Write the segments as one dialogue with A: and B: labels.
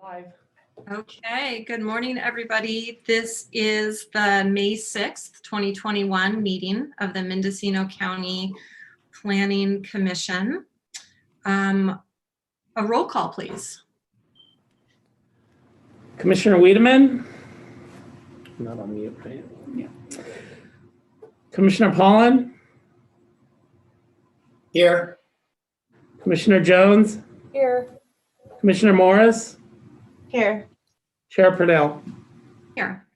A: Live.
B: Okay, good morning, everybody. This is the May 6th, 2021 meeting of the Mendocino County Planning Commission. A roll call, please.
A: Commissioner Wiedemann? Not on mute, right? Yeah. Commissioner Pollan?
C: Here.
A: Commissioner Jones?
D: Here.
A: Commissioner Morris?
D: Here.
A: Chair Purnell?
B: Here.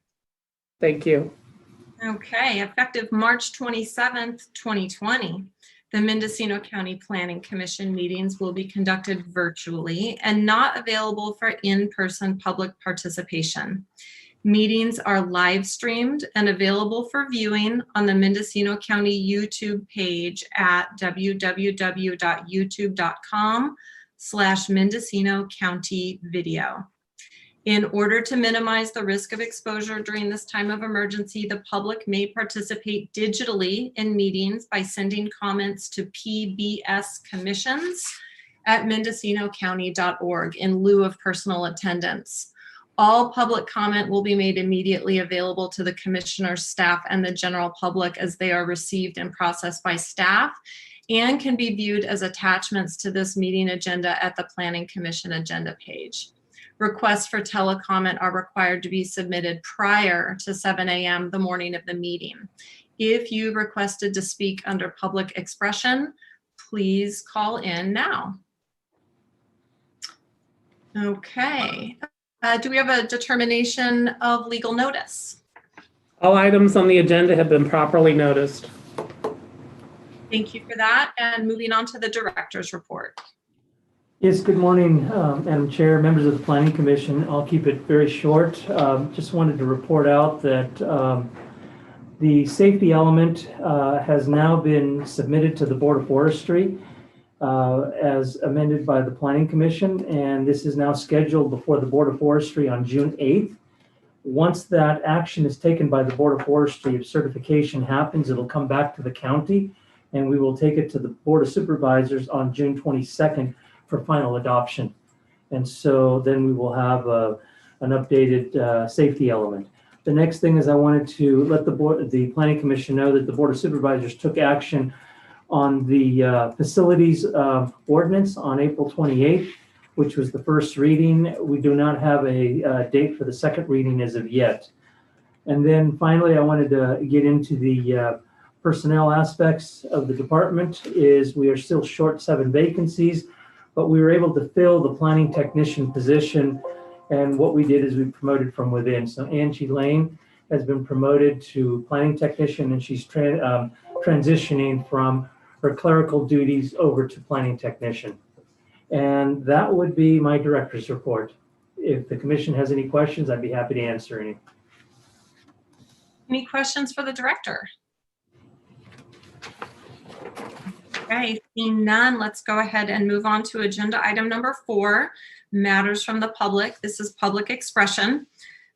A: Thank you.
B: Okay, effective March 27th, 2020, the Mendocino County Planning Commission meetings will be conducted virtually and not available for in-person public participation. Meetings are live streamed and available for viewing on the Mendocino County YouTube page at www.youtube.com/Mendocino County Video. In order to minimize the risk of exposure during this time of emergency, the public may participate digitally in meetings by sending comments to pbscommissions@mendocinocounty.org in lieu of personal attendance. All public comment will be made immediately available to the commissioner's staff and the general public as they are received and processed by staff, and can be viewed as attachments to this meeting agenda at the Planning Commission agenda page. Requests for telecomment are required to be submitted prior to 7 a.m. the morning of the meeting. If you requested to speak under public expression, please call in now. Okay, do we have a determination of legal notice?
A: All items on the agenda have been properly noticed.
B: Thank you for that. And moving on to the director's report.
E: Yes, good morning, Madam Chair, members of the Planning Commission. I'll keep it very short. Just wanted to report out that the safety element has now been submitted to the Board of Forestry as amended by the Planning Commission, and this is now scheduled before the Board of Forestry on June 8th. Once that action is taken by the Board of Forestry, if certification happens, it'll come back to the county, and we will take it to the Board of Supervisors on June 22nd for final adoption. And so then we will have an updated safety element. The next thing is I wanted to let the Planning Commission know that the Board of Supervisors took action on the facilities ordinance on April 28th, which was the first reading. We do not have a date for the second reading as of yet. And then finally, I wanted to get into the personnel aspects of the department. We are still short 7 vacancies, but we were able to fill the planning technician position. And what we did is we promoted from within. So Angie Lane has been promoted to planning technician, and she's transitioning from her clerical duties over to planning technician. And that would be my director's report. If the commission has any questions, I'd be happy to answer any.
B: Any questions for the director? Okay, seeing none, let's go ahead and move on to agenda item number 4, matters from the public. This is public expression.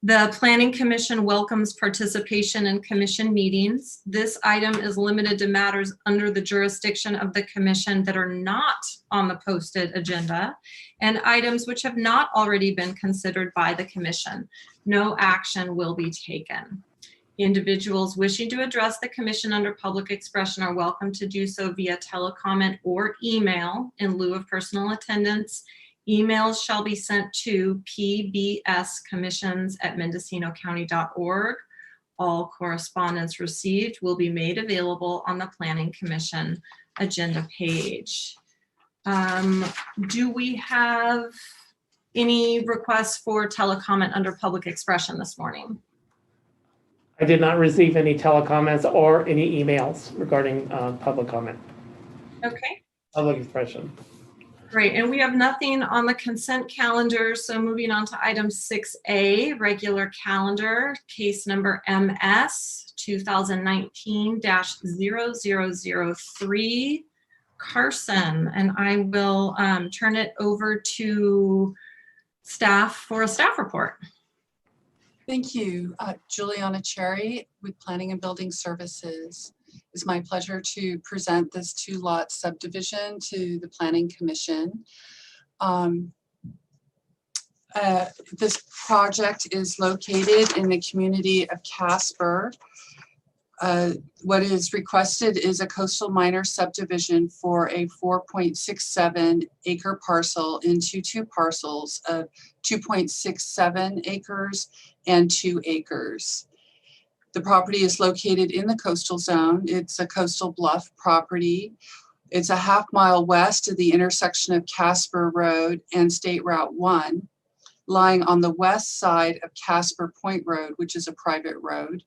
B: The Planning Commission welcomes participation in commission meetings. This item is limited to matters under the jurisdiction of the commission that are not on the posted agenda and items which have not already been considered by the commission. No action will be taken. Individuals wishing to address the commission under public expression are welcome to do so via telecomment or email in lieu of personal attendance. Emails shall be sent to pbscommissions@mendocinocounty.org. All correspondence received will be made available on the Planning Commission agenda page. Do we have any requests for telecomment under public expression this morning?
A: I did not receive any telecomments or any emails regarding public comment.
B: Okay.
A: Public expression.
B: Great, and we have nothing on the consent calendar, so moving on to item 6A, regular calendar, case number MS 2019-0003, Carson, and I will turn it over to staff for a staff report.
F: Thank you. Juliana Cherry with Planning and Building Services. It's my pleasure to present this 2-lot subdivision to the Planning Commission. This project is located in the community of Casper. What is requested is a coastal minor subdivision for a 4.67 acre parcel into two parcels of 2.67 acres and 2 acres. The property is located in the coastal zone. It's a coastal bluff property. It's a half-mile west of the intersection of Casper Road and State Route 1, lying on the west side of Casper Point Road, which is a private road,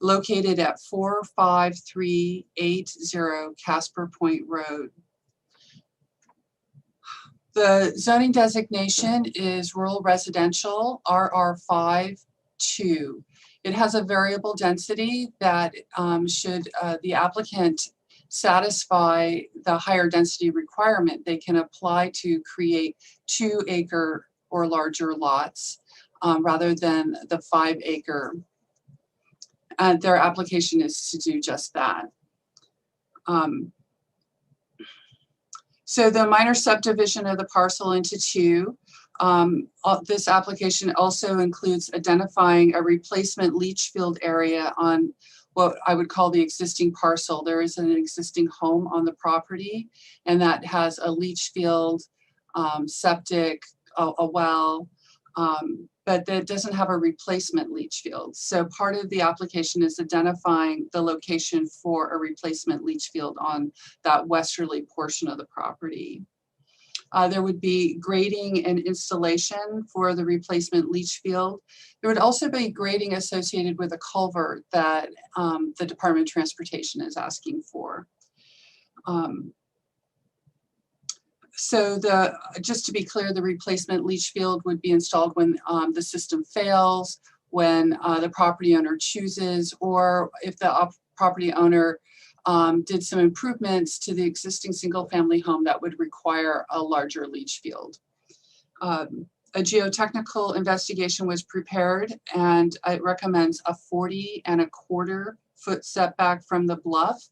F: located at 45380 Casper Point Road. The zoning designation is rural residential, RR52. It has a variable density that should the applicant satisfy the higher density requirement, they can apply to create 2 acre or larger lots rather than the 5 acre. Their application is to do just that. So the minor subdivision of the parcel into 2, this application also includes identifying a replacement leach field area on what I would call the existing parcel. There is an existing home on the property, and that has a leach field, septic, a well, but that doesn't have a replacement leach field. So part of the application is identifying the location for a replacement leach field on that westerly portion of the property. There would be grading and installation for the replacement leach field. There would also be grading associated with a culvert that the Department of Transportation is asking for. So just to be clear, the replacement leach field would be installed when the system fails, when the property owner chooses, or if the property owner did some improvements to the existing single-family home that would require a larger leach field. A geotechnical investigation was prepared, and it recommends a 40¼ foot setback from the bluff.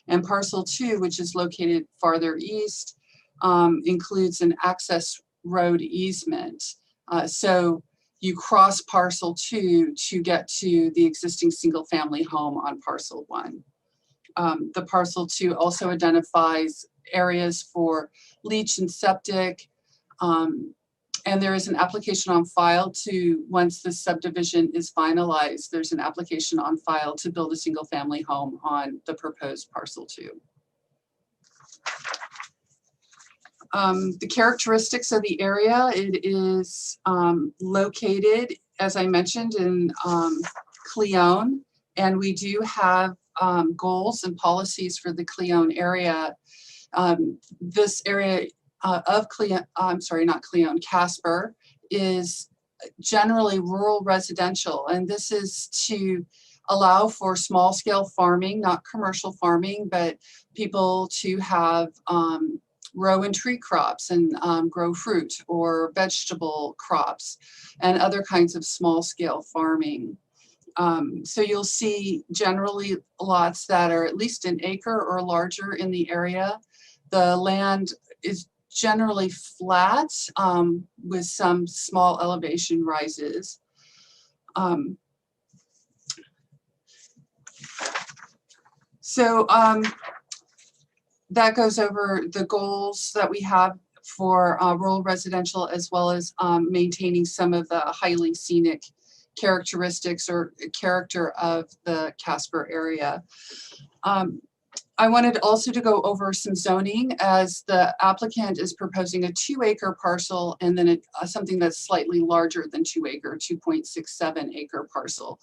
F: And parcel 2, which is located farther east, includes an access road easement. So you cross parcel 2 to get to the existing single-family home on parcel 1. The parcel 2 also identifies areas for leach and septic, and there is an application on file to, once the subdivision is finalized, there's an application on file to build a single-family home on the proposed parcel 2. The characteristics of the area, it is located, as I mentioned, in Cleone, and we do have goals and policies for the Cleone area. This area of Cleone, I'm sorry, not Cleone, Casper, is generally rural residential, and this is to allow for small scale farming, not commercial farming, but people to have row and tree crops and grow fruit or vegetable crops and other kinds of small scale farming. So you'll see generally lots that are at least an acre or larger in the area. The land is generally flat with some small elevation rises. That goes over the goals that we have for rural residential, as well as maintaining some of the highly scenic characteristics or character of the Casper area. I wanted also to go over some zoning, as the applicant is proposing a 2 acre parcel and then something that's slightly larger than 2 acre, 2.67 acre parcel.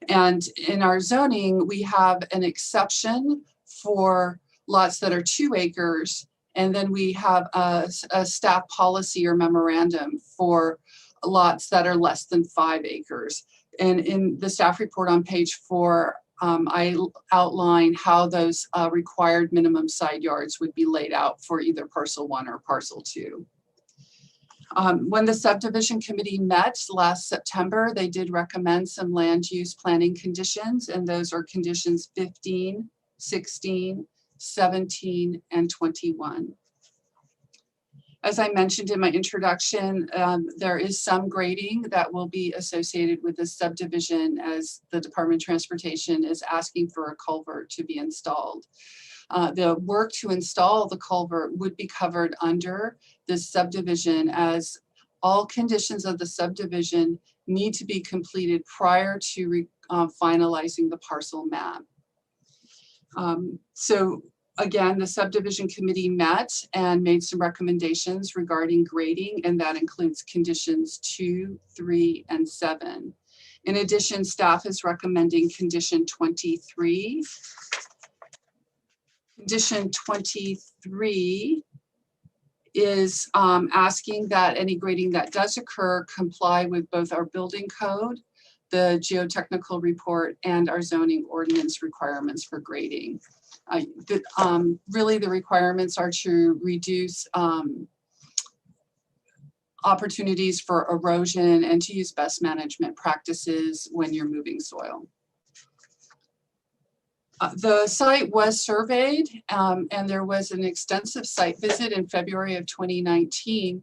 F: And in our zoning, we have an exception for lots that are 2 acres, and then we have a staff policy or memorandum for lots that are less than 5 acres. And in the staff report on page 4, I outline how those required minimum side yards would be laid out for either parcel 1 or parcel 2. When the subdivision committee met last September, they did recommend some land use planning conditions, and those are conditions 15, 16, 17, and 21. As I mentioned in my introduction, there is some grading that will be associated with this subdivision as the Department of Transportation is asking for a culvert to be installed. The work to install the culvert would be covered under this subdivision, as all conditions of the subdivision need to be completed prior to finalizing the parcel map. So again, the subdivision committee met and made some recommendations regarding grading, and that includes conditions 2, 3, and 7. In addition, staff is recommending condition 23. Condition 23 is asking that any grading that does occur comply with both our building code, the geotechnical report, and our zoning ordinance requirements for grading. Really, the requirements are to reduce opportunities for erosion and to use best management practices when you're moving soil. The site was surveyed and there was an extensive site visit in February of 2019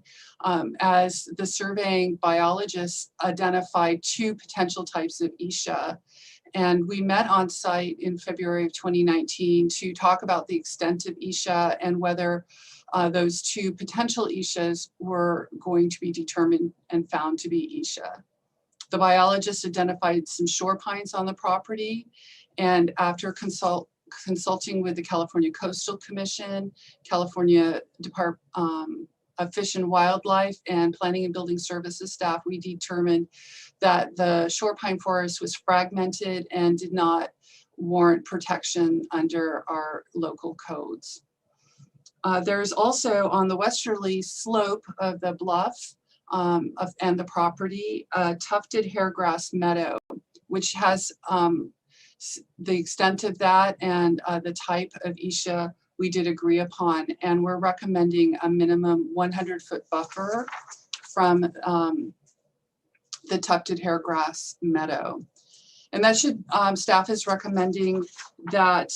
F: as the surveying biologists identified 2 potential types of isha. And we met on site in February of 2019 to talk about the extent of isha and whether those 2 potential ishas were going to be determined and found to be isha. The biologists identified some shore pines on the property, and after consulting with the California Coastal Commission, California Department of Fish and Wildlife, and Planning and Building Services staff, we determined that the shore pine forest was fragmented and did not warrant protection under our local codes. There's also on the westerly slope of the bluff and the property, a tufted hairgrass meadow, which has the extent of that and the type of isha we did agree upon, and we're recommending a minimum 100-foot buffer from the tufted hairgrass meadow. And that should, staff is recommending that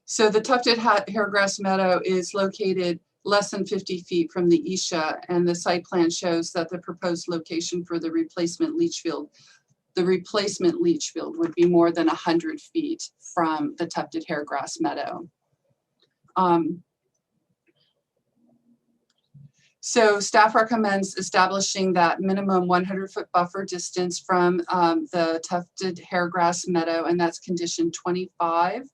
F: so the tufted hairgrass meadow is located less than 50 feet from the isha, and the site plan shows that the proposed location for the replacement leach field would be more than 100 feet from the tufted hairgrass meadow. So staff recommends establishing that minimum 100-foot buffer distance from the tufted hairgrass meadow, and that's condition 25.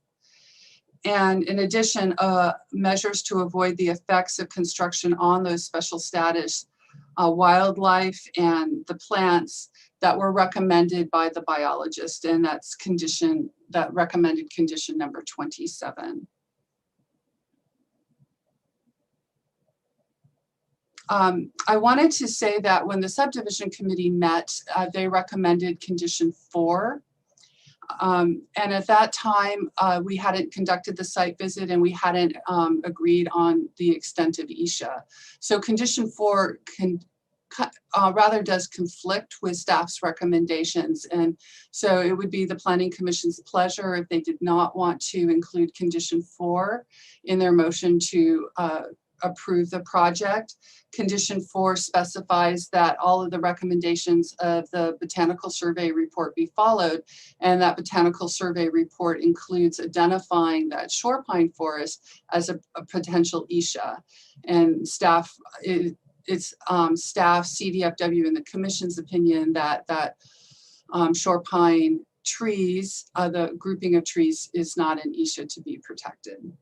F: And in addition, measures to avoid the effects of construction on those special status wildlife and the plants that were recommended by the biologist, and that's that recommended condition number 27. I wanted to say that when the subdivision committee met, they recommended condition 4. And at that time, we hadn't conducted the site visit and we hadn't agreed on the extent of isha. So condition 4 rather does conflict with staff's recommendations. And so it would be the Planning Commission's pleasure if they did not want to include condition 4 in their motion to approve the project. Condition 4 specifies that all of the recommendations of the botanical survey report be followed, and that botanical survey report includes identifying that shore pine forest as a potential isha. And staff, it's staff, CDFW, and the Commission's opinion that shore pine trees, the grouping of trees, is not an isha to be protected.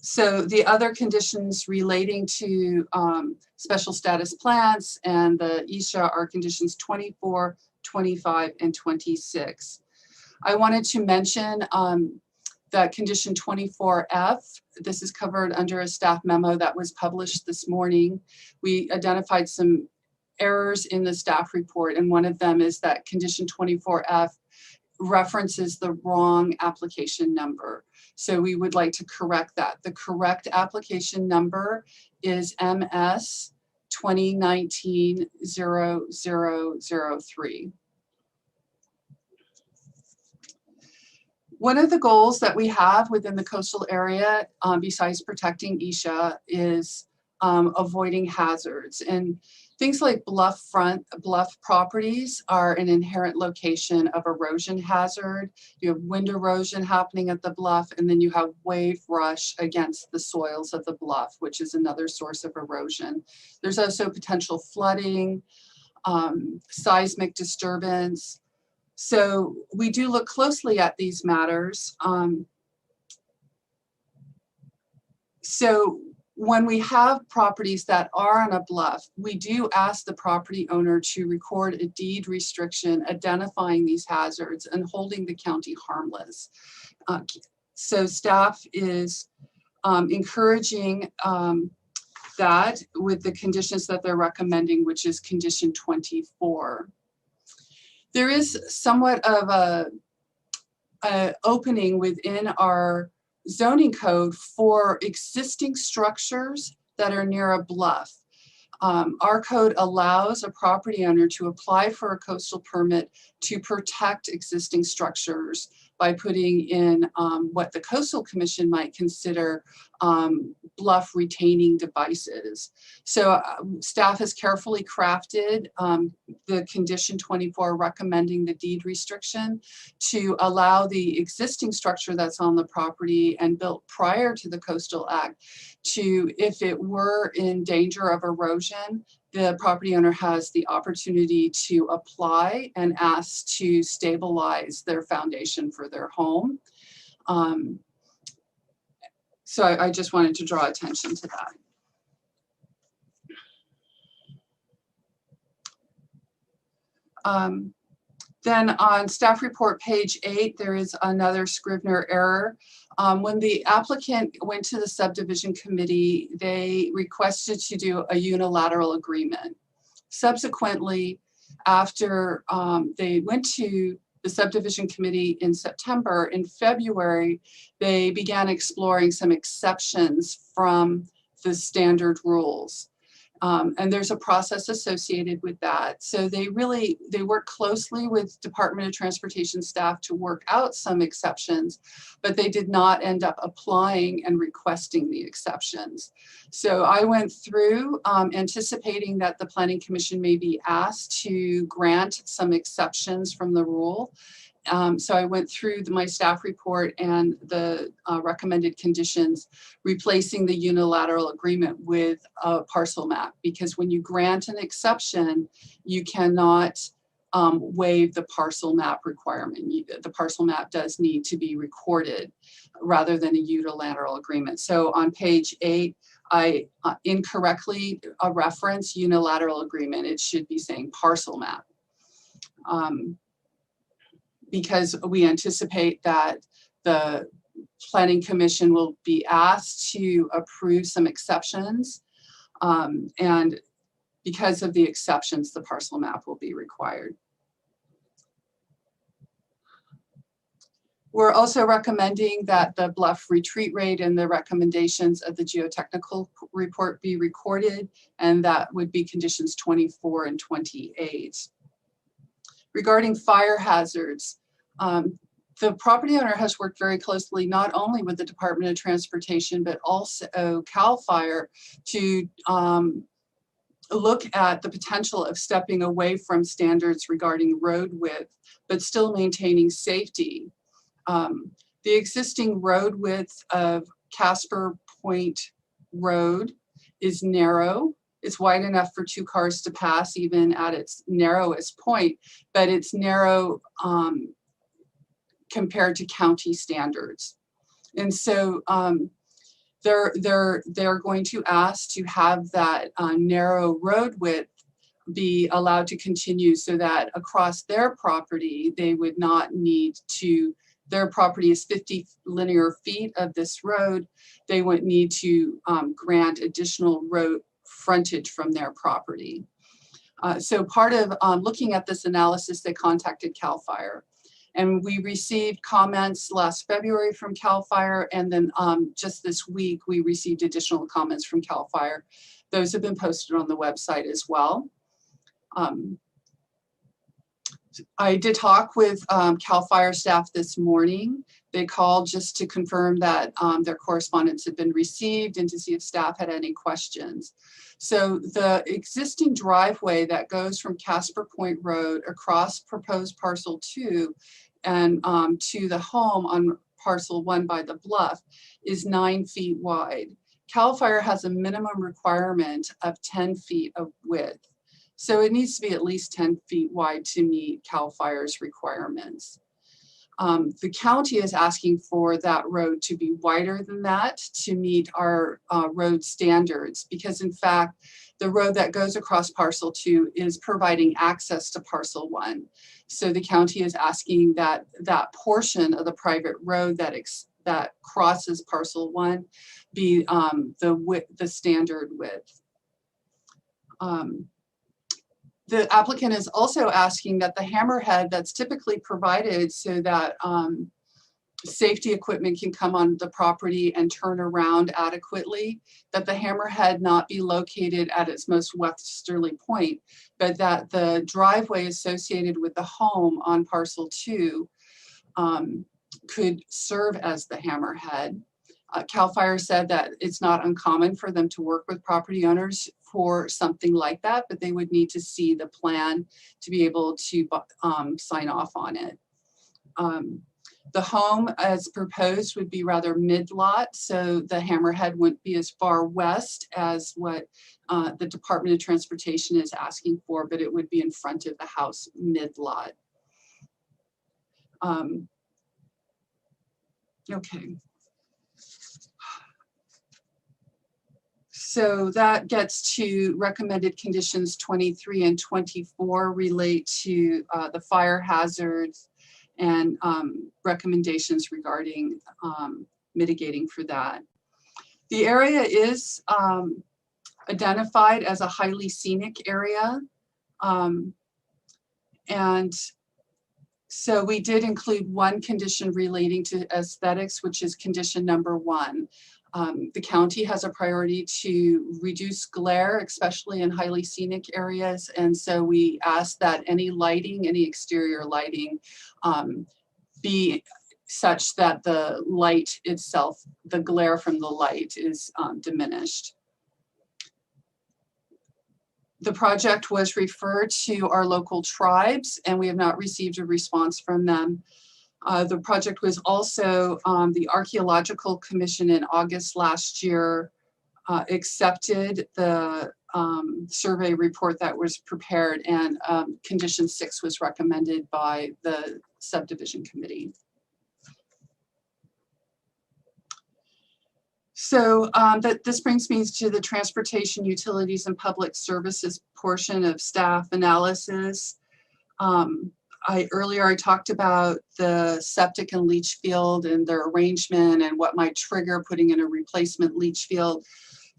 F: So the other conditions relating to special status plants and the isha are conditions 24, 25, and 26. I wanted to mention that condition 24F, this is covered under a staff memo that was published this morning. We identified some errors in the staff report, and one of them is that condition 24F references the wrong application number. So we would like to correct that. The correct application number is MS 2019-0003. One of the goals that we have within the coastal area, besides protecting Isha, is avoiding hazards. And things like bluff properties are an inherent location of erosion hazard. You have wind erosion happening at the bluff, and then you have wave rush against the soils of the bluff, which is another source of erosion. There's also potential flooding, seismic disturbance. So we do look closely at these matters. So when we have properties that are on a bluff, we do ask the property owner to record a deed restriction identifying these hazards and holding the county harmless. So staff is encouraging that with the conditions that they're recommending, which is condition 24. There is somewhat of a opening within our zoning code for existing structures that are near a bluff. Our code allows a property owner to apply for a coastal permit to protect existing structures by putting in what the Coastal Commission might consider bluff retaining devices. So staff has carefully crafted the condition 24 recommending the deed restriction to allow the existing structure that's on the property and built prior to the Coastal Act to, if it were in danger of erosion, the property owner has the opportunity to apply and ask to stabilize their foundation for their home. So I just wanted to draw attention to that. Then on staff report page 8, there is another Scrivener error. When the applicant went to the subdivision committee, they requested to do a unilateral agreement. Subsequently, after they went to the subdivision committee in September, in February, they began exploring some exceptions from the standard rules. And there's a process associated with that. So they work closely with Department of Transportation staff to work out some exceptions, but they did not end up applying and requesting the exceptions. So I went through anticipating that the Planning Commission may be asked to grant some exceptions from the rule. So I went through my staff report and the recommended conditions, replacing the unilateral agreement with a parcel map, because when you grant an exception, you cannot waive the parcel map requirement. The parcel map does need to be recorded rather than a unilateral agreement. So on page 8, I incorrectly reference unilateral agreement. It should be saying parcel map. Because we anticipate that the Planning Commission will be asked to approve some exceptions. And because of the exceptions, the parcel map will be required. We're also recommending that the bluff retreat rate and the recommendations of the geotechnical report be recorded, and that would be conditions 24 and 28. Regarding fire hazards, the property owner has worked very closely not only with the Department of Transportation, but also CAL FIRE to look at the potential of stepping away from standards regarding road width, but still maintaining safety. The existing road width of Casper Point Road is narrow. It's wide enough for 2 cars to pass even at its narrowest point, but it's narrow compared to county standards. And so they're going to ask to have that narrow road width be allowed to continue, so that across their property, they would not need to, their property is 50 linear feet of this road. They would need to grant additional road frontage from their property. So part of looking at this analysis, they contacted CAL FIRE. And we received comments last February from CAL FIRE, and then just this week, we received additional comments from CAL FIRE. Those have been posted on the website as well. I did talk with CAL FIRE staff this morning. They called just to confirm that their correspondence had been received and to see if staff had any questions. So the existing driveway that goes from Casper Point Road across proposed parcel 2 and to the home on parcel 1 by the bluff is 9 feet wide. CAL FIRE has a minimum requirement of 10 feet of width. So it needs to be at least 10 feet wide to meet CAL FIRE's requirements. The county is asking for that road to be wider than that to meet our road standards, because in fact, the road that goes across parcel 2 is providing access to parcel 1. So the county is asking that that portion of the private road that crosses parcel 1 be the standard width. The applicant is also asking that the hammerhead that's typically provided so that safety equipment can come on the property and turn around adequately, that the hammerhead not be located at its most westerly point, but that the driveway associated with the home on parcel 2 could serve as the hammerhead. CAL FIRE said that it's not uncommon for them to work with property owners for something like that, but they would need to see the plan to be able to sign off on it. The home as proposed would be rather mid-lot, so the hammerhead wouldn't be as far west as what the Department of Transportation is asking for, but it would be in front of the house mid-lot. Okay. So that gets to recommended conditions 23 and 24 relate to the fire hazards and recommendations regarding mitigating for that. The area is identified as a highly scenic area. And so we did include one condition relating to aesthetics, which is condition number 1. The county has a priority to reduce glare, especially in highly scenic areas. And so we ask that any lighting, any exterior lighting be such that the light itself, the glare from the light is diminished. The project was referred to our local tribes and we have not received a response from them. The project was also the Archaeological Commission in August last year accepted the survey report that was prepared, and condition 6 was recommended by the subdivision committee. So this brings me to the transportation, utilities, and public services portion of staff analysis. Earlier I talked about the septic and leach field and their arrangement and what might trigger putting in a replacement leach field.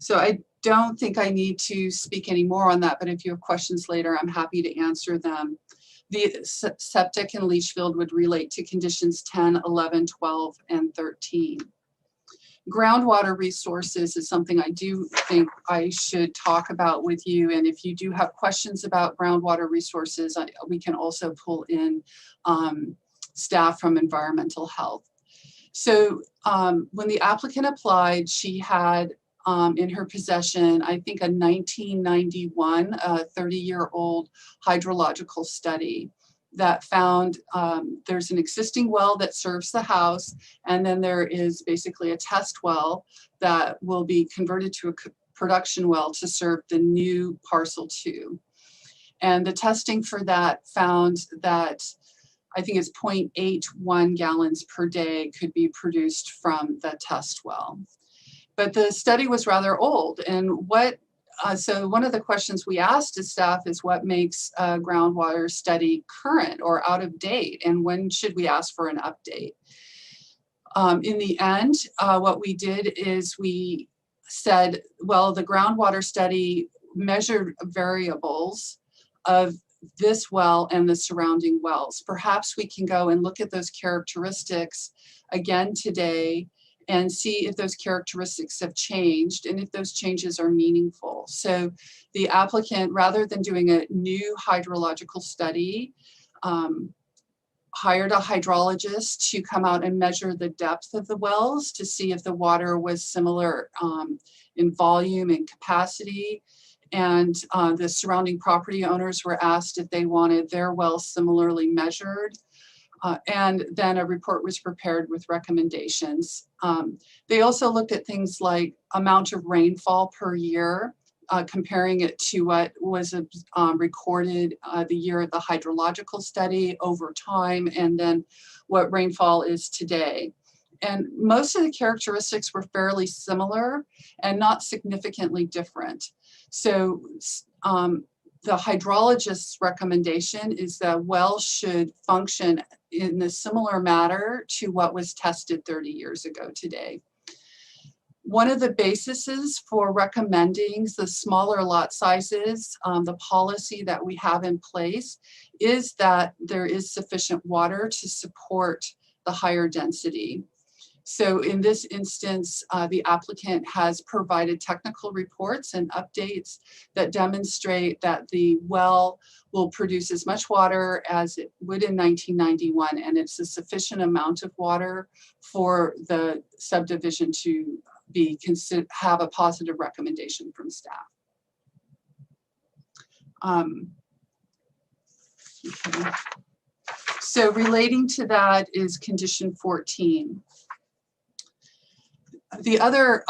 F: So I don't think I need to speak any more on that, but if you have questions later, I'm happy to answer them. The septic and leach field would relate to conditions 10, 11, 12, and 13. Groundwater resources is something I do think I should talk about with you. And if you do have questions about groundwater resources, we can also pull in staff from environmental health. So when the applicant applied, she had in her possession, I think a 1991, 30-year-old hydrological study that found there's an existing well that serves the house, and then there is basically a test well that will be converted to a production well to serve the new parcel 2. And the testing for that found that I think it's 0.81 gallons per day could be produced from the test well. But the study was rather old, and so one of the questions we asked as staff is what makes a groundwater study current or out of date, and when should we ask for an update? In the end, what we did is we said, well, the groundwater study measured variables of this well and the surrounding wells. Perhaps we can go and look at those characteristics again today and see if those characteristics have changed and if those changes are meaningful. So the applicant, rather than doing a new hydrological study, hired a hydrologist to come out and measure the depth of the wells to see if the water was similar in volume and capacity. And the surrounding property owners were asked if they wanted their wells similarly measured. And then a report was prepared with recommendations. They also looked at things like amount of rainfall per year, comparing it to what was recorded the year of the hydrological study over time, and then what rainfall is today. And most of the characteristics were fairly similar and not significantly different. So the hydrologist's recommendation is that wells should function in a similar manner to what was tested 30 years ago today. One of the bases for recommending the smaller lot sizes, the policy that we have in place, is that there is sufficient water to support the higher density. So in this instance, the applicant has provided technical reports and updates that demonstrate that the well will produce as much water as it would in 1991, and it's a sufficient amount of water for the subdivision to be have a positive recommendation from staff. Okay. So relating to that is condition 14. The other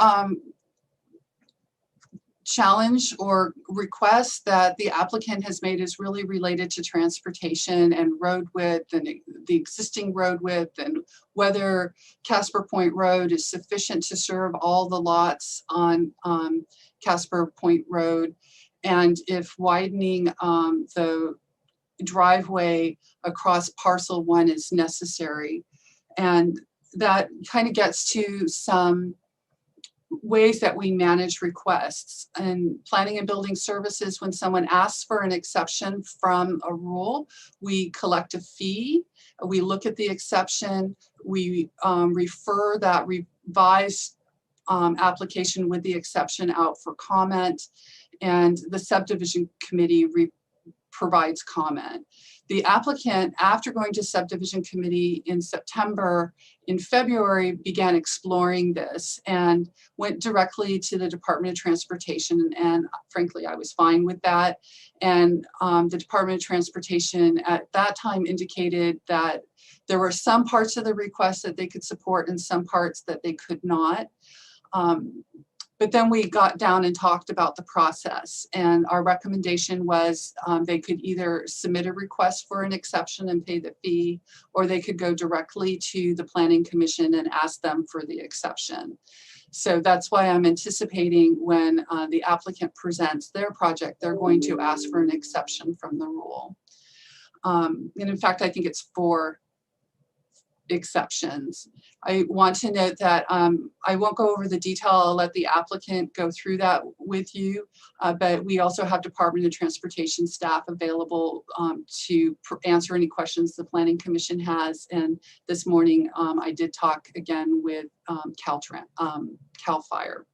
F: challenge or request that the applicant has made is really related to transportation and road width and the existing road width, and whether Casper Point Road is sufficient to serve all the lots on Casper Point Road, and if widening the driveway across parcel 1 is necessary. And that kind of gets to some ways that we manage requests. And planning and building services, when someone asks for an exception from a rule, we collect a fee, we look at the exception, we refer that revised application with the exception out for comment, and the subdivision committee provides comment. The applicant, after going to subdivision committee in September, in February began exploring this and went directly to the Department of Transportation, and frankly, I was fine with that. And the Department of Transportation at that time indicated that there were some parts of the request that they could support and some parts that they could not. But then we got down and talked about the process, and our recommendation was they could either submit a request for an exception and pay the fee, or they could go directly to the Planning Commission and ask them for the exception. So that's why I'm anticipating when the applicant presents their project, they're going to ask for an exception from the rule. And in fact, I think it's 4 exceptions. I want to note that I won't go over the detail. I'll let the applicant go through that with you, but we also have Department of Transportation staff available to answer any questions the Planning Commission has. And this morning I did talk again with CAL FIRE.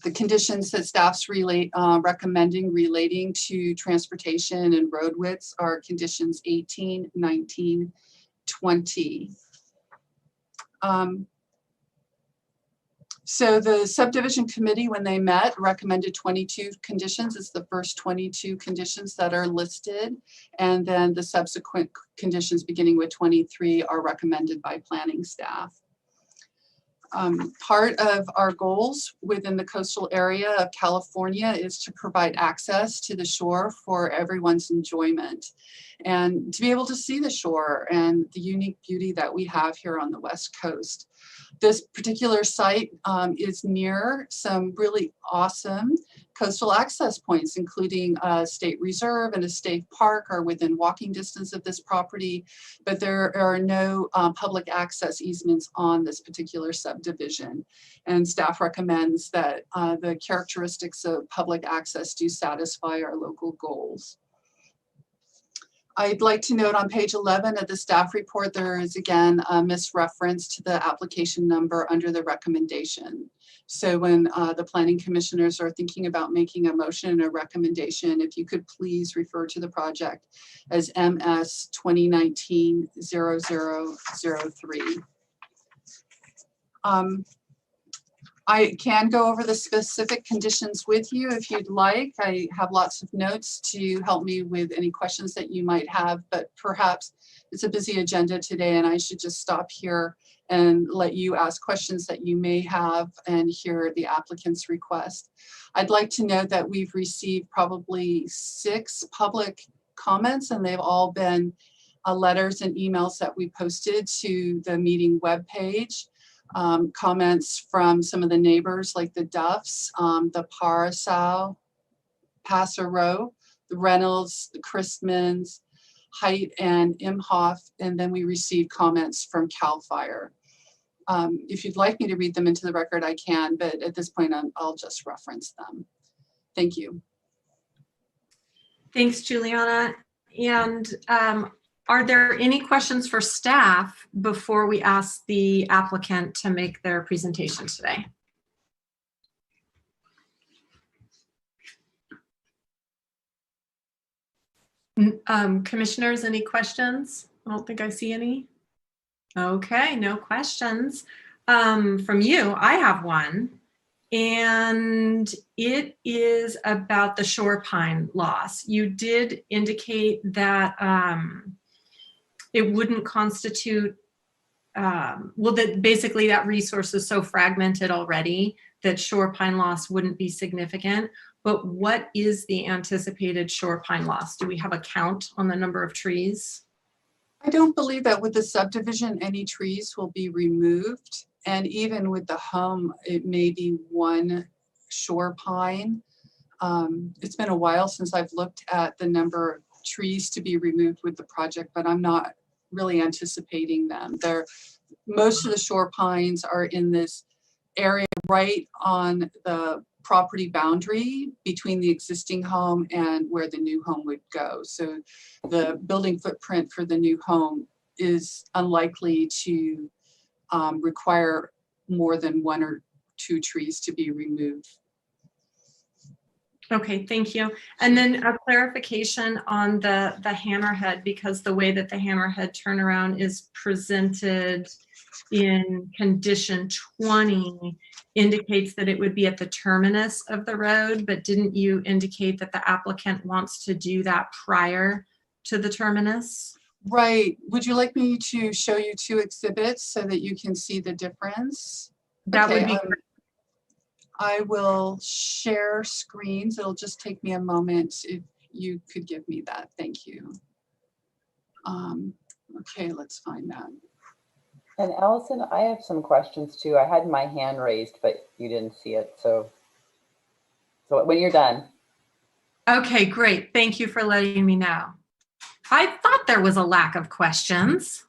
F: The conditions that staff's recommending relating to transportation and road widths are conditions 18, 19, 20. So the subdivision committee, when they met, recommended 22 conditions. It's the first 22 conditions that are listed, and then the subsequent conditions beginning with 23 are recommended by planning staff. Part of our goals within the coastal area of California is to provide access to the shore for everyone's enjoyment, and to be able to see the shore and the unique beauty that we have here on the West Coast. This particular site is near some really awesome coastal access points, including a state reserve and a state park are within walking distance of this property, but there are no public access easements on this particular subdivision. And staff recommends that the characteristics of public access do satisfy our local goals. I'd like to note on page 11 of the staff report, there is again a misreference to the application number under the recommendation. So when the planning commissioners are thinking about making a motion and a recommendation, if you could please refer to the project as MS 2019-0003. I can go over the specific conditions with you if you'd like. I have lots of notes to help me with any questions that you might have, but perhaps it's a busy agenda today and I should just stop here and let you ask questions that you may have and hear the applicant's request. I'd like to note that we've received probably 6 public comments, and they've all been letters and emails that we posted to the meeting webpage. Comments from some of the neighbors like the Duffs, the Parasau, Passero, the Reynolds, the Christmans, Height and Imhoff, and then we received comments from CAL FIRE. If you'd like me to read them into the record, I can, but at this point I'll just reference them. Thank you.
B: Thanks, Juliana. And are there any questions for staff before we ask the applicant to make their presentation today? Commissioners, any questions? I don't think I see any. Okay, no questions. From you, I have one, and it is about the shore pine loss. You did indicate that it wouldn't constitute, well, that basically that resource is so fragmented already that shore pine loss wouldn't be significant. But what is the anticipated shore pine loss? Do we have a count on the number of trees?
F: I don't believe that with the subdivision, any trees will be removed. And even with the home, it may be one shore pine. It's been a while since I've looked at the number of trees to be removed with the project, but I'm not really anticipating them. Most of the shore pines are in this area right on the property boundary between the existing home and where the new home would go. So the building footprint for the new home is unlikely to require more than 1 or 2 trees to be removed.
B: Okay, thank you. And then a clarification on the hammerhead, because the way that the hammerhead turnaround is presented in condition 20 indicates that it would be at the terminus of the road, but didn't you indicate that the applicant wants to do that prior to the terminus?
F: Right. Would you like me to show you 2 exhibits so that you can see the difference?
B: That
F: Okay,
B: would be great.
F: I will share screens. It'll just take me a moment if you could give me that. Thank you. Okay, let's find that.
C: And Allison, I have some questions too. I had my hand raised, but you didn't see it. So when you're done.
B: Okay, great. Thank you for letting me know. I thought there was a lack of questions.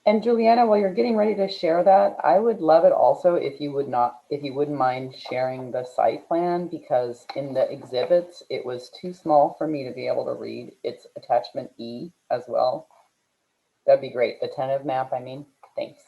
C: And Juliana, while you're getting ready to share that, I would love it also if you wouldn't mind sharing the site plan, because in the exhibits, it was too small for me to be able to read. It's attachment E as well. That'd be great. The tentative map, I mean. Thanks.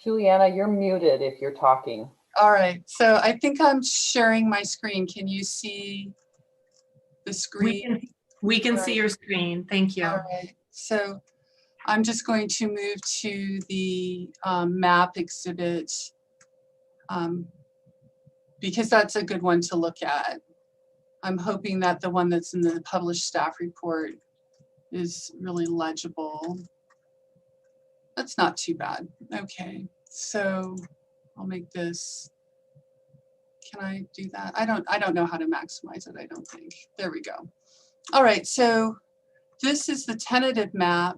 C: Juliana, you're muted if you're talking.
F: All right, so I think I'm sharing my screen. Can you see the screen?
B: We can
F: All
B: see
F: right.
B: your screen. Thank you.
F: All right, so I'm just going to move to the map exhibit because that's a good one to look at. I'm hoping that the one that's in the published staff report is really legible. That's not too bad. Okay, so I'll make this. Can I do that? I don't know how to maximize it, I don't think. There we go. All right, so this is the tentative map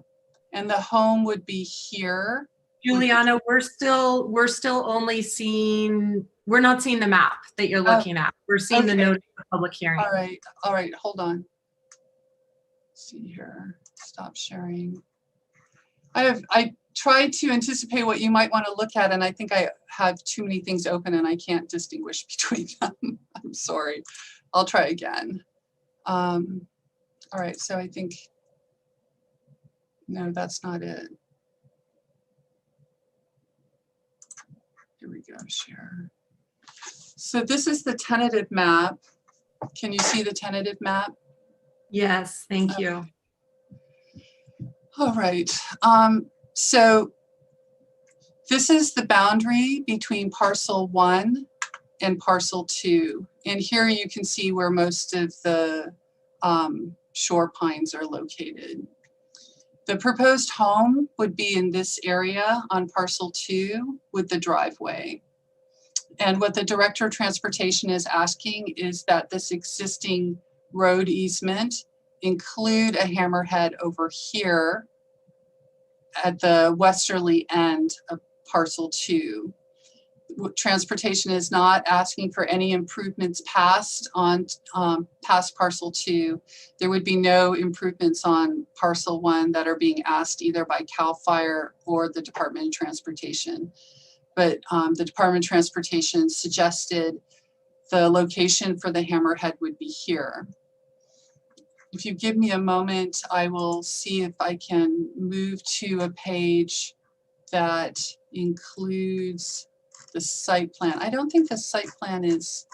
F: and the home would be here.
B: Juliana, we're still only seeing, we're not seeing the map that you're looking at. We're seeing the
F: Okay.
B: notice of public hearing.
F: All right, hold on. Let's see here, stop sharing. I tried to anticipate what you might want to look at, and I think I have too many things open and I can't distinguish between them. I'm sorry. I'll try again. All right, so I think, no, that's not it. Here we go, share. So this is the tentative map. Can you see the tentative map?
B: Yes, thank you.
F: All right, so this is the boundary between parcel 1 and parcel 2. And here you can see where most of the shore pines are located. The proposed home would be in this area on parcel 2 with the driveway. And what the Director of Transportation is asking is that this existing road easement include a hammerhead over here at the westerly end of parcel 2. Transportation is not asking for any improvements past parcel 2. There would be no improvements on parcel 1 that are being asked either by CAL FIRE or the Department of Transportation. But the Department of Transportation suggested the location for the hammerhead would be here. If you give me a moment, I will see if I can move to a page that includes the site plan. I don't think the site plan is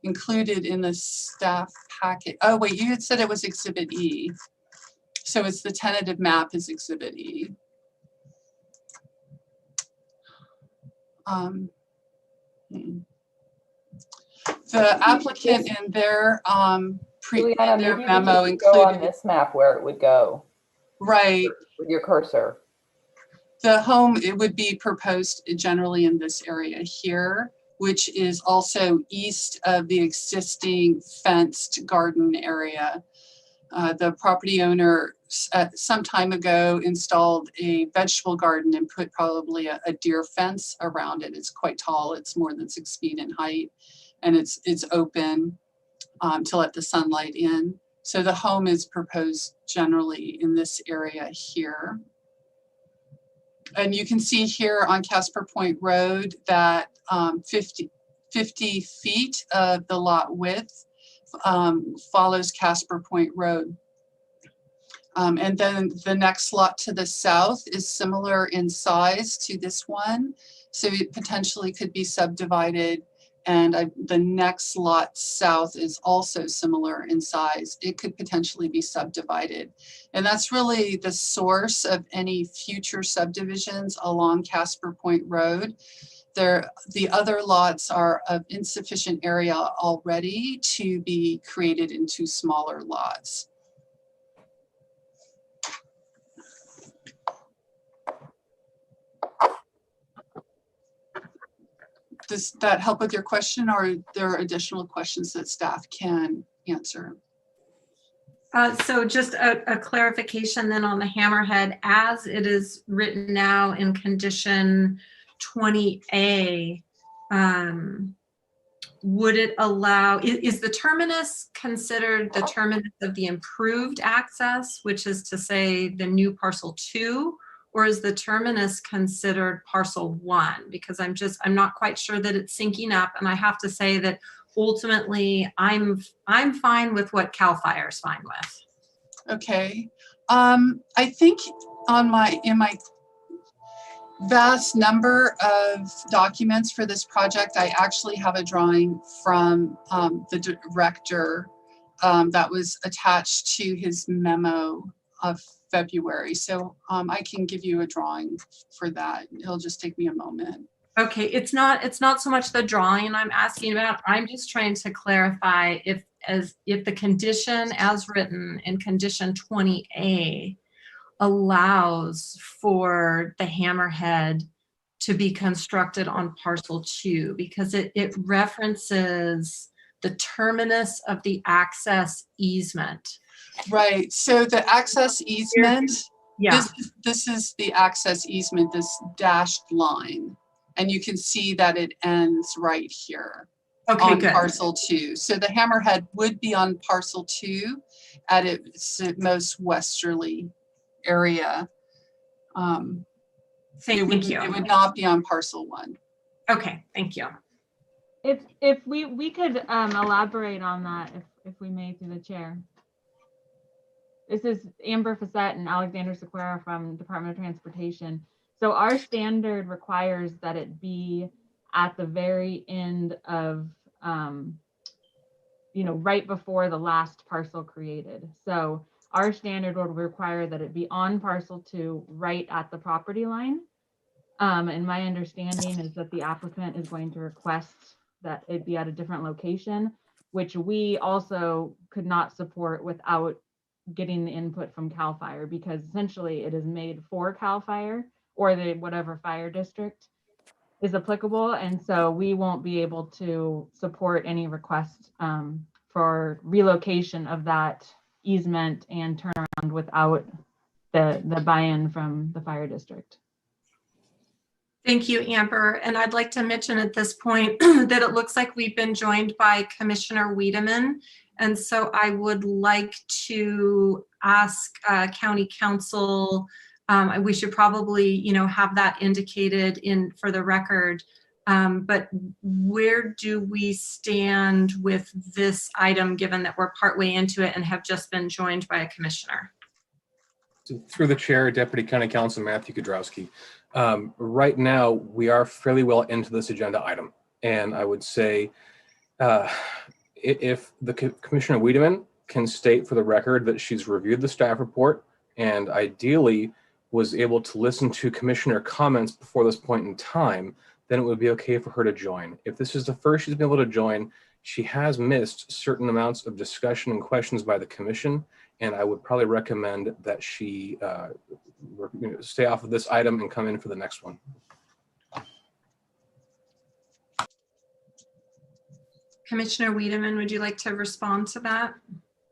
F: included in the staff packet. Oh wait, you had said it was Exhibit E. So it's the tentative map is Exhibit E. The applicant in their
C: Juliana, maybe you could
F: memo
C: just go on
F: included,
C: this map where it would go
F: right,
C: with your cursor.
F: the home, it would be proposed generally in this area here, which is also east of the existing fenced garden area. The property owner some time ago installed a vegetable garden and put probably a deer fence around it. It's quite tall. It's more than 6 feet in height, and it's open to let the sunlight in. So the home is proposed generally in this area here. And you can see here on Casper Point Road that 50 feet of the lot width follows Casper Point Road. And then the next lot to the south is similar in size to this one. So it potentially could be subdivided. And the next lot south is also similar in size. It could potentially be subdivided. And that's really the source of any future subdivisions along Casper Point Road. The other lots are of insufficient area already to be created into smaller lots. Does that help with your question, or are there additional questions that staff can answer?
B: So just a clarification then on the hammerhead, as it is written now in condition 20A, would it allow, is the terminus considered the terminus of the improved access, which is to say the new parcel 2, or is the terminus considered parcel 1? Because I'm not quite sure that it's syncing up, and I have to say that ultimately I'm fine with what CAL FIRE is fine with.
F: Okay, I think in my vast number of documents for this project. I actually have a drawing from the director that was attached to his memo of February. So I can give you a drawing for that. It'll just take me a moment.
B: Okay, it's not so much the drawing I'm asking about. I'm just trying to clarify if the condition as written in condition 20A allows for the hammerhead to be constructed on parcel 2, because it references the terminus of the access easement.
F: Right, so the access easement,
B: Yeah.
F: this is the access easement, this dashed line. And you can see that it ends right here.
B: Okay,
F: on
B: good.
F: parcel 2. So the hammerhead would be on parcel 2 at its most westerly area.
B: Thank you.
F: It would not be on parcel 1.
B: Okay, thank you.
D: If we could elaborate on that, if we may, through the chair. This is Amber Fassett and Alexander Sequeira from Department of Transportation. So our standard requires that it be at the very end of, right before the last parcel created. So our standard would require that it be on parcel 2, right at the property line. And my understanding is that the applicant is going to request that it be at a different location, which we also could not support without getting the input from CAL FIRE, because essentially it is made for CAL FIRE or whatever fire district is applicable. And so we won't be able to support any request for relocation of that easement and turnaround without the buy-in from the fire district.
B: Thank you, Amber. And I'd like to mention at this point that it looks like we've been joined by Commissioner Wiedemann. And so I would like to ask County Council, we should probably, have that indicated for the record. But where do we stand with this item, given that we're partway into it and have just been joined by a commissioner?
G: Through the chair, Deputy County Council Matthew Kudrowski. Right now, we are fairly well into this agenda item. And I would say if the Commissioner Wiedemann can state for the record that she's reviewed the staff report and ideally was able to listen to commissioner comments before this point in time, then it would be okay for her to join. If this is the first she's been able to join, she has missed certain amounts of discussion and questions by the commission, and I would probably recommend that she stay off of this item and come in for the next one.
B: Commissioner Wiedemann, would you like to respond to that?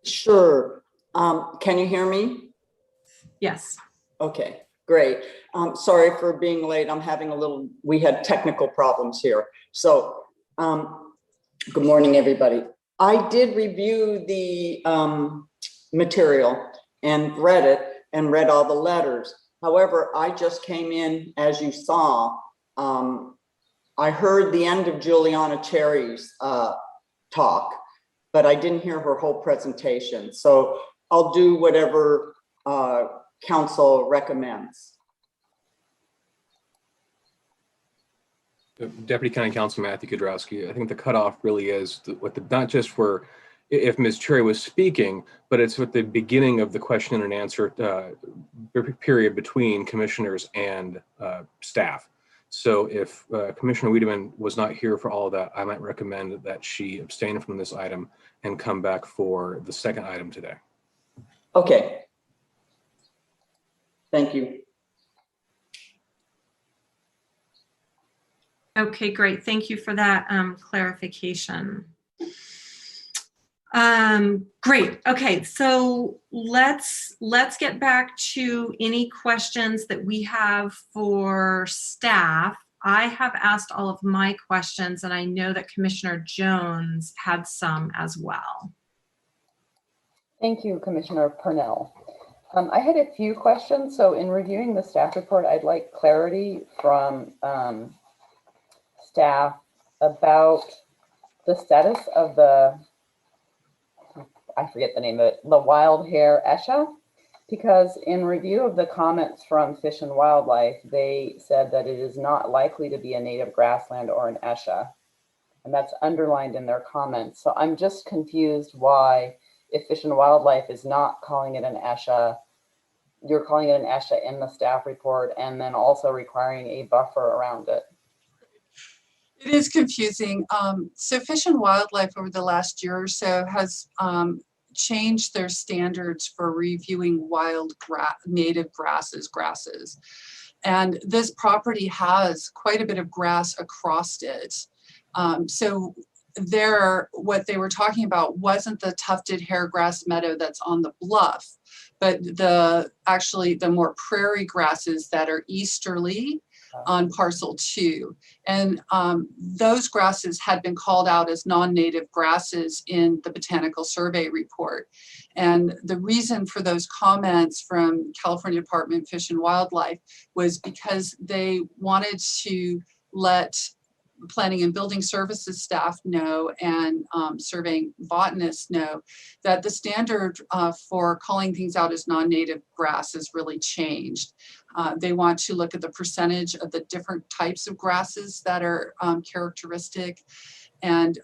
H: Sure. Can you hear me?
B: Yes.
H: Okay, great. Sorry for being late. I'm having we had technical problems here. So good morning, everybody. I did review the material and read it and read all the letters. However, I just came in, as you saw. I heard the end of Juliana Cherry's talk, but I didn't hear her whole presentation. So I'll do whatever council recommends.
G: Deputy County Council Matthew Kudrowski, I think the cutoff really is not just for if Ms. Cherry was speaking, but it's with the beginning of the question and answer period between commissioners and staff. So if Commissioner Wiedemann was not here for all of that, I might recommend that she abstain from this item and come back for the second item today.
H: Okay. Thank you.
B: Okay, great. Thank you for that clarification. Great. Okay, so let's get back to any questions that we have for staff. I have asked all of my questions, and I know that Commissioner Jones had some as well.
C: Thank you, Commissioner Purnell. I had a few questions. So in reviewing the staff report, I'd like clarity from staff about the status of I forget the name of it, the wild hair Esha. Because in review of the comments from Fish and Wildlife, they said that it is not likely to be a native grassland or an ESHA. And that's underlined in their comments. So I'm just confused why, if Fish and Wildlife is not calling it an ESHA, you're calling it an ESHA in the staff report and then also requiring a buffer around it.
F: It is confusing. So Fish and Wildlife over the last year or so has changed their standards for reviewing wild native grasses. And this property has quite a bit of grass across it. So what they were talking about wasn't the tufted hairgrass meadow that's on the bluff, but actually the more prairie grasses that are easterly on parcel 2. And those grasses had been called out as non-native grasses in the Botanical Survey report. And the reason for those comments from California Department of Fish and Wildlife was because they wanted to let Planning and Building Services staff know and surveying botanists know that the standard for calling things out as non-native grass has really changed. They want to look at the percentage of the different types of grasses that are characteristic, and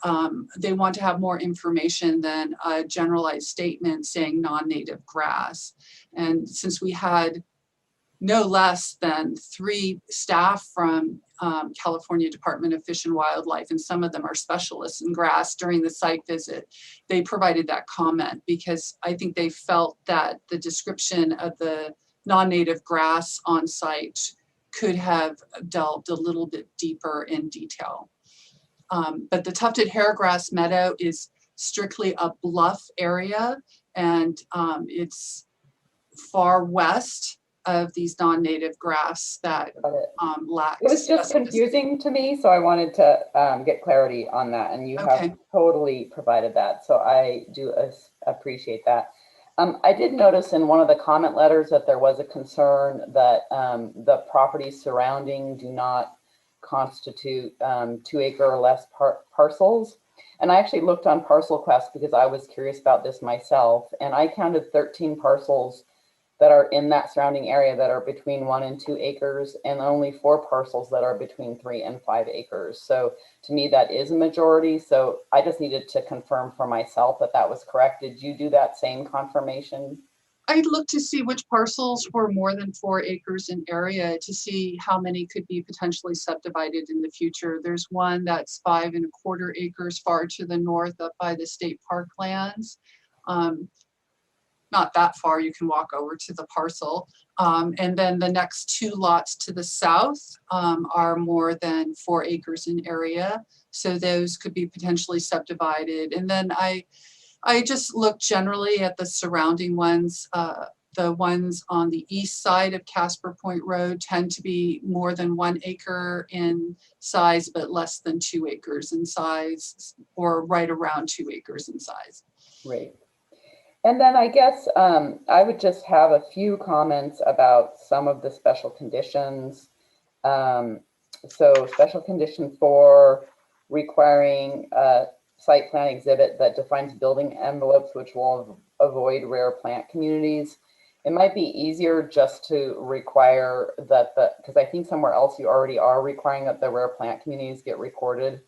F: they want to have more information than a generalized statement saying non-native grass. And since we had no less than 3 staff from California Department of Fish and Wildlife, and some of them are specialists in grass during the site visit, they provided that comment because I think they felt that the description of the non-native grass on site could have delved a little bit deeper in detail. But the tufted hairgrass meadow is strictly a bluff area, and it's far west of these non-native grass that lack.
C: It was just confusing to me, so I wanted to get clarity on that, and you have totally provided that, so I do appreciate that. I did notice in one of the comment letters that there was a concern that the properties surrounding do not constitute 2 acre or less parcels. And I actually looked on Parcel Quest because I was curious about this myself, and I counted 13 parcels that are in that surrounding area that are between 1 and 2 acres, and only 4 parcels that are between 3 and 5 acres. So to me, that is a majority. So I just needed to confirm for myself that that was correct. Did you do that same confirmation?
F: I looked to see which parcels were more than 4 acres in area to see how many could be potentially subdivided in the future. There's one that's 5 1/4 acres far to the north up by the state parklands. Not that far, you can walk over to the parcel. And then the next 2 lots to the south are more than 4 acres in area. So those could be potentially subdivided. And then I just looked generally at the surrounding ones. The ones on the east side of Casper Point Road tend to be more than 1 acre in size, but less than 2 acres in size, or right around 2 acres in size.
C: Great. And then I guess I would just have a few comments about some of the special conditions. So special condition 4, requiring a site plan exhibit that defines building envelopes, which will avoid rare plant communities. It might be easier just to require that because I think somewhere else you already are requiring that the rare plant communities get recorded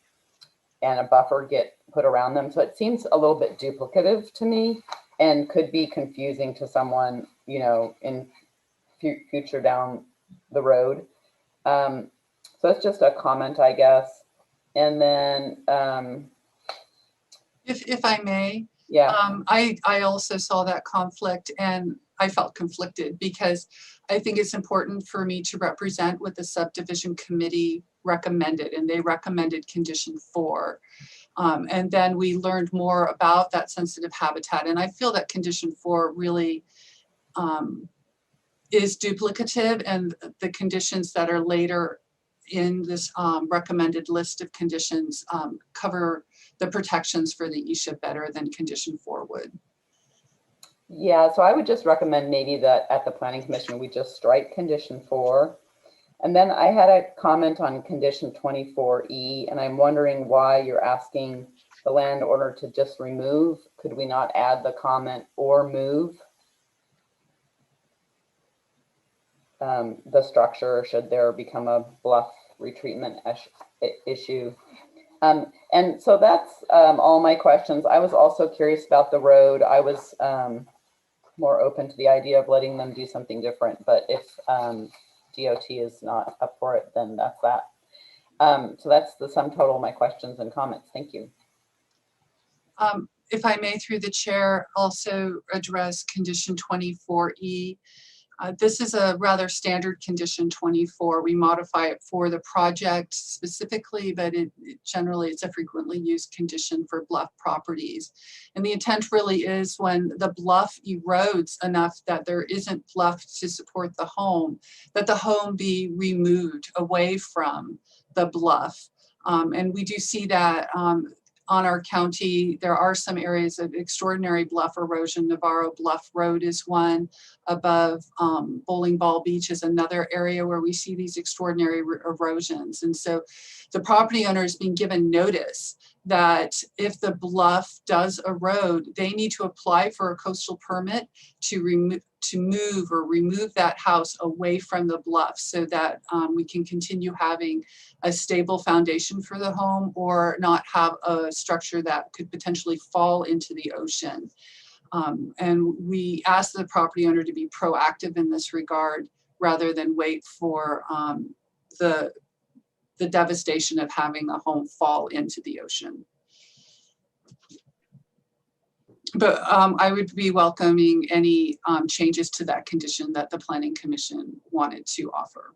C: and a buffer get put around them. So it seems a little bit duplicative to me, and could be confusing to someone, you know, in future down the road. So it's just a comment, I guess. And then,
F: if I may,
C: yeah,
F: I also saw that conflict, and I felt conflicted because I think it's important for me to represent what the subdivision committee recommended, and they recommended condition 4. And then we learned more about that sensitive habitat. And I feel that condition 4 really is duplicative, and the conditions that are later in this recommended list of conditions cover the protections for the ESHA better than condition 4 would.
C: Yeah, so I would just recommend maybe that at the Planning Commission, we just strike condition 4. And then I had a comment on condition 24E, and I'm wondering why you're asking the landowner to just remove. Could we not add the comment or move? the structure should there become a bluff retreatment issue. And so that's all my questions. I was also curious about the road. I was more open to the idea of letting them do something different, but if DOT is not up for it, then that's that. So that's the sum total of my questions and comments. Thank you.
F: If I may, through the chair, also address condition 24E. This is a rather standard condition 24. We modify it for the project specifically, but generally it's a frequently used condition for bluff properties. And the intent really is when the bluff erodes enough that there isn't bluff to support the home, that the home be removed away from the bluff. And we do see that on our county. There are some areas of extraordinary bluff erosion. Navarro Bluff Road is one. Above Bowling Ball Beach is another area where we see these extraordinary erosions. And so the property owner is being given notice that if the bluff does erode, they need to apply for a coastal permit to remove that house away from the bluff so that we can continue having a stable foundation for the home or not have a structure that could potentially fall into the ocean. And we ask the property owner to be proactive in this regard rather than wait for the devastation of having a home fall into the ocean. But I would be welcoming any changes to that condition that the Planning Commission wanted to offer.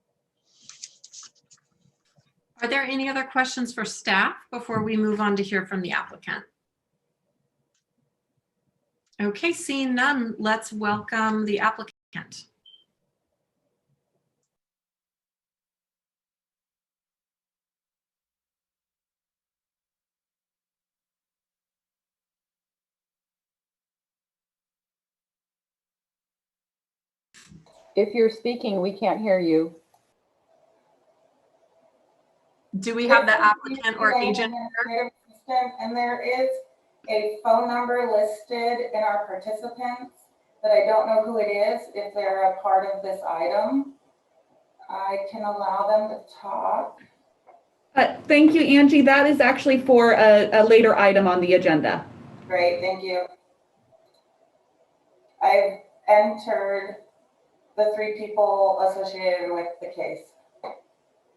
B: Are there any other questions for staff before we move on to hear from the applicant? Okay, seeing none, let's welcome the applicant.
C: If you're speaking, we can't hear you.
B: Do we have the applicant or agent?
I: And there is a phone number listed in our participants, but I don't know who it is. If they're a part of this item, I can allow them to talk.
J: Thank you, Angie. That is actually for a later item on the agenda.
I: Great, thank you. I've entered the 3 people associated with the case.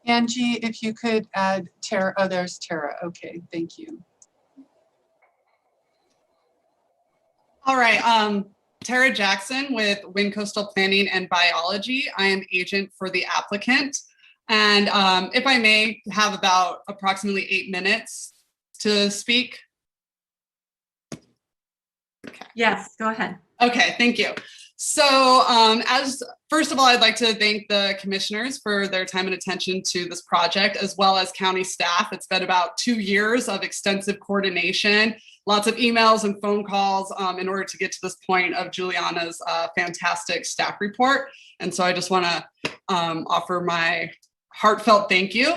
F: Angie, if you could add Tara. Oh, there's Tara. Okay, thank you.
K: All right, Tara Jackson with Wind Coastal Planning and Biology. I am agent for the applicant. And if I may have about approximately 8 minutes to speak.
B: Okay. Yes, go ahead.
K: Okay, thank you. So first of all, I'd like to thank the commissioners for their time and attention to this project, as well as county staff. It's been about 2 years of extensive coordination, lots of emails and phone calls in order to get to this point of Juliana's fantastic staff report. And so I just want to offer my heartfelt thank you.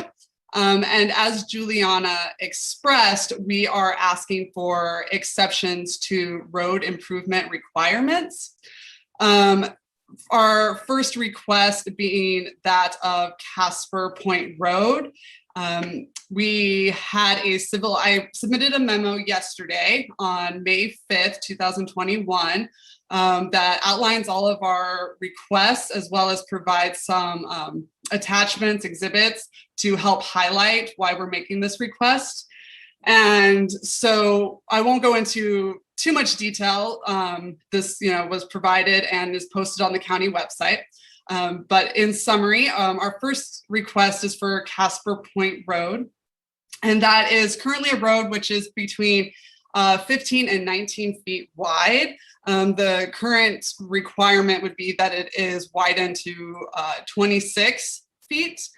K: And as Juliana expressed, we are asking for exceptions to road improvement requirements. Our first request being that of Casper Point Road. We had I submitted a memo yesterday on May 5th, 2021, that outlines all of our requests as well as provides some attachments, exhibits to help highlight why we're making this request. And so I won't go into too much detail. This was provided and is posted on the county website. But in summary, our first request is for Casper Point Road. And that is currently a road which is between 15 and 19 feet wide. The current requirement would be that it is widened to 26 feet.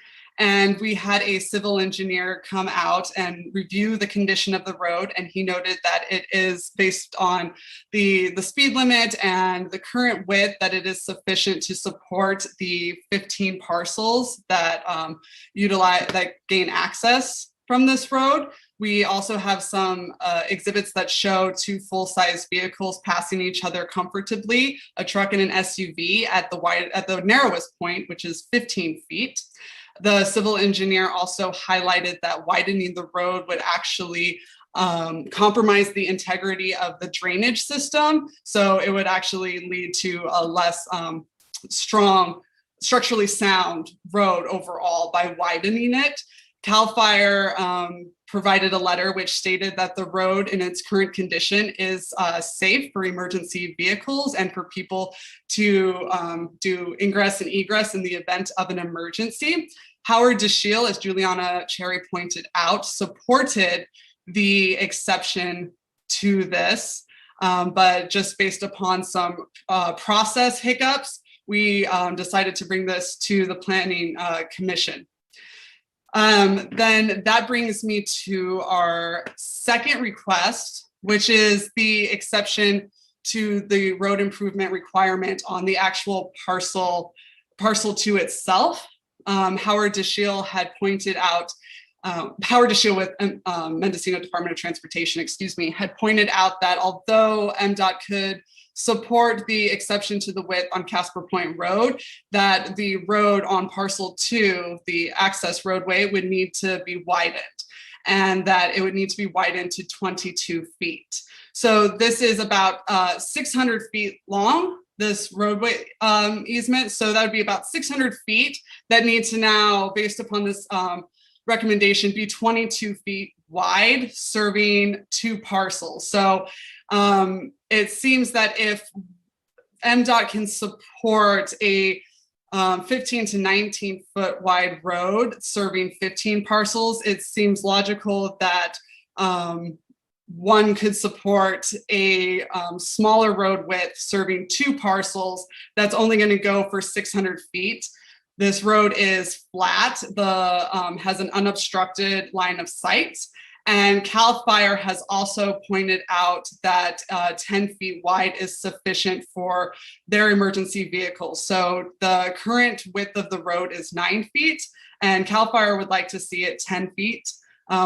K: And we had a civil engineer come out and review the condition of the road. And he noted that it is based on the speed limit and the current width, that it is sufficient to support the 15 parcels that gain access from this road. We also have some exhibits that show two full-size vehicles passing each other comfortably, a truck and an SUV at the narrowest point, which is 15 feet. The civil engineer also highlighted that widening the road would actually compromise the integrity of the drainage system. So it would actually lead to a less strong, structurally sound road overall by widening it. CAL FIRE provided a letter which stated that the road in its current condition is safe for emergency vehicles and for people to do ingress and egress in the event of an emergency. Howard DeShiel, as Juliana Cherry pointed out, supported the exception to this, but just based upon some process hiccups, we decided to bring this to the Planning Commission. Then that brings me to our second request, which is the exception to the road improvement requirement on the actual parcel 2 itself. Howard DeShiel had pointed out, Howard DeShiel with Mendocino Department of Transportation, had pointed out that although MDOT could support the exception to the width on Casper Point Road, that the road on parcel 2, the access roadway, would need to be widened, and that it would need to be widened to 22 feet. So this is about 600 feet long, this roadway easement. So that would be about 600 feet that need to now, based upon this recommendation, be 22 feet wide, serving 2 parcels. So it seems that if MDOT can support a 15 to 19 foot wide road serving 15 parcels, it seems logical that one could support a smaller road width serving 2 parcels that's only going to go for 600 feet. This road is flat, has an unobstructed line of sight. And CAL FIRE has also pointed out that 10 feet wide is sufficient for their emergency vehicles. So the current width of the road is 9 feet, and CAL FIRE would like to see it 10 feet,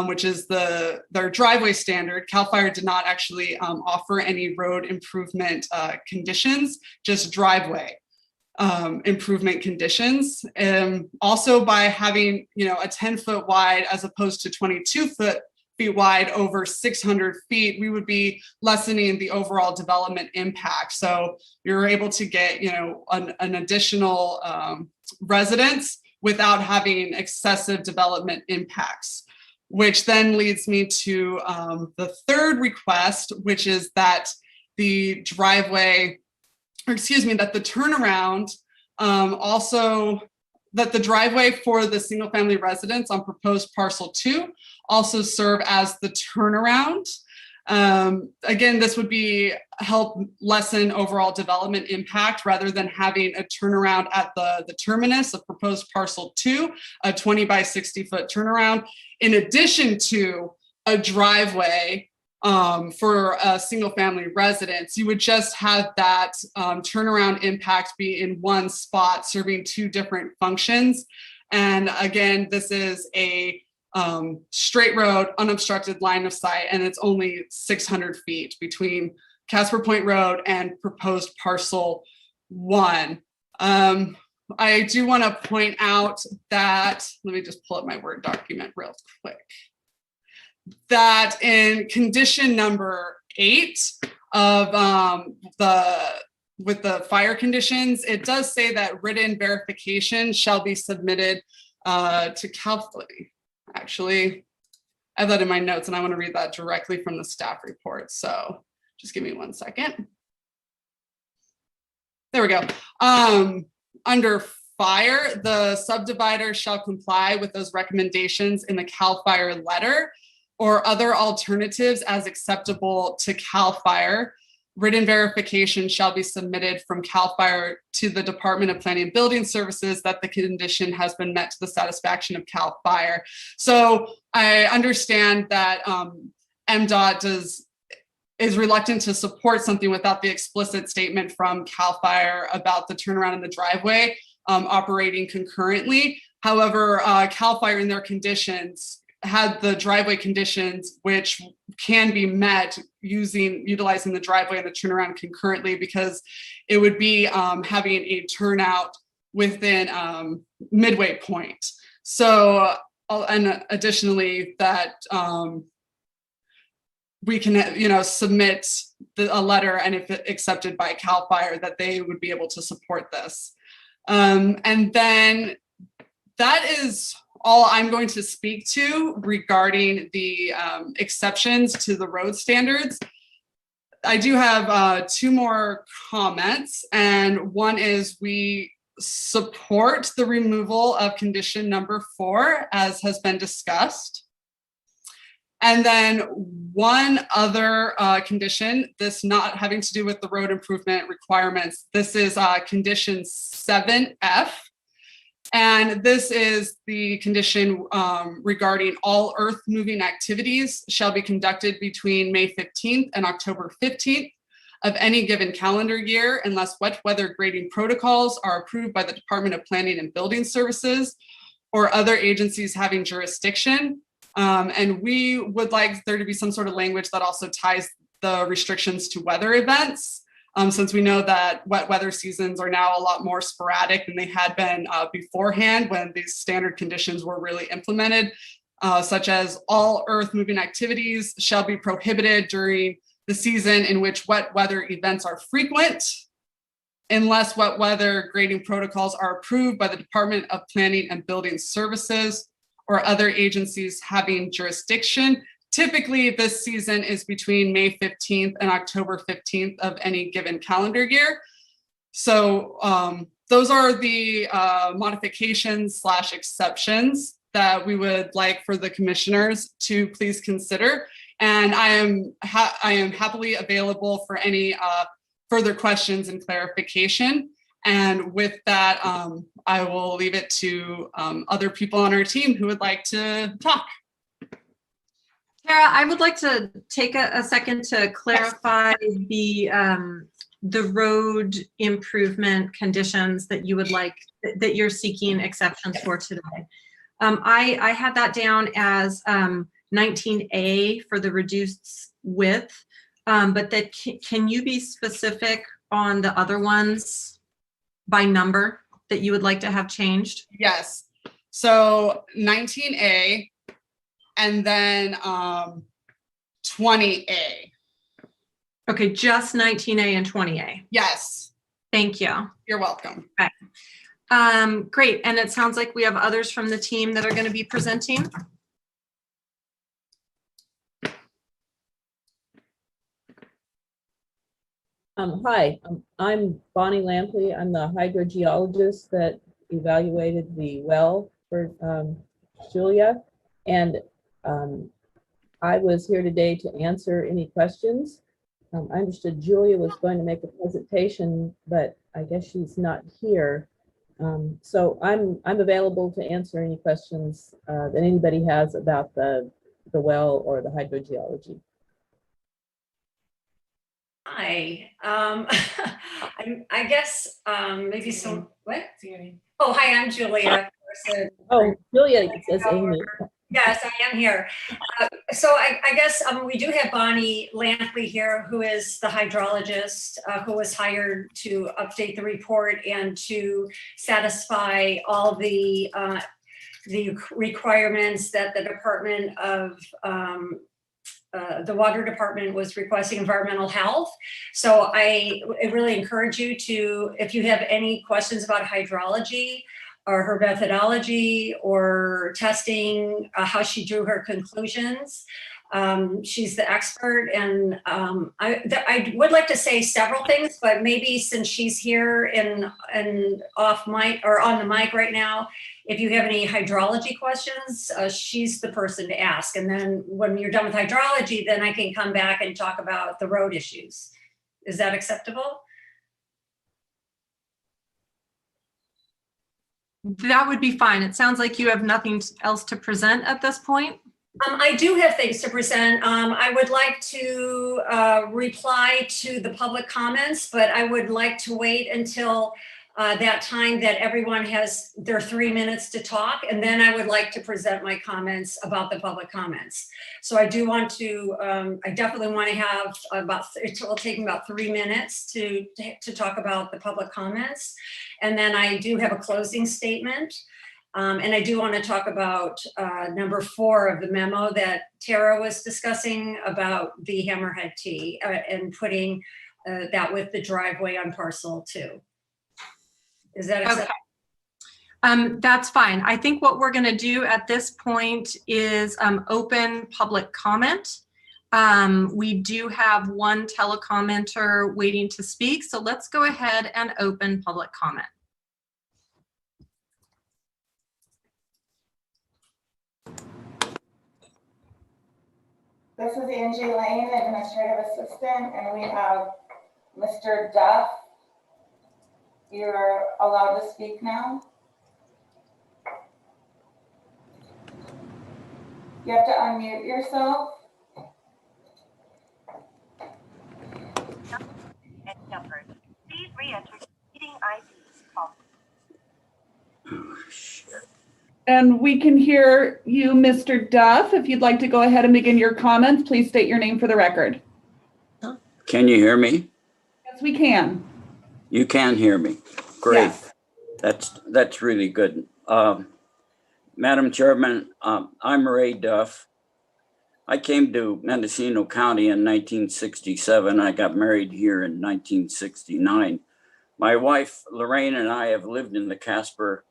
K: which is their driveway standard. CAL FIRE did not actually offer any road improvement conditions, just driveway improvement conditions. Also by having, a 10 foot wide as opposed to 22 feet wide over 600 feet, we would be lessening the overall development impact. So you're able to get, an additional residence without having excessive development impacts, which then leads me to the third request, which is that the driveway, that the turnaround that the driveway for the single family residence on proposed parcel 2 also serve as the turnaround. Again, this would help lessen overall development impact rather than having a turnaround at the terminus of proposed parcel 2, a 20 by 60 foot turnaround, in addition to a driveway for a single family residence. You would just have that turnaround impact be in one spot, serving 2 different functions. And again, this is a straight road, unobstructed line of sight, and it's only 600 feet between Casper Point Road and proposed parcel 1. I do want to point out that, let me just pull up my Word document real quick, that in condition number 8 of with the fire conditions, it does say that written verification shall be submitted to CAL FIRE. Actually, I have that in my notes and I want to read that directly from the staff report. So just give me 1 second. There we go. Under fire, the subdivider shall comply with those recommendations in the CAL FIRE letter or other alternatives as acceptable to CAL FIRE. Written verification shall be submitted from CAL FIRE to the Department of Planning and Building Services that the condition has been met to the satisfaction of CAL FIRE. So I understand that MDOT is reluctant to support something without the explicit statement from CAL FIRE about the turnaround in the driveway operating concurrently. However, CAL FIRE in their conditions had the driveway conditions, which can be met utilizing the driveway and the turnaround concurrently, because it would be having a turnout within midway point. So, and additionally, that we can, submit a letter, and if accepted by CAL FIRE, that they would be able to support this. And then that is all I'm going to speak to regarding the exceptions to the road standards. I do have 2 more comments, and one is we support the removal of condition number 4, as has been discussed. And then one other condition, this not having to do with the road improvement requirements, this is condition 7F. And this is the condition regarding all earth moving activities shall be conducted between May 15th and October 15th of any given calendar year, unless wet weather grading protocols are approved by the Department of Planning and Building Services or other agencies having jurisdiction. And we would like there to be some sort of language that also ties the restrictions to weather events. Since we know that wet weather seasons are now a lot more sporadic than they had been beforehand when these standard conditions were really implemented, such as all earth moving activities shall be prohibited during the season in which wet weather events are frequent, unless wet weather grading protocols are approved by the Department of Planning and Building Services or other agencies having jurisdiction. Typically, this season is between May 15th and October 15th of any given calendar year. So those are the modifications / exceptions that we would like for the commissioners to please consider. And I am happily available for any further questions and clarification. And with that, I will leave it to other people on our team who would like to talk.
B: Tara, I would like to take a second to clarify the road improvement conditions that you would like, that you're seeking exceptions for today. I had that down as 19A for the reduced width, but that can you be specific on the other ones by number that you would like to have changed?
K: Yes. So 19A. And then 20A.
B: Okay, just 19A and 20A.
K: Yes.
B: Thank you.
K: You're welcome.
B: Okay. Great. And it sounds like we have others from the team that are going to be presenting.
L: Hi, I'm Bonnie Lampley. I'm the hydrogeologist that evaluated the well for Julia. And I was here today to answer any questions. I understood Julia was going to make a presentation, but I guess she's not here. So I'm available to answer any questions that anybody has about the well or the hydrogeology.
M: Hi, I guess maybe some, what? Oh, hi, I'm Julia.
L: Oh, Julia, it says Amy.
M: Yes, I am here. So I guess we do have Bonnie Lampley here, who is the hydrologist who was hired to update the report and to satisfy all the requirements that the Department of the Water Department was requesting, environmental health. So I really encourage you to, if you have any questions about hydrology or her methodology or testing, how she drew her conclusions. She's the expert, and I would like to say several things, but maybe since she's here and off mic or on the mic right now, if you have any hydrology questions, she's the person to ask. And then when you're done with hydrology, then I can come back and talk about the road issues. Is that acceptable?
B: That would be fine. It sounds like you have nothing else to present at this point.
M: I do have things to present. I would like to reply to the public comments, but I would like to wait until that time that everyone has their 3 minutes to talk, and then I would like to present my comments about the public comments. So I do want to, I definitely want to have it will take about 3 minutes to talk about the public comments. And then I do have a closing statement. And I do want to talk about number 4 of the memo that Tara was discussing about the Hammerhead T and putting that with the driveway on parcel 2. Is that acceptable?
B: Okay. That's fine. I think what we're going to do at this point is open public comment. We do have one telecommenter waiting to speak, so let's go ahead and open public comment.
I: This is Angie Lane, Administrative Assistant, and we have Mr. Duff. You're allowed to speak now. You have to unmute yourself.
N: Please re-enter meeting ID.
J: And we can hear you, Mr. Duff. If you'd like to go ahead and begin your comments, please state your name for the record.
O: Can you hear me?
J: Yes, we can.
O: You can hear me. Great.
J: Yes.
O: That's really good. Madam Chairman, I'm Ray Duff. I came to Mendocino County in 1967. I got married here in 1969. My wife, Lorraine, and I have lived in the Casper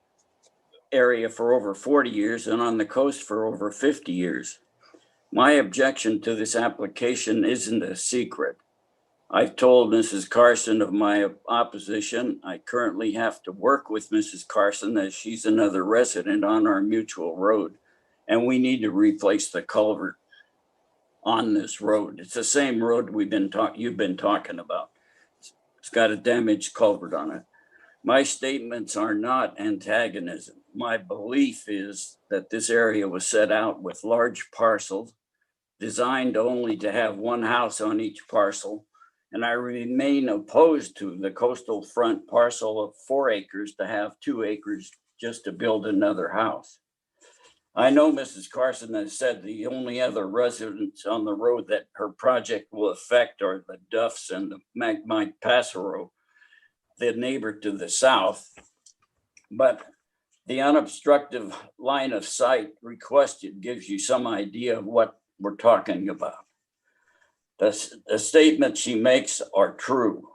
O: area for over 40 years and on the coast for over 50 years. My objection to this application isn't a secret. I've told Mrs. Carson of my opposition. I currently have to work with Mrs. Carson as she's another resident on our mutual road, and we need to replace the culvert on this road. It's the same road you've been talking about. It's got a damaged culvert on it. My statements are not antagonism. My belief is that this area was set out with large parcels designed only to have one house on each parcel. And I remain opposed to the coastal front parcel of 4 acres to have 2 acres just to build another house. I know Mrs. Carson has said the only other residents on the road that her project will affect are the Duffs and the Mike Passero, the neighbor to the south. But the unobstructed line of sight requested gives you some idea of what we're talking about. The statements she makes are true.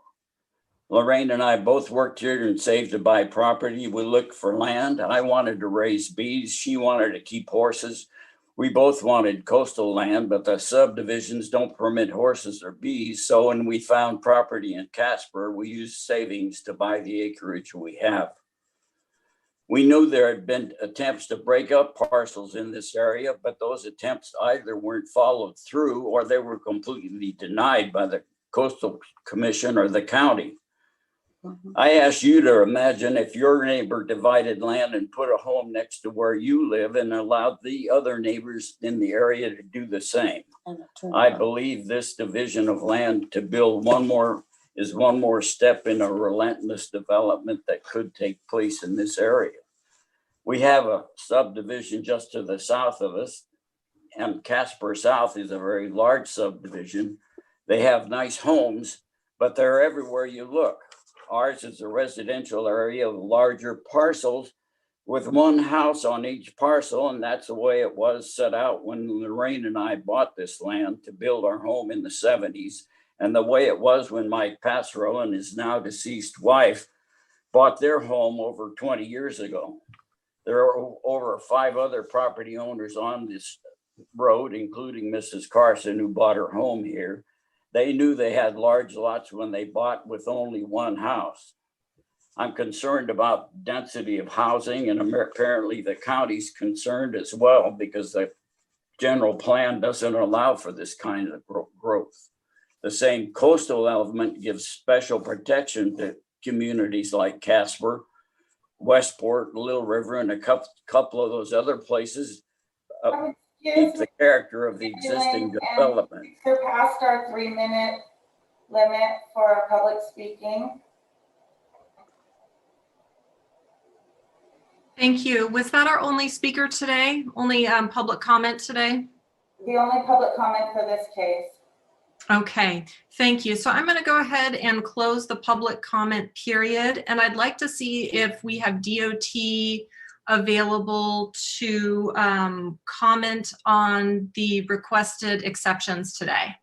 O: Lorraine and I both worked here and saved to buy property. We looked for land. I wanted to raise bees. She wanted to keep horses. We both wanted coastal land, but the subdivisions don't permit horses or bees. So when we found property in Casper, we used savings to buy the acreage we have. We knew there had been attempts to break up parcels in this area, but those attempts either weren't followed through or they were completely denied by the Coastal Commission or the county. I ask you to imagine if your neighbor divided land and put a home next to where you live and allowed the other neighbors in the area to do the same. I believe this division of land to build one more step in a relentless development that could take place in this area. We have a subdivision just to the south of us, and Casper South is a very large subdivision. They have nice homes, but they're everywhere you look. Ours is a residential area of larger parcels with one house on each parcel, and that's the way it was set out when Lorraine and I bought this land to build our home in the 70s, and the way it was when Mike Passero and his now deceased wife bought their home over 20 years ago. There are over 5 other property owners on this road, including Mrs. Carson, who bought her home here. They knew they had large lots when they bought with only one house. I'm concerned about density of housing, and apparently the county's concerned as well because the general plan doesn't allow for this kind of growth. The same coastal element gives special protection to communities like Casper, Westport, Little River, and a couple of those other places keep the character of the existing development.
I: We surpassed our 3-minute limit for public speaking.
B: Thank you. Was that our only speaker today? Only public comment today?
I: The only public comment for this case.
B: Okay, thank you. So I'm going to go ahead and close the public comment period. And I'd like to see if we have DOT available to comment on the requested exceptions today.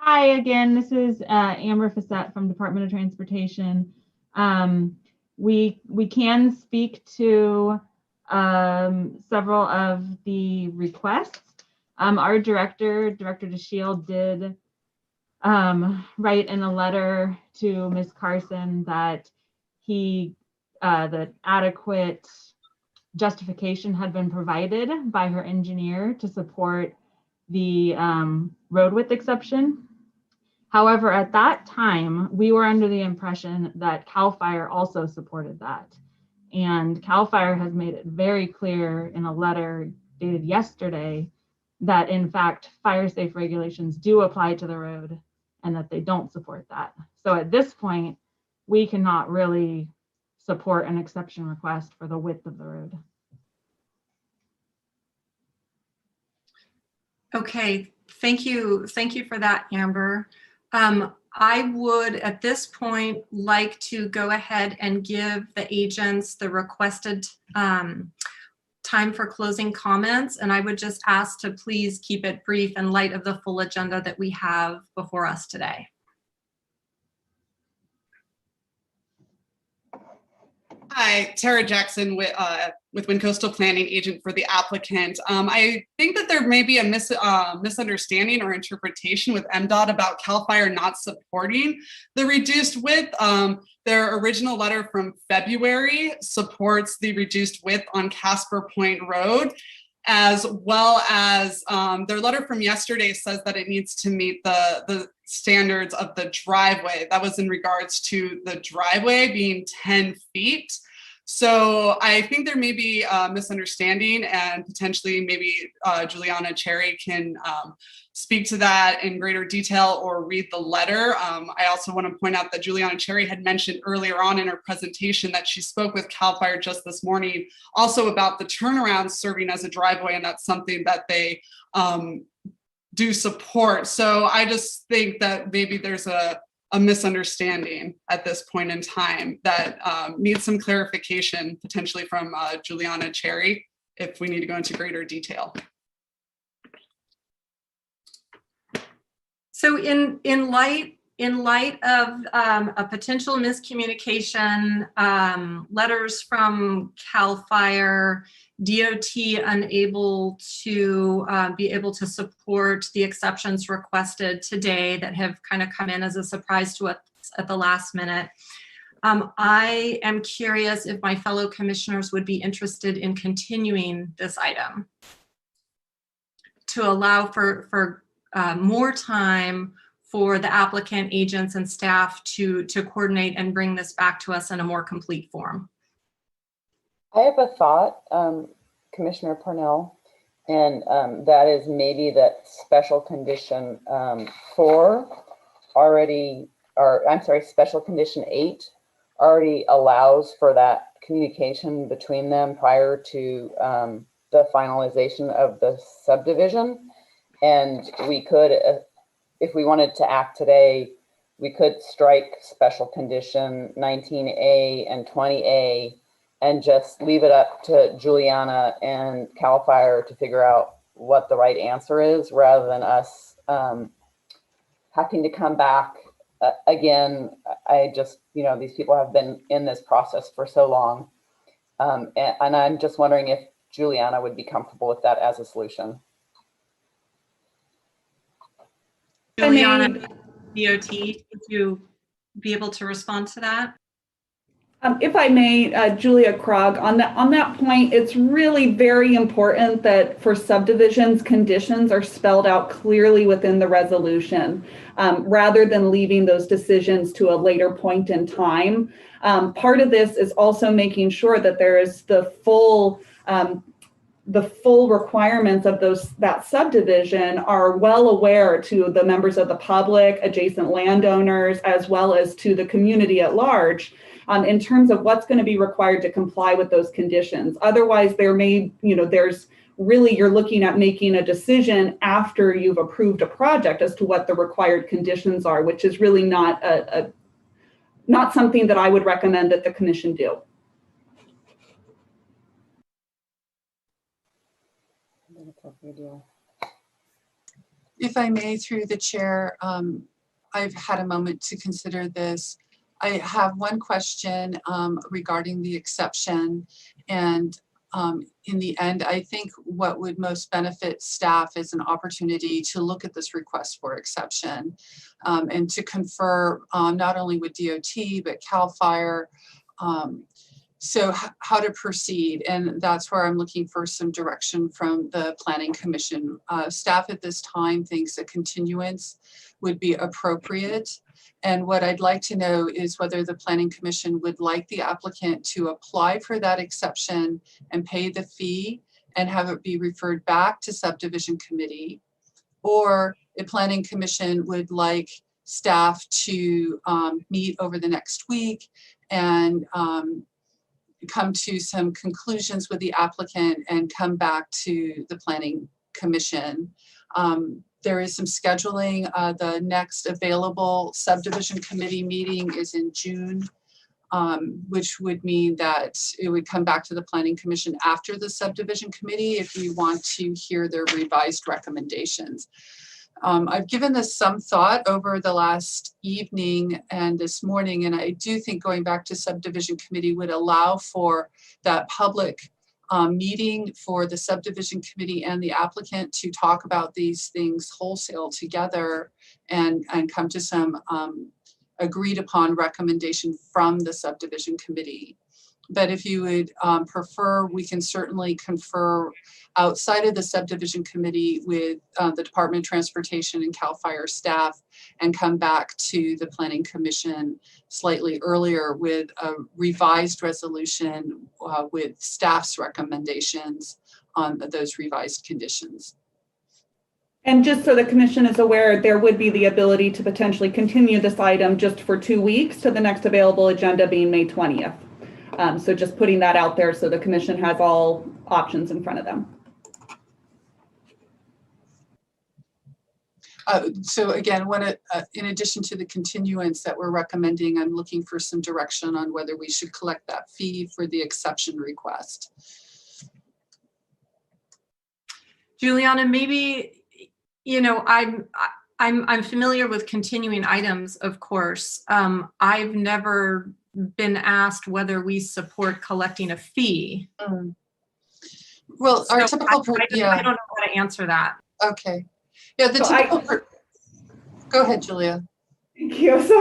D: Hi again, this is Amber Fassett from Department of Transportation. We can speak to several of the requests. Our director DeShield, did write in a letter to Ms. Carson that that adequate justification had been provided by her engineer to support the road width exception. However, at that time, we were under the impression that CAL FIRE also supported that. And CAL FIRE has made it very clear in a letter dated yesterday that in fact, fire safe regulations do apply to the road and that they don't support that. So at this point, we cannot really support an exception request for the width of the road.
B: Okay, thank you. Thank you for that, Amber. I would, at this point, like to go ahead and give the agents the requested time for closing comments, and I would just ask to please keep it brief in light of the full agenda that we have before us today.
K: Hi, Tara Jackson with Wind Coastal Planning, agent for the applicant. I think that there may be a misunderstanding or interpretation with MDOT about CAL FIRE not supporting the reduced width. Their original letter from February supports the reduced width on Casper Point Road, as well as their letter from yesterday says that it needs to meet the standards of the driveway. That was in regards to the driveway being 10 feet. So I think there may be a misunderstanding, and potentially maybe Juliana Cherry can speak to that in greater detail or read the letter. I also want to point out that Juliana Cherry had mentioned earlier on in her presentation that she spoke with CAL FIRE just this morning also about the turnaround serving as a driveway, and that's something that they do support. So I just think that maybe there's a misunderstanding at this point in time that needs some clarification potentially from Juliana Cherry if we need to go into greater detail.
B: So in light of a potential miscommunication, letters from CAL FIRE, DOT unable to be able to support the exceptions requested today that have kind of come in as a surprise to us at the last minute. I am curious if my fellow commissioners would be interested in continuing this item to allow for more time for the applicant, agents, and staff to coordinate and bring this back to us in a more complete form.
C: I have a thought, Commissioner Parnell, and that is maybe that special condition 4 already, or I'm sorry, special condition 8 already allows for that communication between them prior to the finalization of the subdivision. And we could, if we wanted to act today, we could strike special condition 19A and 20A and just leave it up to Juliana and CAL FIRE to figure out what the right answer is, rather than us having to come back again. I just, you know, these people have been in this process for so long. And I'm just wondering if Juliana would be comfortable with that as a solution.
B: Juliana, DOT, would you be able to respond to that?
J: If I may, Julia Krog, on that point, it's really very important that for subdivisions, conditions are spelled out clearly within the resolution, rather than leaving those decisions to a later point in time. Part of this is also making sure that there is the full the full requirements of that subdivision are well aware to the members of the public, adjacent landowners, as well as to the community at large, in terms of what's going to be required to comply with those conditions. Otherwise, there's really, you're looking at making a decision after you've approved a project as to what the required conditions are, which is really not not something that I would recommend that the commission do.
F: If I may, through the chair, I've had a moment to consider this. I have one question regarding the exception. And in the end, I think what would most benefit staff is an opportunity to look at this request for exception and to confer not only with DOT, but CAL FIRE. So how to proceed, and that's where I'm looking for some direction from the Planning Commission. Staff at this time thinks a continuance would be appropriate. And what I'd like to know is whether the Planning Commission would like the applicant to apply for that exception and pay the fee and have it be referred back to Subdivision Committee, or the Planning Commission would like staff to meet over the next week and come to some conclusions with the applicant and come back to the Planning Commission. There is some scheduling. The next available Subdivision Committee meeting is in June, which would mean that it would come back to the Planning Commission after the Subdivision Committee if we want to hear their revised recommendations. I've given this some thought over the last evening and this morning, and I do think going back to Subdivision Committee would allow for that public meeting for the Subdivision Committee and the applicant to talk about these things wholesale together and come to some agreed upon recommendation from the Subdivision Committee. But if you would prefer, we can certainly confer outside of the Subdivision Committee with the Department of Transportation and CAL FIRE staff and come back to the Planning Commission slightly earlier with a revised resolution with staff's recommendations on those revised conditions.
J: And just so the commission is aware, there would be the ability to potentially continue this item just for 2 weeks to the next available agenda being May 20th. So just putting that out there so the commission has all options in front of them.
F: So again, in addition to the continuance that we're recommending, I'm looking for some direction on whether we should collect that fee for the exception request.
B: Juliana, maybe, I'm familiar with continuing items, of course. I've never been asked whether we support collecting a fee.
F: Well, our typical,
B: I don't know how to answer that.
F: Okay. Yeah, the typical, go ahead, Julia.
J: Thank you. So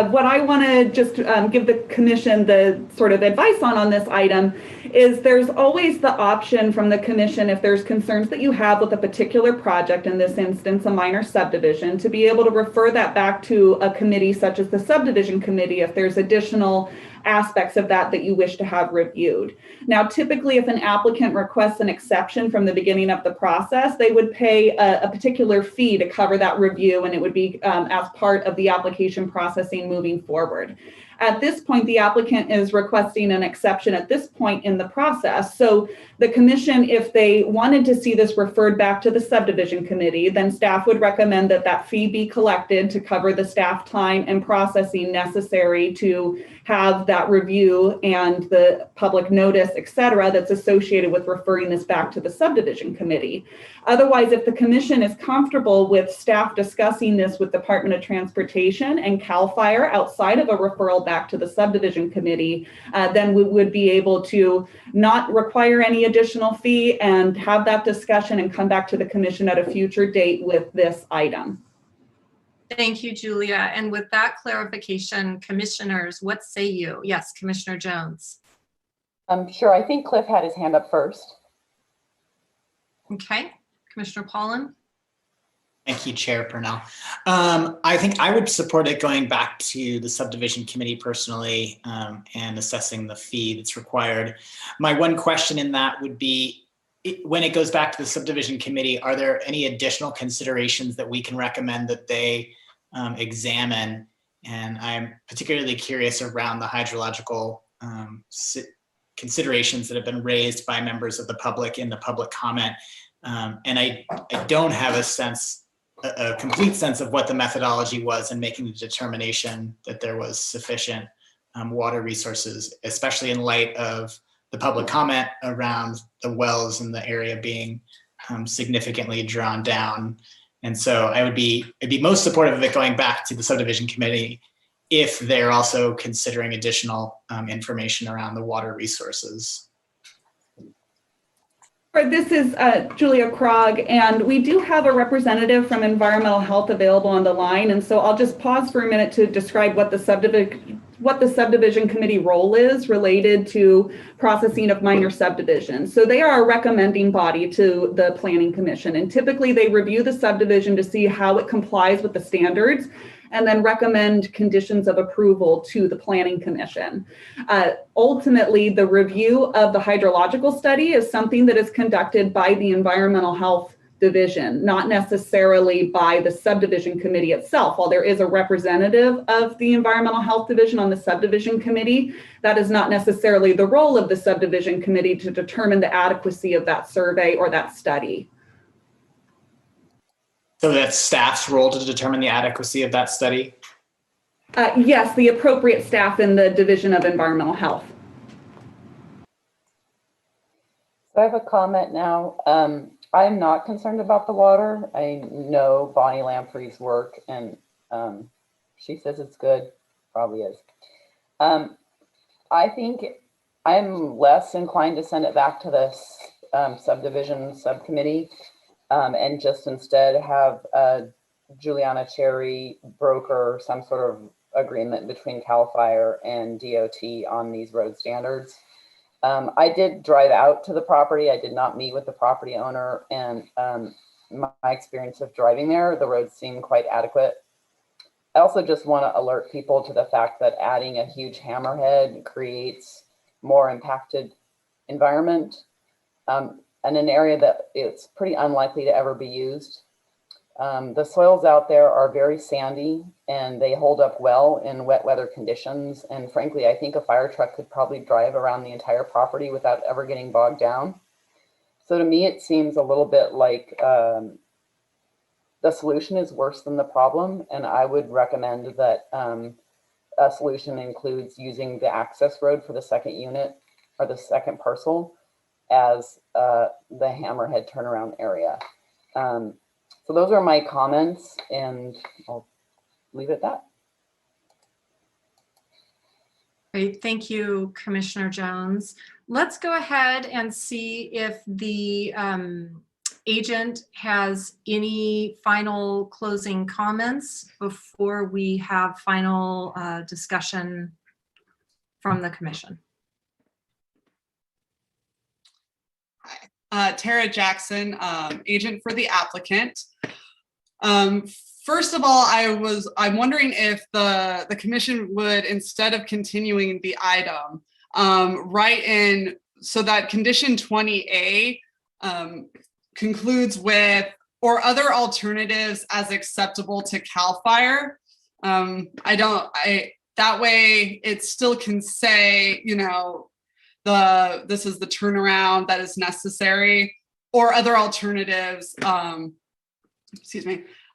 J: what I want to just give the commission the sort of advice on this item is there's always the option from the commission, if there's concerns that you have with a particular project, in this instance, a minor subdivision, to be able to refer that back to a committee such as the Subdivision Committee if there's additional aspects of that you wish to have reviewed. Now, typically, if an applicant requests an exception from the beginning of the process, they would pay a particular fee to cover that review, and it would be as part of the application processing moving forward. At this point, the applicant is requesting an exception at this point in the process. So the commission, if they wanted to see this referred back to the Subdivision Committee, then staff would recommend that that fee be collected to cover the staff time and processing necessary to have that review and the public notice, et cetera, that's associated with referring this back to the Subdivision Committee. Otherwise, if the commission is comfortable with staff discussing this with Department of Transportation and CAL FIRE outside of a referral back to the Subdivision Committee, then we would be able to not require any additional fee and have that discussion and come back to the commission at a future date with this item.
B: Thank you, Julia. And with that clarification, commissioners, what say you? Yes, Commissioner Jones.
C: Sure. I think Cliff had his hand up first.
B: Okay. Commissioner Pollan?
P: Thank you, Chair Purnell. I think I would support it going back to the subdivision committee personally, and assessing the fee that's required. My one question in that would be, when it goes back to the subdivision committee, are there any additional considerations that we can recommend that they examine? And I'm particularly curious around the hydrological considerations that have been raised by members of the public in the public comment. And I don't have a complete sense of what the methodology was in making the determination that there was sufficient water resources, especially in light of the public comment around the wells in the area being significantly drawn down. And so I'd be most supportive of it going back to the subdivision committee if they're also considering additional information around the water resources.
J: This is Julia Krog, and we do have a representative from Environmental Health available on the line. And so I'll just pause for a minute to describe what the subdivision committee role is related to processing of minor subdivisions. So they are a recommending body to the Planning Commission, and typically they review the subdivision to see how it complies with the standards and then recommend conditions of approval to the Planning Commission. Ultimately, the review of the hydrological study is something that is conducted by the Environmental Health Division, not necessarily by the subdivision committee itself. While there is a representative of the Environmental Health Division on the subdivision committee, that is not necessarily the role of the subdivision committee to determine the adequacy of that survey or that study.
P: So that's staff's role to determine the adequacy of that study?
J: Yes, the appropriate staff in the Division of Environmental Health.
C: So I have a comment now. I'm not concerned about the water. I know Bonnie Lamprey's work, and she says it's good, probably is. I think I'm less inclined to send it back to the subdivision subcommittee. And just instead have Juliana Cherry broker some sort of agreement between CAL FIRE and DOT on these road standards. I did drive out to the property. I did not meet with the property owner, and my experience of driving there, the roads seem quite adequate. I also just want to alert people to the fact that adding a huge hammerhead creates more impacted environment. And an area that it's pretty unlikely to ever be used. The soils out there are very sandy and they hold up well in wet weather conditions. And frankly, I think a fire truck could probably drive around the entire property without ever getting bogged down. So to me, it seems a little bit like the solution is worse than the problem. And I would recommend that a solution includes using the access road for the second unit or the second parcel as the hammerhead turnaround area. So those are my comments, and I'll leave it at that.
B: Great, thank you, Commissioner Jones. Let's go ahead and see if the agent has any final closing comments before we have final discussion from the commission.
K: Tara Jackson, agent for the applicant. First of all, I'm wondering if the commission would, instead of continuing the item, write in so that condition 20A concludes with or other alternatives as acceptable to CAL FIRE. That way it still can say, you know, this is the turnaround that is necessary, or other alternatives,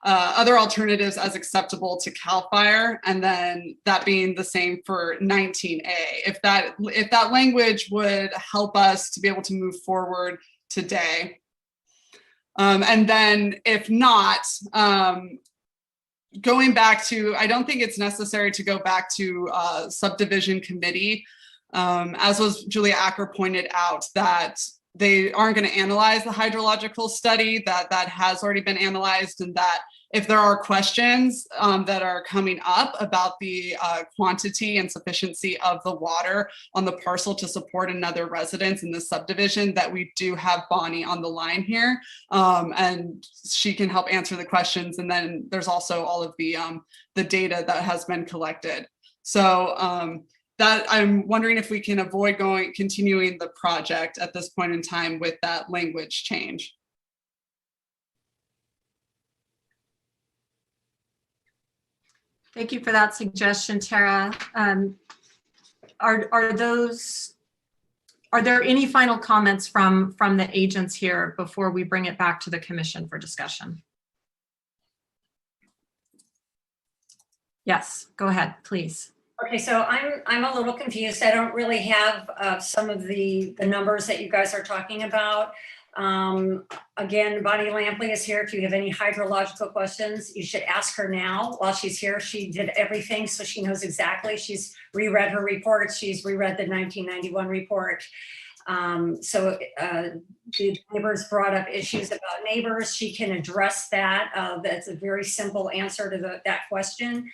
K: other alternatives as acceptable to CAL FIRE, and then that being the same for 19A. If that language would help us to be able to move forward today. And then if not, going back to, I don't think it's necessary to go back to subdivision committee. As was Julia Acker pointed out, that they aren't going to analyze the hydrological study that has already been analyzed, and that if there are questions that are coming up about the quantity and sufficiency of the water on the parcel to support another residence in the subdivision, that we do have Bonnie on the line here, and she can help answer the questions. And then there's also all of the data that has been collected. So that I'm wondering if we can avoid continuing the project at this point in time with that language change.
B: Thank you for that suggestion, Tara. Are there any final comments from the agents here before we bring it back to the commission for discussion? Yes, go ahead, please.
M: Okay, so I'm a little confused. I don't really have some of the numbers that you guys are talking about. Again, Bonnie Lampley is here. If you have any hydrological questions, you should ask her now while she's here. She did everything, so she knows exactly. She's reread her report. She's reread the 1991 report. So the neighbors brought up issues about neighbors. She can address that. That's a very simple answer to that question,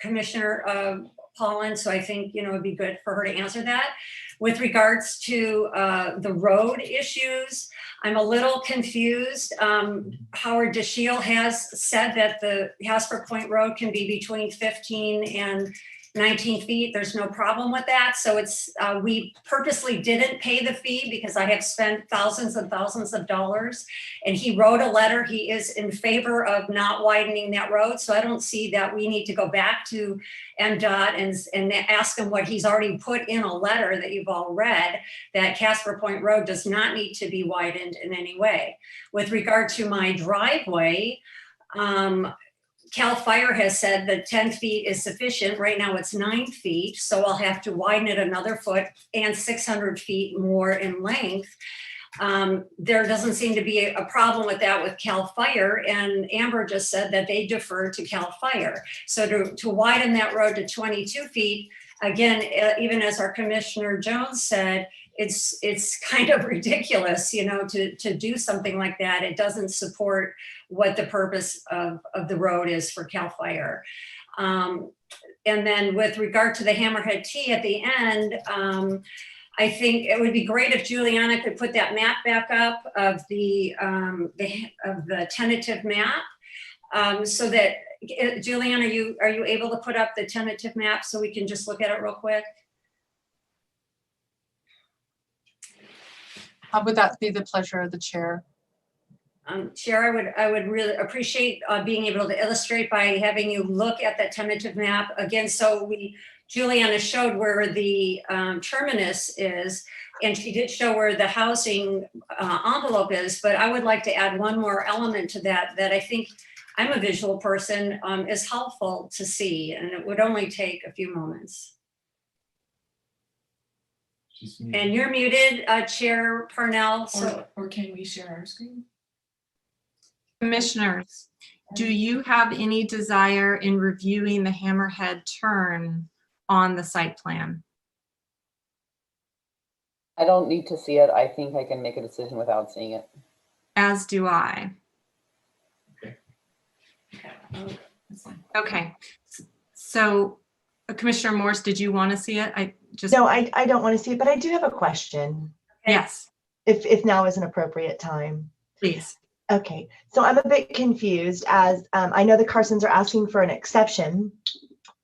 M: Commissioner Pollan. So I think, it'd be good for her to answer that. With regards to the road issues, I'm a little confused. Howard DeShiel has said that the Casper Point Road can be between 15 and 19 feet. There's no problem with that. So it's, we purposely didn't pay the fee because I have spent thousands and thousands of dollars, and he wrote a letter. He is in favor of not widening that road. So I don't see that we need to go back to MDOT and ask him what he's already put in a letter that you've all read, that Casper Point Road does not need to be widened in any way. With regard to my driveway, CAL FIRE has said that 10 feet is sufficient. Right now it's 9 feet, so I'll have to widen it another foot and 600 feet more in length. There doesn't seem to be a problem with that with CAL FIRE, and Amber just said that they defer to CAL FIRE. So to widen that road to 22 feet, again, even as our Commissioner Jones said, it's kind of ridiculous, to do something like that. It doesn't support what the purpose of the road is for CAL FIRE. And then with regard to the Hammerhead T at the end, I think it would be great if Juliana could put that map back up of the tentative map, so that Juliana, are you able to put up the tentative map so we can just look at it real quick?
F: Would that be the pleasure of the chair?
M: Chair, I would really appreciate being able to illustrate by having you look at that tentative map again. So Juliana showed where the terminus is, and she did show where the housing envelope is, but I would like to add one more element to that I think, I'm a visual person, is helpful to see, and it would only take a few moments. And you're muted, Chair Parnell.
Q: Or can we share our screen?
B: Commissioners, do you have any desire in reviewing the Hammerhead turn on the site plan?
C: I don't need to see it. I think I can make a decision without seeing it.
B: As do I. Okay. So Commissioner Morse, did you want to see it?
R: No, I don't want to see it, but I do have a question.
B: Yes.
R: If now is an appropriate time.
B: Please.
R: Okay, so I'm a bit confused as I know the Carsons are asking for an exception,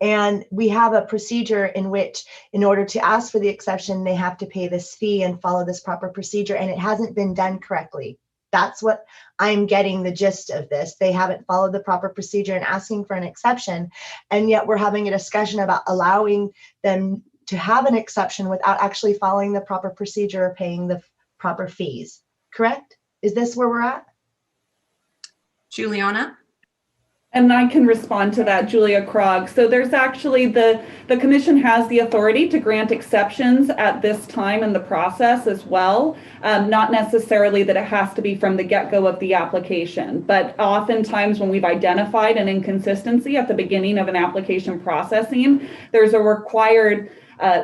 R: and we have a procedure in which, in order to ask for the exception, they have to pay this fee and follow this proper procedure, and it hasn't been done correctly. That's what I'm getting the gist of this. They haven't followed the proper procedure and asking for an exception, and yet we're having a discussion about allowing them to have an exception without actually following the proper procedure or paying the proper fees. Correct? Is this where we're at?
B: Juliana?
J: And I can respond to that, Julia Krog. So there's actually the commission has the authority to grant exceptions at this time in the process as well. Not necessarily that it has to be from the get-go of the application, but oftentimes when we've identified an inconsistency at the beginning of an application processing, there's a required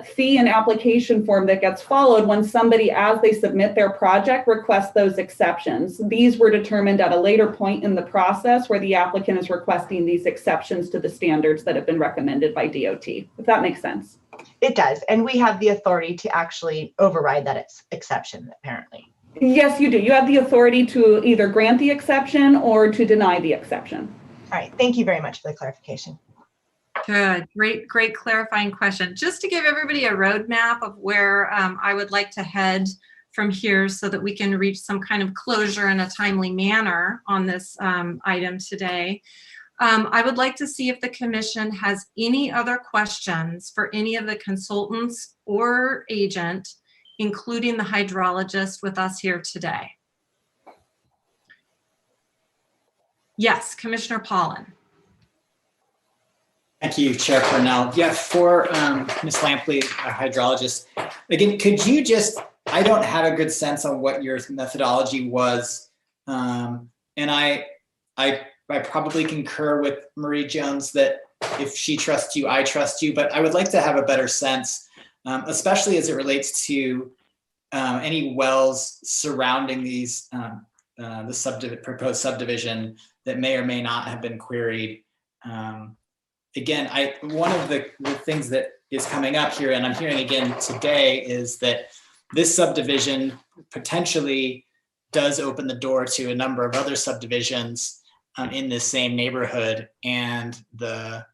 J: fee and application form that gets followed when somebody, as they submit their project, requests those exceptions. These were determined at a later point in the process where the applicant is requesting these exceptions to the standards that have been recommended by DOT, if that makes sense.
R: It does. And we have the authority to actually override that exception, apparently.
J: Yes, you do. You have the authority to either grant the exception or to deny the exception.
R: All right. Thank you very much for the clarification.
B: Good. Great clarifying question. Just to give everybody a roadmap of where I would like to head from here so that we can reach some kind of closure in a timely manner on this item today. I would like to see if the commission has any other questions for any of the consultants or agent, including the hydrologist with us here today. Yes, Commissioner Pollan.
P: Thank you, Chair Cornell. Yeah, for Ms. Lampley, our hydrologist, again, could you just, I don't have a good sense on what your methodology was. And I probably concur with Marie Jones that if she trusts you, I trust you, but I would like to have a better sense, especially as it relates to any wells surrounding these, the proposed subdivision that may or may not have been queried. Again, one of the things that is coming up here, and I'm hearing again today, is that this subdivision potentially does open the door to a number of other subdivisions in this same neighborhood, and the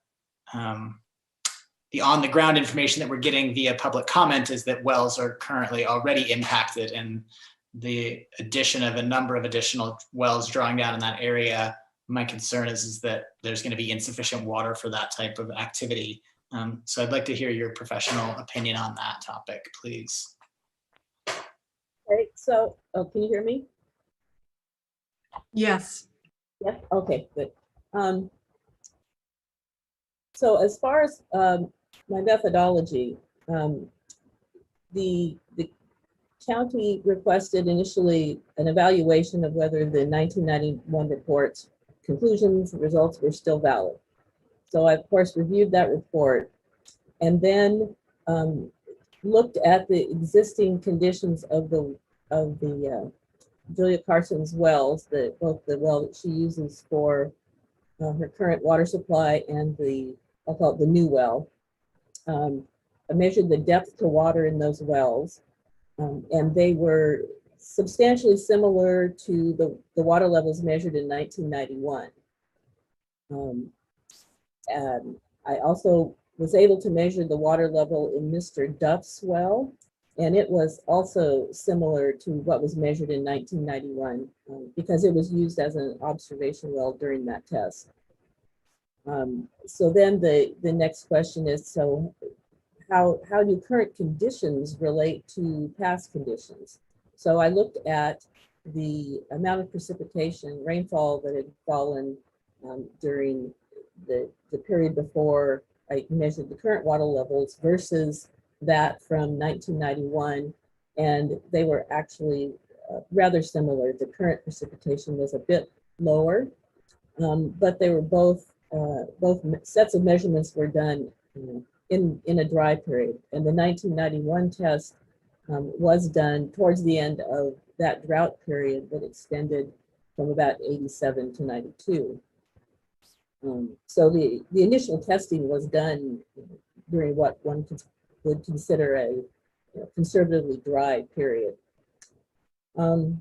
P: on-the-ground information that we're getting via public comment is that wells are currently already impacted, and the addition of a number of additional wells drawing down in that area, my concern is that there's going to be insufficient water for that type of activity. So I'd like to hear your professional opinion on that topic, please.
L: Okay, so, can you hear me?
B: Yes.
L: Yes, okay, good. So as far as my methodology, the county requested initially an evaluation of whether the 1991 report's conclusions and results were still valid. So I, of course, reviewed that report and then looked at the existing conditions of the Julia Carson's wells, both the well that she uses for her current water supply and I'll call it the new well. I measured the depth to water in those wells, and they were substantially similar to the water levels measured in 1991. And I also was able to measure the water level in Mr. Duff's well, and it was also similar to what was measured in 1991 because it was used as an observation well during that test. So then the next question is, so how do current conditions relate to past conditions? So I looked at the amount of precipitation, rainfall that had fallen during the period before I measured the current water levels versus that from 1991, and they were actually rather similar. The current precipitation was a bit lower, but they were both sets of measurements were done in a dry period, and the 1991 test was done towards the end of that drought period that extended from about 87 to 92. So the initial testing was done during what one would consider a conservatively dry period. The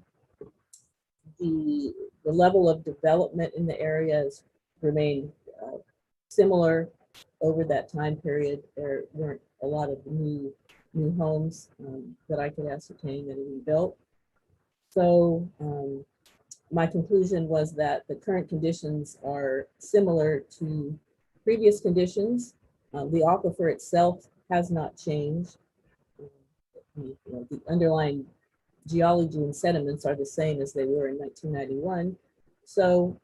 L: level of development in the area has remained similar over that time period. There weren't a lot of new homes that I could ascertain that had been built. So my conclusion was that the current conditions are similar to previous conditions. The aquifer itself has not changed. The underlying geology and sediments are the same as they were in 1991. So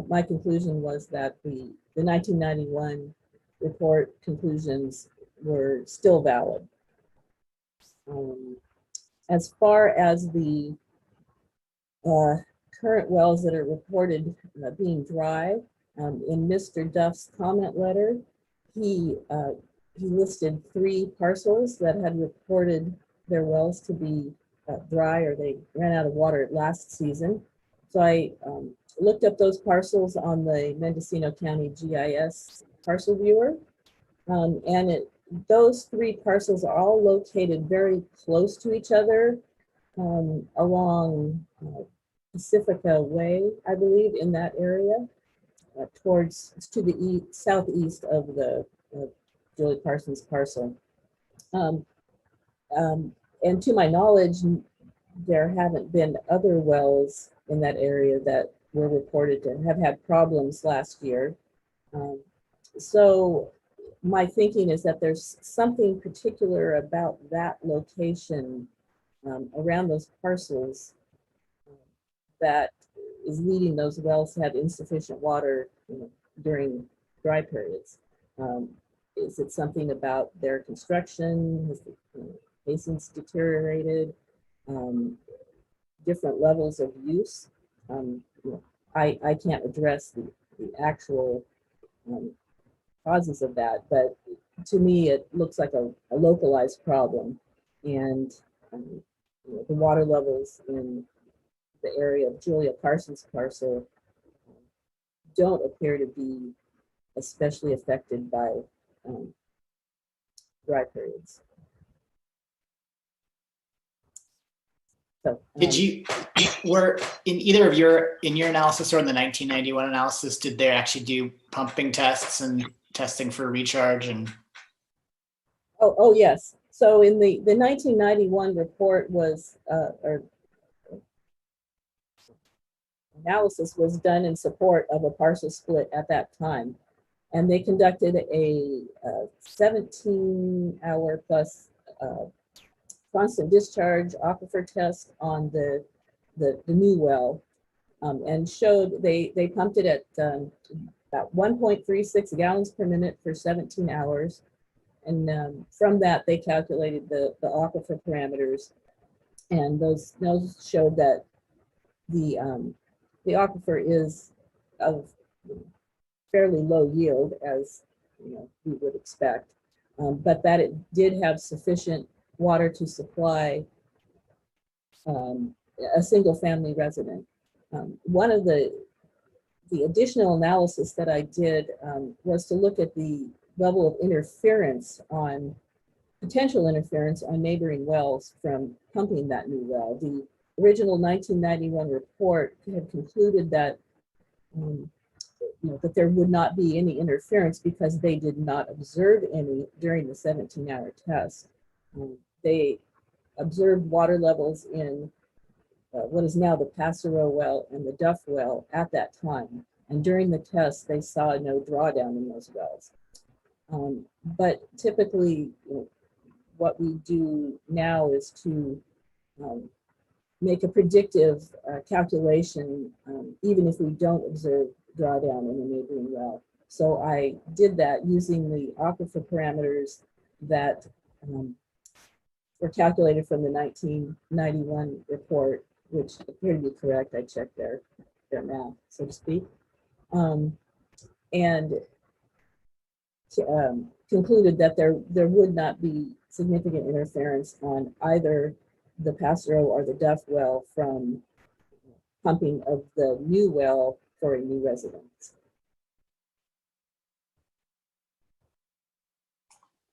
L: my conclusion was that the 1991 report conclusions were still valid. As far as the current wells that are reported being dry, in Mr. Duff's comment letter, he he listed 3 parcels that had reported their wells to be dry, or they ran out of water last season. So I looked up those parcels on the Mendocino County GIS parcel viewer. Those 3 parcels are all located very close to each other along Pacifica Way, I believe, in that area, to the southeast of the Julie Parsons parcel. And to my knowledge, there haven't been other wells in that area that were reported to have had problems last year. So my thinking is that there's something particular about that location around those parcels that is leading those wells to have insufficient water, during dry periods. Is it something about their construction? Has the casings deteriorated? Different levels of use? I can't address the actual causes of that, but to me, it looks like a localized problem. And the water levels in the area of Julia Parsons' parcel don't appear to be especially affected by dry periods. So,
P: were in your analysis or in the 1991 analysis, did they actually do pumping tests and testing for recharge and?
L: Oh yes. So in the 1991 report was, or analysis was done in support of a parcel split at that time. And they conducted a 17-hour plus constant discharge aquifer test on the new well, and showed they pumped it at about 1.36 gallons per minute for 17 hours. And from that, they calculated the aquifer parameters, and those showed that the aquifer is of fairly low yield, as we would expect, but that it did have sufficient water to supply a single family resident. One of the additional analysis that I did was to look at the level of potential interference on neighboring wells from pumping that new well. The original 1991 report had concluded that that there would not be any interference because they did not observe any during the 17-hour test. They observed water levels in what is now the Passero well and the Duff well at that time. And during the test, they saw no drawdown in those wells. But typically, what we do now is to make a predictive calculation, even if we don't observe drawdown in a neighboring well. So I did that using the aquifer parameters that were calculated from the 1991 report, which appear to be correct. I checked their math, so to speak, and concluded that there would not be significant interference on either the Passero or the Duff well from pumping of the new well for a new residence.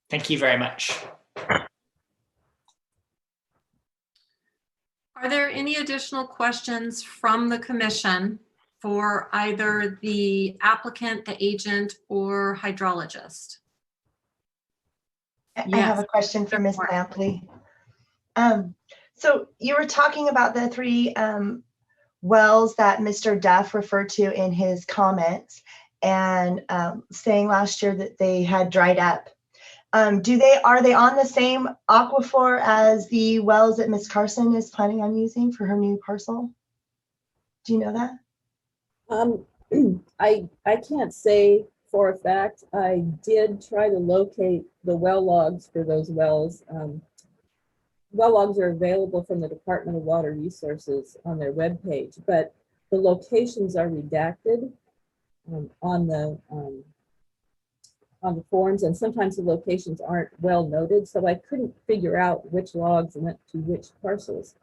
P: Thank you very much.
B: Are there any additional questions from the commission for either the applicant, the agent, or hydrologist?
R: I have a question for Ms. Lampley. So you were talking about the 3 wells that Mr. Duff referred to in his comments, and saying last year that they had dried up. Are they on the same aquifer as the wells that Ms. Carson is planning on using for her new parcel? Do you know that?
L: I can't say for a fact. I did try to locate the well logs for those wells. Well logs are available from the Department of Water Resources on their webpage, but the locations are redacted on on the forms, and sometimes the locations aren't well noted, so I couldn't figure out which logs went to which parcels.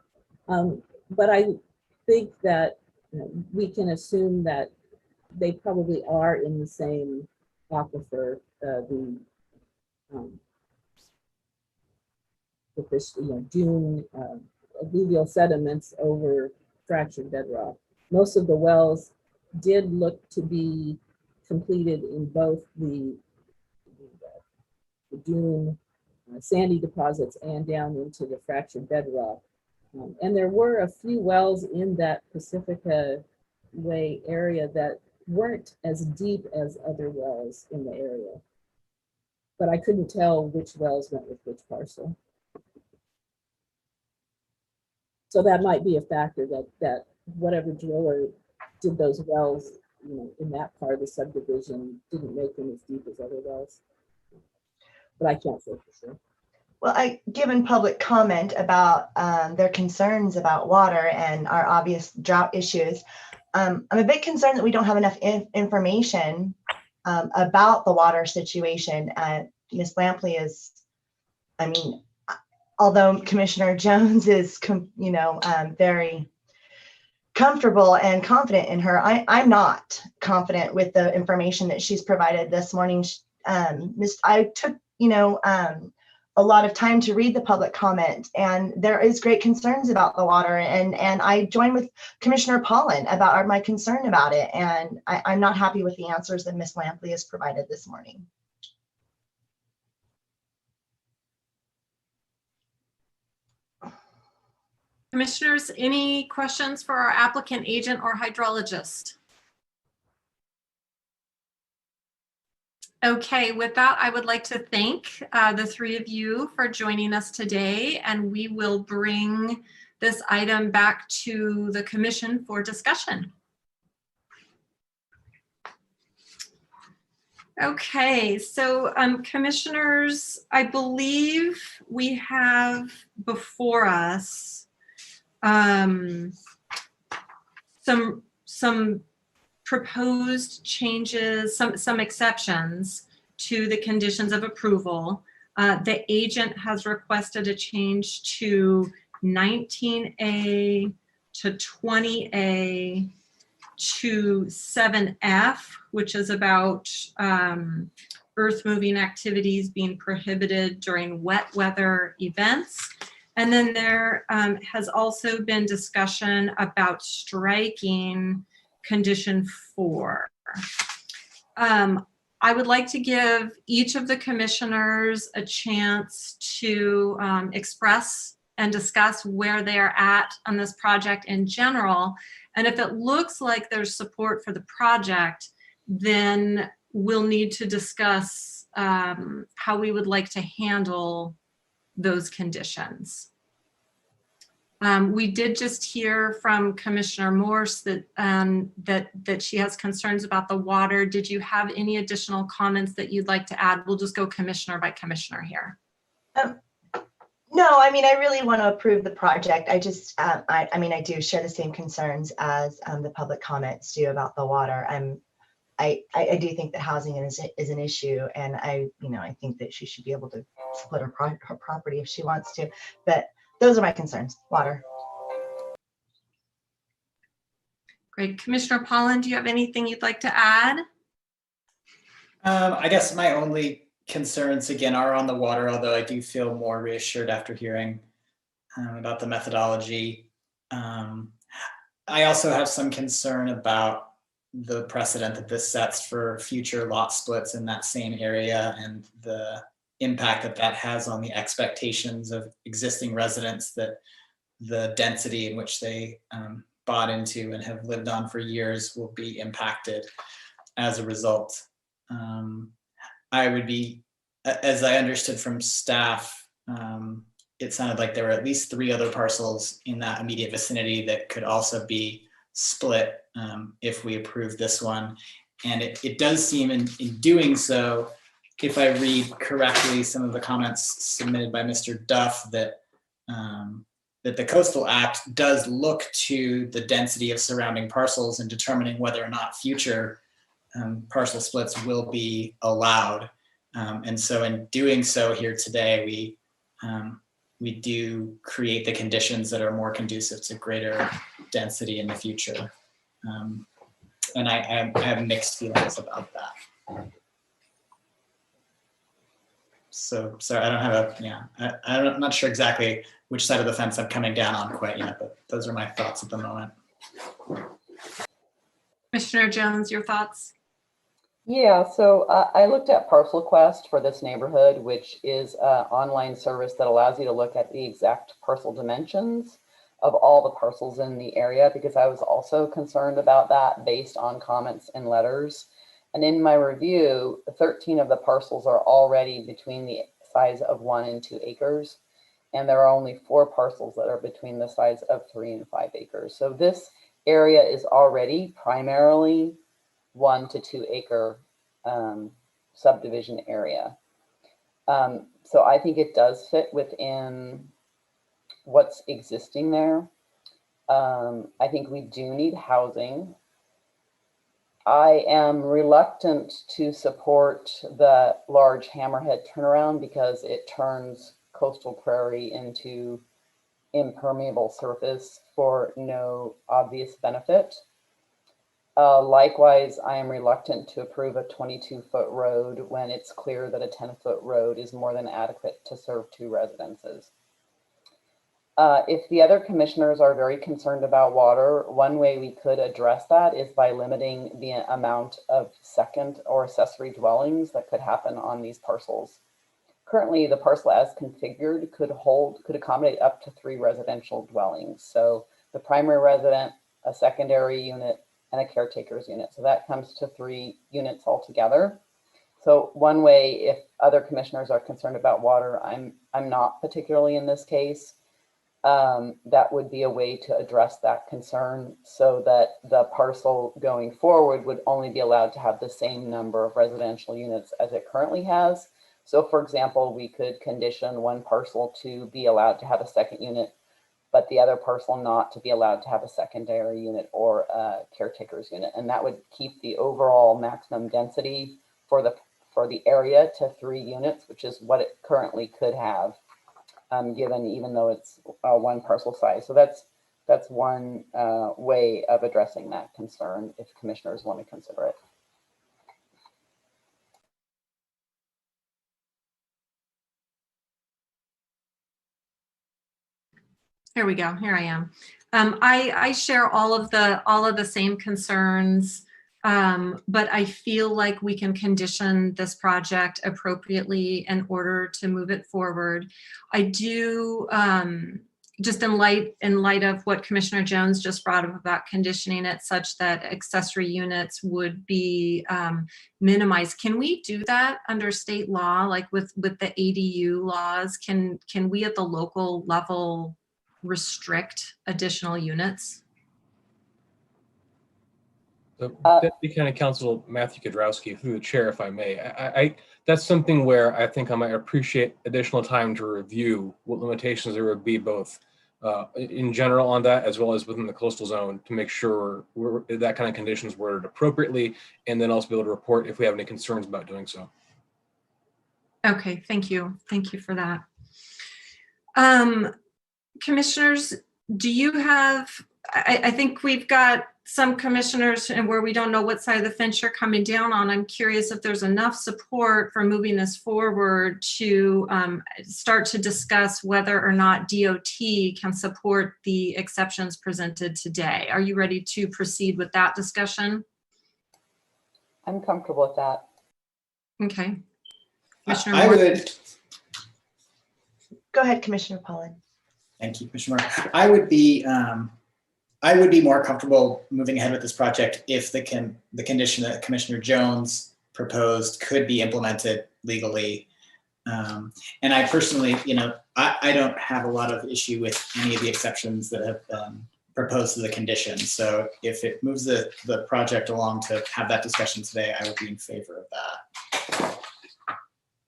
L: But I think that we can assume that they probably are in the same aquifer, with this, dune alluvial sediments over fractured bedrock. Most of the wells did look to be completed in both the dune sandy deposits and down into the fractured bedrock. And there were a few wells in that Pacifica Way area that weren't as deep as other wells in the area. But I couldn't tell which wells went with which parcel. So that might be a factor, that whatever driller did those wells, in that part of the subdivision didn't make them as deep as other wells. But I can't say for sure.
R: Well, given public comment about their concerns about water and our obvious drought issues, I'm a bit concerned that we don't have enough information about the water situation. Ms. Lampley is, although Commissioner Jones is, very comfortable and confident in her, I'm not confident with the information that she's provided this morning. I took, a lot of time to read the public comment, and there is great concerns about the water, and I join with Commissioner Pollan about my concern about it, and I'm not happy with the answers that Ms. Lampley has provided this morning.
B: Commissioners, any questions for our applicant, agent, or hydrologist? Okay, with that, I would like to thank the three of you for joining us today, and we will bring this item back to the commission for discussion. Okay, so commissioners, I believe we have before us some proposed changes, some exceptions to the conditions of approval. The agent has requested a change to 19A to 20A to 7F, which is about earth moving activities being prohibited during wet weather events. And then there has also been discussion about striking condition 4. I would like to give each of the commissioners a chance to express and discuss where they're at on this project in general. And if it looks like there's support for the project, then we'll need to discuss how we would like to handle those conditions. We did just hear from Commissioner Morse that that she has concerns about the water. Did you have any additional comments that you'd like to add? We'll just go commissioner by commissioner here.
R: No, I really want to approve the project. I just, I do share the same concerns as the public comments do about the water. I do think that housing is an issue, and I think that she should be able to split her property if she wants to. But those are my concerns. Water.
B: Great. Commissioner Pollan, do you have anything you'd like to add?
P: I guess my only concerns again are on the water, although I do feel more reassured after hearing about the methodology. I also have some concern about the precedent that this sets for future lot splits in that same area and the impact that that has on the expectations of existing residents, that the density in which they bought into and have lived on for years will be impacted as a result. I would be, as I understood from staff, it sounded like there were at least 3 other parcels in that immediate vicinity that could also be split if we approve this one. And it does seem in doing so, if I read correctly some of the comments submitted by Mr. Duff, that that the Coastal Act does look to the density of surrounding parcels in determining whether or not future parcel splits will be allowed. And so in doing so here today, we do create the conditions that are more conducive to greater density in the future. And I have mixed feelings about that. So I don't have I'm not sure exactly which side of the fence I'm coming down on quite yet, but those are my thoughts at the moment.
B: Commissioner Jones, your thoughts?
C: Yeah, so I looked at Parcel Quest for this neighborhood, which is an online service that allows you to look at the exact parcel dimensions of all the parcels in the area, because I was also concerned about that based on comments and letters. And in my review, 13 of the parcels are already between the size of 1 and 2 acres. And there are only 4 parcels that are between the size of 3 and 5 acres. So this area is already primarily 1 to 2 acre subdivision area. So I think it does fit within what's existing there. I think we do need housing. I am reluctant to support the large hammerhead turnaround because it turns coastal prairie into impermeable surface for no obvious benefit. Likewise, I am reluctant to approve a 22-foot road when it's clear that a 10-foot road is more than adequate to serve 2 residences. If the other commissioners are very concerned about water, one way we could address that is by limiting the amount of second or accessory dwellings that could happen on these parcels. Currently, the parcel as configured could accommodate up to 3 residential dwellings. So the primary resident, a secondary unit, and a caretaker's unit. So that comes to 3 units altogether. So one way, if other commissioners are concerned about water, I'm not particularly in this case, that would be a way to address that concern so that the parcel going forward would only be allowed to have the same number of residential units as it currently has. So for example, we could condition one parcel to be allowed to have a second unit, but the other parcel not to be allowed to have a secondary unit or a caretaker's unit. And that would keep the overall maximum density for the area to 3 units, which is what it currently could have, given even though it's 1 parcel size. So that's one way of addressing that concern if commissioners want to consider it.
B: Here we go. Here I am. I share all of the same concerns, but I feel like we can condition this project appropriately in order to move it forward. I do, just in light of what Commissioner Jones just brought up about conditioning it such that accessory units would be minimized. Can we do that under state law, like with the ADU laws? Can we at the local level restrict additional units?
G: Deputy County Counsel Matthew Kudrowski, through the chair, if I may, I that's something where I think I might appreciate additional time to review what limitations there would be, both in general on that, as well as within the coastal zone, to make sure that kind of conditions worded appropriately, and then also be able to report if we have any concerns about doing so.
B: Okay, thank you. Thank you for that. Commissioners, do you have, I think we've got some commissioners and where we don't know what side of the fence you're coming down on. I'm curious if there's enough support for moving this forward to start to discuss whether or not DOT can support the exceptions presented today. Are you ready to proceed with that discussion?
C: I'm comfortable with that.
B: Okay. Commissioner
P: I
B: Moore.
P: would.
R: Go ahead, Commissioner Pollan.
P: Thank you, Commissioner Moore. I would be more comfortable moving ahead with this project if the condition that Commissioner Jones proposed could be implemented legally. And I personally, I don't have a lot of issue with any of the exceptions that have been proposed to the condition. So if it moves the project along to have that discussion today, I would be in favor of that.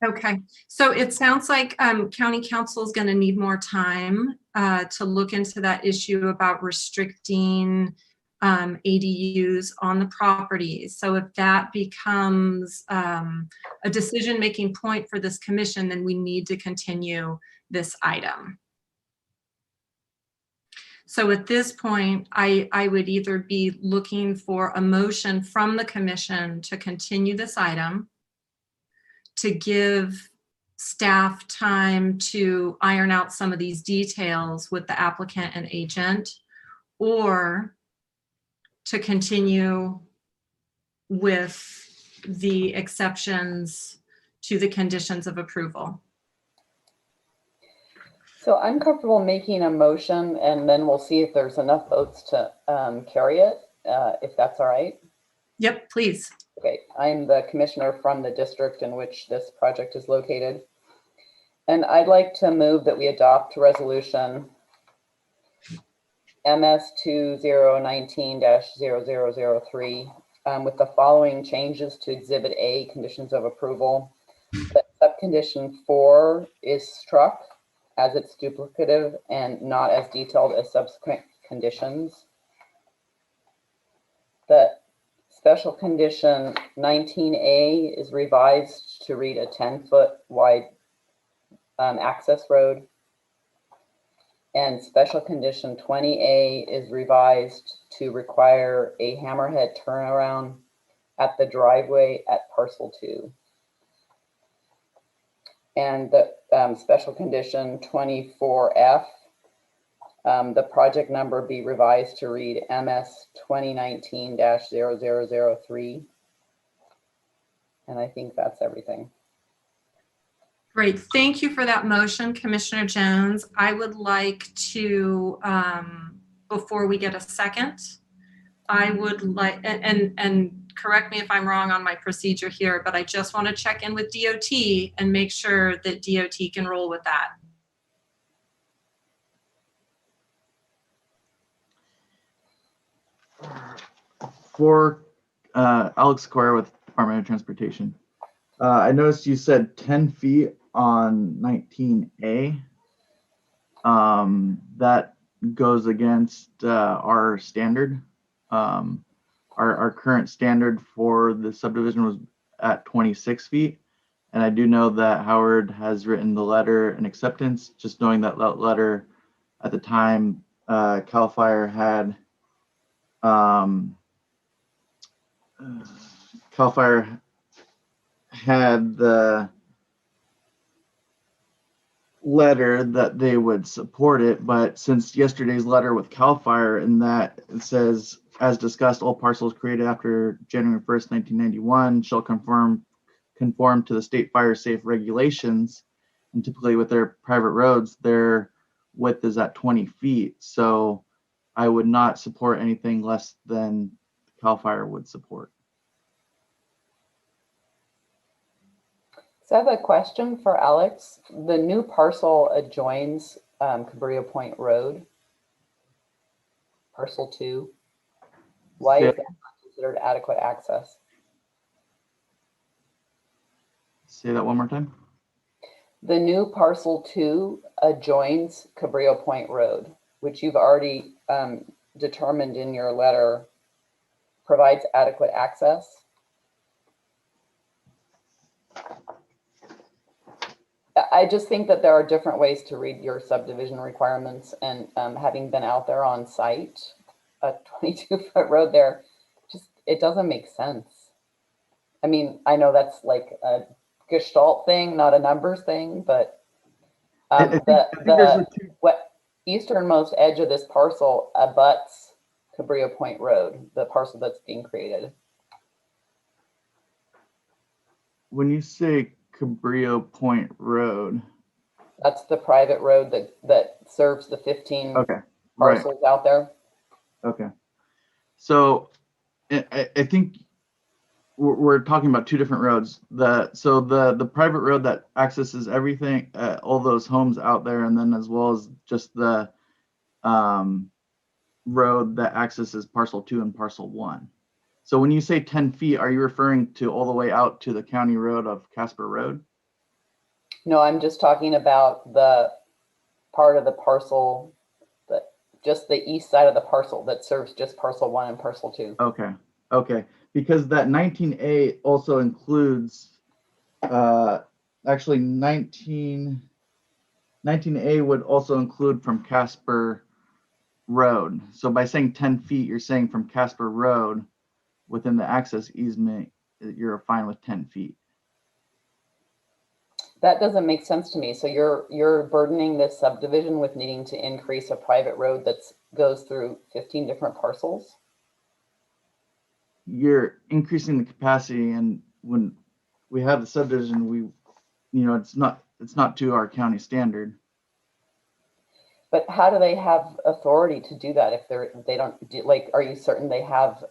B: Okay, so it sounds like County Council is going to need more time to look into that issue about restricting ADUs on the property. So if that becomes a decision-making point for this commission, then we need to continue this item. So at this point, I would either be looking for a motion from the commission to continue this item, to give staff time to iron out some of these details with the applicant and agent, or to continue with the exceptions to the conditions of approval.
C: So I'm comfortable making a motion, and then we'll see if there's enough votes to carry it, if that's all right.
B: Yep, please.
C: Okay, I'm the commissioner from the district in which this project is located. And I'd like to move that we adopt resolution MS 2019-0003 with the following changes to Exhibit A, conditions of approval. That subcondition 4 is struck as it's duplicative and not as detailed as subsequent conditions. The special condition 19A is revised to read a 10-foot wide access road. And special condition 20A is revised to require a hammerhead turnaround at the driveway at parcel 2. And the special condition 24F, the project number be revised to read MS 2019-0003. And I think that's everything.
B: Great, thank you for that motion, Commissioner Jones. I would like to, before we get a second, I would like, and correct me if I'm wrong on my procedure here, but I just want to check in with DOT and make sure that DOT can roll with that.
S: For Alex Square with Department of Transportation. I noticed you said 10 feet on 19A. That goes against our standard. Our current standard for the subdivision was at 26 feet. And I do know that Howard has written the letter in acceptance, just knowing that letter at the time CAL FIRE had CAL FIRE had the letter that they would support it, but since yesterday's letter with CAL FIRE, and that it says, as discussed, all parcels created after January 1st, 1991 shall conform to the state fire safe regulations, and typically with their private roads, their width is at 20 feet. So I would not support anything less than CAL FIRE would support.
C: So I have a question for Alex. The new parcel adjoins Cabrillo Point Road, parcel 2. Why is that not considered adequate access?
S: Say that one more time.
C: The new parcel 2 adjoins Cabrillo Point Road, which you've already determined in your letter provides adequate access. I just think that there are different ways to read your subdivision requirements, and having been out there on site, a 22-foot road there, just, it doesn't make sense. I mean, I know that's like a Gestalt thing, not a numbers thing, but what easternmost edge of this parcel abuts Cabrillo Point Road, the parcel that's being created.
S: When you say Cabrillo Point Road,
C: that's the private road that serves the 15 parcels out there.
S: Okay. So I think we're talking about two different roads. The private road that accesses everything, all those homes out there, and then as well as just the road that accesses parcel 2 and parcel 1. So when you say 10 feet, are you referring to all the way out to the county road of Casper Road?
C: No, I'm just talking about the part of the parcel that just the east side of the parcel that serves just parcel 1 and parcel 2.
S: Okay, okay, because that 19A also includes, actually 19A would also include from Casper Road. So by saying 10 feet, you're saying from Casper Road within the access easement, you're fine with 10 feet.
C: That doesn't make sense to me. So you're burdening this subdivision with needing to increase a private road that goes through 15 different parcels?
S: You're increasing the capacity, and when we have the subdivision, it's not to our county standard.
C: But how do they have authority to do that if they don't do, like, are you certain they have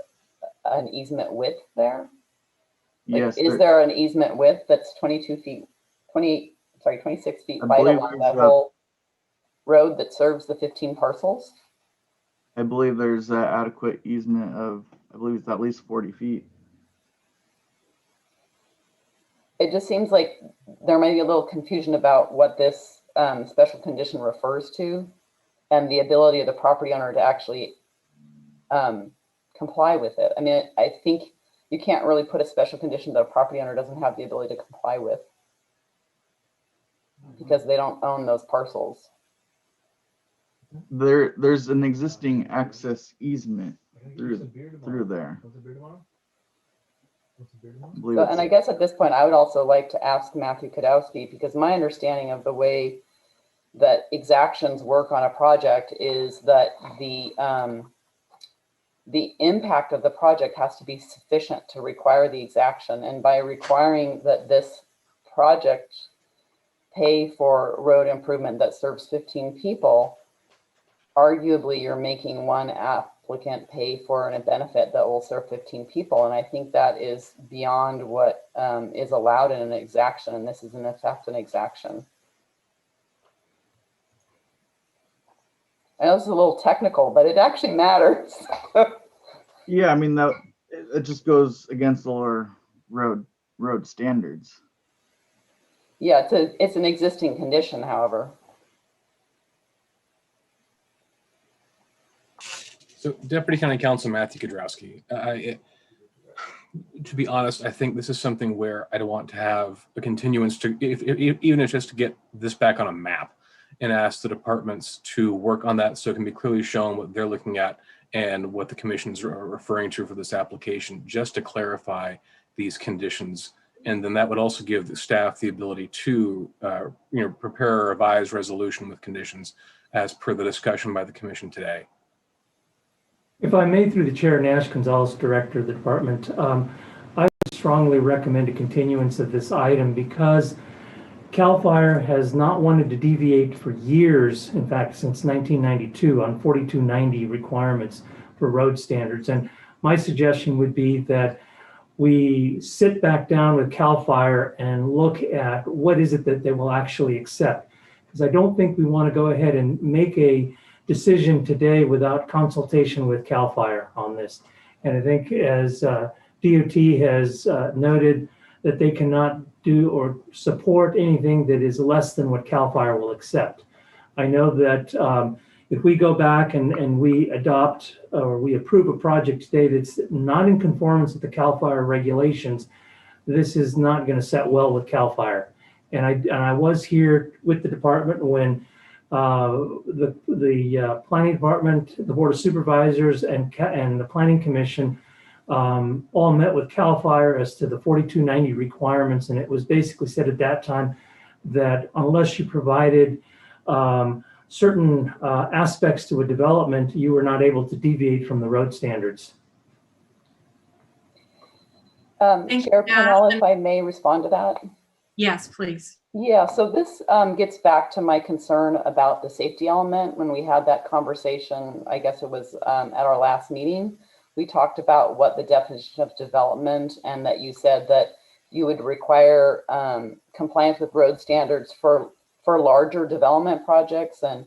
C: an easement width there? Like,
S: Yes.
C: Is there an easement width that's 26 feet wide along that whole road that serves the 15 parcels?
S: I believe there's an adequate easement of, I believe it's at least 40 feet.
C: It just seems like there might be a little confusion about what this special condition refers to and the ability of the property owner to actually comply with it. I mean, I think you can't really put a special condition that a property owner doesn't have the ability to comply with because they don't own those parcels.
S: There's an existing access easement through there.
C: So, and I guess at this point, I would also like to ask Matthew Kadowski, because my understanding of the way that exactions work on a project is that the impact of the project has to be sufficient to require the exaction. And by requiring that this project pay for road improvement that serves 15 people, arguably you're making one applicant pay for a benefit that will serve 15 people. And I think that is beyond what is allowed in an exaction. And this is in effect an exaction. I know this is a little technical, but it actually matters.
S: Yeah, I mean, it just goes against the lower road standards.
C: Yeah, it's an existing condition, however.
G: So Deputy County Counsel Matthew Kadrowski, to be honest, I think this is something where I'd want to have a continuance to, even if it's just to get this back on a map and ask the departments to work on that so it can be clearly shown what they're looking at and what the commissions are referring to for this application, just to clarify these conditions. And then that would also give the staff the ability to prepare a revised resolution with conditions as per the discussion by the commission today.
E: If I may, through the chair, Nash Gonzalez, director of the department, I would strongly recommend a continuance of this item because CAL FIRE has not wanted to deviate for years, in fact, since 1992 on 4290 requirements for road standards. And my suggestion would be that we sit back down with CAL FIRE and look at what is it that they will actually accept. Because I don't think we want to go ahead and make a decision today without consultation with CAL FIRE on this. And I think as DOT has noted that they cannot do or support anything that is less than what CAL FIRE will accept. I know that if we go back and we adopt or we approve a project today that's not in conformance with the CAL FIRE regulations, this is not going to set well with CAL FIRE. And I was here with the department when the planning department, the board of supervisors, and the planning commission all met with CAL FIRE as to the 4290 requirements, and it was basically said at that time that unless you provided certain aspects to a development, you were not able to deviate from the road standards.
C: Chair Pennell, if I may respond to that.
B: Yes, please.
C: Yeah, so this gets back to my concern about the safety element. When we had that conversation, I guess it was at our last meeting, we talked about what the definition of development, and that you said that you would require compliance with road standards for larger development projects. And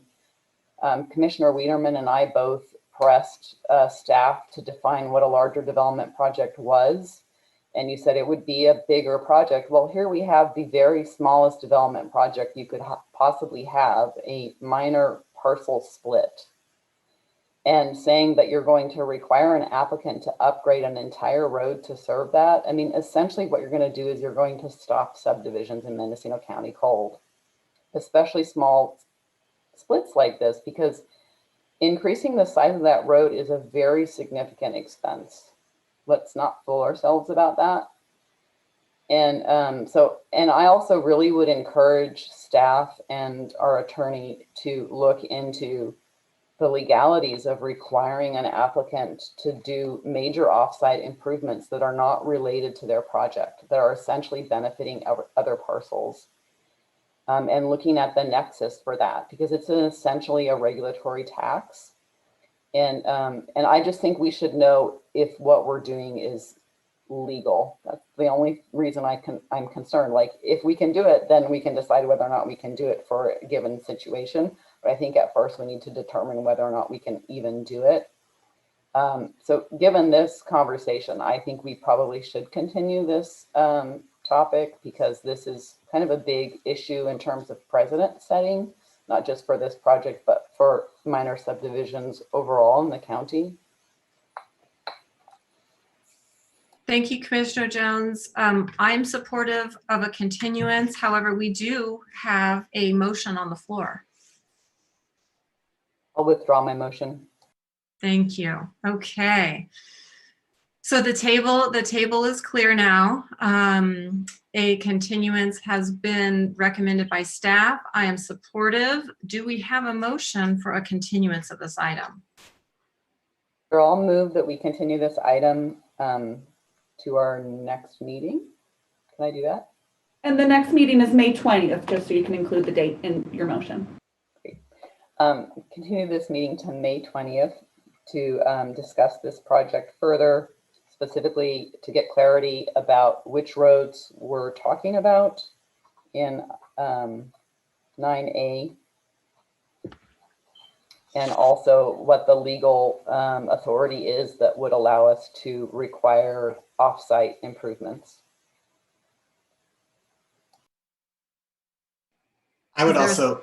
C: Commissioner Wiederman and I both pressed staff to define what a larger development project was. And you said it would be a bigger project. Well, here we have the very smallest development project you could possibly have, a minor parcel split. and saying that you're going to require an applicant to upgrade an entire road to serve that, I mean, essentially what you're going to do is you're going to stop subdivisions in Mendocino County cold, especially small splits like this, because increasing the size of that road is a very significant expense. Let's not fool ourselves about that. And and I also really would encourage staff and our attorney to look into the legalities of requiring an applicant to do major offsite improvements that are not related to their project, that are essentially benefiting other parcels. And looking at the nexus for that, because it's essentially a regulatory tax. And I just think we should know if what we're doing is legal. That's the only reason I'm concerned. Like, if we can do it, then we can decide whether or not we can do it for a given situation. But I think at first we need to determine whether or not we can even do it. So given this conversation, I think we probably should continue this topic, because this is kind of a big issue in terms of precedent setting, not just for this project, but for minor subdivisions overall in the county.
B: Thank you, Commissioner Jones. I'm supportive of a continuance. However, we do have a motion on the floor.
C: I'll withdraw my motion.
B: Thank you. Okay. So the table is clear now. A continuance has been recommended by staff. I am supportive. Do we have a motion for a continuance of this item?
C: I'll move that we continue this item to our next meeting. Can I do that?
J: And the next meeting is May 20th, just so you can include the date in your motion.
C: Continue this meeting to May 20th to discuss this project further, specifically to get clarity about which roads we're talking about in 9A, and also what the legal authority is that would allow us to require off-site improvements.
P: I would also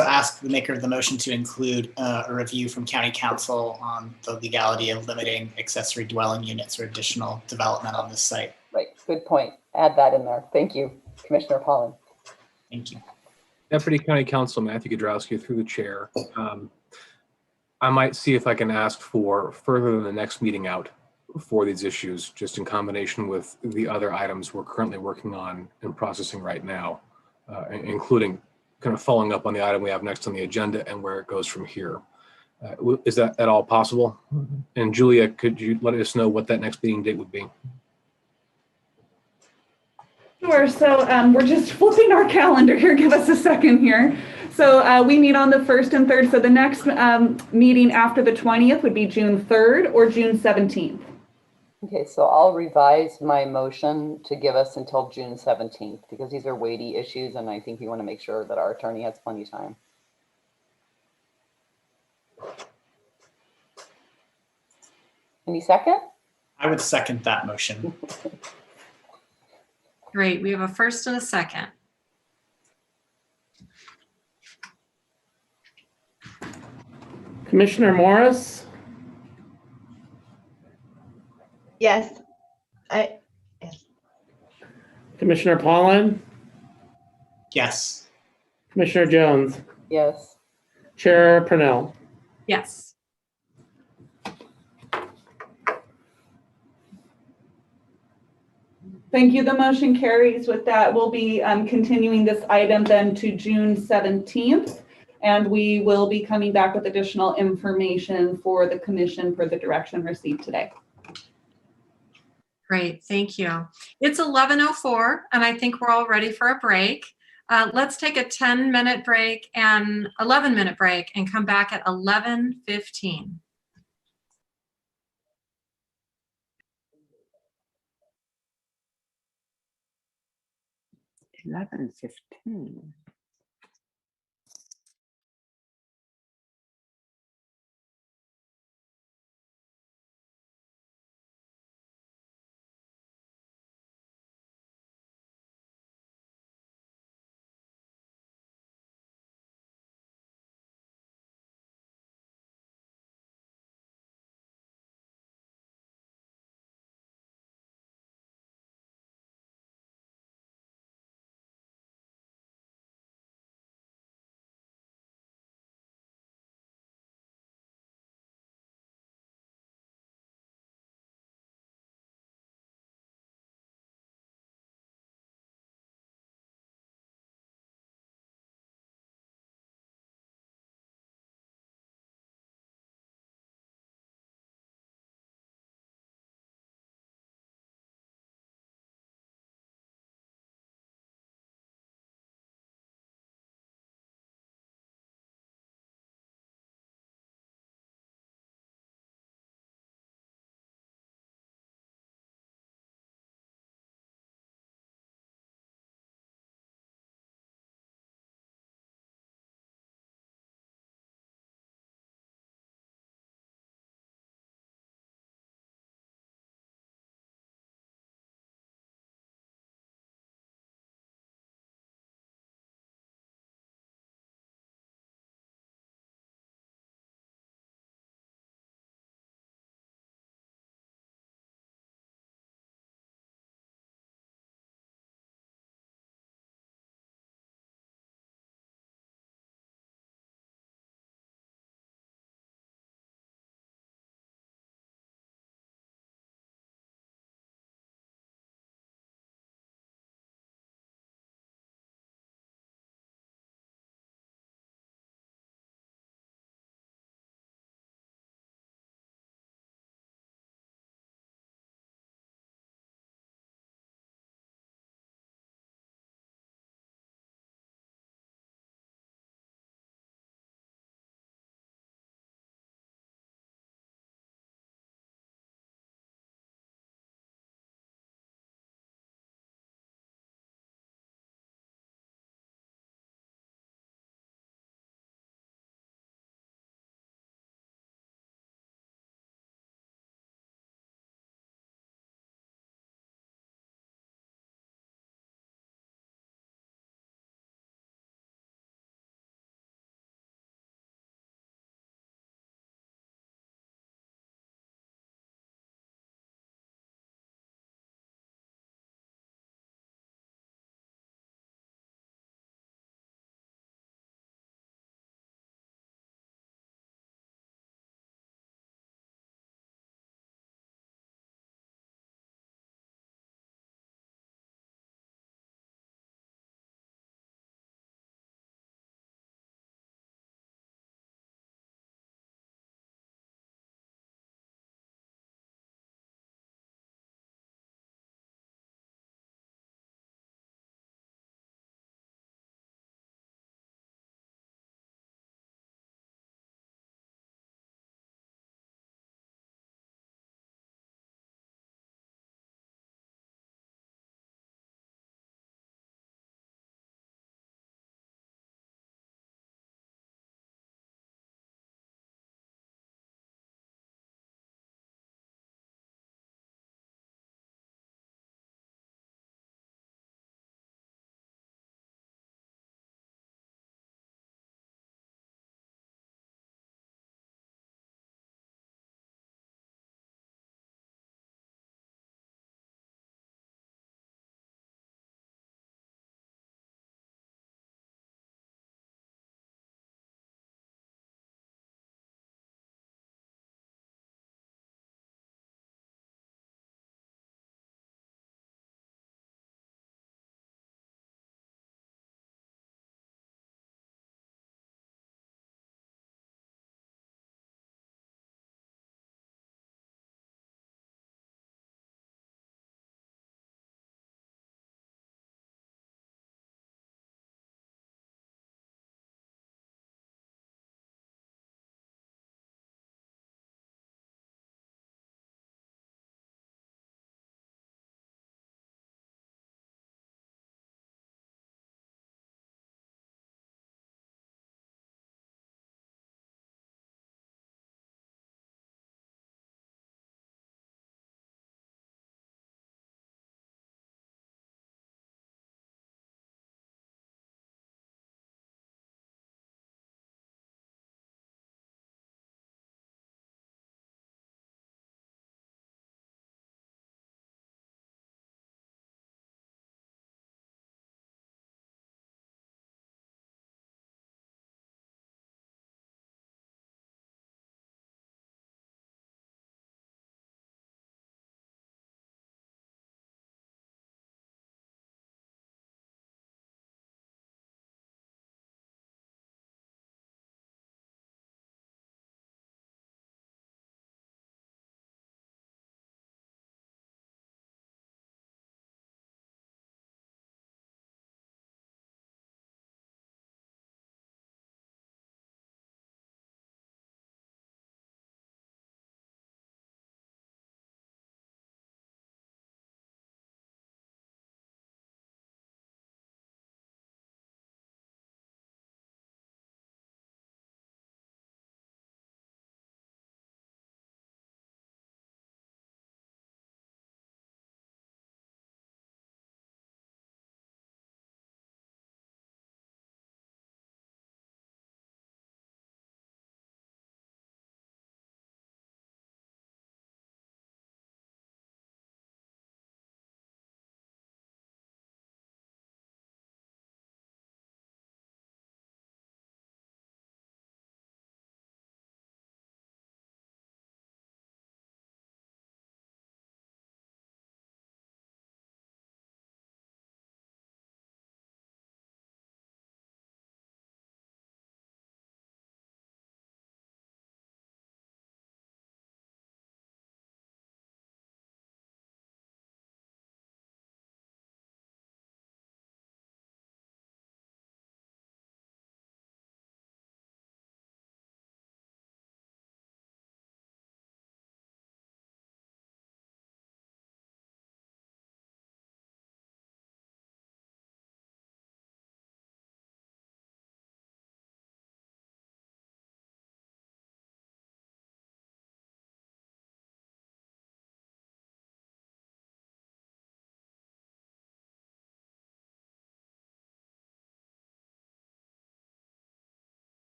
P: ask the maker of the motion to include a review from County Council on the legality of limiting accessory dwelling units or additional development on this site.
C: Right, good point. Add that in there. Thank you, Commissioner Pollan.
P: Thank you.
G: Deputy County Counsel Matthew Godrowski, through the chair. I might see if I can ask for further than the next meeting out for these issues, just in combination with the other items we're currently working on and processing right now, including kind of following up on the item we have next on the agenda and where it goes from here. Is that at all possible? And Julia, could you let us know what that next meeting date would be?
J: Sure. So we're just flipping our calendar here. Give us a second here. So we meet on the 1st and 3rd. So the next meeting after the 20th would be June 3rd or June 17th.
C: Okay, so I'll revise my motion to give us until June 17th, because these are weighty issues and I think we want to make sure that our attorney has plenty of time. Any second?
P: I would second that motion.
B: Great, we have a first and a second.
A: Commissioner Morris,
R: Yes. Yes.
A: Commissioner Pollan,
P: Yes.
A: Commissioner Jones,
C: Yes.
A: Chair Purnell.
B: Yes.
J: Thank you. The motion carries. With that, we'll be continuing this item then to June 17th. And we will be coming back with additional information for the commission for the direction received today.
B: Great, thank you. It's 11:04 and I think we're all ready for a break. Let's take a 10-minute break and 11-minute break and come back at 11:15.
H: 11:15.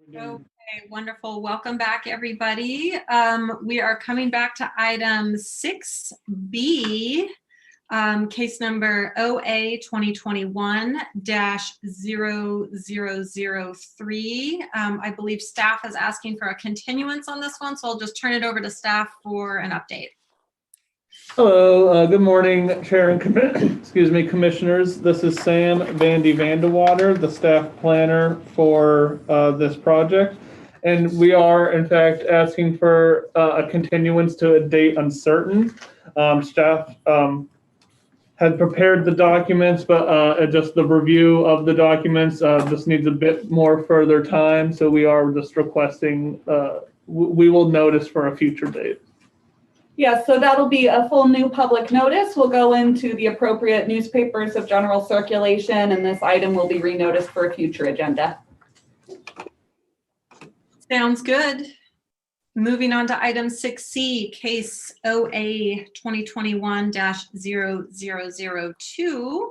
B: Okay, wonderful. Welcome back, everybody. We are coming back to item 6B, case number OA 2021-0003. I believe staff is asking for a continuance on this one, so I'll just turn it over to staff for an update.
T: Hello, good morning, Chair and Commissioners. This is Sam Vandewater, the staff planner for this project. And we are, in fact, asking for a continuance to a date uncertain. Staff had prepared the documents, but just the review of the documents just needs a bit more further time. So we are just requesting, we will notice for a future date.
J: Yeah, so that'll be a full new public notice. We'll go into the appropriate newspapers of general circulation, and this item will be renoticed for a future agenda.
B: Sounds good. Moving on to item 6C, case OA 2021-0002,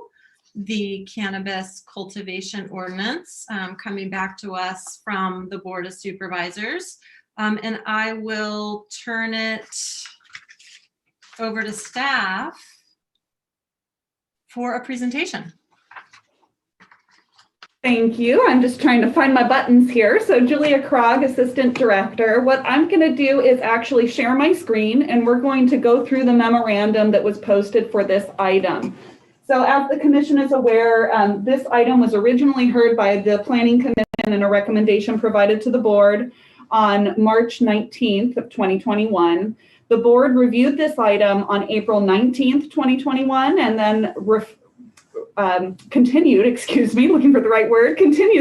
B: the cannabis cultivation ordinance, coming back to us from the Board of Supervisors. And I will turn it over to staff for a presentation.
J: Thank you. I'm just trying to find my buttons here. So Julia Krog, Assistant Director. What I'm going to do is actually share my screen, and we're going to go through the memorandum that was posted for this item. So as the Commission is aware, this item was originally heard by the Planning Commission and a recommendation provided to the Board on March 19th of 2021. The Board reviewed this item on April 19th, 2021, and then continued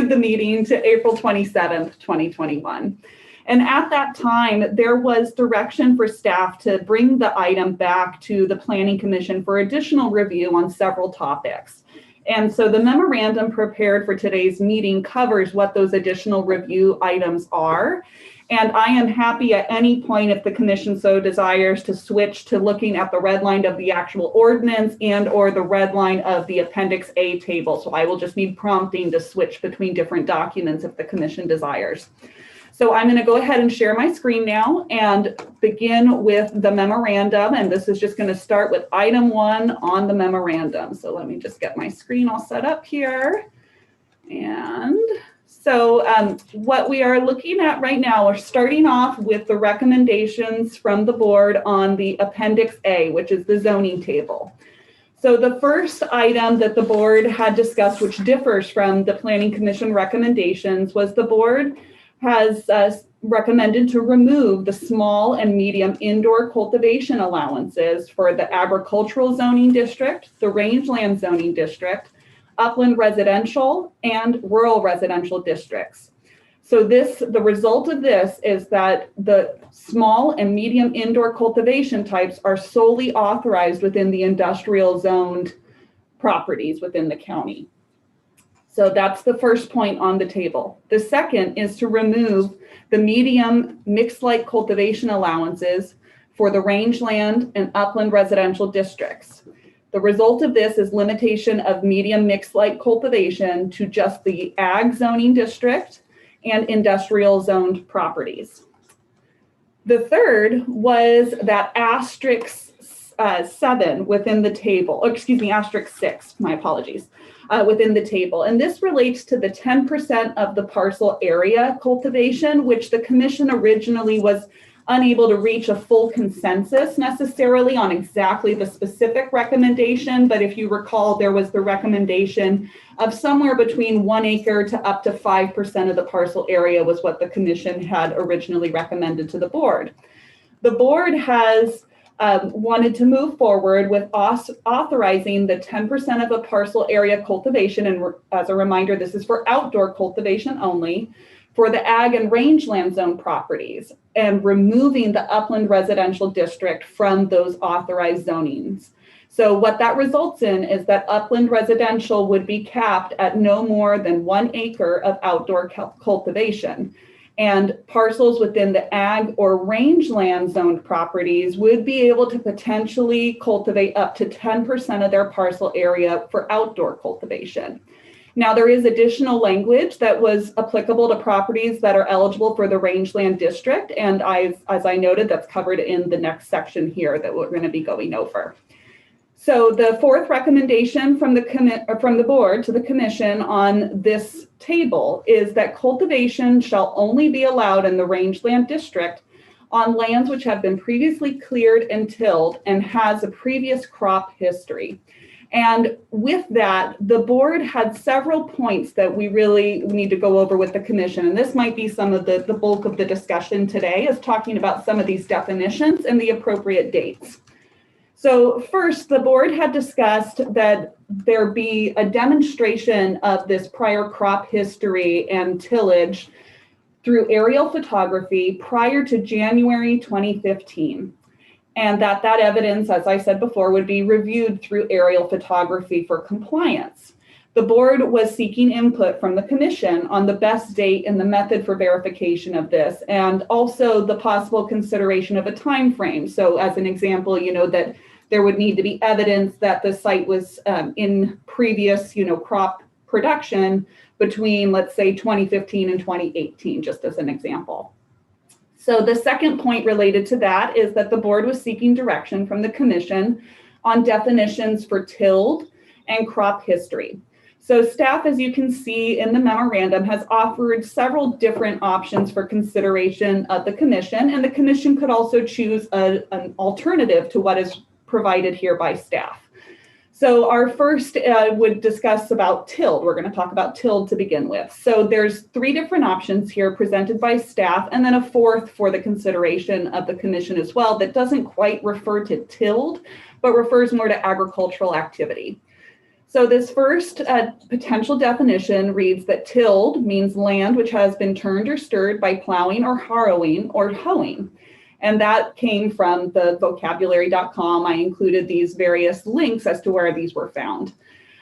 J: the meeting to April 27th, 2021. And at that time, there was direction for staff to bring the item back to the Planning Commission for additional review on several topics. And so the memorandum prepared for today's meeting covers what those additional review items are. And I am happy at any point, if the Commission so desires, to switch to looking at the red line of the actual ordinance and or the red line of the Appendix A table. So I will just need prompting to switch between different documents if the Commission desires. So I'm going to go ahead and share my screen now and begin with the memorandum. And this is just going to start with item 1 on the memorandum. So let me just get my screen all set up here. And so what we are looking at right now, we're starting off with the recommendations from the Board on the Appendix A, which is the zoning table. So the first item that the Board had discussed, which differs from the Planning Commission recommendations, was the Board has recommended to remove the small and medium indoor cultivation allowances for the agricultural zoning district, the rangeland zoning district, upland residential, and rural residential districts. So the result of this is that the small and medium indoor cultivation types are solely authorized within the industrial zoned properties within the county. So that's the first point on the table. The second is to remove the medium mixed light cultivation allowances for the rangeland and upland residential districts. The result of this is limitation of medium mixed light cultivation to just the ag zoning district and industrial zoned properties. The third was that asterisk 7 within the table, asterisk 6, my apologies, within the table. And this relates to the 10% of the parcel area cultivation, which the Commission originally was unable to reach a full consensus necessarily on exactly the specific recommendation. But if you recall, there was the recommendation of somewhere between 1 acre to up to 5% of the parcel area was what the Commission had originally recommended to the Board. The Board has wanted to move forward with authorizing the 10% of a parcel area cultivation. And as a reminder, this is for outdoor cultivation only, for the ag and rangeland zone properties, and removing the upland residential district from those authorized zonings. So what that results in is that upland residential would be capped at no more than 1 acre of outdoor cultivation. And parcels within the ag or rangeland zoned properties would be able to potentially cultivate up to 10% of their parcel area for outdoor cultivation. Now, there is additional language that was applicable to properties that are eligible for the rangeland district. And as I noted, that's covered in the next section here that we're going to be going over. So the fourth recommendation from the board to the commission on this table is that cultivation shall only be allowed in the rangeland district on lands which have been previously cleared and tilled and has a previous crop history. And with that, the board had several points that we really need to go over with the commission. And this might be some of the bulk of the discussion today, is talking about some of these definitions and the appropriate dates. So first, the board had discussed that there be a demonstration of this prior crop history and tillage through aerial photography prior to January 2015. And that evidence, as I said before, would be reviewed through aerial photography for compliance. The board was seeking input from the commission on the best date and the method for verification of this, and also the possible consideration of a time frame. So as an example, that there would need to be evidence that the site was in previous, crop production between, let's say, 2015 and 2018, just as an example. So the second point related to that is that the board was seeking direction from the commission on definitions for tilled and crop history. So staff, as you can see in the memorandum, has offered several different options for consideration of the commission, and the commission could also choose an alternative to what is provided here by staff. So our first would discuss about tilled. We're going to talk about tilled to begin with. So there's three different options here presented by staff, and then a fourth for the consideration of the commission as well that doesn't quite refer to tilled, but refers more to agricultural activity. So this first potential definition reads that tilled means land which has been turned or stirred by plowing or harrowing or hoeing. And that came from the vocabulary.com. I included these various links as to where these were found.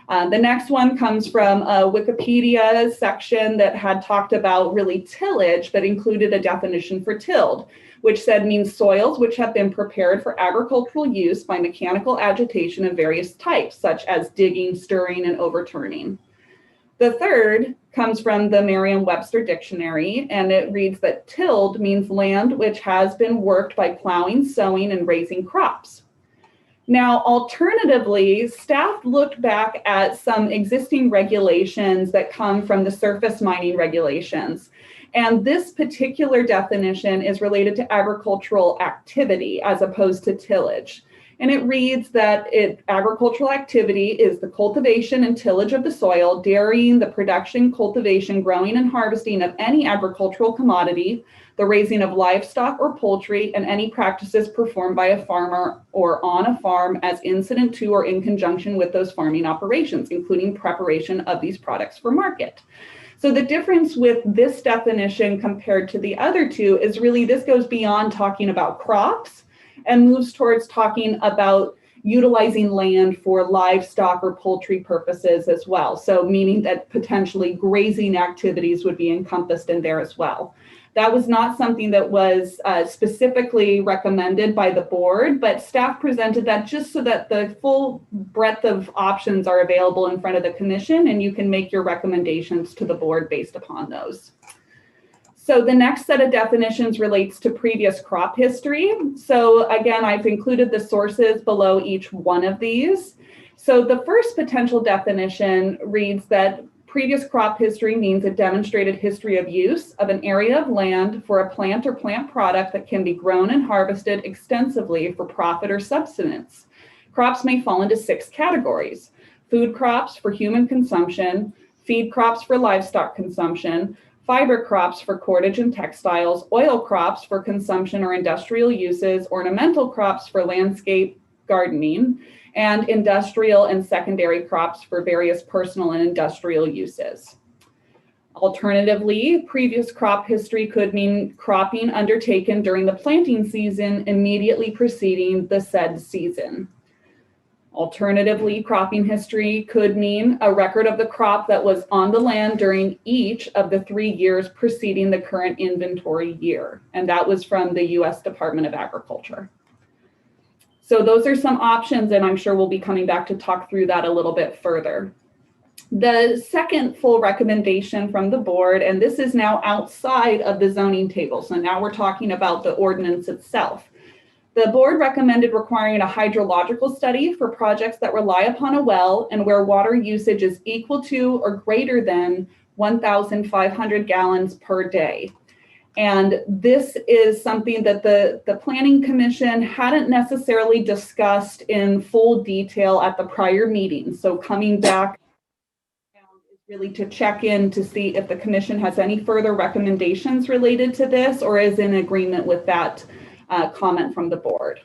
J: The next one comes from a Wikipedia section that had talked about really tillage, but included a definition for tilled, which said means soils which have been prepared for agricultural use by mechanical agitation of various types, such as digging, stirring, and overturning. The third comes from the Merriam-Webster dictionary, and it reads that tilled means land which has been worked by plowing, sowing, and raising crops. Now, alternatively, staff looked back at some existing regulations that come from the surface mining regulations. And this particular definition is related to agricultural activity as opposed to tillage. And it reads that agricultural activity is the cultivation and tillage of the soil, dairying, the production, cultivation, growing, and harvesting of any agricultural commodity, the raising of livestock or poultry, and any practices performed by a farmer or on a farm as incident to or in conjunction with those farming operations, including preparation of these products for market. So the difference with this definition compared to the other two is really this goes beyond talking about crops and moves towards talking about utilizing land for livestock or poultry purposes as well. So meaning that potentially grazing activities would be encompassed in there as well. That was not something that was specifically recommended by the board, but staff presented that just so that the full breadth of options are available in front of the commission, and you can make your recommendations to the board based upon those. So the next set of definitions relates to previous crop history. So again, I've included the sources below each one of these. So the first potential definition reads that previous crop history means a demonstrated history of use of an area of land for a plant or plant product that can be grown and harvested extensively for profit or subsistence. Crops may fall into 6 categories: food crops for human consumption, feed crops for livestock consumption, fiber crops for cordage and textiles, oil crops for consumption or industrial uses, ornamental crops for landscape gardening, and industrial and secondary crops for various personal and industrial uses. Alternatively, previous crop history could mean cropping undertaken during the planting season immediately preceding the said season. Alternatively, cropping history could mean a record of the crop that was on the land during each of the 3 years preceding the current inventory year. And that was from the U.S. Department of Agriculture. So those are some options, and I'm sure we'll be coming back to talk through that a little bit further. The second full recommendation from the board, and this is now outside of the zoning table, so now we're talking about the ordinance itself. The board recommended requiring a hydrological study for projects that rely upon a well and where water usage is equal to or greater than 1,500 gallons per day. And this is something that the Planning Commission hadn't necessarily discussed in full detail at the prior meeting. So coming back is really to check in to see if the commission has any further recommendations related to this or is in agreement with that comment from the board.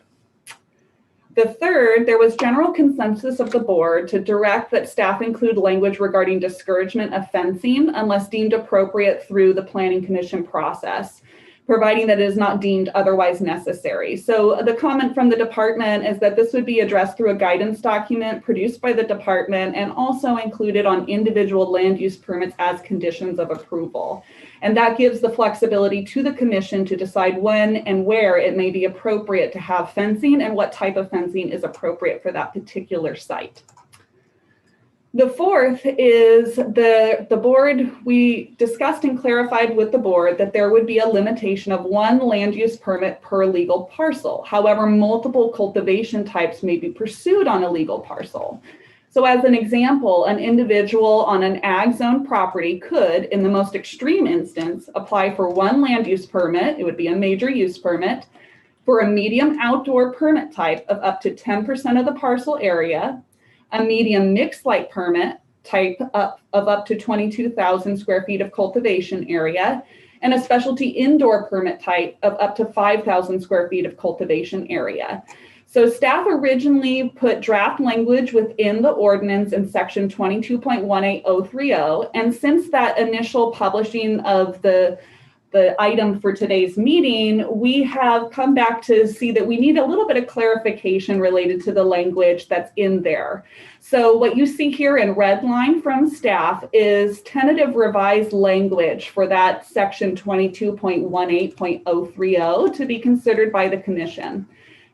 J: The third, there was general consensus of the board to direct that staff include language regarding discouragement of fencing unless deemed appropriate through the Planning Commission process, providing that it is not deemed otherwise necessary. So the comment from the department is that this would be addressed through a guidance document produced by the department and also included on individual land use permits as conditions of approval. And that gives the flexibility to the commission to decide when and where it may be appropriate to have fencing and what type of fencing is appropriate for that particular site. The fourth is the board, we discussed and clarified with the board that there would be a limitation of one land use permit per legal parcel. However, multiple cultivation types may be pursued on a legal parcel. So as an example, an individual on an ag zone property could, in the most extreme instance, apply for one land use permit, it would be a major use permit, for a medium outdoor permit type of up to 10% of the parcel area, a medium mixed light permit type of up to 22,000 square feet of cultivation area, and a specialty indoor permit type of up to 5,000 square feet of cultivation area. So staff originally put draft language within the ordinance in section 22.18030. And since that initial publishing of the item for today's meeting, we have come back to see that we need a little bit of clarification related to the language that's in there. So what you see here in red line from staff is tentative revised language for that section 22.18.030 to be considered by the commission.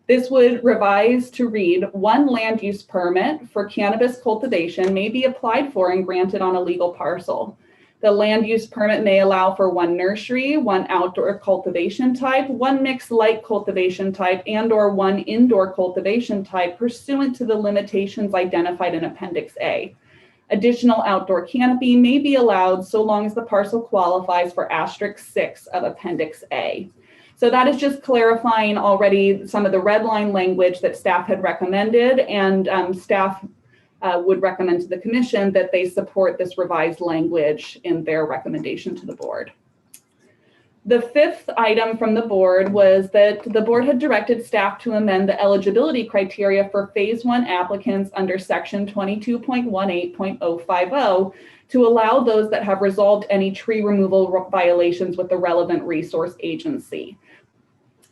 J: This would revise to read, one land use permit for cannabis cultivation may be applied for and granted on a legal parcel. The land use permit may allow for one nursery, one outdoor cultivation type, one mixed light cultivation type, and/or one indoor cultivation type pursuant to the limitations identified in Appendix A. Additional outdoor canopy may be allowed so long as the parcel qualifies for *6 of Appendix A. So that is just clarifying already some of the red line language that staff had recommended, and staff would recommend to the commission that they support this revised language in their recommendation to the board. The fifth item from the board was that the board had directed staff to amend the eligibility criteria for phase 1 applicants under section 22.18.050 to allow those that have resolved any tree removal violations with the relevant resource agency.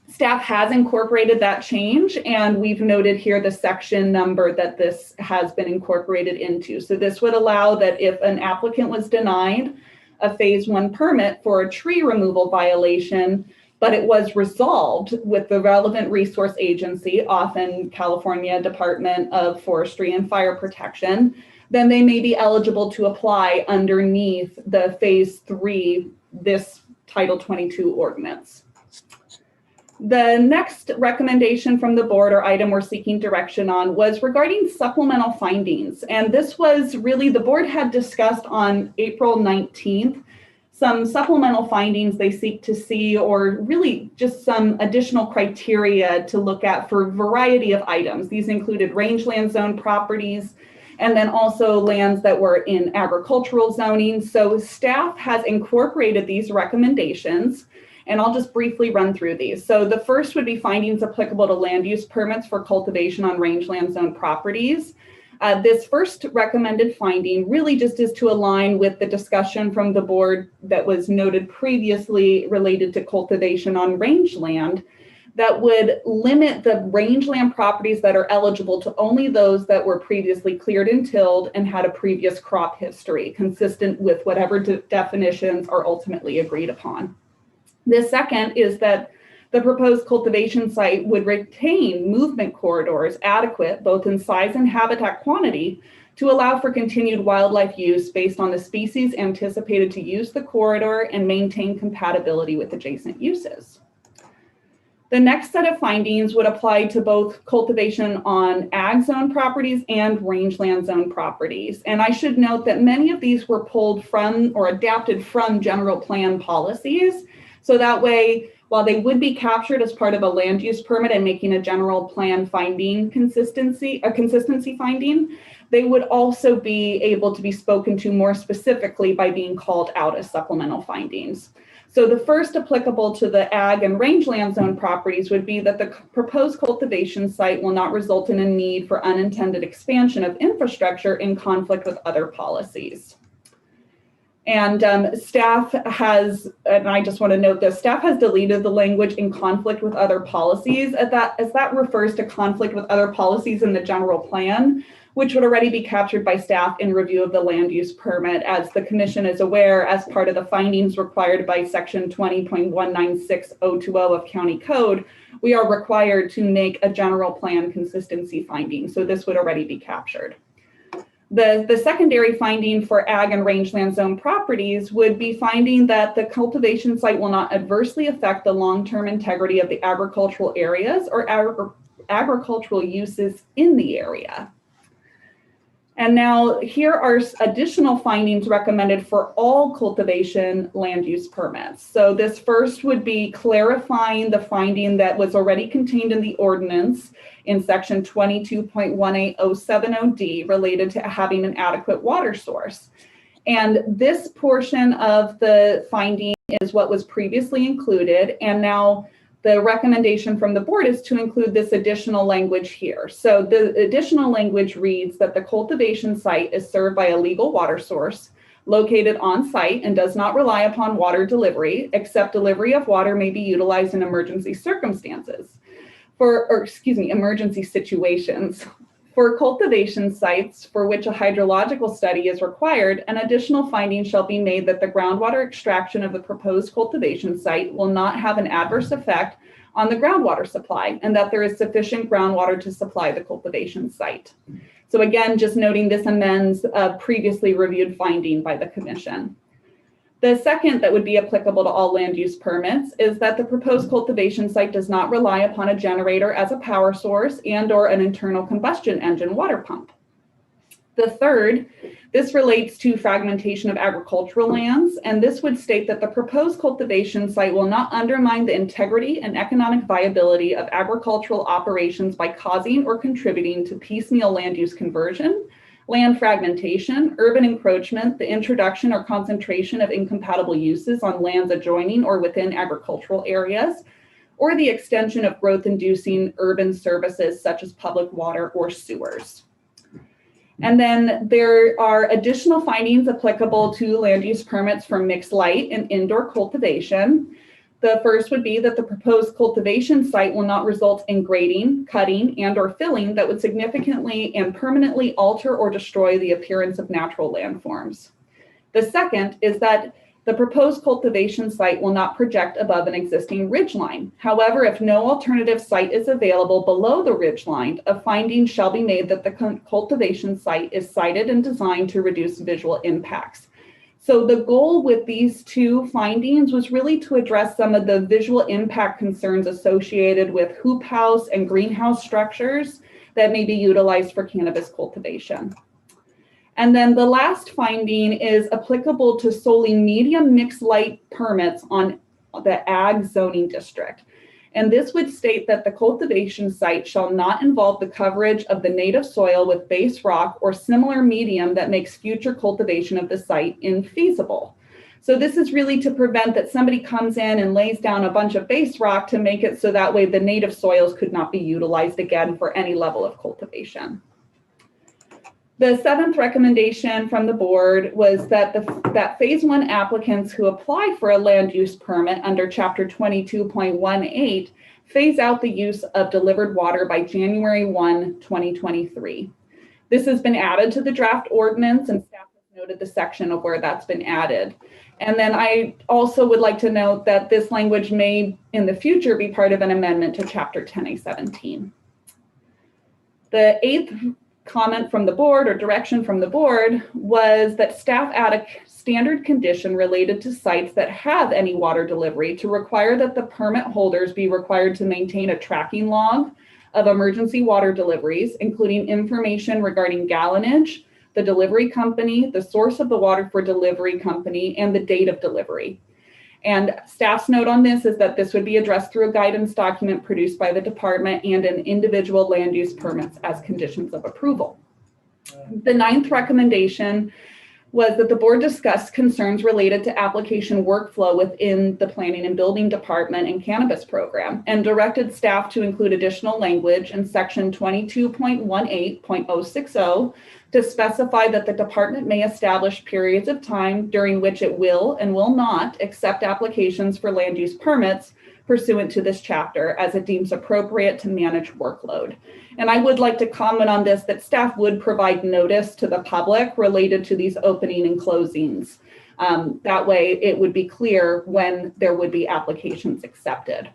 J: Staff has incorporated that change, and we've noted here the section number that this has been incorporated into. So this would allow that if an applicant was denied a phase 1 permit for a tree removal violation, but it was resolved with the relevant resource agency, often California Department of Forestry and Fire Protection, then they may be eligible to apply underneath the phase 3, this Title 22 ordinance. The next recommendation from the board, or item we're seeking direction on, was regarding supplemental findings. And this was really, the board had discussed on April 19th, some supplemental findings they seek to see, or really just some additional criteria to look at for a variety of items. These included rangeland zone properties, and then also lands that were in agricultural zoning. So staff has incorporated these recommendations, and I'll just briefly run through these. So the first would be findings applicable to land use permits for cultivation on rangeland zone properties. This first recommended finding really just is to align with the discussion from the board that was noted previously related to cultivation on rangeland, that would limit the rangeland properties that are eligible to only those that were previously cleared and tilled and had a previous crop history, consistent with whatever definitions are ultimately agreed upon. The second is that the proposed cultivation site would retain movement corridors adequate both in size and habitat quantity to allow for continued wildlife use based on the species anticipated to use the corridor and maintain compatibility with adjacent uses. The next set of findings would apply to both cultivation on ag zone properties and rangeland zone properties. And I should note that many of these were pulled from or adapted from general plan policies. So that way, while they would be captured as part of a land use permit and making a general plan finding a consistency finding, they would also be able to be spoken to more specifically by being called out as supplemental findings. So the first applicable to the ag and rangeland zone properties would be that the proposed cultivation site will not result in a need for unintended expansion of infrastructure in conflict with other policies. And staff has, and I just want to note this, staff has deleted the language in conflict with other policies as that refers to conflict with other policies in the general plan, which would already be captured by staff in review of the land use permit. As the commission is aware, as part of the findings required by section 20.196020 of County Code, we are required to make a general plan consistency finding. So this would already be captured. The secondary finding for ag and rangeland zone properties would be finding that the cultivation site will not adversely affect the long-term integrity of the agricultural areas or agricultural uses in the area. And now here are additional findings recommended for all cultivation land use permits. So this first would be clarifying the finding that was already contained in the ordinance in section 22.18070D related to having an adequate water source. And this portion of the finding is what was previously included, and now the recommendation from the board is to include this additional language here. So the additional language reads that the cultivation site is served by a legal water source located on site and does not rely upon water delivery, except delivery of water may be utilized in emergency circumstances, emergency situations. For cultivation sites for which a hydrological study is required, an additional finding shall be made that the groundwater extraction of the proposed cultivation site will not have an adverse effect on the groundwater supply and that there is sufficient groundwater to supply the cultivation site. So again, just noting this amends a previously reviewed finding by the commission. The second that would be applicable to all land use permits is that the proposed cultivation site does not rely upon a generator as a power source and/or an internal combustion engine water pump. The third, this relates to fragmentation of agricultural lands, and this would state that the proposed cultivation site will not undermine the integrity and economic viability of agricultural operations by causing or contributing to piecemeal land use conversion, land fragmentation, urban encroachment, the introduction or concentration of incompatible uses on lands adjoining or within agricultural areas, or the extension of growth-inducing urban services such as public water or sewers. And then there are additional findings applicable to land use permits for mixed light and indoor cultivation. The first would be that the proposed cultivation site will not result in grading, cutting, and/or filling that would significantly and permanently alter or destroy the appearance of natural landforms. The second is that the proposed cultivation site will not project above an existing ridgeline. However, if no alternative site is available below the ridgeline, a finding shall be made that the cultivation site is sited and designed to reduce visual impacts. So the goal with these two findings was really to address some of the visual impact concerns associated with hoop house and greenhouse structures that may be utilized for cannabis cultivation. And then the last finding is applicable to solely medium mixed light permits on the ag zoning district. And this would state that the cultivation site shall not involve the coverage of the native soil with base rock or similar medium that makes future cultivation of the site infeasible. So this is really to prevent that somebody comes in and lays down a bunch of base rock to make it so that way the native soils could not be utilized again for any level of cultivation. The seventh recommendation from the board was that that phase 1 applicants who apply for a land use permit under chapter 22.18 phase out the use of delivered water by January 1, 2023. This has been added to the draft ordinance, and staff has noted the section of where that's been added. And then I also would like to note that this language may in the future be part of an amendment to chapter 10A17. The eighth comment from the board or direction from the board was that staff add a standard condition related to sites that have any water delivery to require that the permit holders be required to maintain a tracking log of emergency water deliveries, including information regarding gallonage, the delivery company, the source of the water for delivery company, and the date of delivery. And staff's note on this is that this would be addressed through a guidance document produced by the department and an individual land use permits as conditions of approval. The 9th recommendation was that the board discussed concerns related to application workflow within the planning and building department and cannabis program, and directed staff to include additional language in section 22.18.060 to specify that the department may establish periods of time during which it will and will not accept applications for land use permits pursuant to this chapter as it deems appropriate to manage workload. And I would like to comment on this, that staff would provide notice to the public related to these opening and closings. That way it would be clear when there would be applications accepted.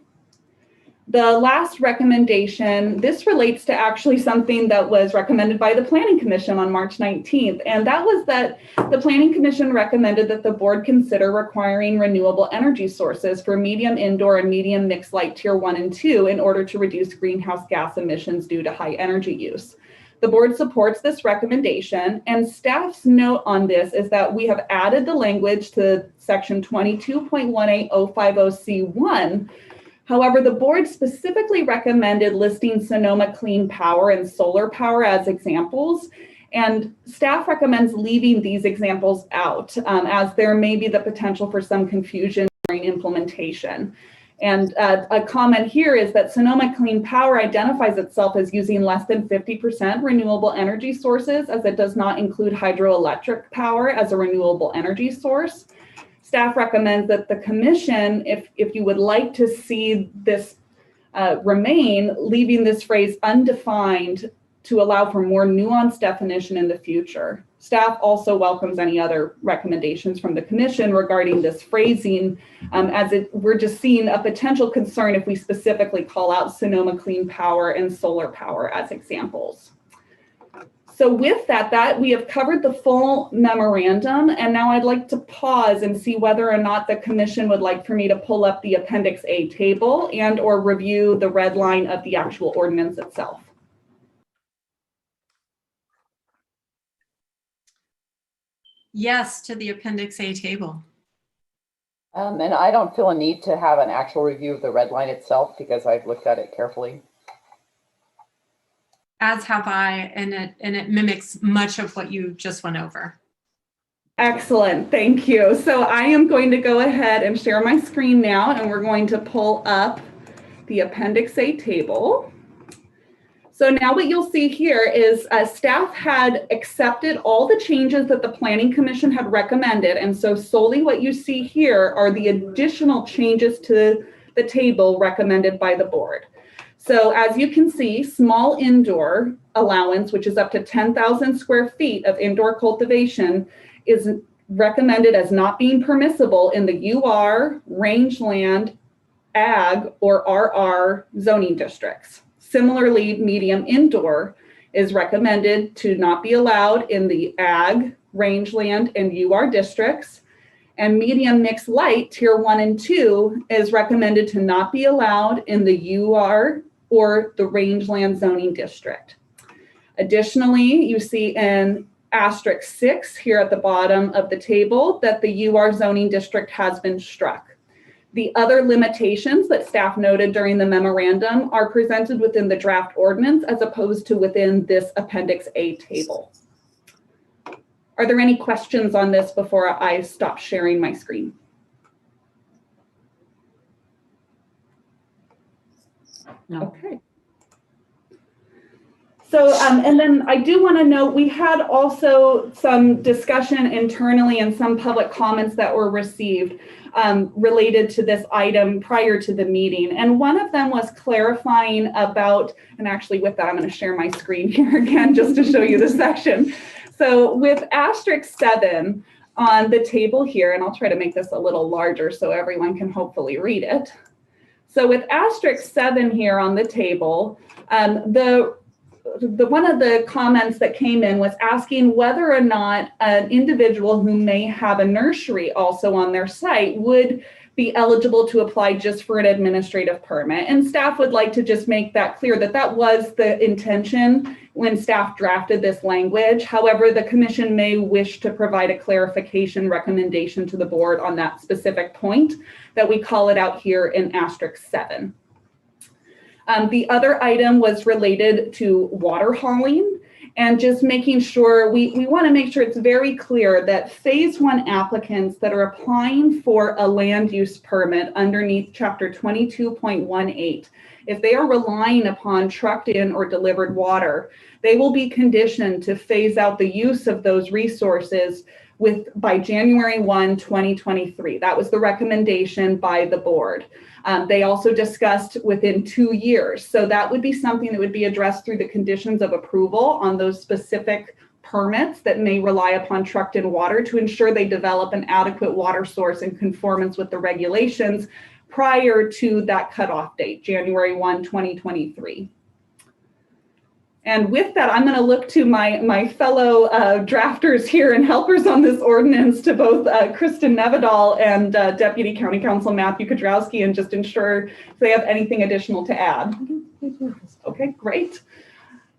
J: The last recommendation, this relates to actually something that was recommended by the Planning Commission on March 19th. And that was that the Planning Commission recommended that the board consider requiring renewable energy sources for medium indoor and medium mixed light tier 1 and 2 in order to reduce greenhouse gas emissions due to high energy use. The board supports this recommendation, and staff's note on this is that we have added the language to section 22.18050C1. However, the board specifically recommended listing Sonoma Clean Power and solar power as examples, and staff recommends leaving these examples out as there may be the potential for some confusion during implementation. And a comment here is that Sonoma Clean Power identifies itself as using less than 50% renewable energy sources, as it does not include hydroelectric power as a renewable energy source. Staff recommends that the commission, if you would like to see this remain, leaving this phrase undefined to allow for more nuanced definition in the future. Staff also welcomes any other recommendations from the commission regarding this phrasing, we're just seeing a potential concern if we specifically call out Sonoma Clean Power and solar power as examples. So with that, we have covered the full memorandum, and now I'd like to pause and see whether or not the commission would like for me to pull up the Appendix A table and or review the red line of the actual ordinance itself.
B: Yes to the Appendix A table.
C: And I don't feel a need to have an actual review of the red line itself because I've looked at it carefully.
B: As have I, and it mimics much of what you just went over.
J: Excellent, thank you. So I am going to go ahead and share my screen now, and we're going to pull up the Appendix A table. So now what you'll see here is staff had accepted all the changes that the Planning Commission had recommended, and so solely what you see here are the additional changes to the table recommended by the board. So as you can see, small indoor allowance, which is up to 10,000 square feet of indoor cultivation, is recommended as not being permissible in the UR, rangeland, ag, or RR zoning districts. Similarly, medium indoor is recommended to not be allowed in the ag, rangeland, and UR districts. And medium mixed light, tier 1 and 2, is recommended to not be allowed in the UR or the rangeland zoning district. Additionally, you see in asterisk 6 here at the bottom of the table that the UR zoning district has been struck. The other limitations that staff noted during the memorandum are presented within the draft ordinance as opposed to within this Appendix A table. Are there any questions on this before I stop sharing my screen?
B: No.
J: Okay. So, and then I do want to note, we had also some discussion internally and some public comments that were received related to this item prior to the meeting. And one of them was clarifying about, and actually with that, I'm going to share my screen here again, just to show you the section. So with asterisk 7 on the table here, and I'll try to make this a little larger so everyone can hopefully read it. So with asterisk 7 here on the table, the one of the comments that came in was asking whether or not an individual who may have a nursery also on their site would be eligible to apply just for an administrative permit. And staff would like to just make that clear that that was the intention when staff drafted this language. However, the commission may wish to provide a clarification recommendation to the board on that specific point, that we call it out here in *7. The other item was related to water hauling, and just making sure, we want to make sure it's very clear that phase 1 applicants that are applying for a land use permit underneath chapter 22.18, if they are relying upon trucked in or delivered water, they will be conditioned to phase out the use of those resources by January 1, 2023. That was the recommendation by the board. They also discussed within 2 years. So that would be something that would be addressed through the conditions of approval on those specific permits that may rely upon trucked in water to ensure they develop an adequate water source in conformance with the regulations prior to that cutoff date, January 1, 2023. And with that, I'm going to look to my fellow drafters here and helpers on this ordinance, to both Kristen Nevedal and Deputy County Counsel Matthew Kudrowski, and just ensure if they have anything additional to add. Okay, great.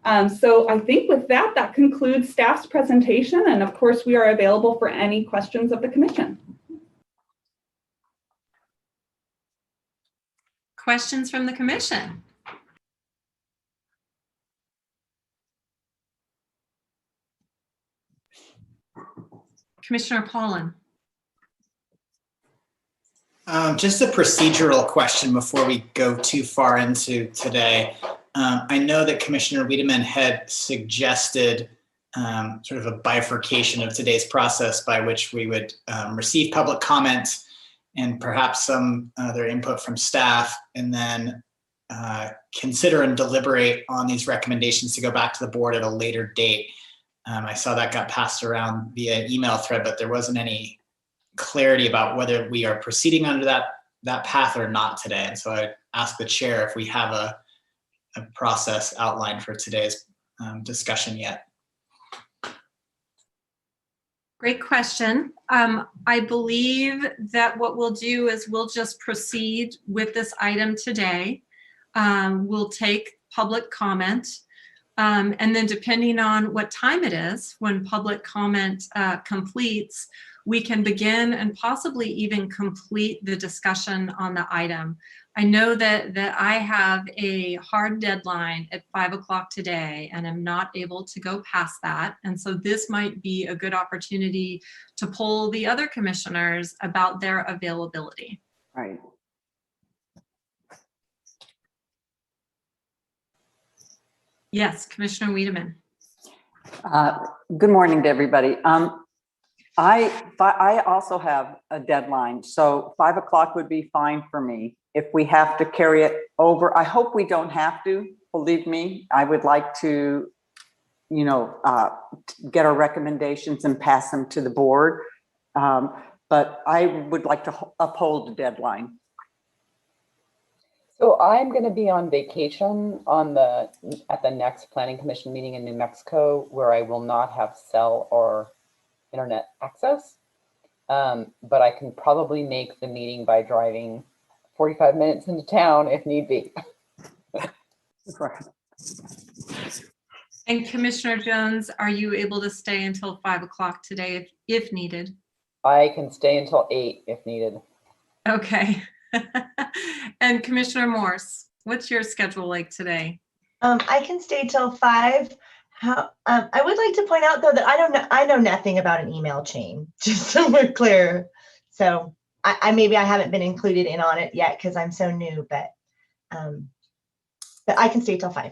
J: So I think with that, that concludes staff's presentation. And of course, we are available for any questions of the commission.
B: Questions from the commission? Commissioner Pollan.
P: Just a procedural question before we go too far into today. I know that Commissioner Wiedemann had suggested sort of a bifurcation of today's process by which we would receive public comments and perhaps some other input from staff, and then consider and deliberate on these recommendations to go back to the board at a later date. I saw that got passed around via email thread, but there wasn't any clarity about whether we are proceeding under that path or not today. And so I asked the chair if we have a process outlined for today's discussion yet.
B: Great question. I believe that what we'll do is we'll just proceed with this item today. We'll take public comment. And then depending on what time it is when public comment completes, we can begin and possibly even complete the discussion on the item. I know that I have a hard deadline at 5 o'clock today, and I'm not able to go past that. And so this might be a good opportunity to poll the other commissioners about their availability.
H: Right.
B: Yes, Commissioner Wiedemann.
H: Good morning to everybody. I also have a deadline, so 5 o'clock would be fine for me. If we have to carry it over, I hope we don't have to, believe me. I would like to, get our recommendations and pass them to the board. But I would like to uphold the deadline.
C: So I'm going to be on vacation at the next Planning Commission meeting in New Mexico, where I will not have cell or internet access. But I can probably make the meeting by driving 45 minutes into town if need be.
B: And Commissioner Jones, are you able to stay until 5 o'clock today if needed?
C: I can stay until 8 if needed.
B: Okay. And Commissioner Morse, what's your schedule like today?
R: I can stay till 5. I would like to point out though that I know nothing about an email chain, just so we're clear. So maybe I haven't been included in on it yet because I'm so new, but I can stay till 5.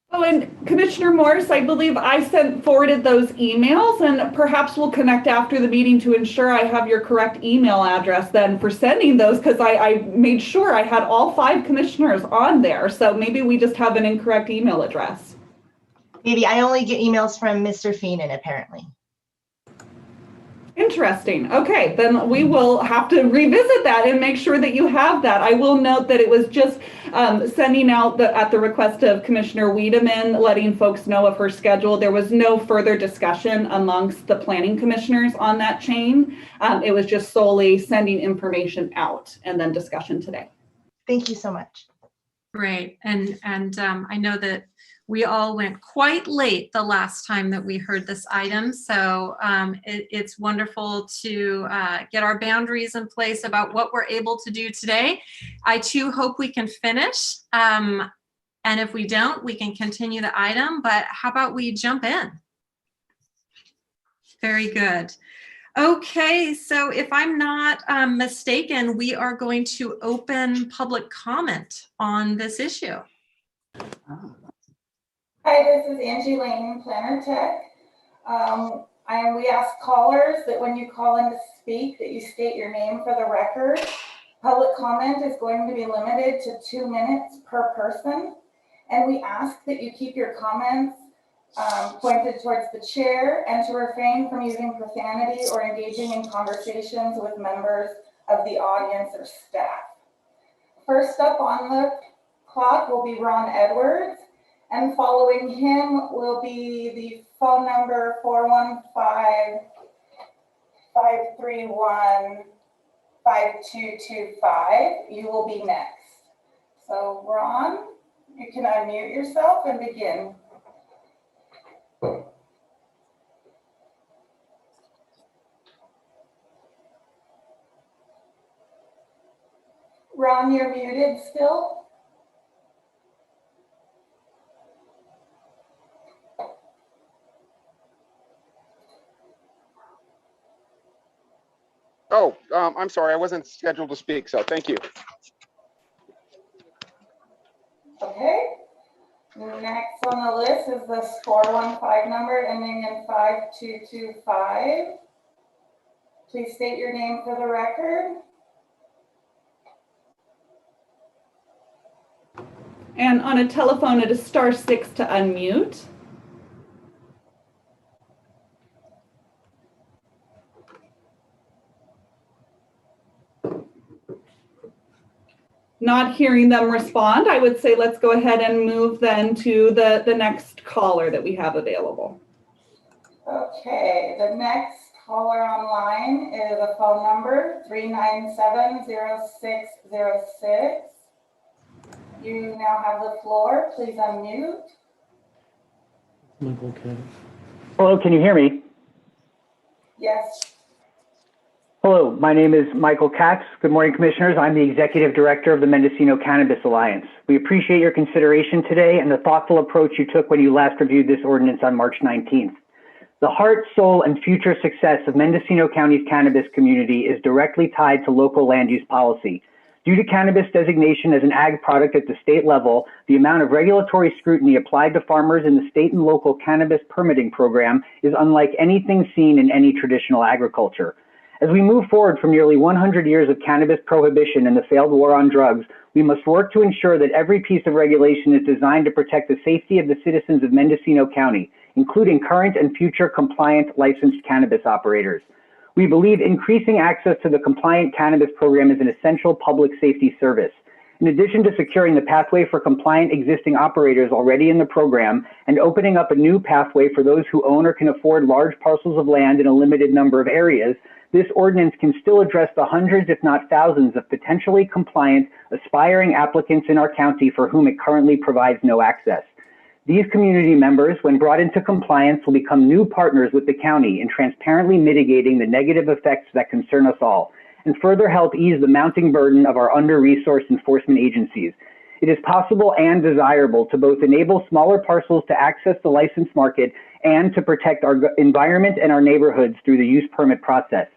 J: Oh, and Commissioner Morse, I believe I forwarded those emails, and perhaps we'll connect after the meeting to ensure I have your correct email address then for sending those, because I made sure I had all 5 commissioners on there. So maybe we just have an incorrect email address.
R: Maybe I only get emails from Mr. Feenan, apparently.
J: Interesting. Okay, then we will have to revisit that and make sure that you have that. I will note that it was just sending out at the request of Commissioner Wiedemann, letting folks know of her schedule. There was no further discussion amongst the planning commissioners on that chain. It was just solely sending information out and then discussion today.
R: Thank you so much.
B: Great. And I know that we all went quite late the last time that we heard this item. So it's wonderful to get our boundaries in place about what we're able to do today. I too hope we can finish. And if we don't, we can continue the item, but how about we jump in? Very good. Okay, so if I'm not mistaken, we are going to open public comment on this issue.
I: Hi, this is Angie Lane, Planner Tech. We ask callers that when you call in to speak, that you state your name for the record. Public comment is going to be limited to 2 minutes per person. And we ask that you keep your comments pointed towards the chair and to refrain from using profanity or engaging in conversations with members of the audience or staff. First up on the clock will be Ron Edwards, and following him will be the phone number 415-531-5225. You will be next. So Ron, you can unmute yourself and begin. Ron, you're muted still.
U: Oh, I'm sorry, I wasn't scheduled to speak, so thank you.
I: Okay. Next on the list is this 415 number ending in 5225. Please state your name for the record.
J: And on a telephone, it is *6 to unmute. Not hearing them respond, I would say let's go ahead and move then to the next caller that we have available.
I: Okay, the next caller online is a phone number 397-0606. You now have the floor. Please unmute.
V: Hello, can you hear me?
I: Yes.
V: Hello, my name is Michael Katz. Good morning, Commissioners. I'm the Executive Director of the Mendocino Cannabis Alliance. We appreciate your consideration today and the thoughtful approach you took when you last reviewed this ordinance on March 19th. The heart, soul, and future success of Mendocino County's cannabis community is directly tied to local land use policy. Due to cannabis designation as an ag product at the state level, the amount of regulatory scrutiny applied to farmers in the state and local cannabis permitting program is unlike anything seen in any traditional agriculture. As we move forward from nearly 100 years of cannabis prohibition and the failed war on drugs, we must work to ensure that every piece of regulation is designed to protect the safety of the citizens of Mendocino County, including current and future compliant licensed cannabis operators. We believe increasing access to the compliant cannabis program is an essential public safety service. In addition to securing the pathway for compliant existing operators already in the program and opening up a new pathway for those who own or can afford large parcels of land in a limited number of areas, this ordinance can still address the hundreds, if not thousands, of potentially compliant, aspiring applicants in our county for whom it currently provides no access. These community members, when brought into compliance, will become new partners with the county in transparently mitigating the negative effects that concern us all, and further help ease the mounting burden of our under-resourced enforcement agencies. It is possible and desirable to both enable smaller parcels to access the licensed market and to protect our environment and our neighborhoods through the use permit process.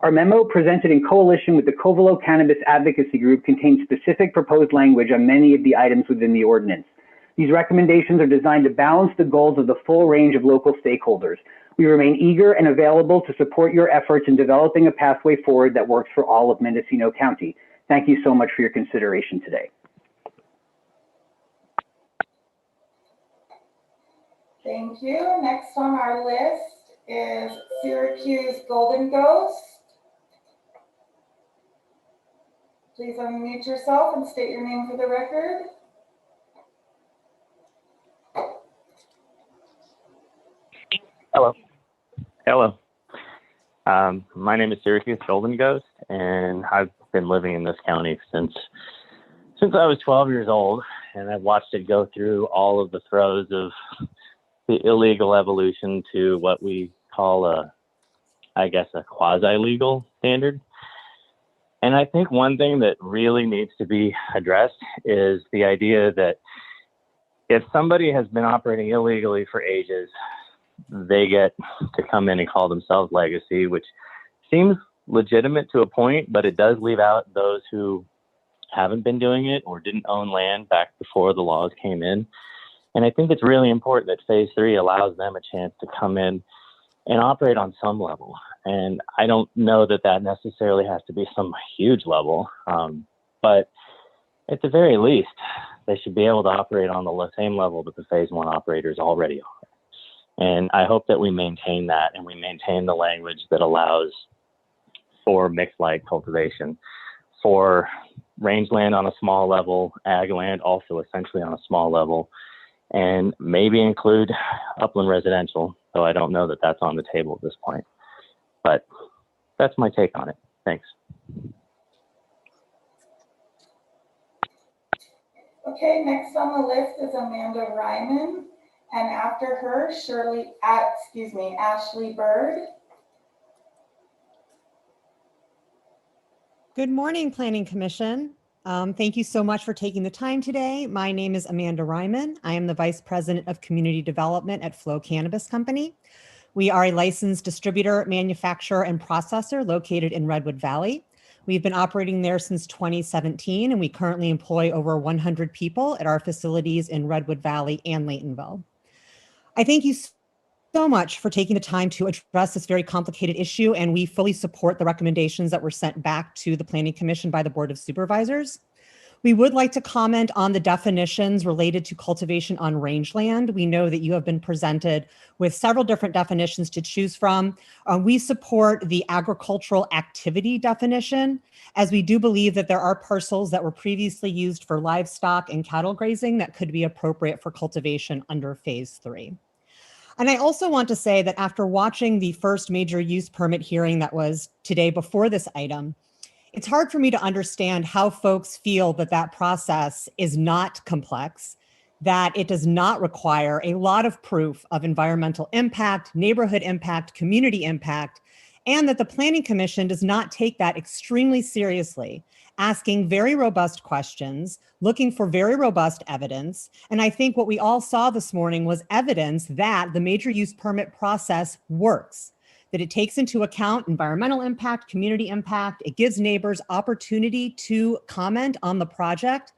V: Our memo, presented in coalition with the Covelo Cannabis Advocacy Group, contains specific proposed language on many of the items within the ordinance. These recommendations are designed to balance the goals of the full range of local stakeholders. We remain eager and available to support your efforts in developing a pathway forward that works for all of Mendocino County. Thank you so much for your consideration today.
I: Thank you. Next on our list is Syracuse Golden Ghost. Please unmute yourself and state your name for the record.
N: Hello. Hello. My name is Syracuse Golden Ghost, and I've been living in this county since I was 12 years old, and I've watched it go through all of the throes of the illegal evolution to what we call a quasi-legal standard. And I think one thing that really needs to be addressed is the idea that if somebody has been operating illegally for ages, they get to come in and call themselves legacy, which seems legitimate to a point, but it does leave out those who haven't been doing it or didn't own land back before the laws came in. And I think it's really important that phase 3 allows them a chance to come in and operate on some level. And I don't know that that necessarily has to be some huge level, but at the very least, they should be able to operate on the same level that the phase 1 operators already are. And I hope that we maintain that, and we maintain the language that allows for mixed light cultivation, for rangeland on a small level, ag land also essentially on a small level, and maybe include upland residential, though I don't know that that's on the table at this point. But that's my take on it. Thanks.
I: Okay, next on the list is Amanda Ryman, and after her, Ashley Bird.
O: Good morning, Planning Commission. Thank you so much for taking the time today. My name is Amanda Ryman. I am the Vice President of Community Development at Flow Cannabis Company. We are a licensed distributor, manufacturer, and processor located in Redwood Valley. We've been operating there since 2017, and we currently employ over 100 people at our facilities in Redwood Valley and Laytonville. I thank you so much for taking the time to address this very complicated issue, and we fully support the recommendations that were sent back to the Planning Commission by the Board of Supervisors. We would like to comment on the definitions related to cultivation on rangeland. We know that you have been presented with several different definitions to choose from. We support the agricultural activity definition, as we do believe that there are parcels that were previously used for livestock and cattle grazing that could be appropriate for cultivation under phase 3. And I also want to say that after watching the first major use permit hearing that was today before this item, it's hard for me to understand how folks feel that that process is not complex, that it does not require a lot of proof of environmental impact, neighborhood impact, community impact, and that the Planning Commission does not take that extremely seriously, asking very robust questions, looking for very robust evidence. And I think what we all saw this morning was evidence that the major use permit process works, that it takes into account environmental impact, community impact. It gives neighbors opportunity to comment on the project.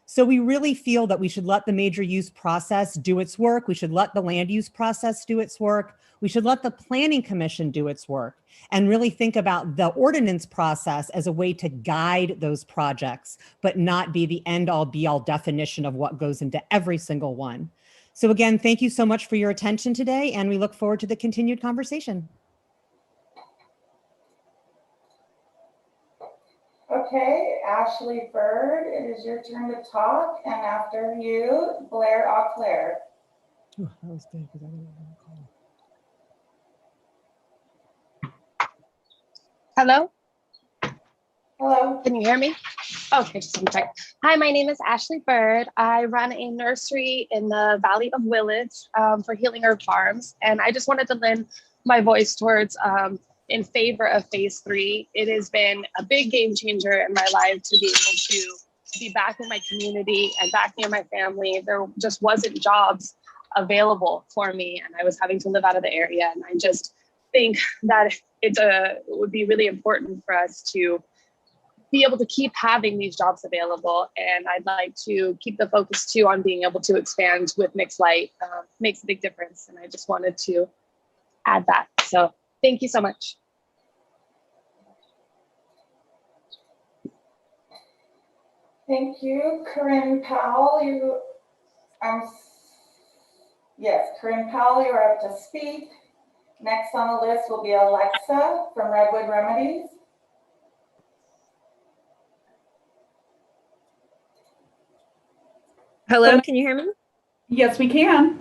O: So we really feel that we should let the major use process do its work. We should let the land use process do its work. We should let the Planning Commission do its work and really think about the ordinance process as a way to guide those projects, but not be the end all be all definition of what goes into every single one. So again, thank you so much for your attention today, and we look forward to the continued conversation.
I: Okay, Ashley Bird, it is your turn to talk, and after you, Blair Auclair.
O: Ooh, that was good, because I didn't have a call.
W: Hello?
I: Hello.
W: Can you hear me? Okay, just one sec. Hi, my name is Ashley Bird. I run a nursery in the Valley of Willage for Healing Herb Farms, and I just wanted to lend my voice towards in favor of phase 3. It has been a big game changer in my life to be able to be back in my community and back near my family. There just wasn't jobs available for me, and I was having to live out of the area. And I just think that it would be really important for us to be able to keep having these jobs available. And I'd like to keep the focus too on being able to expand with mixed light. Makes a big difference. And I just wanted to add that. So thank you so much.
I: Thank you. Corinne Powell, Corinne Powell, you're up to speak. Next on the list will be Alexa from Redwood Remedies.
D: Hello, can you hear me?
J: Yes, we can.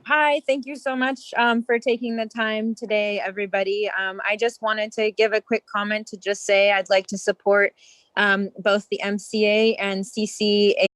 D: Hi, thank you so much for taking the time today, everybody. I just wanted to give a quick comment to just say I'd like to support both the MCA and CCA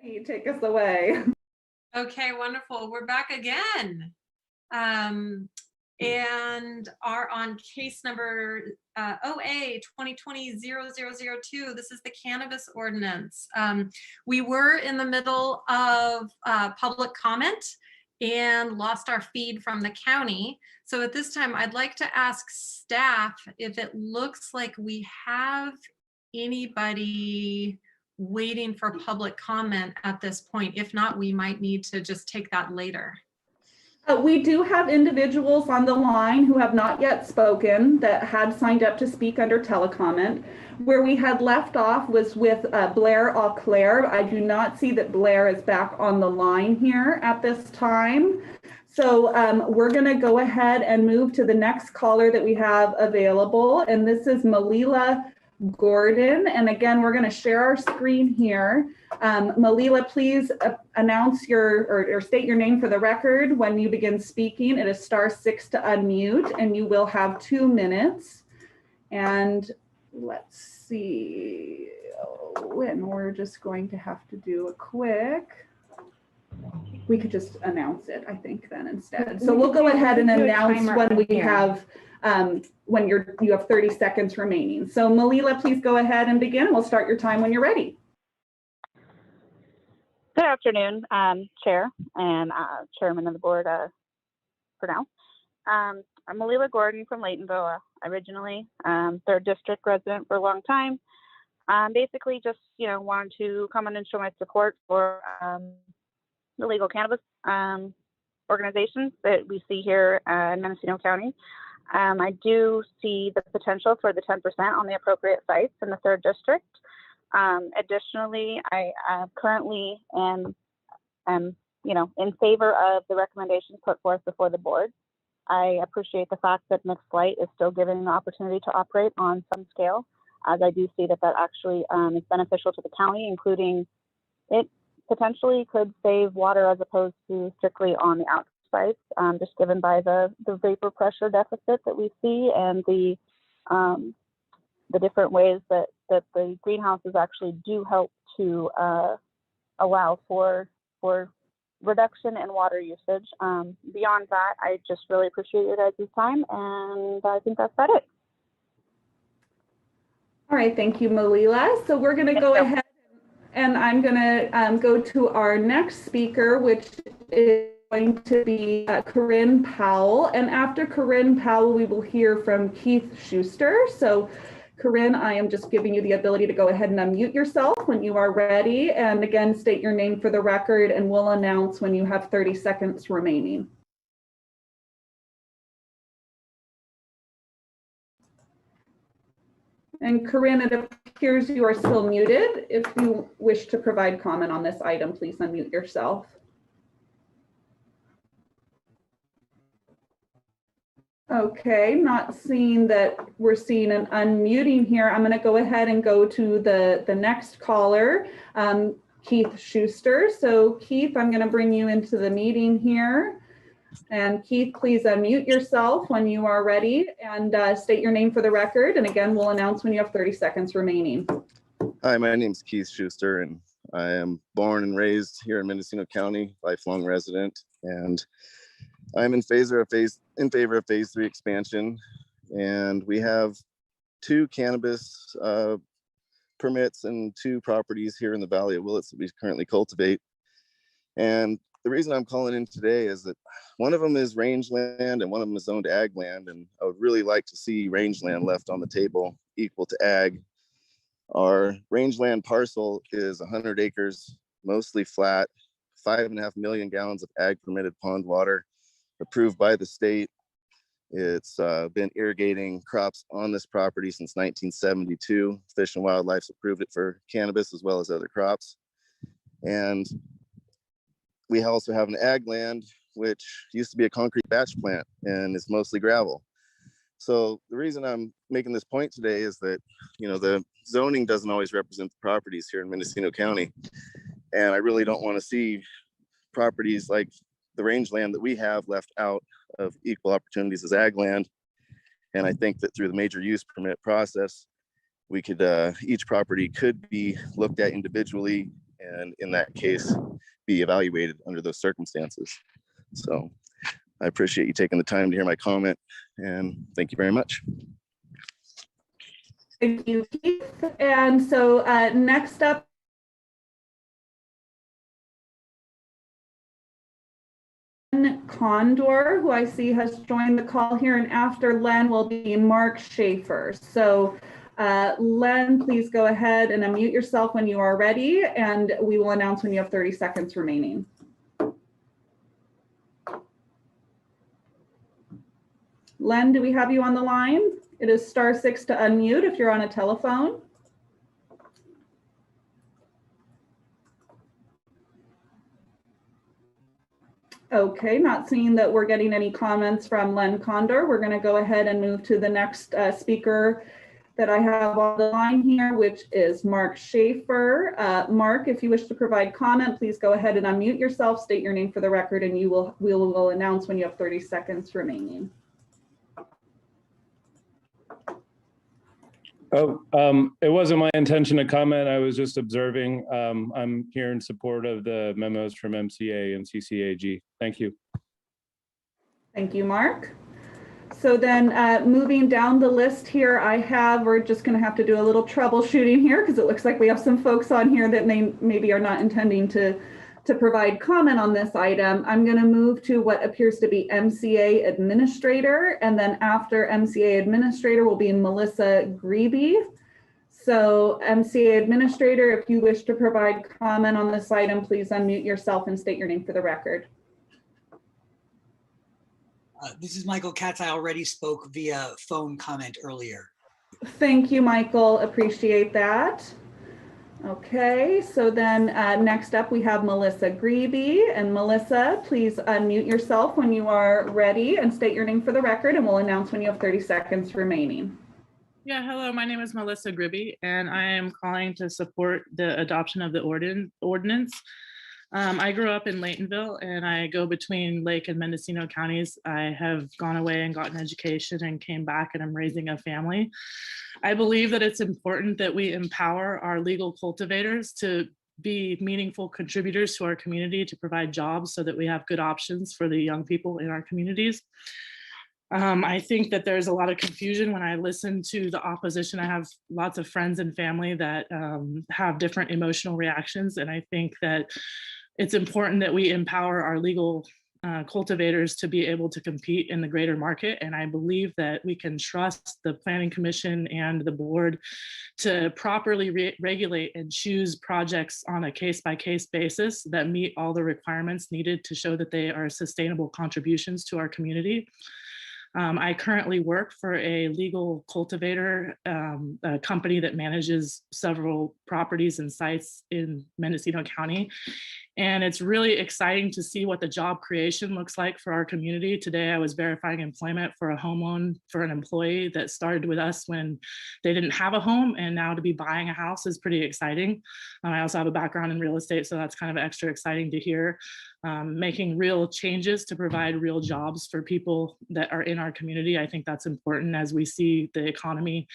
J: You take us away.
B: Okay, wonderful. We're back again. And are on case number OA 2020-0002. This is the cannabis ordinance. We were in the middle of public comment and lost our feed from the county. So at this time, I'd like to ask staff if it looks like we have anybody waiting for public comment at this point. If not, we might need to just take that later.
J: We do have individuals on the line who have not yet spoken that had signed up to speak under telecomment. Where we had left off was with Blair Auclair. I do not see that Blair is back on the line here at this time. So we're going to go ahead and move to the next caller that we have available. And this is Malila Gordon. And again, we're going to share our screen here. Malila, please announce or state your name for the record when you begin speaking. It is *6 to unmute, and you will have 2 minutes. And let's see. And we're just going to have to do a quick. We could just announce it, I think, then instead. So we'll go ahead and announce when we have when you have 30 seconds remaining. So Malila, please go ahead and begin. We'll start your time when you're ready.
F: Good afternoon, Chair and Chairman of the board for now. I'm Malila Gordon from Laytonville, originally 3rd District resident for a long time. Basically just, wanted to come in and show my support for the legal cannabis organizations that we see here in Mendocino County. I do see the potential for the 10% on the appropriate sites in the 3rd District. Additionally, I currently am, in favor of the recommendations put forth before the board. I appreciate the fact that mixed light is still given the opportunity to operate on some scale, as I do see that actually is beneficial to the county, including it potentially could save water as opposed to strictly on the outside, just given by the vapor pressure deficit that we see and the different ways that the greenhouses actually do help to allow for reduction in water usage. Beyond that, I just really appreciate your guys' time, and I think that's about it.
J: All right, thank you, Malila. So we're going to go ahead and I'm going to go to our next speaker, which is going to be Corinne Powell. And after Corinne Powell, we will hear from Keith Schuster. So Corinne, I am just giving you the ability to go ahead and unmute yourself when you are ready. And again, state your name for the record, and we'll announce when you have 30 seconds remaining. And Corinne, it appears you are still muted. If you wish to provide comment on this item, please unmute yourself. Okay, not seeing that we're seeing an unmuting here. I'm going to go ahead and go to the next caller, Keith Schuster. So Keith, I'm going to bring you into the meeting here. And Keith, please unmute yourself when you are ready and state your name for the record. And again, we'll announce when you have 30 seconds remaining.
K: Hi, my name is Keith Schuster, and I am born and raised here in Mendocino County, lifelong resident, and I'm in favor of phase 3 expansion. And we have 2 cannabis permits and 2 properties here in the Valley of Willits that we currently cultivate. And the reason I'm calling in today is that one of them is rangeland and one of them is zoned ag land. And I would really like to see rangeland left on the table equal to ag. Our rangeland parcel is 100 acres, mostly flat, 5.5 million gallons of ag permitted pond water approved by the state. It's been irrigating crops on this property since 1972. Fish and Wildlife's approved it for cannabis as well as other crops. And we also have an ag land, which used to be a concrete batch plant and it's mostly gravel. So the reason I'm making this point today is that, the zoning doesn't always represent the properties here in Mendocino County. And I really don't want to see properties like the rangeland that we have left out of equal opportunities as ag land. And I think that through the major use permit process, we could, each property could be looked at individually and in that case, be evaluated under those circumstances. So I appreciate you taking the time to hear my comment, and thank you very much.
J: Thank you, Keith. And so next up, Len Condor, who I see has joined the call here, and after Len will be Mark Schaefer. So Len, please go ahead and unmute yourself when you are ready, and we will announce when you have 30 seconds remaining. Len, do we have you on the line? It is *6 to unmute if you're on a telephone. Okay, not seeing that we're getting any comments from Len Condor. We're going to go ahead and move to the next speaker that I have on the line here, which is Mark Schaefer. Mark, if you wish to provide comment, please go ahead and unmute yourself, state your name for the record, and we will announce when you have 30 seconds remaining.
L: It wasn't my intention to comment. I was just observing. I'm here in support of the memos from MCA and CCAG. Thank you.
J: Thank you, Mark. So then moving down the list here, we're just going to have to do a little troubleshooting here because it looks like we have some folks on here that maybe are not intending to provide comment on this item. I'm going to move to what appears to be MCA Administrator, and then after MCA Administrator will be Melissa Grebe. So MCA Administrator, if you wish to provide comment on this item, please unmute yourself and state your name for the record.
M: This is Michael Katz. I already spoke via phone comment earlier.
J: Thank you, Michael. Appreciate that. Okay, so then next up we have Melissa Grebe. And Melissa, please unmute yourself when you are ready and state your name for the record, and we'll announce when you have 30 seconds remaining.
Q: Yeah, hello, my name is Melissa Grebe, and I am calling to support the adoption of the ordinance. I grew up in Laytonville, and I go between Lake and Mendocino counties. I have gone away and gotten education and came back, and I'm raising a family. I believe that it's important that we empower our legal cultivators to be meaningful contributors to our community, to provide jobs so that we have good options for the young people in our communities. I think that there's a lot of confusion when I listen to the opposition. I have lots of friends and family that have different emotional reactions, and I think that it's important that we empower our legal cultivators to be able to compete in the greater market. And I believe that we can trust the Planning Commission and the board to properly regulate and choose projects on a case-by-case basis that meet all the requirements needed to show that they are sustainable contributions to our community. I currently work for a legal cultivator, a company that manages several properties and sites in Mendocino County. And it's really exciting to see what the job creation looks like for our community. Today, I was verifying employment for a home loan for an employee that started with us when they didn't have a home, and now to be buying a house is pretty exciting. I also have a background in real estate, so that's kind of extra exciting to hear. Making real changes to provide real jobs for people that are in our community. I think that's important as we see the economy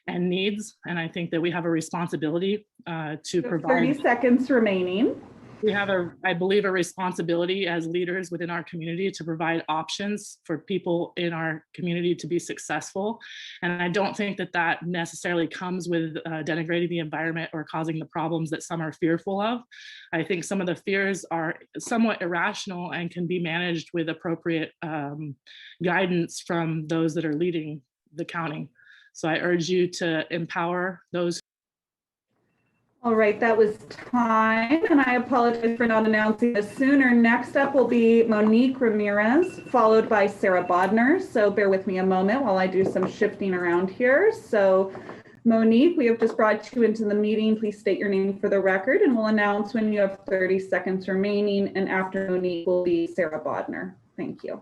Q: and needs. And I think that we have a responsibility to provide.
J: 30 seconds remaining.
Q: We have I believe, a responsibility as leaders within our community to provide options for people in our community to be successful. And I don't think that that necessarily comes with denigrating the environment or causing the problems that some are fearful of. I think some of the fears are somewhat irrational and can be managed with appropriate guidance from those that are leading the county. So I urge you to empower those.
J: All right, that was time, and I apologize for not announcing this sooner. Next up will be Monique Ramirez, followed by Sarah Bodner. So bear with me a moment while I do some shifting around here. So Monique, we have just brought you into the meeting. Please state your name for the record, and we'll announce when you have 30 seconds remaining. And after Monique will be Sarah Bodner. Thank you.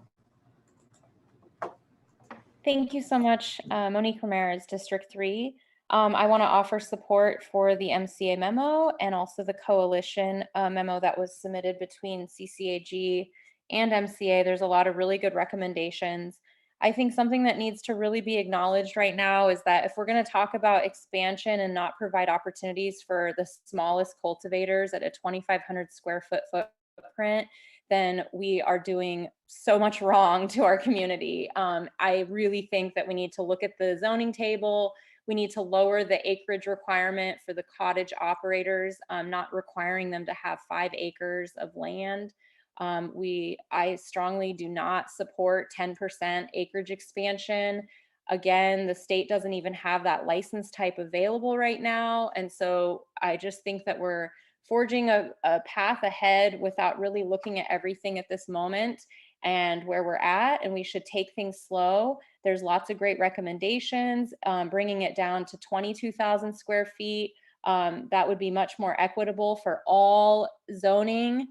X: Thank you so much, Monique Ramirez, District 3. I want to offer support for the MCA memo and also the coalition memo that was submitted between CCAG and MCA. There's a lot of really good recommendations. I think something that needs to really be acknowledged right now is that if we're going to talk about expansion and not provide opportunities for the smallest cultivators at a 2,500 square foot footprint, then we are doing so much wrong to our community. I really think that we need to look at the zoning table. We need to lower the acreage requirement for the cottage operators, not requiring them to have 5 acres of land. I strongly do not support 10% acreage expansion. Again, the state doesn't even have that license type available right now. And so I just think that we're forging a path ahead without really looking at everything at this moment and where we're at, and we should take things slow. There's lots of great recommendations, bringing it down to 22,000 square feet. That would be much more equitable for all zoning,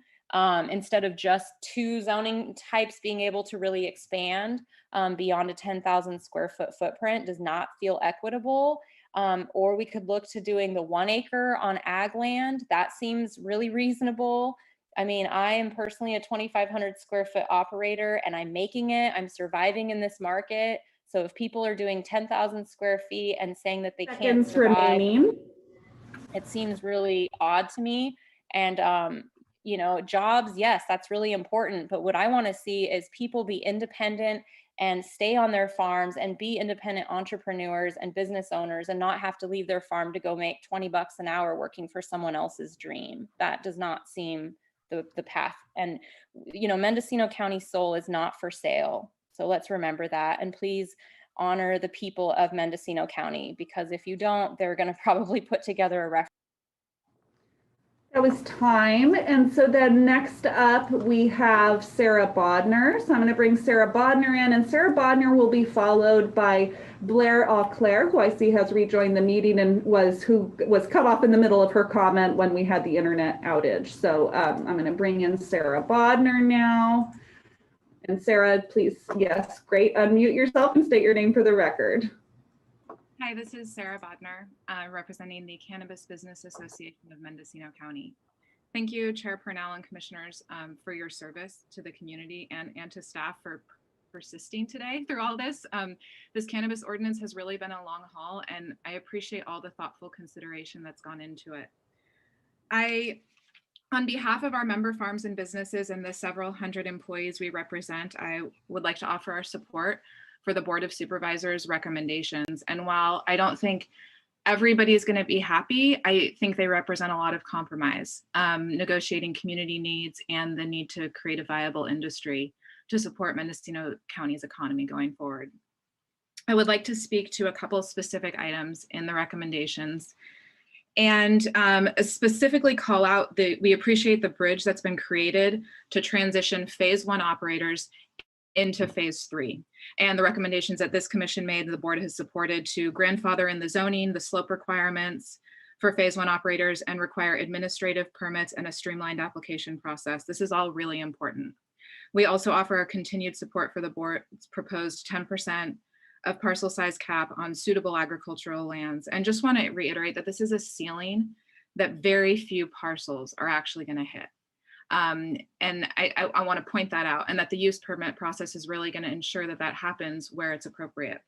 X: instead of just 2 zoning types being able to really expand beyond a 10,000 square foot footprint does not feel equitable. Or we could look to doing the 1 acre on ag land. That seems really reasonable. I mean, I am personally a 2,500 square foot operator and I'm making it, I'm surviving in this market. So if people are doing 10,000 square feet and saying that they can't survive, it seems really odd to me. And, you know, jobs, yes, that's really important. But what I want to see is people be independent and stay on their farms and be independent entrepreneurs and business owners and not have to leave their farm to go make 20 bucks an hour working for someone else's dream. That does not seem the path. And, you know, Mendocino County soul is not for sale. So let's remember that. And please honor the people of Mendocino County, because if you don't, they're going to probably put together a referendum.
J: That was time. And so then next up, we have Sarah Bodner. So I'm going to bring Sarah Bodner in, and Sarah Bodner will be followed by Blair Auclair, who I see has rejoined the meeting and who was cut off in the middle of her comment when we had the internet outage. So I'm going to bring in Sarah Bodner now. And Sarah, please, yes, great. Unmute yourself and state your name for the record.
A: Hi, this is Sarah Bodner, representing the Cannabis Business Association of Mendocino County. Thank you, Chair Purnell and Commissioners, for your service to the community and to staff for persisting today through all this. This cannabis ordinance has really been a long haul, and I appreciate all the thoughtful consideration that's gone into it. On behalf of our member farms and businesses and the several hundred employees we represent, I would like to offer our support for the Board of Supervisors recommendations. And while I don't think everybody is going to be happy, I think they represent a lot of compromise, negotiating community needs and the need to create a viable industry to support Mendocino County's economy going forward. I would like to speak to a couple specific items in the recommendations and specifically call out we appreciate the bridge that's been created to transition phase 1 operators into phase 3. And the recommendations that this commission made, the board has supported to grandfather in the zoning, the slope requirements for phase 1 operators, and require administrative permits and a streamlined application process. This is all really important. We also offer our continued support for the board's proposed 10% of parcel size cap on suitable agricultural lands. And just want to reiterate that this is a ceiling that very few parcels are actually going to hit. And I want to point that out, and that the use permit process is really going to ensure that that happens where it's appropriate.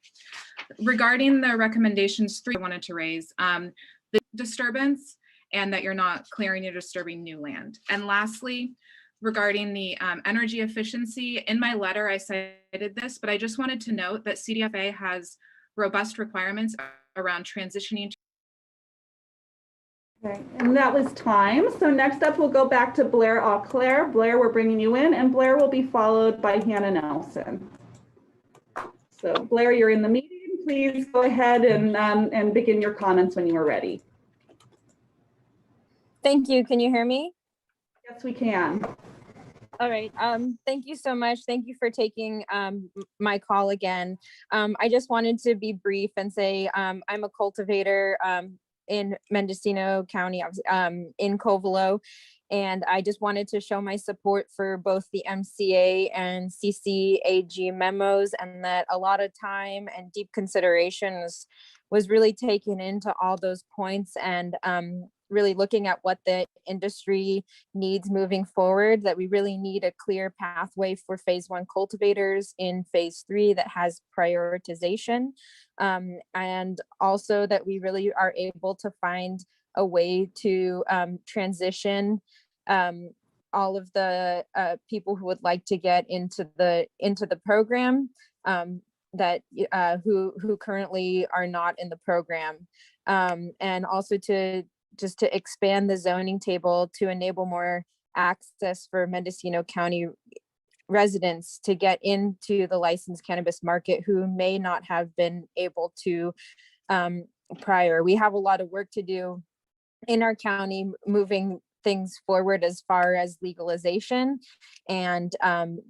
A: Regarding the recommendations 3, I wanted to raise the disturbance and that you're not clearing or disturbing new land. And lastly, regarding the energy efficiency, in my letter I cited this, but I just wanted to note that CDFA has robust requirements around transitioning.
J: Okay, and that was time. So next up, we'll go back to Blair Auclair. Blair, we're bringing you in, and Blair will be followed by Hannah Nelson. So Blair, you're in the meeting. Please go ahead and begin your comments when you are ready.
D: Thank you. Can you hear me?
J: Yes, we can.
D: All right. Thank you so much. Thank you for taking my call again. I just wanted to be brief and say I'm a cultivator in Mendocino County, in Covelo, and I just wanted to show my support for both the MCA and CCAG memos, and that a lot of time and deep consideration was really taken into all those points. And really looking at what the industry needs moving forward, that we really need a clear pathway for phase 1 cultivators in phase 3 that has prioritization. And also that we really are able to find a way to transition all of the people who would like to get into the program that who currently are not in the program, and also to expand the zoning table to enable more access for Mendocino County residents to get into the licensed cannabis market who may not have been able to prior. We have a lot of work to do in our county moving things forward as far as legalization, and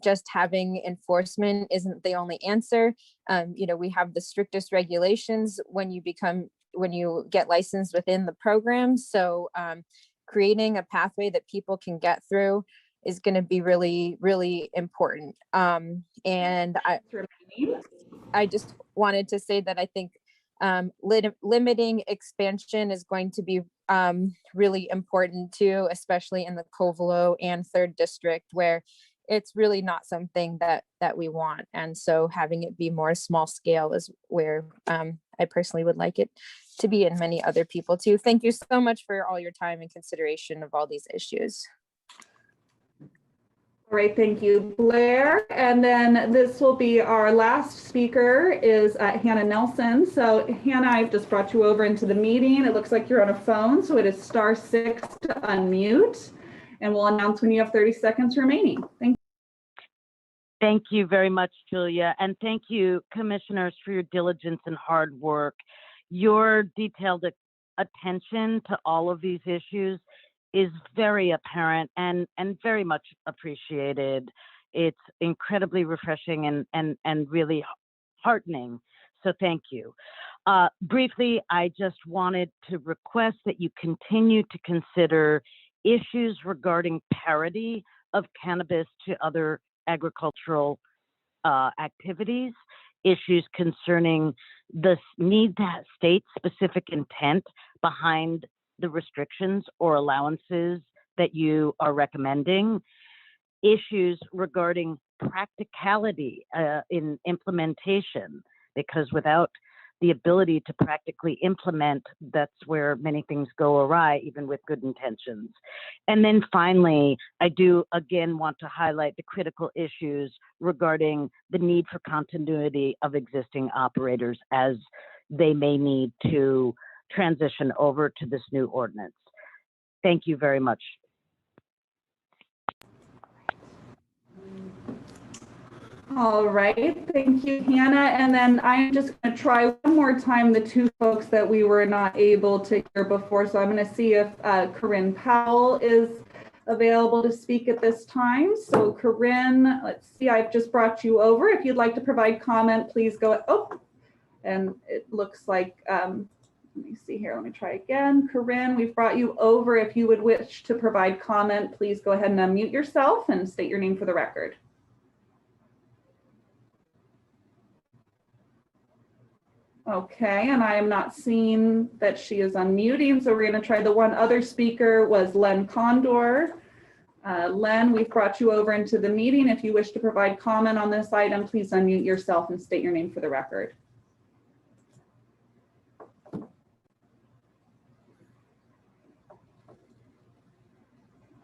D: just having enforcement isn't the only answer. We have the strictest regulations when you get licensed within the program. So creating a pathway that people can get through is going to be really, really important. And I just wanted to say that I think limiting expansion is going to be really important too, especially in the Covelo and 3rd District, where it's really not something that we want. And so having it be more small scale is where I personally would like it to be, and many other people too. Thank you so much for all your time and consideration of all these issues.
J: All right, thank you, Blair. And then this will be our last speaker is Hannah Nelson. So Hannah, I've just brought you over into the meeting. It looks like you're on a phone, so it is *6 to unmute, and we'll announce when you have 30 seconds remaining. Thank you.
E: Thank you very much, Julia. And thank you, commissioners, for your diligence and hard work. Your detailed attention to all of these issues is very apparent and very much appreciated. It's incredibly refreshing and really heartening. So thank you. Briefly, I just wanted to request that you continue to consider issues regarding parity of cannabis to other agricultural activities, issues concerning the need to have state-specific intent behind the restrictions or allowances that you are recommending, issues regarding practicality in implementation, because without the ability to practically implement, that's where many things go awry, even with good intentions. And then finally, I do again want to highlight the critical issues regarding the need for continuity of existing operators as they may need to transition over to this new ordinance. Thank you very much.
J: All right, thank you, Hannah. And then I'm just going to try one more time the two folks that we were not able to hear before. So I'm going to see if Corinne Powell is available to speak at this time. So Corinne, let's see, I've just brought you over. If you'd like to provide comment, please go. Oh, and it looks like, let me see here, let me try again. Corinne, we've brought you over. If you would wish to provide comment, please go ahead and unmute yourself and state your name for the record. Okay, and I am not seeing that she is unmuting, so we're going to try the one other speaker was Len Condor. Len, we've brought you over into the meeting. If you wish to provide comment on this item, please unmute yourself and state your name for the record.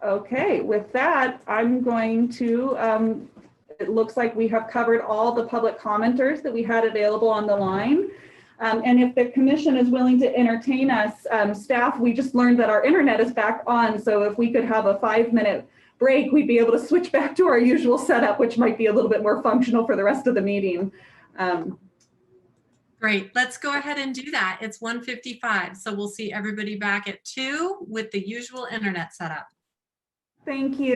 J: Okay, with that, I'm going to, it looks like we have covered all the public commenters that we had available on the line. And if the commission is willing to entertain us, staff, we just learned that our internet is back on. So if we could have a 5-minute break, we'd be able to switch back to our usual setup, which might be a little bit more functional for the rest of the meeting.
B: Great, let's go ahead and do that. It's 1:55, so we'll see everybody back at 2 with the usual internet setup.
J: Thank you.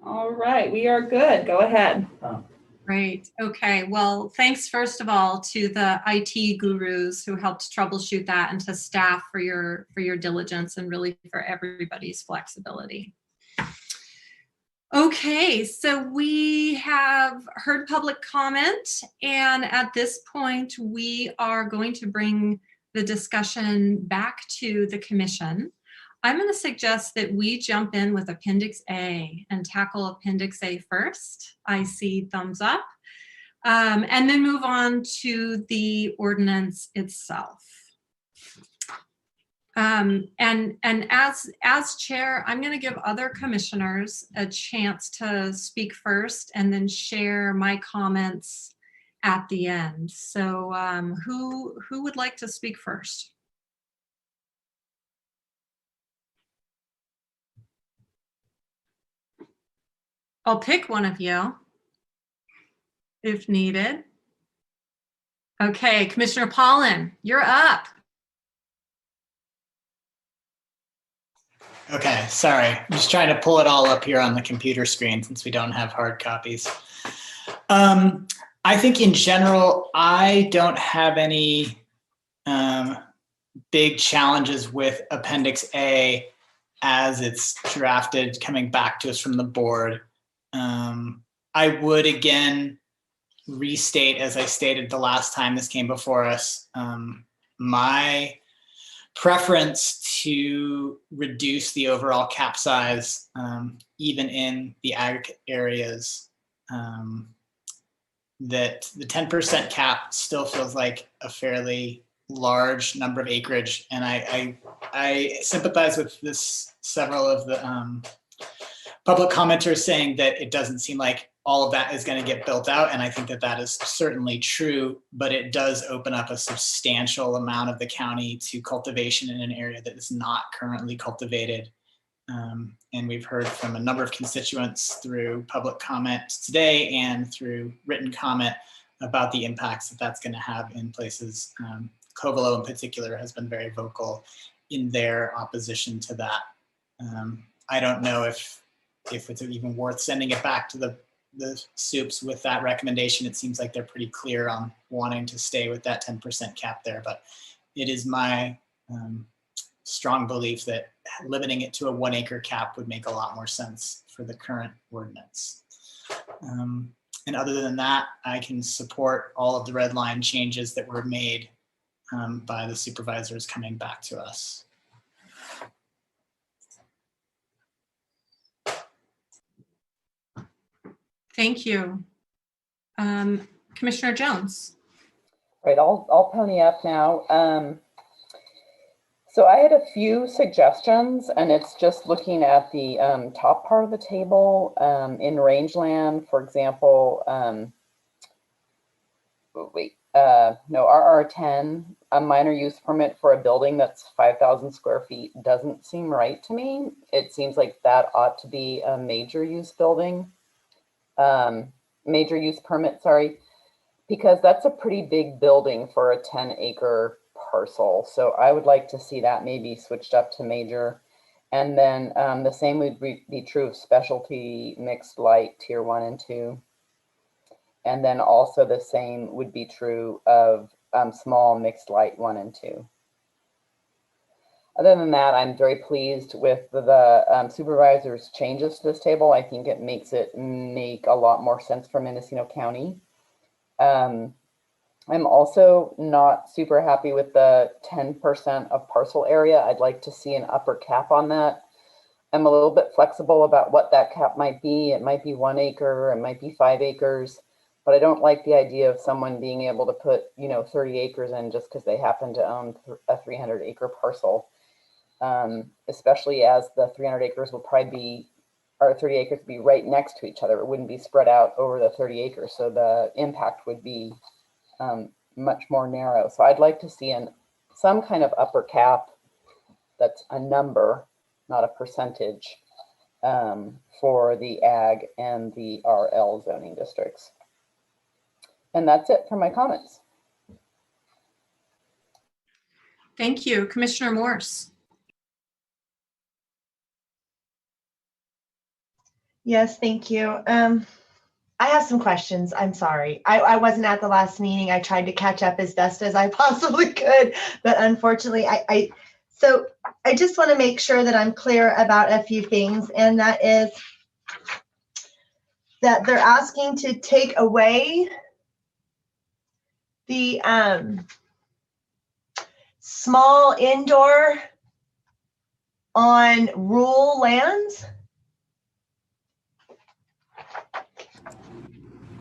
J: All right, we are good. Go ahead.
B: Great. Okay. Well, thanks first of all to the IT gurus who helped troubleshoot that, and to staff for your diligence, and really for everybody's flexibility. Okay, so we have heard public comment, and at this point we are going to bring the discussion back to the commission. I'm going to suggest that we jump in with Appendix A and tackle Appendix A first. I see thumbs up. And then move on to the ordinance itself. And as chair, I'm going to give other commissioners a chance to speak first and then share my comments at the end. So who would like to speak first? I'll pick one of you if needed. Okay, Commissioner Pollan, you're up.
G: Okay, sorry. I'm just trying to pull it all up here on the computer screen since we don't have hard copies. I think in general, I don't have any big challenges with Appendix A as it's drafted coming back to us from the board. I would again restate, as I stated the last time this came before us, my preference to reduce the overall cap size, even in the aggregate areas. That the 10% cap still feels like a fairly large number of acreage, and I sympathize with this. Several of the public commenters saying that it doesn't seem like all of that is going to get built out, and I think that that is certainly true, but it does open up a substantial amount of the county to cultivation in an area that is not currently cultivated. And we've heard from a number of constituents through public comment today and through written comment about the impacts that that's going to have in places. Covelo in particular has been very vocal in their opposition to that. I don't know if it's even worth sending it back to the soups with that recommendation. It seems like they're pretty clear on wanting to stay with that 10% cap there, but it is my strong belief that limiting it to a 1 acre cap would make a lot more sense for the current ordinance. And other than that, I can support all of the red line changes that were made by the supervisors coming back to us.
B: Thank you. Commissioner Jones.
C: Right, I'll pony up now. So I had a few suggestions, and it's just looking at the top part of the table. In rangeland, for example, no, RR10, a minor use permit for a building that's 5,000 square feet doesn't seem right to me. It seems like that ought to be a major use building, major use permit, sorry, because that's a pretty big building for a 10-acre parcel. So I would like to see that maybe switched up to major. And then the same would be true of specialty mixed light tier 1 and 2. And then also the same would be true of small mixed light 1 and 2. Other than that, I'm very pleased with the supervisor's changes to this table. I think it makes it make a lot more sense for Mendocino County. I'm also not super happy with the 10% of parcel area. I'd like to see an upper cap on that. I'm a little bit flexible about what that cap might be. It might be 1 acre, it might be 5 acres, but I don't like the idea of someone being able to put, 30 acres in just because they happen to own a 300-acre parcel. Especially as the 300 acres will probably be, or 30 acres would be right next to each other. It wouldn't be spread out over the 30 acres. So the impact would be much more narrow. So I'd like to see some kind of upper cap that's a number, not a percentage, for the ag and the RL zoning districts. And that's it for my comments.
B: Thank you. Commissioner Morse.
R: Yes, thank you. I have some questions. I'm sorry. I wasn't at the last meeting. I tried to catch up as best as I possibly could, but unfortunately, so I just want to make sure that I'm clear about a few things, and that is that they're asking to take away the small indoor on rural lands.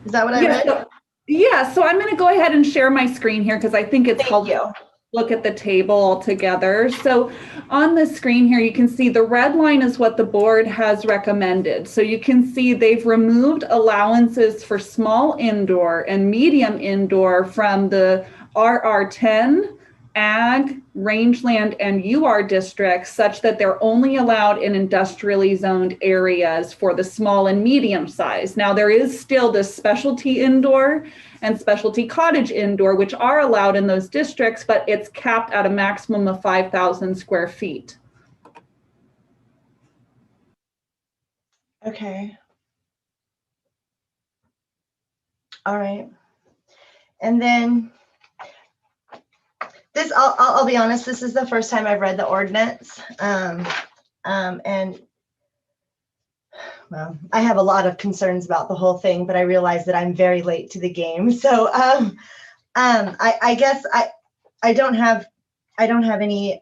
R: Is that what I read?
J: Yeah, so I'm going to go ahead and share my screen here because I think it's helpful. Look at the table all together. So on the screen here, you can see the red line is what the board has recommended. So you can see they've removed allowances for small indoor and medium indoor from the RR10, ag, rangeland, and UR districts, such that they're only allowed in industrially zoned areas for the small and medium size. Now there is still this specialty indoor and specialty cottage indoor, which are allowed in those districts, but it's capped at a maximum of 5,000 square feet.
R: Okay. All right. And then this, I'll be honest, this is the first time I've read the ordinance. And well, I have a lot of concerns about the whole thing, but I realize that I'm very late to the game. So I guess I don't have any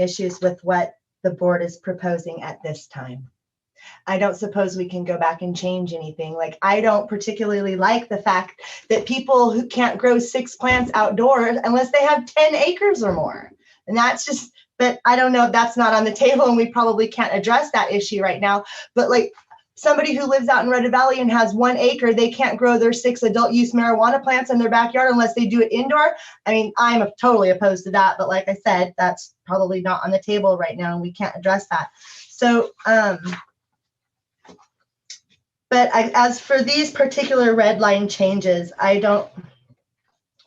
R: issues with what the board is proposing at this time. I don't suppose we can go back and change anything. Like, I don't particularly like the fact that people who can't grow 6 plants outdoors unless they have 10 acres or more. And that's just, but I don't know if that's not on the table, and we probably can't address that issue right now. But like somebody who lives out in Red Valley and has 1 acre, they can't grow their 6 adult use marijuana plants in their backyard unless they do it indoor. I mean, I'm totally opposed to that. But like I said, that's probably not on the table right now, and we can't address that. So, but as for these particular red line changes, I don't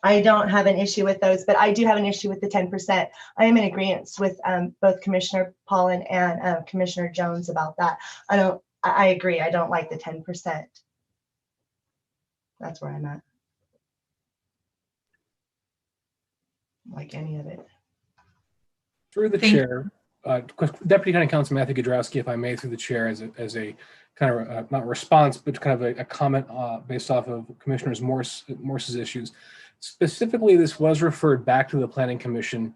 R: have an issue with those, but I do have an issue with the 10%. I am in agreement with both Commissioner Pollan and Commissioner Jones about that. I agree. I don't like the 10%. That's where I'm at. Like any of it.
H: Through the chair, Deputy County Counsel Matthew Gadrowski, if I may, through the chair, as a kind of not response, but kind of a comment based off of Commissioner Morse's issues. Specifically, this was referred back to the Planning Commission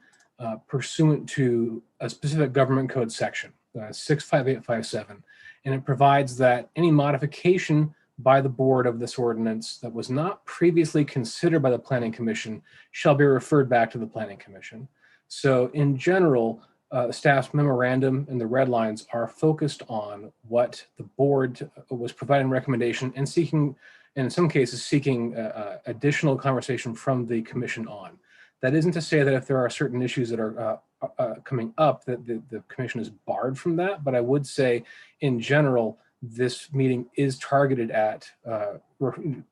H: pursuant to a specific government code section, 65857, and it provides that any modification by the board of this ordinance that was not previously considered by the Planning Commission shall be referred back to the Planning Commission. So in general, staff's memorandum and the red lines are focused on what the board was providing recommendation and seeking, in some cases, seeking additional conversation from the commission on. That isn't to say that if there are certain issues that are coming up that the commission is barred from that, but I would say in general, this meeting is targeted at the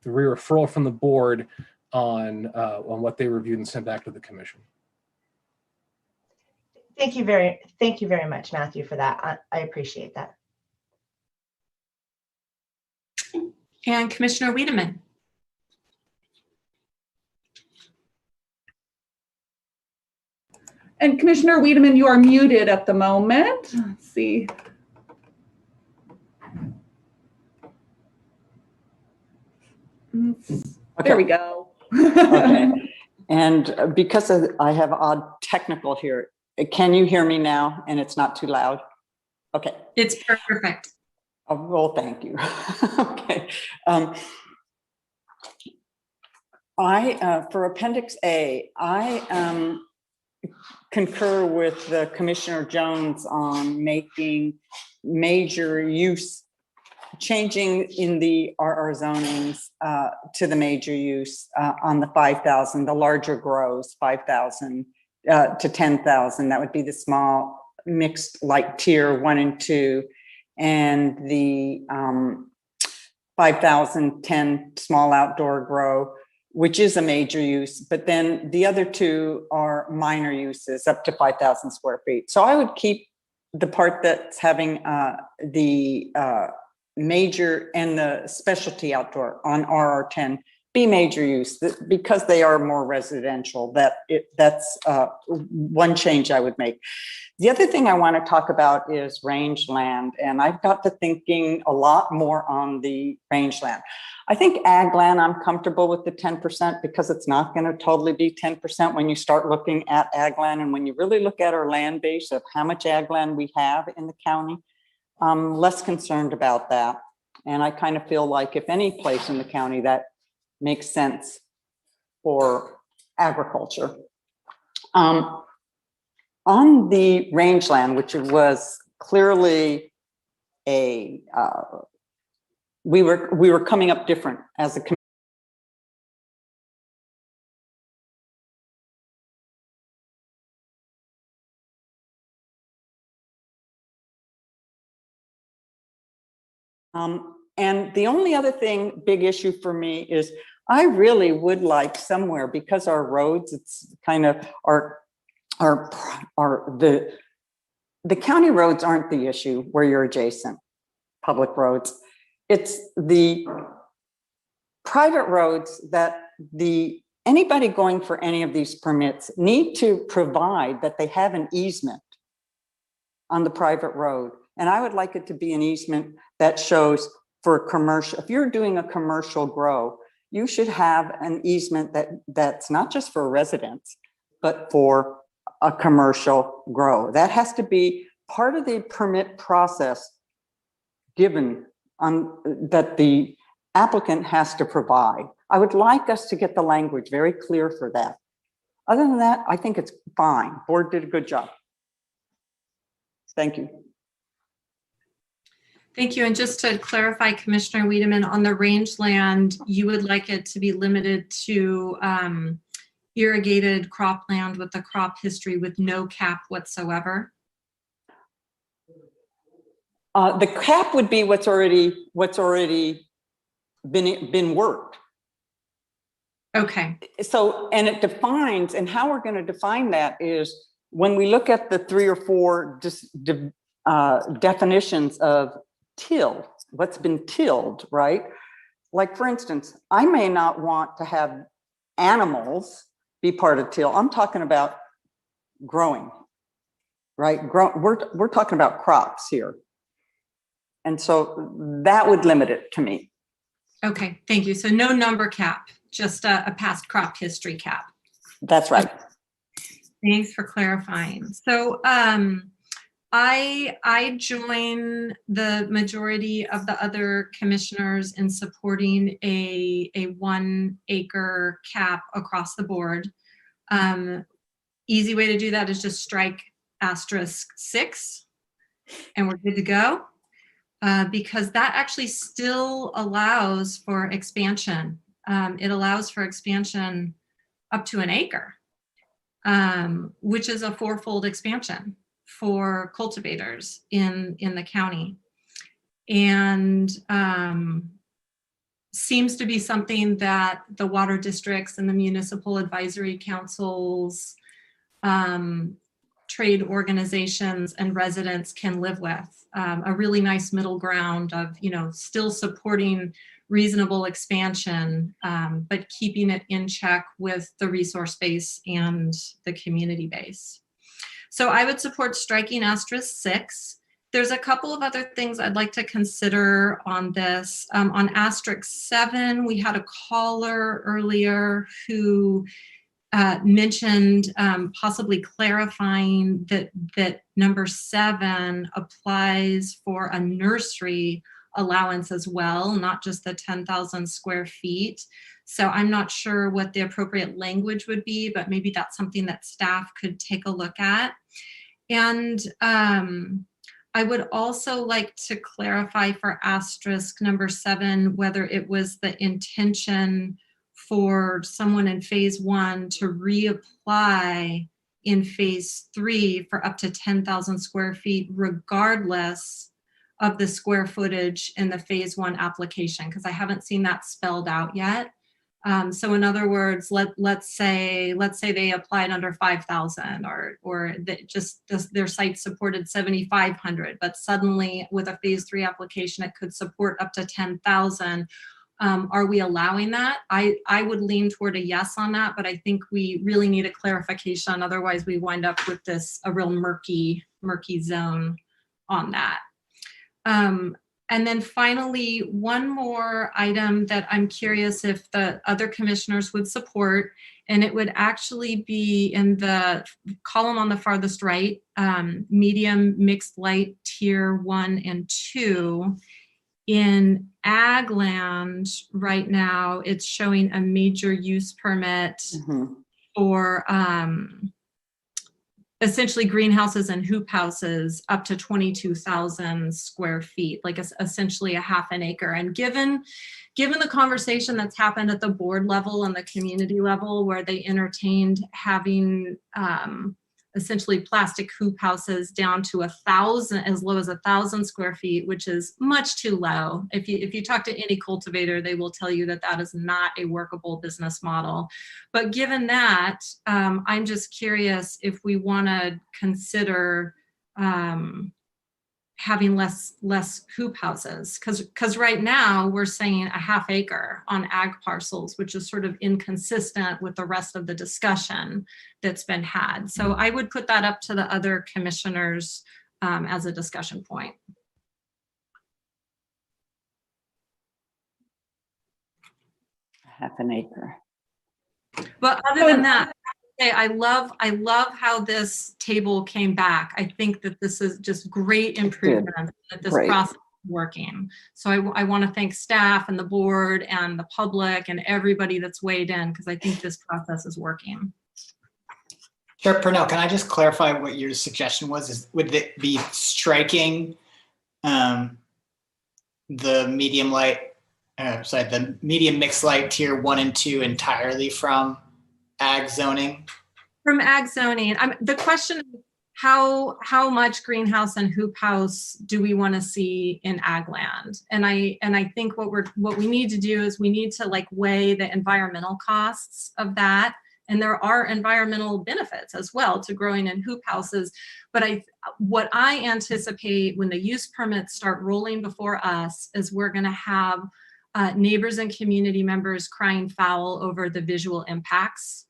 H: referral from the board on what they reviewed and sent back to the commission.
R: Thank you very much, Matthew, for that. I appreciate that.
B: And Commissioner Wiedemann.
J: And Commissioner Wiedemann, you are muted at the moment. Let's see. There we go.
P: Okay. And because I have odd technical here, can you hear me now and it's not too loud? Okay.
B: It's perfect.
P: Oh, well, thank you. Okay. For Appendix A, I concur with the Commissioner Jones on making major use, changing in the RR zonings to the major use on the 5,000, the larger grows, 5,000 to 10,000. That would be the small mixed light tier 1 and 2, and the 5,000, 10 small outdoor grow, which is a major use, but then the other 2 are minor uses up to 5,000 square feet. So I would keep the part that's having the major and the specialty outdoor on RR10 be major use because they are more residential. That's one change I would make. The other thing I want to talk about is rangeland, and I've got to thinking a lot more on the rangeland. I think ag land, I'm comfortable with the 10% because it's not going to totally be 10% when you start looking at ag land, and when you really look at our land base of how much ag land we have in the county, I'm less concerned about that. And I kind of feel like if any place in the county that makes sense for agriculture. On the rangeland, which was clearly a, we were coming up different as a community. And the only other thing, big issue for me is I really would like somewhere, because our roads, it's kind of the county roads aren't the issue where you're adjacent, public roads. It's the private roads that anybody going for any of these permits need to provide that they have an easement on the private road. And I would like it to be an easement that shows for a commercial, if you're doing a commercial grow, you should have an easement that's not just for residents, but for a commercial grow. That has to be part of the permit process given that the applicant has to provide. I would like us to get the language very clear for that. Other than that, I think it's fine. Board did a good job. Thank you.
B: Thank you. And just to clarify, Commissioner Wiedemann, on the rangeland, you would like it to be limited to irrigated cropland with a crop history with no cap whatsoever?
P: The cap would be what's already been worked.
B: Okay.
P: So, and it defines, and how we're going to define that is when we look at the 3 or 4 definitions of till, what's been tilled, right? Like for instance, I may not want to have animals be part of till. I'm talking about growing, right? We're talking about crops here. And so that would limit it to me.
B: Okay, thank you. So no number cap, just a past crop history cap.
P: That's right.
B: Thanks for clarifying. So I join the majority of the other commissioners in supporting a 1 acre cap across the board. Easy way to do that is just strike *6 and we're good to go. Because that actually still allows for expansion. It allows for expansion up to 1 acre, which is a 4-fold expansion for cultivators in the county. And seems to be something that the water districts and the municipal advisory councils, trade organizations and residents can live with. A really nice middle ground of, still supporting reasonable expansion, but keeping it in check with the resource base and the community base. So I would support striking *6. There's a couple of other things I'd like to consider on this. On *7, we had a caller earlier who mentioned possibly clarifying that number 7 applies for a nursery allowance as well, not just the 10,000 square feet. So I'm not sure what the appropriate language would be, but maybe that's something that staff could take a look at. And I would also like to clarify for number 7, whether it was the intention for someone in phase 1 to reapply in phase 3 for up to 10,000 square feet, regardless of the square footage in the phase 1 application, because I haven't seen that spelled out yet. So in other words, let's say they applied under 5,000 or that just their site supported 7,500, but suddenly with a phase 3 application, it could support up to 10,000. Are we allowing that? I would lean toward a yes on that, but I think we really need a clarification. Otherwise we wind up with a real murky zone on that. And then finally, one more item that I'm curious if the other commissioners would support, and it would actually be in the column on the farthest right, medium mixed light tier 1 and 2. In ag land right now, it's showing a major use permit for essentially greenhouses and hoop houses up to 22,000 square feet, like essentially a half an acre. And given the conversation that's happened at the board level and the community level, where they entertained having essentially plastic hoop houses down to 1,000, as low as 1,000 square feet, which is much too low. If you talk to any cultivator, they will tell you that that is not a workable business model. But given that, I'm just curious if we want to consider having less hoop houses, because right now we're saying a half acre on ag parcels, which is sort of inconsistent with the rest of the discussion that's been had. So I would put that up to the other commissioners as a discussion point.
P: Half an acre.
B: But other than that, I love how this table came back. I think that this is just great improvement, that this process is working. So I want to thank staff and the board and the public and everybody that's weighed in, because I think this process is working.
G: Chair Purnell, can I just clarify what your suggestion was? Would it be striking the medium mixed light tier 1 and 2 entirely from ag zoning?
B: From ag zoning, the question is how much greenhouse and hoop house do we want to see in ag land? And I think what we need to do is we need to weigh the environmental costs of that. And there are environmental benefits as well to growing in hoop houses. But what I anticipate when the use permits start rolling before us is we're going to have neighbors and community members crying foul over the visual impacts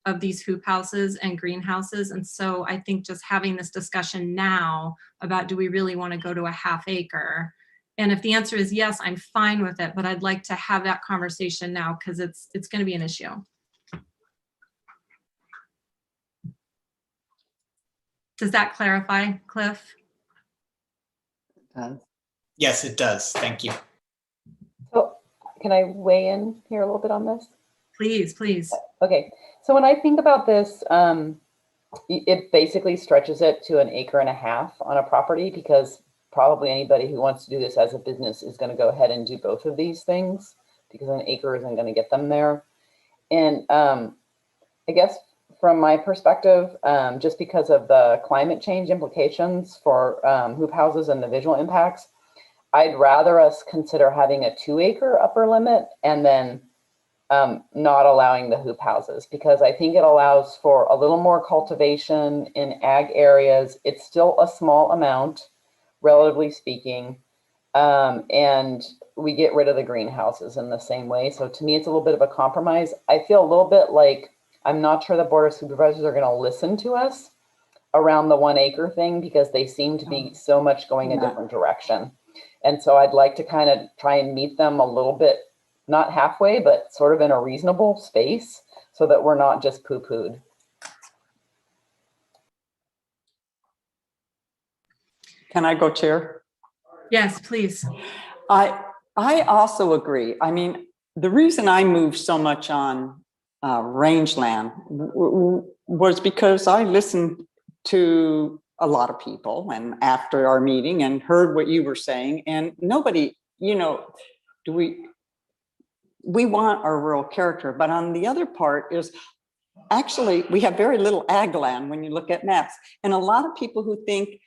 B: of these hoop houses and greenhouses. And so I think just having this discussion now about, do we really want to go to a half acre? And if the answer is yes, I'm fine with it, but I'd like to have that conversation now, because it's going to be an issue. Does that clarify, Cliff?
G: Yes, it does. Thank you.
C: So can I weigh in here a little bit on this?
B: Please, please.
C: Okay, so when I think about this, it basically stretches it to 1.5 acres on a property, because probably anybody who wants to do this as a business is going to go ahead and do both of these things, because 1 acre isn't going to get them there. And I guess from my perspective, just because of the climate change implications for hoop houses and the visual impacts, I'd rather us consider having a 2 acre upper limit and then not allowing the hoop houses, because I think it allows for a little more cultivation in ag areas. It's still a small amount, relatively speaking, and we get rid of the greenhouses in the same way. So to me, it's a little bit of a compromise. I feel a little bit like I'm not sure the Board of Supervisors are going to listen to us around the 1 acre thing, because they seem to be so much going a different direction. And so I'd like to kind of try and meet them a little bit, not halfway, but sort of in a reasonable space, so that we're not just poo-pooed.
P: Can I go, Chair?
B: Yes, please.
P: I also agree. I mean, the reason I moved so much on rangeland was because I listened to a lot of people and after our meeting and heard what you were saying, and nobody, we want our rural character, but on the other part is actually we have very little ag land when you look at maps, and a lot of people who think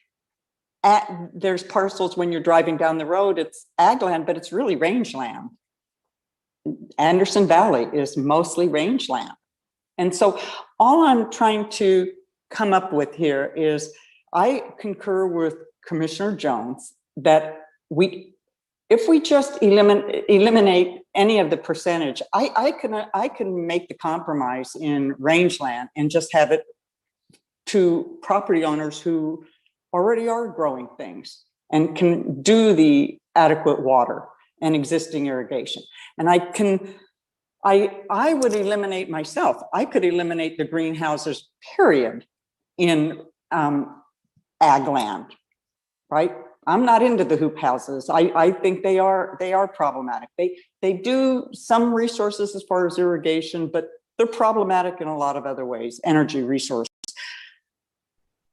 P: there's parcels when you're driving down the road, it's ag land, but it's really rangeland. Anderson Valley is mostly rangeland. And so all I'm trying to come up with here is I concur with Commissioner Jones that if we just eliminate any of the percentage, I can make the compromise in rangeland and just have it to property owners who already are growing things and can do the adequate water and existing irrigation. And I would eliminate myself. I could eliminate the greenhouses, period, in ag land, right? I'm not into the hoop houses. I think they are problematic. They do some resources as far as irrigation, but they're problematic in a lot of other ways, energy resources.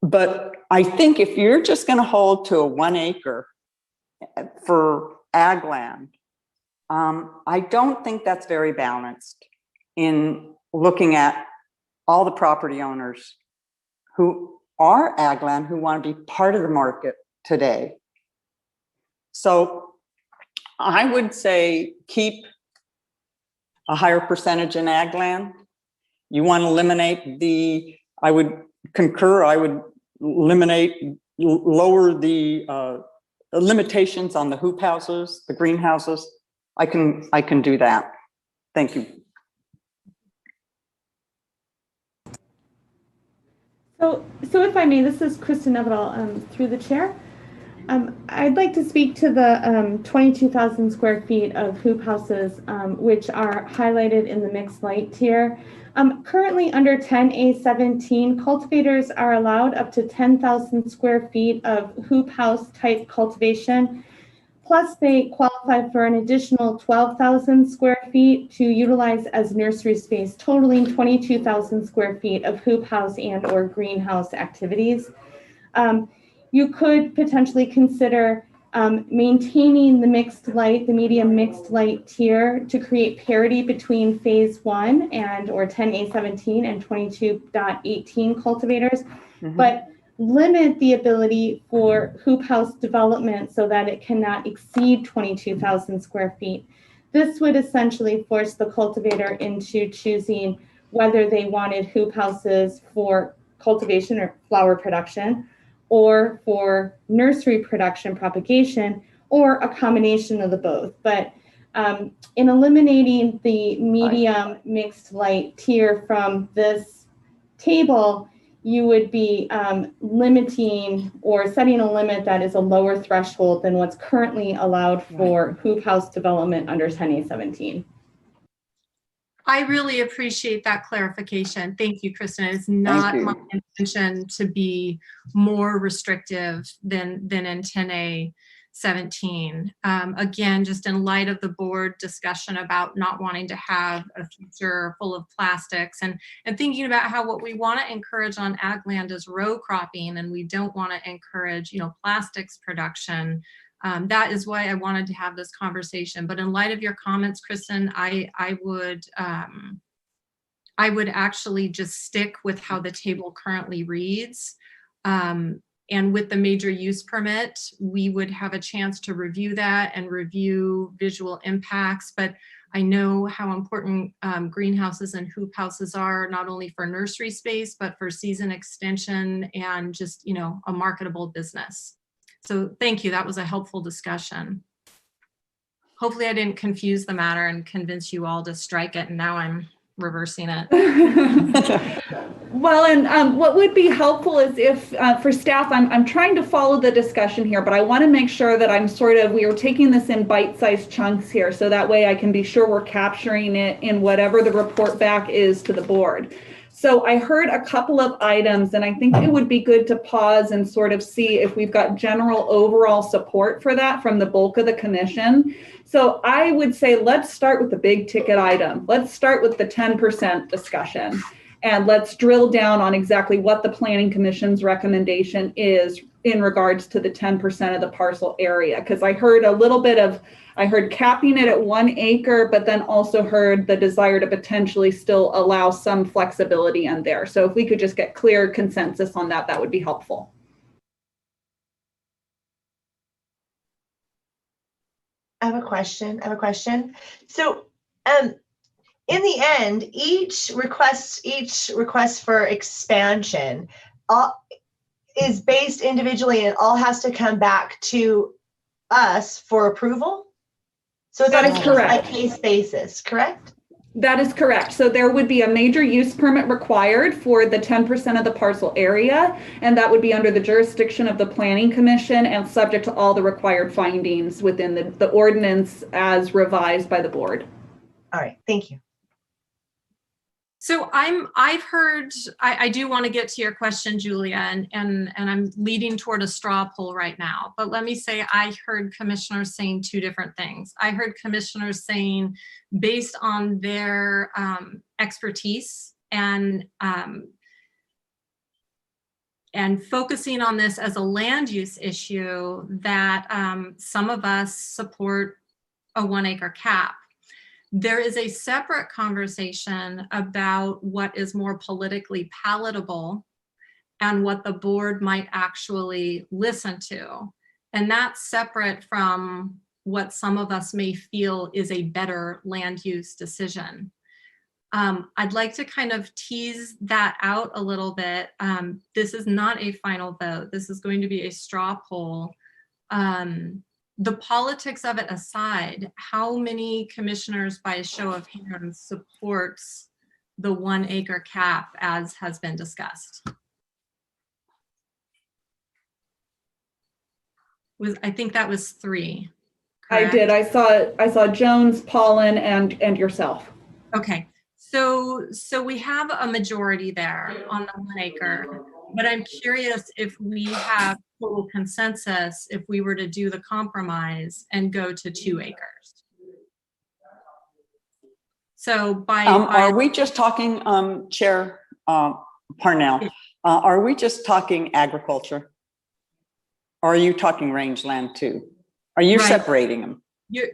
P: But I think if you're just going to hold to a 1 acre for ag land, I don't think that's very balanced in looking at all the property owners who are ag land who want to be part of the market today. So I would say keep a higher percentage in ag land. You want to eliminate I would concur, I would lower the limitations on the hoop houses, the greenhouses. I can do that. Thank you.
J: So if I may, this is Kristen Neville through the chair. I'd like to speak to the 22,000 square feet of hoop houses, which are highlighted in the mixed light tier. Currently under 10A17, cultivators are allowed up to 10,000 square feet of hoop house type cultivation. Plus they qualify for an additional 12,000 square feet to utilize as nursery space, totaling 22,000 square feet of hoop house and or greenhouse activities. You could potentially consider maintaining the mixed light, the medium mixed light tier to create parity between phase 1 and or 10A17 and 22.18 cultivators, but limit the ability for hoop house development so that it cannot exceed 22,000 square feet. This would essentially force the cultivator into choosing whether they wanted hoop houses for cultivation or flower production, or for nursery production propagation, or a combination of the both. But in eliminating the medium mixed light tier from this table, you would be limiting or setting a limit that is a lower threshold than what's currently allowed for hoop house development under 10A17.
B: I really appreciate that clarification. Thank you, Kristen. It's not my intention to be more restrictive than in 10A17. Again, just in light of the board discussion about not wanting to have a future full of plastics and thinking about how what we want to encourage on ag land is row cropping, and we don't want to encourage, plastics production. That is why I wanted to have this conversation. But in light of your comments, Kristen, I would actually just stick with how the table currently reads. And with the major use permit, we would have a chance to review that and review visual impacts. But I know how important greenhouses and hoop houses are, not only for nursery space, but for season extension and just, a marketable business. So thank you. That was a helpful discussion. Hopefully I didn't confuse the matter and convince you all to strike it, and now I'm reversing it.
J: Well, and what would be helpful is if for staff, I'm trying to follow the discussion here, but I want to make sure that we are taking this in bite-sized chunks here, so that way I can be sure we're capturing it in whatever the report back is to the board. So I heard a couple of items, and I think it would be good to pause and sort of see if we've got general overall support for that from the bulk of the commission. So I would say, let's start with the big ticket item. Let's start with the 10% discussion, and let's drill down on exactly what the Planning Commission's recommendation is in regards to the 10% of the parcel area. Because I heard a little bit of, I heard capping it at 1 acre, but then also heard the desire to potentially still allow some flexibility in there. So if we could just get clear consensus on that, that would be helpful.
R: I have a question. So In the end, each request for expansion is based individually and all has to come back to us for approval. So it's on a case-by-case basis, correct?
J: That is correct. So there would be a major use permit required for the 10% of the parcel area, and that would be under the jurisdiction of the Planning Commission and subject to all the required findings within the ordinance as revised by the board.
R: All right, thank you.
B: So I've heard, I do want to get to your question, Julia, and I'm leading toward a straw poll right now, but let me say I heard commissioners saying two different things. I heard commissioners saying based on their expertise and focusing on this as a land use issue that some of us support a 1 acre cap. There is a separate conversation about what is more politically palatable and what the board might actually listen to. And that's separate from what some of us may feel is a better land use decision. I'd like to kind of tease that out a little bit. This is not a final vote. This is going to be a straw poll. The politics of it aside, how many commissioners by a show of hands supports the 1 acre cap as has been discussed? I think that was 3. Correct?
J: I did. I saw Jones, Paulin, and yourself.
B: Okay. So we have a majority there on the 1 acre, but I'm curious if we have total consensus if we were to do the compromise and go to 2 acres. So
P: are we just talking, Chair Parnell, are we just talking agriculture? Or are you talking rangeland too? Are you separating them?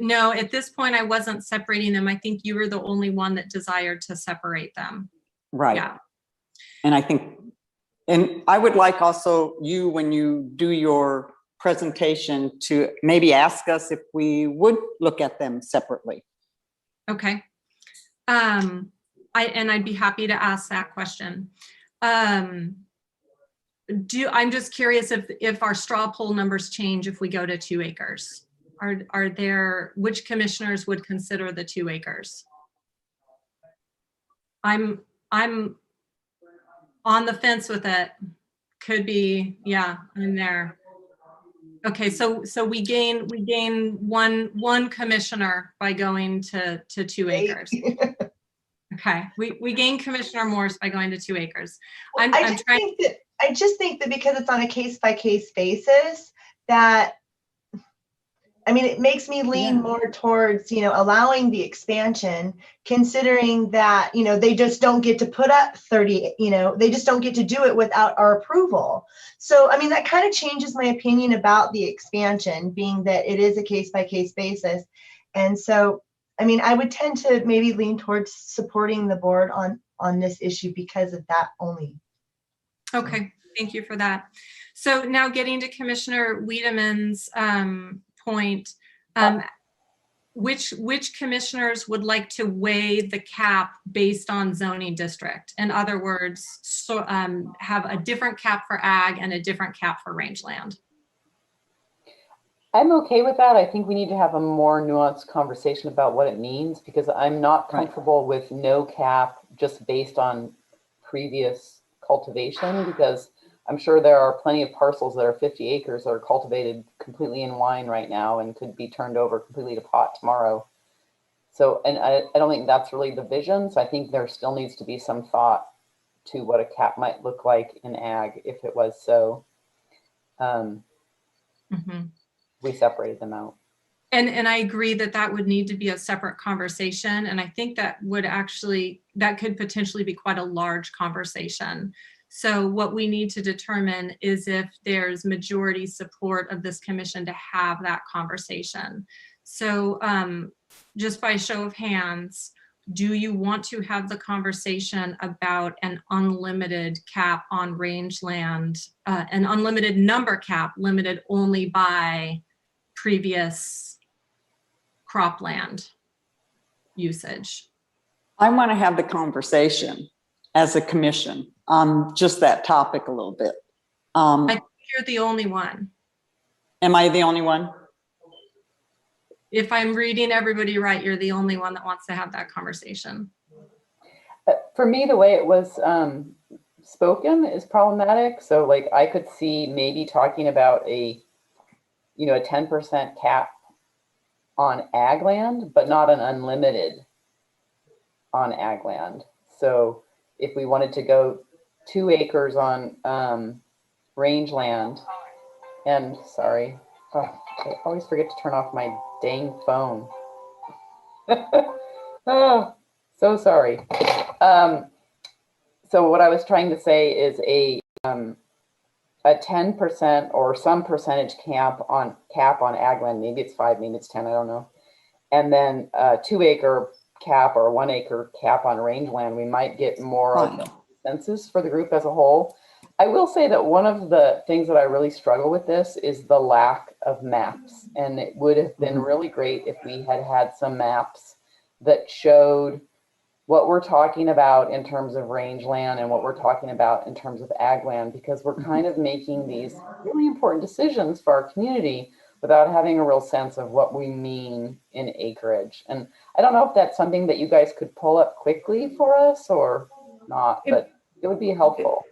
B: No, at this point I wasn't separating them. I think you were the only one that desired to separate them.
P: Right.
B: Yeah.
P: And I think, and I would like also you, when you do your presentation, to maybe ask us if we would look at them separately.
B: Okay. I'd be happy to ask that question. I'm just curious if our straw poll numbers change if we go to 2 acres. Are there, which commissioners would consider the 2 acres? I'm on the fence with it. Could be, yeah, I'm there. Okay, so we gain one commissioner by going to 2 acres. Okay, we gain Commissioner Morse by going to 2 acres.
R: I just think that because it's on a case-by-case basis, that, I mean, it makes me lean more towards, allowing the expansion, considering that, they just don't get to put up 30, they just don't get to do it without our approval. So, I mean, that kind of changes my opinion about the expansion, being that it is a case-by-case basis. And so, I mean, I would tend to maybe lean towards supporting the board on this issue because of that only.
B: Okay, thank you for that. So now getting to Commissioner Wiedemann's point, which commissioners would like to weigh the cap based on zoning district? In other words, so have a different cap for ag and a different cap for rangeland.
C: I'm okay with that. I think we need to have a more nuanced conversation about what it means, because I'm not comfortable with no cap just based on previous cultivation, because I'm sure there are plenty of parcels that are 50 acres that are cultivated completely in wine right now and could be turned over completely to pot tomorrow. So, and I don't think that's really the vision. So I think there still needs to be some thought to what a cap might look like in ag if it was so. We separated them out.
B: And I agree that would need to be a separate conversation. And I think that could potentially be quite a large conversation. So what we need to determine is if there's majority support of this commission to have that conversation. So just by show of hands, do you want to have the conversation about an unlimited cap on rangeland, an unlimited number cap limited only by previous cropland? usage.
P: I want to have the conversation as a commission on just that topic a little bit.
B: I think you're the only one.
P: Am I the only one?
B: If I'm reading everybody right, you're the only one that wants to have that conversation.
C: For me, the way it was spoken is problematic. So like I could see maybe talking about a 10% cap on ag land, but not an unlimited on ag land. So if we wanted to go 2 acres on rangeland, and sorry, I always forget to turn off my dang phone. Oh, so sorry. So what I was trying to say is a 10% or some percentage cap on ag land. Maybe it's 5, maybe it's 10, I don't know. And then a 2 acre cap or 1 acre cap on rangeland. We might get more of a consensus for the group as a whole. I will say that one of the things that I really struggle with this is the lack of maps. And it would have been really great if we had had some maps that showed what we're talking about in terms of rangeland and what we're talking about in terms of ag land, because we're kind of making these really important decisions for our community without having a real sense of what we mean in acreage. And I don't know if that's something that you guys could pull up quickly for us or not, but it would be helpful.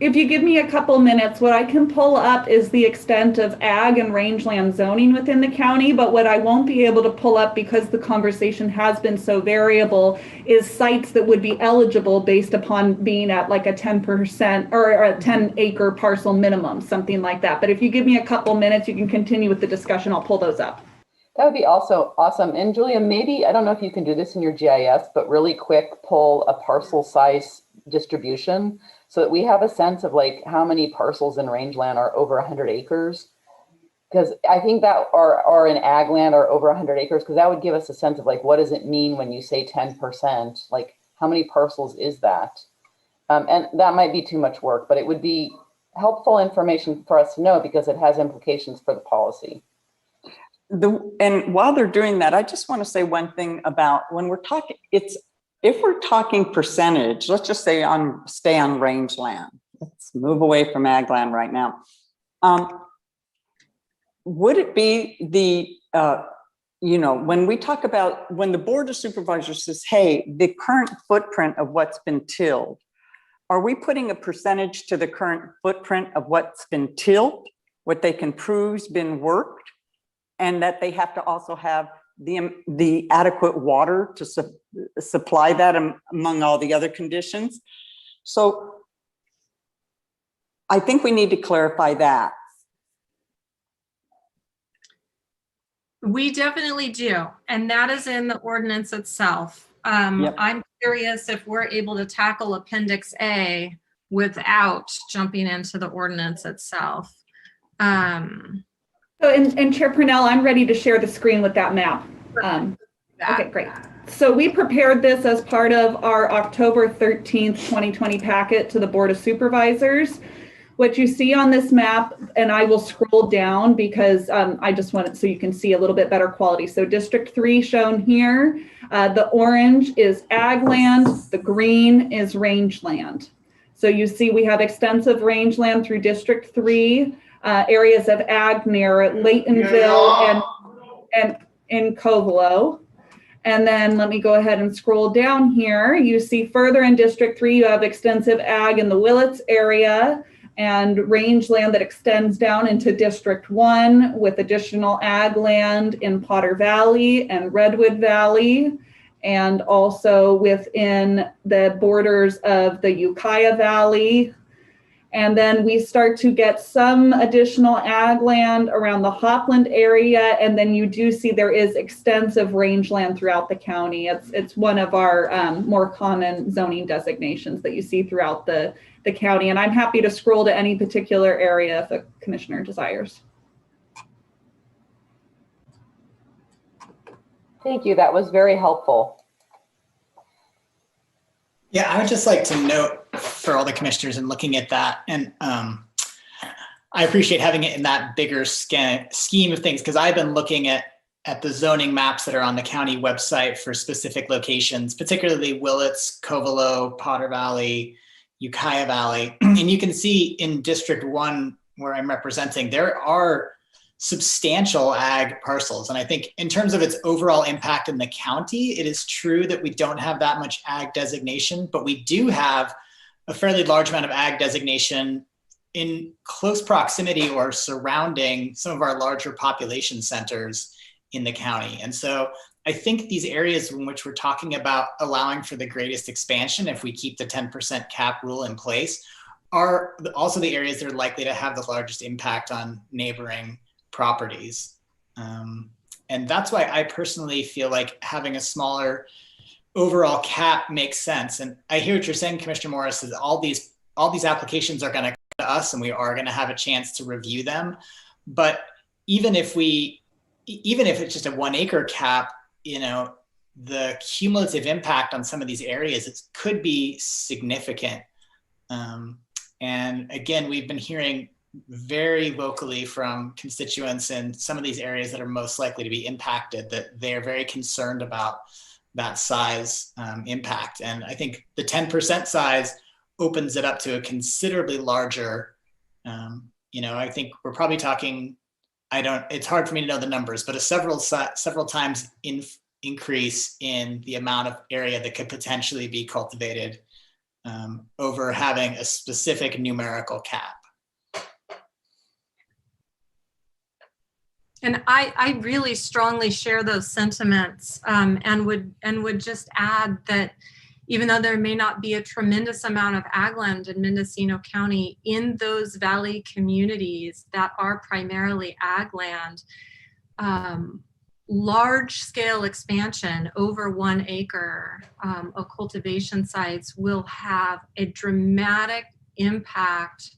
J: If you give me a couple minutes, what I can pull up is the extent of ag and rangeland zoning within the county, but what I won't be able to pull up because the conversation has been so variable is sites that would be eligible based upon being at like a 10% or a 10 acre parcel minimum, something like that. But if you give me a couple minutes, you can continue with the discussion. I'll pull those up.
C: That would be also awesome. And Julia, maybe, I don't know if you can do this in your GIS, but really quick, pull a parcel size distribution so that we have a sense of like how many parcels in rangeland are over 100 acres. Because I think that are in ag land are over 100 acres, because that would give us a sense of like, what does it mean when you say 10%? Like how many parcels is that? And that might be too much work, but it would be helpful information for us to know because it has implications for the policy.
P: And while they're doing that, I just want to say one thing about when we're talking, if we're talking percentage, let's just say stay on rangeland. Let's move away from ag land right now. Would it be when we talk about, when the Board of Supervisors says, hey, the current footprint of what's been tilled, are we putting a percentage to the current footprint of what's been tilled, what they can prove's been worked, and that they have to also have the adequate water to supply that among all the other conditions? So I think we need to clarify that.
B: We definitely do. And that is in the ordinance itself. I'm curious if we're able to tackle Appendix A without jumping into the ordinance itself.
J: And Chair Purnell, I'm ready to share the screen with that map. Okay, great. So we prepared this as part of our October 13th, 2020 packet to the Board of Supervisors. What you see on this map, and I will scroll down because I just want it so you can see a little bit better quality. So District 3 shown here, the orange is ag land, the green is rangeland. So you see we have extensive rangeland through District 3, areas of ag near Laytonville and in Covelo. And then let me go ahead and scroll down here. You see further in District 3, you have extensive ag in the Willits area and rangeland that extends down into District 1 with additional ag land in Potter Valley and Redwood Valley, and also within the borders of the Ukiah Valley. And then we start to get some additional ag land around the Hopland area. And then you do see there is extensive rangeland throughout the county. It's one of our more common zoning designations that you see throughout the county. And I'm happy to scroll to any particular area if the commissioner desires.
C: Thank you. That was very helpful.
G: Yeah, I would just like to note for all the commissioners and looking at that, and I appreciate having it in that bigger scheme of things, because I've been looking at at the zoning maps that are on the county website for specific locations, particularly Willits, Covelo, Potter Valley, Ukiah Valley. And you can see in District 1, where I'm representing, there are substantial ag parcels. And I think in terms of its overall impact in the county, it is true that we don't have that much ag designation, but we do have a fairly large amount of ag designation in close proximity or surrounding some of our larger population centers in the county. And so I think these areas in which we're talking about allowing for the greatest expansion, if we keep the 10% cap rule in place, are also the areas that are likely to have the largest impact on neighboring properties. And that's why I personally feel like having a smaller overall cap makes sense. And I hear what you're saying, Commissioner Morris, is all these applications are going to come to us and we are going to have a chance to review them. But even if it's just a 1 acre cap, the cumulative impact on some of these areas could be significant. And again, we've been hearing very vocally from constituents in some of these areas that are most likely to be impacted that they're very concerned about that size impact. And I think the 10% size opens it up to a considerably larger, I think we're probably talking, it's hard for me to know the numbers, but a several times increase in the amount of area that could potentially be cultivated over having a specific numerical cap.
B: And I really strongly share those sentiments, and would just add that even though there may not be a tremendous amount of ag land in Mendocino County, in those valley communities that are primarily ag land, large scale expansion over 1 acre of cultivation sites will have a dramatic impact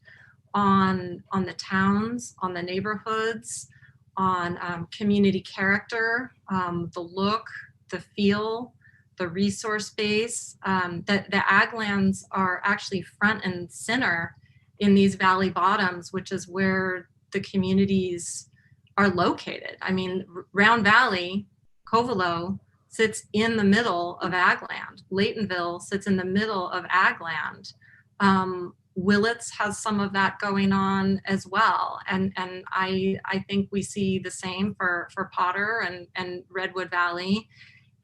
B: on the towns, on the neighborhoods, on community character, the look, the feel, the resource base. That the ag lands are actually front and center in these valley bottoms, which is where the communities are located. I mean, Round Valley, Covelo sits in the middle of ag land. Laytonville sits in the middle of ag land. Willits has some of that going on as well. And I think we see the same for Potter and Redwood Valley.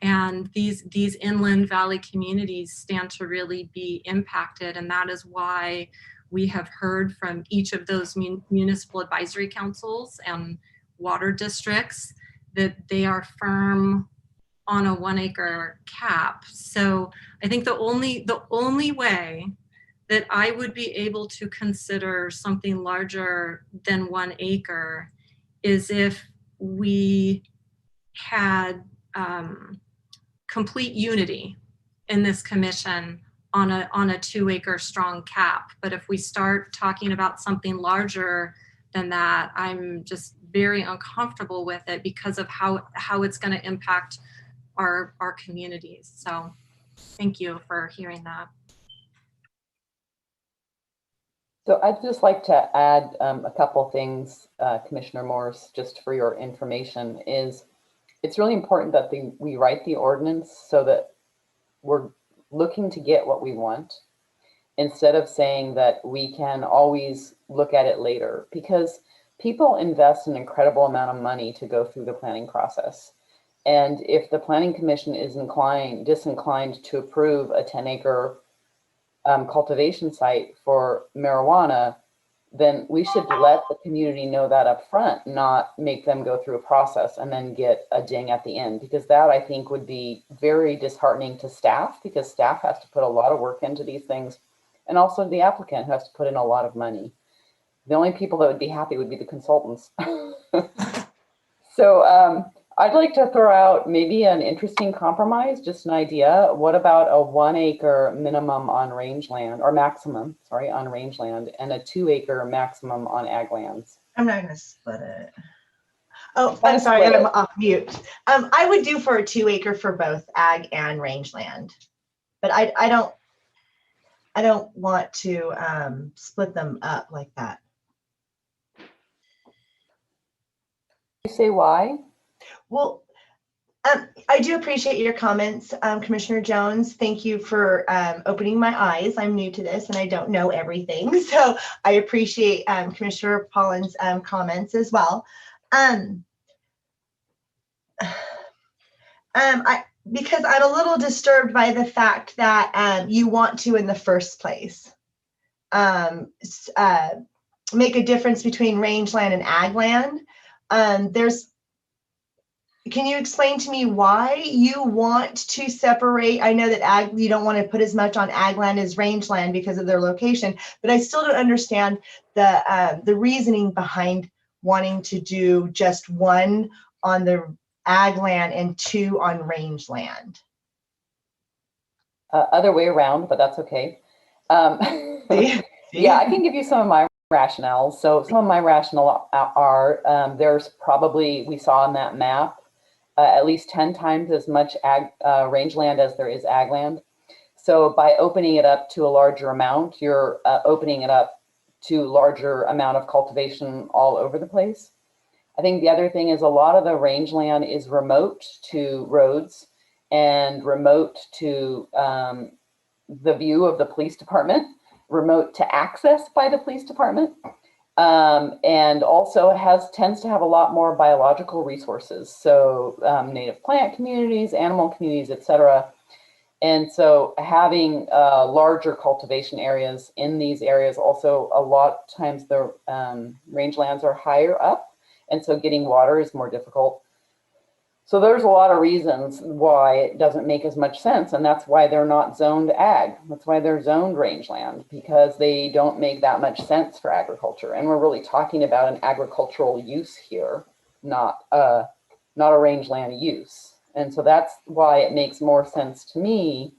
B: And these inland valley communities stand to really be impacted. And that is why we have heard from each of those municipal advisory councils and water districts that they are firm on a 1 acre cap. So I think the only way that I would be able to consider something larger than 1 acre is if we had complete unity in this commission on a 2 acre strong cap. But if we start talking about something larger than that, I'm just very uncomfortable with it because of how it's going to impact our communities. So thank you for hearing that.
C: So I'd just like to add a couple things, Commissioner Morse, just for your information, is it's really important that we write the ordinance so that we're looking to get what we want instead of saying that we can always look at it later, because people invest an incredible amount of money to go through the planning process. And if the Planning Commission is disinclined to approve a 10 acre cultivation site for marijuana, then we should let the community know that up front, not make them go through a process and then get a ding at the end, because that I think would be very disheartening to staff, because staff has to put a lot of work into these things, and also the applicant has to put in a lot of money. The only people that would be happy would be the consultants. So I'd like to throw out maybe an interesting compromise, just an idea. What about a 1 acre minimum on rangeland, or maximum, sorry, on rangeland, and a 2 acre maximum on ag lands?
R: I'm not going to split it. Oh, I'm sorry, I'm off mute. I would do for a 2 acre for both ag and rangeland, but I don't want to split them up like that.
C: You say why?
R: Well, I do appreciate your comments, Commissioner Jones. Thank you for opening my eyes. I'm new to this and I don't know everything. So I appreciate Commissioner Pollin's comments as well. Because I'm a little disturbed by the fact that you want to, in the first place, make a difference between rangeland and ag land. Can you explain to me why you want to separate? I know that you don't want to put as much on ag land as rangeland because of their location, but I still don't understand the reasoning behind wanting to do just one on the ag land and two on rangeland.
C: Other way around, but that's okay. Yeah, I can give you some of my rationales. So some of my rationale are there's probably, we saw on that map, at least 10 times as much rangeland as there is ag land. So by opening it up to a larger amount, you're opening it up to larger amount of cultivation all over the place. I think the other thing is a lot of the rangeland is remote to roads and remote to the view of the police department, remote to access by the police department. And also tends to have a lot more biological resources. So native plant communities, animal communities, etc. And so having larger cultivation areas in these areas, also a lot of times the rangelands are higher up. And so getting water is more difficult. So there's a lot of reasons why it doesn't make as much sense, and that's why they're not zoned ag. That's why they're zoned rangeland, because they don't make that much sense for agriculture. And we're really talking about an agricultural use here, not a rangeland use. And so that's why it makes more sense to me,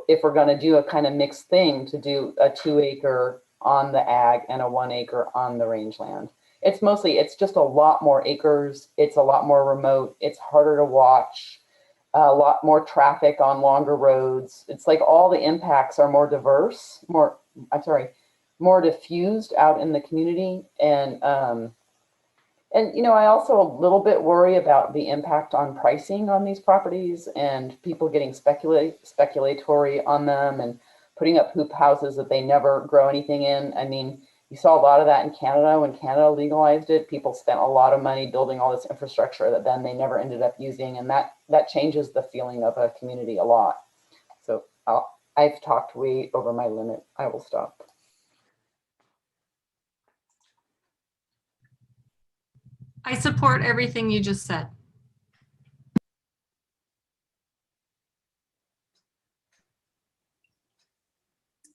C: if we're going to do a kind of mixed thing, to do a 2 acre on the ag and a 1 acre on the rangeland. It's just a lot more acres. It's a lot more remote. It's harder to watch, a lot more traffic on longer roads. It's like all the impacts are more diverse, more diffused out in the community. And I also a little bit worry about the impact on pricing on these properties and people getting speculatory on them and putting up hoop houses that they never grow anything in. I mean, you saw a lot of that in Canada. When Canada legalized it, people spent a lot of money building all this infrastructure that then they never ended up using. And that changes the feeling of a community a lot. So I've talked way over my limit. I will stop.
B: I support everything you just said.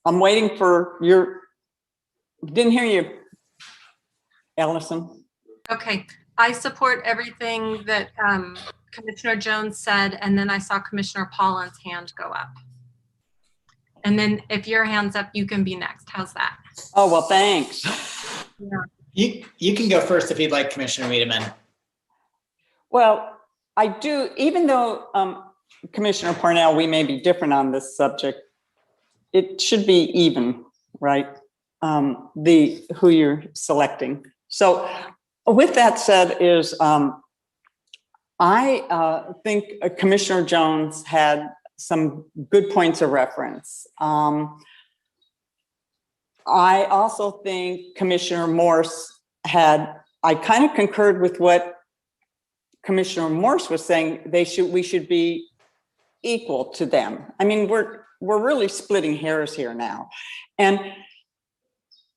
P: I'm waiting for didn't hear you, Allison.
B: Okay, I support everything that Commissioner Jones said, and then I saw Commissioner Pollin's hand go up. And then if your hand's up, you can be next. How's that?
P: Oh, well, thanks.
B: Yeah.
G: You can go first if you'd like, Commissioner Wiedemann.
P: Well, I do, even though Commissioner Parnell, we may be different on this subject, it should be even, right? Who you're selecting. So with that said is, I think Commissioner Jones had some good points of reference. I also think Commissioner Morse I kind of concurred with what Commissioner Morse was saying. We should be equal to them. I mean, we're really splitting hairs here now. And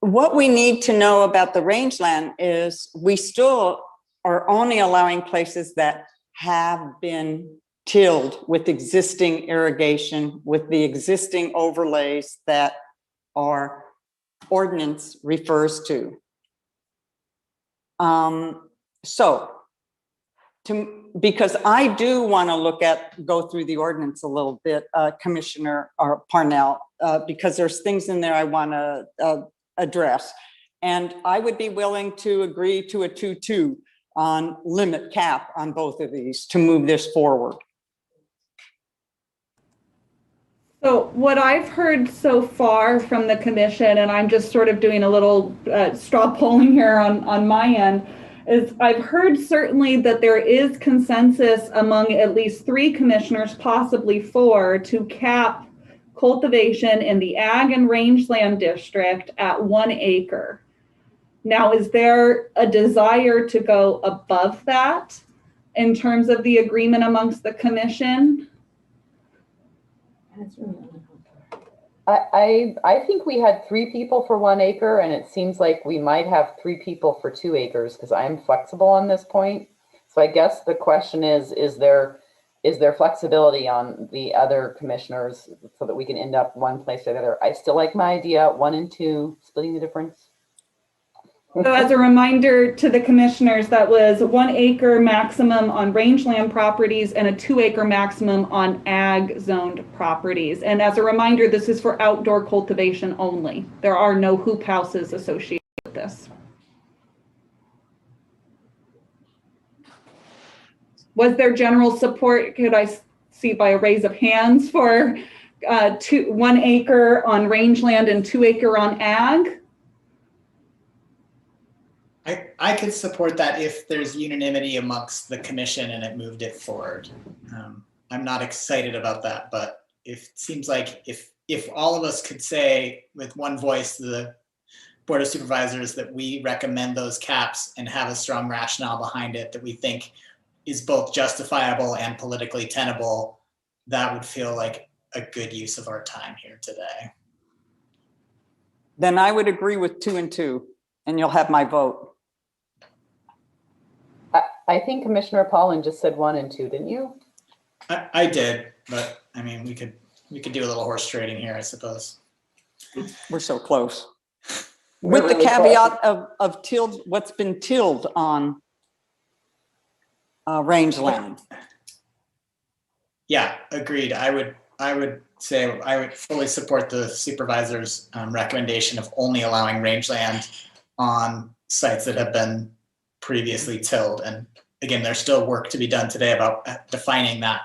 P: what we need to know about the rangeland is we still are only allowing places that have been tilled with existing irrigation, with the existing overlays that our ordinance refers to. Because I do want to go through the ordinance a little bit, Commissioner Parnell, because there's things in there I want to address. And I would be willing to agree to a 2-2 on limit cap on both of these to move this forward.
J: So what I've heard so far from the commission, and I'm just sort of doing a little straw polling here on my end, is I've heard certainly that there is consensus among at least 3 commissioners, possibly 4, to cap cultivation in the ag and rangeland district at 1 acre. Now, is there a desire to go above that in terms of the agreement amongst the commission?
C: I think we had 3 people for 1 acre, and it seems like we might have 3 people for 2 acres because I'm flexible on this point. So I guess the question is there flexibility on the other commissioners so that we can end up one place or the other? I still like my idea, 1 and 2, splitting the difference.
J: So as a reminder to the commissioners, that was 1 acre maximum on rangeland properties and a 2 acre maximum on ag zoned properties. And as a reminder, this is for outdoor cultivation only. There are no hoop houses associated with this. Was there general support? Could I see by a raise of hands for 1 acre on rangeland and 2 acre on ag?
G: I could support that if there's unanimity amongst the commission and it moved it forward. I'm not excited about that, but it seems like if all of us could say with one voice to the Board of Supervisors that we recommend those caps and have a strong rationale behind it that we think is both justifiable and politically tenable, that would feel like a good use of our time here today.
P: Then I would agree with 2 and 2, and you'll have my vote.
C: I think Commissioner Pollan just said 1 and 2, didn't you?
G: I did, but I mean, we could do a little horse trading here, I suppose.
P: We're so close. With the caveat of tilled, what's been tilled on rangeland.
G: Yeah, agreed. I would say I would fully support the supervisor's recommendation of only allowing rangeland on sites that have been previously tilled. And again, there's still work to be done today about defining that.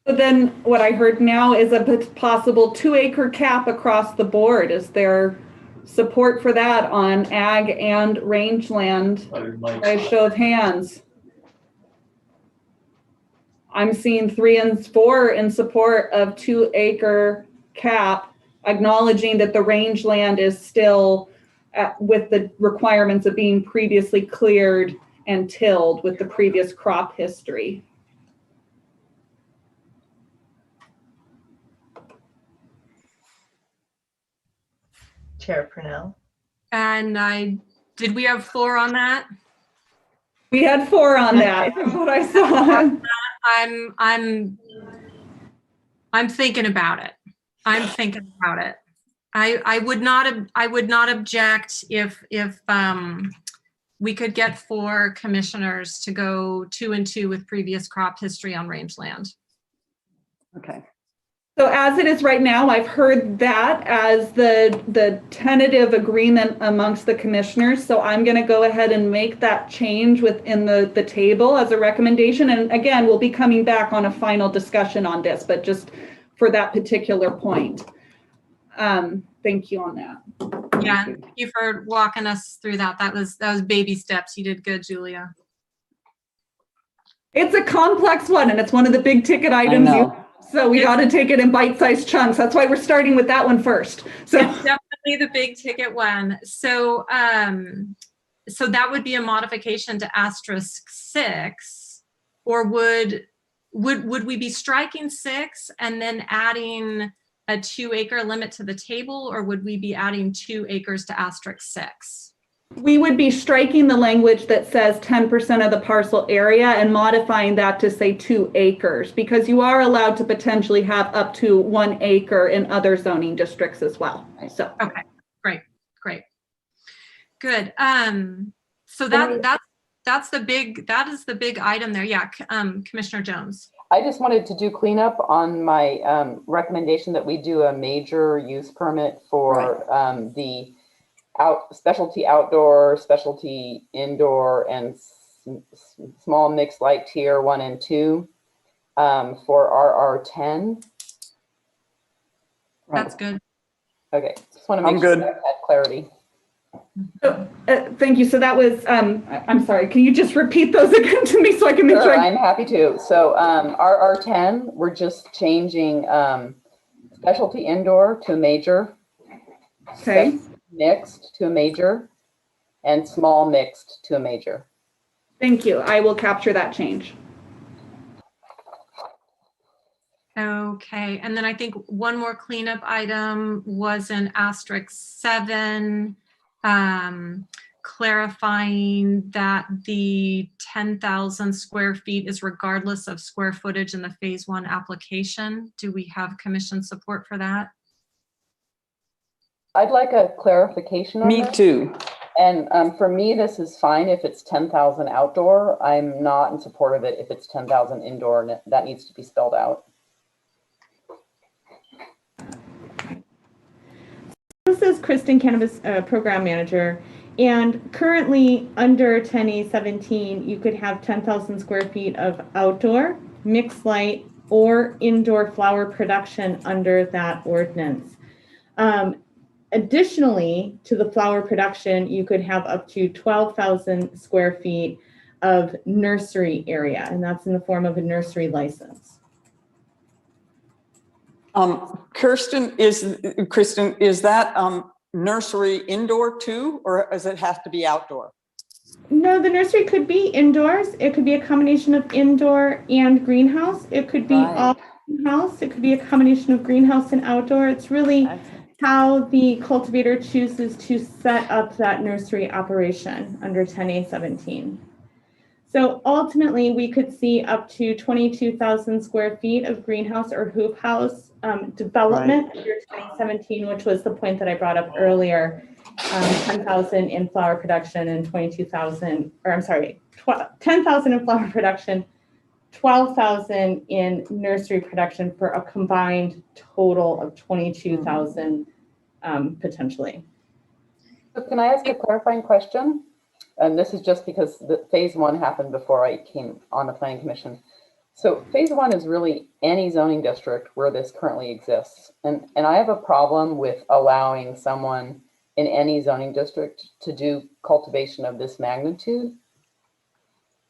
J: But then what I heard now is a possible 2 acre cap across the board. Is there support for that on ag and rangeland? By a show of hands. I'm seeing 3 and 4 in support of 2 acre cap, acknowledging that the rangeland is still with the requirements of being previously cleared and tilled with the previous crop history.
R: Chair Purnell.
B: And did we have 4 on that?
J: We had 4 on that from what I saw.
B: I'm thinking about it. I would not object if we could get 4 commissioners to go 2 and 2 with previous crop history on rangeland.
P: Okay.
J: So as it is right now, I've heard that as the tentative agreement amongst the commissioners. So I'm going to go ahead and make that change within the table as a recommendation. And again, we'll be coming back on a final discussion on this, but just for that particular point. Thank you on that.
B: Yeah, thank you for walking us through that. That was baby steps. You did good, Julia.
J: It's a complex one, and it's one of the big ticket items. So we got to take it in bite-sized chunks. That's why we're starting with that one first. So
B: it's definitely the big ticket one. So so that would be a modification to *6, or would we be striking 6 and then adding a 2 acre limit to the table, or would we be adding 2 acres to *6?
J: We would be striking the language that says 10% of the parcel area and modifying that to say 2 acres, because you are allowed to potentially have up to 1 acre in other zoning districts as well. So
B: okay, great, good. So that's the big item there. Yeah, Commissioner Jones.
C: I just wanted to do cleanup on my recommendation that we do a major use permit for the specialty outdoor, specialty indoor, and small mixed light tier 1 and 2 for RR10.
B: That's good.
C: Okay, just want to make sure I had clarity.
J: Thank you. So that was, I'm sorry, can you just repeat those again to me so I can make sure?
C: I'm happy to. So our R10, we're just changing specialty indoor to a major,
J: okay,
C: mixed to a major, and small mixed to a major.
J: Thank you. I will capture that change.
B: Okay, and then I think one more cleanup item was an *7, clarifying that the 10,000 square feet is regardless of square footage in the phase 1 application. Do we have commission support for that?
C: I'd like a clarification on
P: Me
C: this.
P: too.
C: And for me, this is fine if it's 10,000 outdoor. I'm not in support of it if it's 10,000 indoor, and that needs to be spelled out.
J: This is Kristen, Cannabis Program Manager, and currently under 10A17, you could have 10,000 square feet of outdoor, mixed light, or indoor flower production under that ordinance. Additionally, to the flower production, you could have up to 12,000 square feet of nursery area, and that's in the form of a nursery license.
P: Kristen, is that nursery indoor too, or does it have to be outdoor?
J: No, the nursery could be indoors. It could be a combination of indoor and greenhouse. It could be all greenhouse. It could be a combination of greenhouse and outdoor. It's really how the cultivator chooses to set up that nursery operation under 10A17. So ultimately, we could see up to 22,000 square feet of greenhouse or hoop house development under 2017, which was the point that I brought up earlier. 10,000 in flower production and 22,000, or I'm sorry, 10,000 in flower production, 12,000 in nursery production for a combined total of 22,000 potentially.
C: So can I ask a clarifying question? And this is just because the phase 1 happened before I came on the planning commission. So phase 1 is really any zoning district where this currently exists. And I have a problem with allowing someone in any zoning district to do cultivation of this magnitude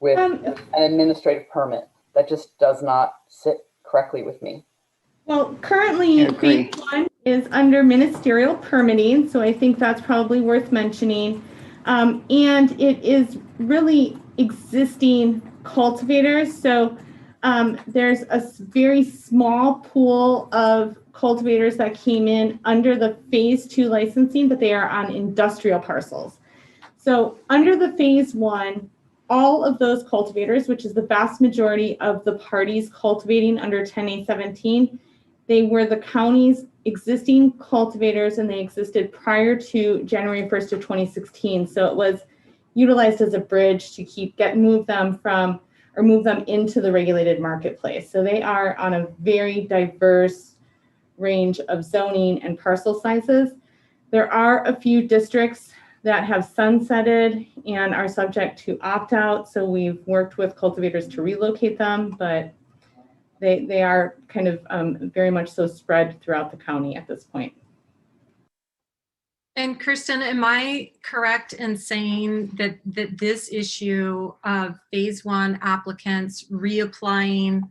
C: with an administrative permit. That just does not sit correctly with me.
J: Well, currently phase 1 is under ministerial permitting, so I think that's probably worth mentioning. And it is really existing cultivators. So there's a very small pool of cultivators that came in under the phase 2 licensing, but they are on industrial parcels. So under the phase 1, all of those cultivators, which is the vast majority of the parties cultivating under 10A17, they were the county's existing cultivators, and they existed prior to January 1st of 2016. So it was utilized as a bridge to move them into the regulated marketplace. So they are on a very diverse range of zoning and parcel sizes. There are a few districts that have sunsetted and are subject to opt-out. So we've worked with cultivators to relocate them, but they are kind of very much so spread throughout the county at this point.
B: And Kirsten, am I correct in saying that this issue of phase 1 applicants reapplying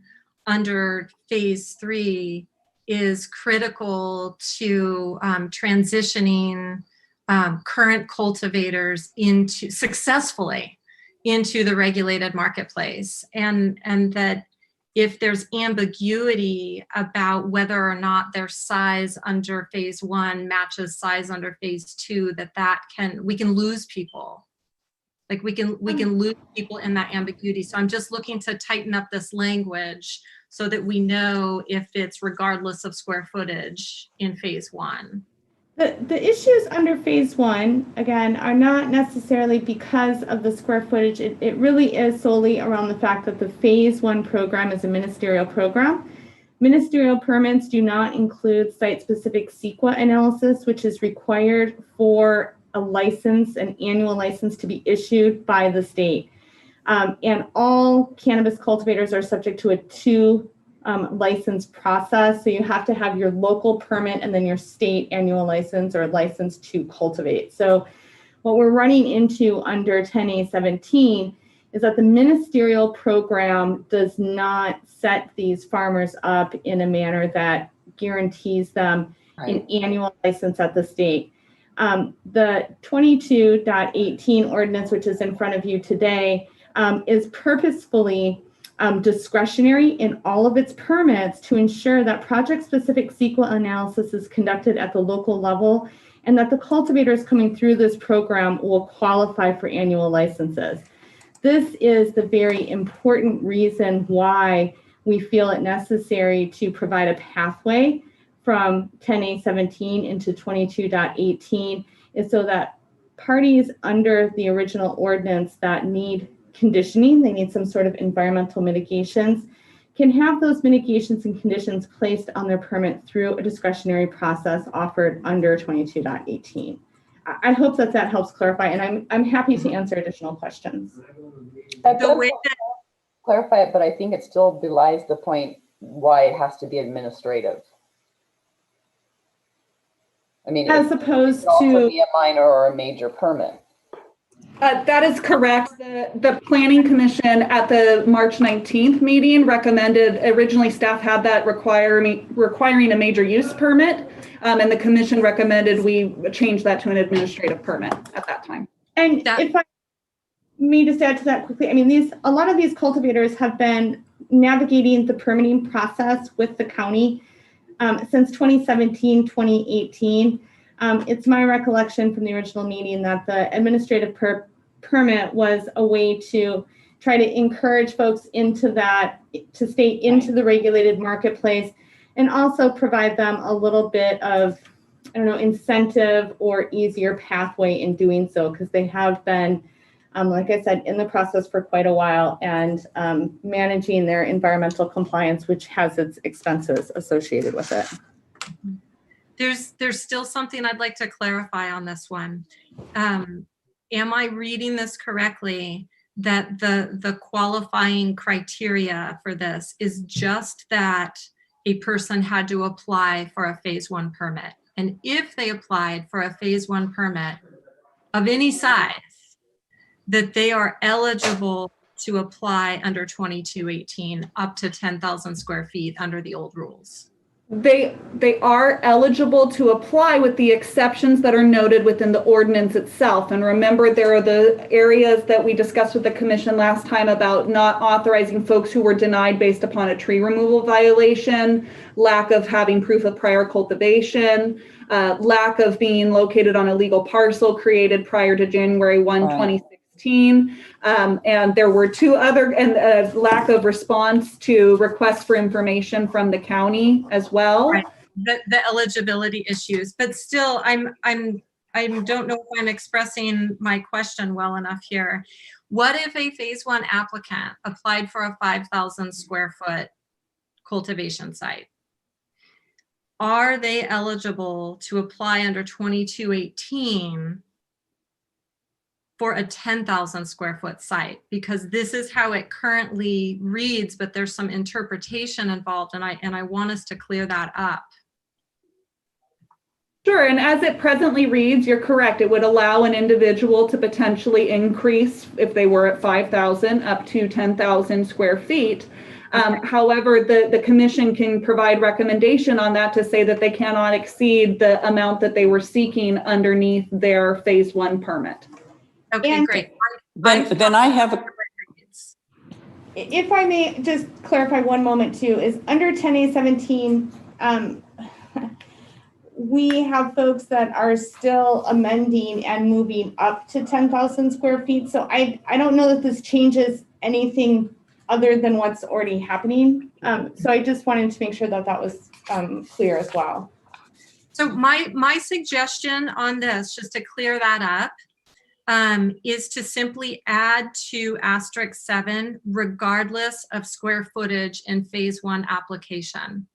B: under phase 3 is critical to transitioning current cultivators successfully into the regulated marketplace, and that if there's ambiguity about whether or not their size under phase 1 matches size under phase 2, we can lose people. Like we can lose people in that ambiguity. So I'm just looking to tighten up this language so that we know if it's regardless of square footage in phase 1.
J: The issues under phase 1, again, are not necessarily because of the square footage. It really is solely around the fact that the phase 1 program is a ministerial program. Ministerial permits do not include site-specific CEQA analysis, which is required for a license, an annual license, to be issued by the state. And all cannabis cultivators are subject to a 2 license process. So you have to have your local permit and then your state annual license or license to cultivate. So what we're running into under 10A17 is that the ministerial program does not set these farmers up in a manner that guarantees them an annual license at the state. The 22.18 ordinance, which is in front of you today, is purposefully discretionary in all of its permits to ensure that project-specific CEQA analysis is conducted at the local level and that the cultivators coming through this program will qualify for annual licenses. This is the very important reason why we feel it necessary to provide a pathway from 10A17 into 22.18 is so that parties under the original ordinance that need conditioning, they need some sort of environmental mitigations, can have those mitigations and conditions placed on their permit through a discretionary process offered under 22.18. I hope that that helps clarify, and I'm happy to answer additional questions.
C: Clarify it, but I think it still belies the point why it has to be administrative. I mean,
J: as opposed to
C: also be a minor or a major permit.
J: That is correct. The Planning Commission at the March 19th meeting recommended, originally staff had that requiring a major use permit, and the commission recommended we change that to an administrative permit at that time. And if I may just add to that quickly, I mean, a lot of these cultivators have been navigating the permitting process with the county since 2017, 2018. It's my recollection from the original meeting that the administrative permit was a way to try to encourage folks into that, to stay into the regulated marketplace, and also provide them a little bit of, I don't know, incentive or easier pathway in doing so, because they have been, like I said, in the process for quite a while and managing their environmental compliance, which has its expenses associated with it.
B: There's still something I'd like to clarify on this one. Am I reading this correctly that the qualifying criteria for this is just that a person had to apply for a phase 1 permit? And if they applied for a phase 1 permit of any size, that they are eligible to apply under 2218 up to 10,000 square feet under the old rules?
J: They are eligible to apply with the exceptions that are noted within the ordinance itself. And remember, there are the areas that we discussed with the commission last time about not authorizing folks who were denied based upon a tree removal violation, lack of having proof of prior cultivation, lack of being located on a legal parcel created prior to January 1, 2016. And there were two other, and lack of response to requests for information from the county as well.
B: Right. The eligibility issues, but still, I don't know if I'm expressing my question well enough here. What if a phase 1 applicant applied for a 5,000 square foot cultivation site? Are they eligible to apply under 2218 for a 10,000 square foot site? Because this is how it currently reads, but there's some interpretation involved, and I want us to clear that up.
J: Sure, and as it presently reads, you're correct. It would allow an individual to potentially increase, if they were at 5,000, up to 10,000 square feet. However, the commission can provide recommendation on that to say that they cannot exceed the amount that they were seeking underneath their phase 1 permit.
B: Okay, great.
P: Then I have a.
J: If I may just clarify one moment too, is under 10A17, we have folks that are still amending and moving up to 10,000 square feet. So I don't know that this changes anything other than what's already happening. So I just wanted to make sure that that was clear as well.
B: So my suggestion on this, just to clear that up, is to simply add to *7, regardless of square footage in phase 1 application.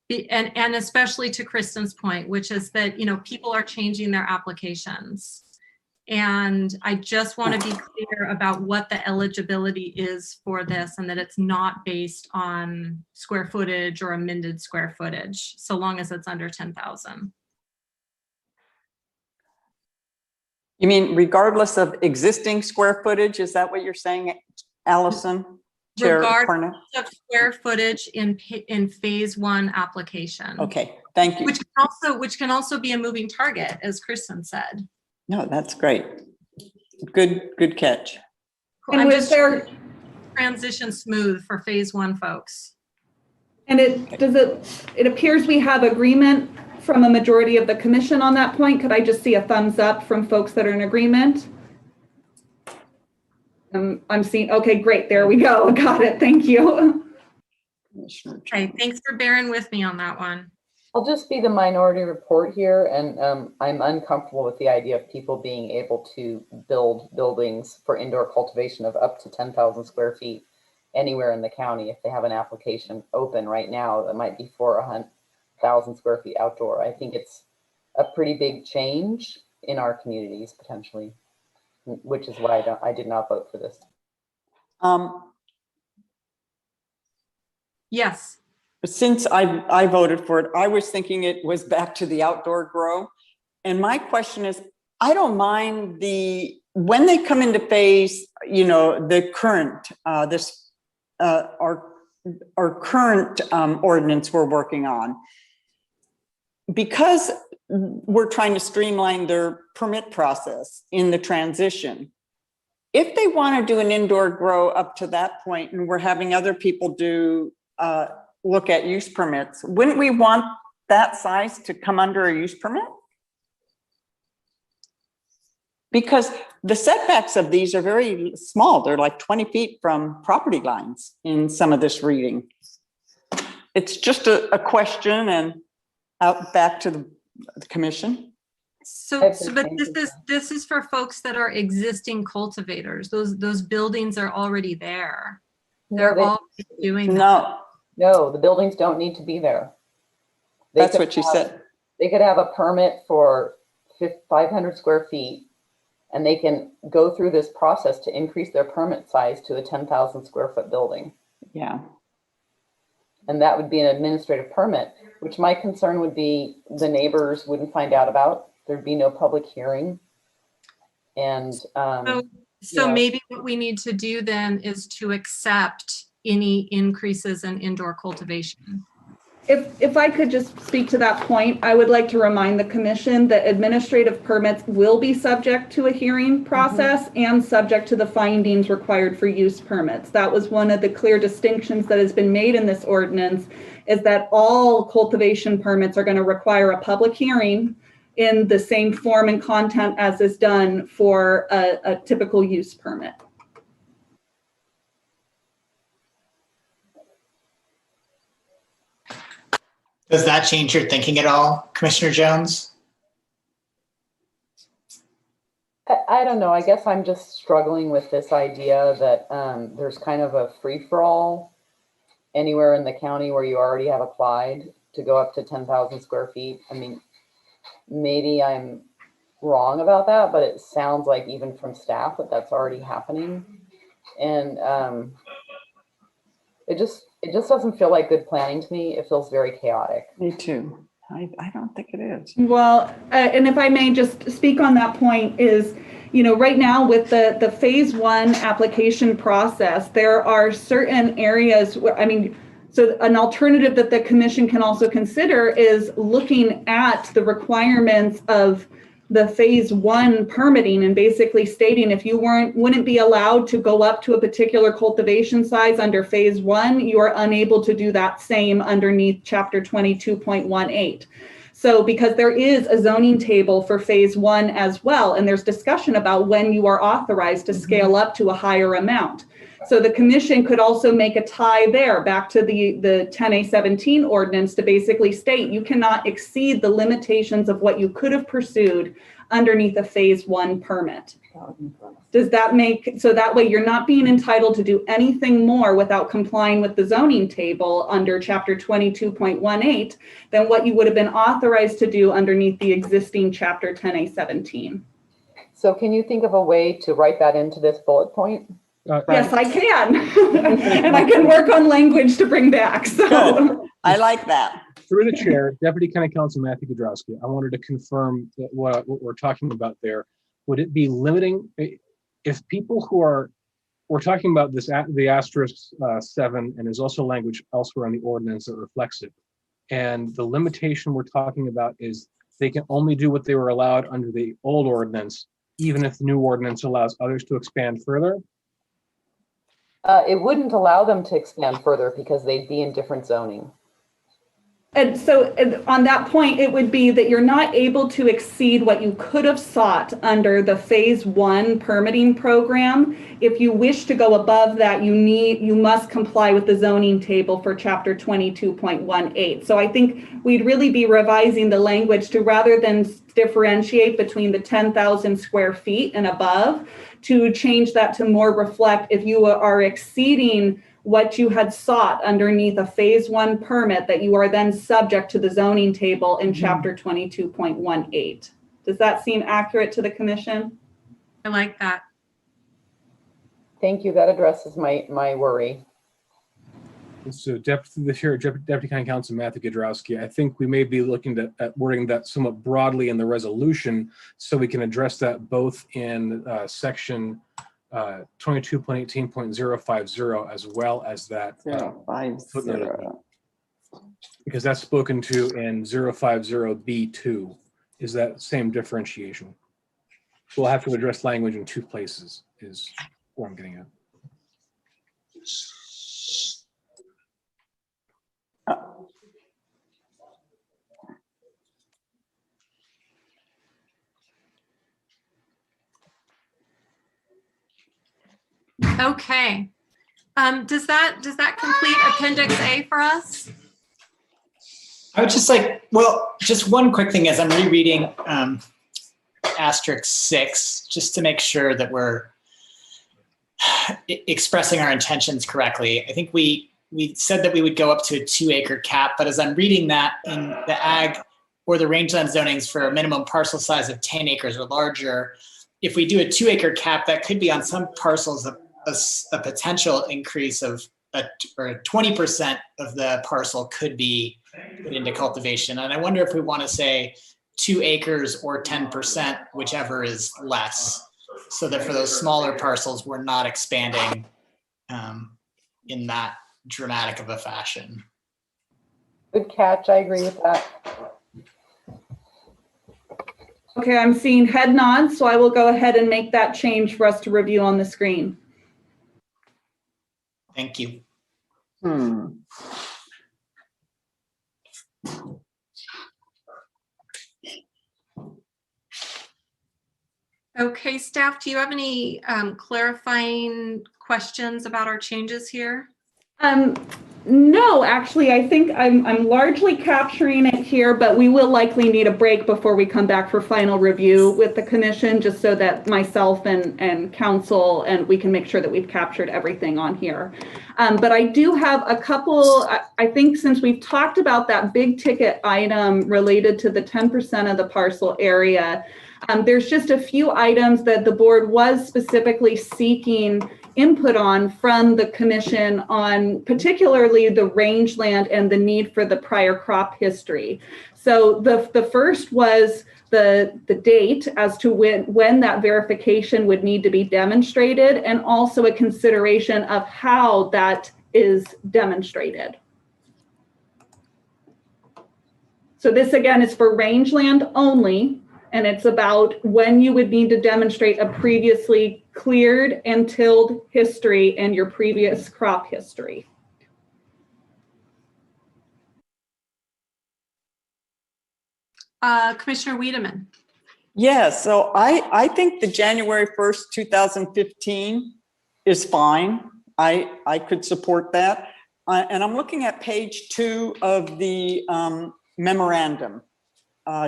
B: And especially to Kristen's point, which is that, people are changing their applications. And I just want to be clear about what the eligibility is for this, and that it's not based on square footage or amended square footage, so long as it's under 10,000.
P: You mean regardless of existing square footage? Is that what you're saying, Allison? Chair Parnell?
B: Regardless of square footage in phase one application.
P: Okay, thank you.
B: Which can also be a moving target, as Kristen said.
P: No, that's great. Good catch.
B: And I'm just transition smooth for phase one folks.
J: And it appears we have agreement from a majority of the commission on that point. Could I just see a thumbs up from folks that are in agreement? I'm seeing, okay, great. There we go. Got it. Thank you.
B: Okay, thanks for bearing with me on that one.
C: I'll just be the minority report here, and I'm uncomfortable with the idea of people being able to build buildings for indoor cultivation of up to 10,000 square feet anywhere in the county if they have an application open right now that might be for 1,000 square feet outdoor. I think it's a pretty big change in our communities potentially, which is why I did not vote for this.
B: Yes.
P: Since I voted for it, I was thinking it was back to the outdoor grow. And my question is, I don't mind when they come into phase, the current, our current ordinance we're working on, because we're trying to streamline their permit process in the transition. If they want to do an indoor grow up to that point, and we're having other people look at use permits, wouldn't we want that size to come under a use permit? Because the setbacks of these are very small. They're like 20 feet from property lines in some of this reading. It's just a question, and out back to the commission.
B: But this is for folks that are existing cultivators. Those buildings are already there. They're all doing that.
C: No, the buildings don't need to be there.
P: That's what she said.
C: They could have a permit for 500 square feet, and they can go through this process to increase their permit size to a 10,000 square foot building.
P: Yeah.
C: And that would be an administrative permit, which my concern would be the neighbors wouldn't find out about. There'd be no public hearing. And
B: so maybe what we need to do then is to accept any increases in indoor cultivation.
J: If I could just speak to that point, I would like to remind the commission that administrative permits will be subject to a hearing process and subject to the findings required for use permits. That was one of the clear distinctions that has been made in this ordinance, is that all cultivation permits are going to require a public hearing in the same form and content as is done for a typical use permit.
G: Does that change your thinking at all, Commissioner Jones?
C: I don't know. I guess I'm just struggling with this idea that there's kind of a free-for-all anywhere in the county where you already have applied to go up to 10,000 square feet. I mean, maybe I'm wrong about that, but it sounds like even from staff that that's already happening. And it just doesn't feel like good planning to me. It feels very chaotic.
P: Me too. I don't think it is.
J: Well, and if I may just speak on that point is, right now with the phase one application process, there are certain areas where, so an alternative that the commission can also consider is looking at the requirements of the phase one permitting and basically stating if you wouldn't be allowed to go up to a particular cultivation size under phase one, you are unable to do that same underneath chapter 22.18. So because there is a zoning table for phase one as well, and there's discussion about when you are authorized to scale up to a higher amount. So the commission could also make a tie there back to the 10A17 ordinance to basically state you cannot exceed the limitations of what you could have pursued underneath a phase one permit. Does that make, so that way you're not being entitled to do anything more without complying with the zoning table under chapter 22.18 than what you would have been authorized to do underneath the existing chapter 10A17.
C: So can you think of a way to write that into this bullet point?
J: Yes, I can. And I can work on language to bring back. So
P: good. I like that.
H: Through the chair, Deputy County Counsel Matthew Godrowski, I wanted to confirm that what we're talking about there. would it be limiting if people who are, we're talking about this, the asterisk 7, and there's also language elsewhere in the ordinance that reflects it. And the limitation we're talking about is they can only do what they were allowed under the old ordinance, even if the new ordinance allows others to expand further?
C: It wouldn't allow them to expand further because they'd be in different zoning.
J: And so on that point, it would be that you're not able to exceed what you could have sought under the phase 1 permitting program. If you wish to go above that, you must comply with the zoning table for chapter 22.18. So I think we'd really be revising the language to, rather than differentiate between the 10,000 square feet and above, to change that to more reflect if you are exceeding what you had sought underneath a phase 1 permit, that you are then subject to the zoning table in chapter 22.18. Does that seem accurate to the commission?
B: I like that.
C: Thank you. That addresses my worry.
H: So Deputy County Counsel Matthew Gadrowski, I think we may be looking at wording that somewhat broadly in the resolution, so we can address that both in section 22.18.050 as well as that footnote, because that's spoken to in 050B2 is that same differentiation. We'll have to address language in 2 places is what I'm getting at.
B: Okay. Does that complete Appendix A for us?
G: I would just just one quick thing as I'm rereading asterisk 6, just to make sure that we're expressing our intentions correctly. I think we said that we would go up to a 2-acre cap, but as I'm reading that in the ag or the rangeland zonings for a minimum parcel size of 10 acres or larger, if we do a 2-acre cap, that could be on some parcels a potential increase of or 20% of the parcel could be put into cultivation. And I wonder if we want to say 2 acres or 10%, whichever is less, so that for those smaller parcels, we're not expanding in that dramatic of a fashion.
C: Good catch. I agree with that.
J: Okay, I'm seeing head nods, so I will go ahead and make that change for us to review on the screen.
G: Thank you.
B: Okay, staff, do you have any clarifying questions about our changes here?
J: No, actually, I think I'm largely capturing it here, but we will likely need a break before we come back for final review with the commission, just so that myself and council, and we can make sure that we've captured everything on here. But I do have a couple, I think since we've talked about that big ticket item related to the 10% of the parcel area, there's just a few items that the board was specifically seeking input on from the commission on particularly the rangeland and the need for the prior crop history. So the first was the date as to when that verification would need to be demonstrated, and also a consideration of how that is demonstrated. So this again is for rangeland only, and it's about when you would need to demonstrate a previously cleared and tilled history and your previous crop history.
B: Commissioner Wiedemann.
P: Yeah, so I think the January 1st, 2015 is fine. I could support that. And I'm looking at page 2 of the memorandum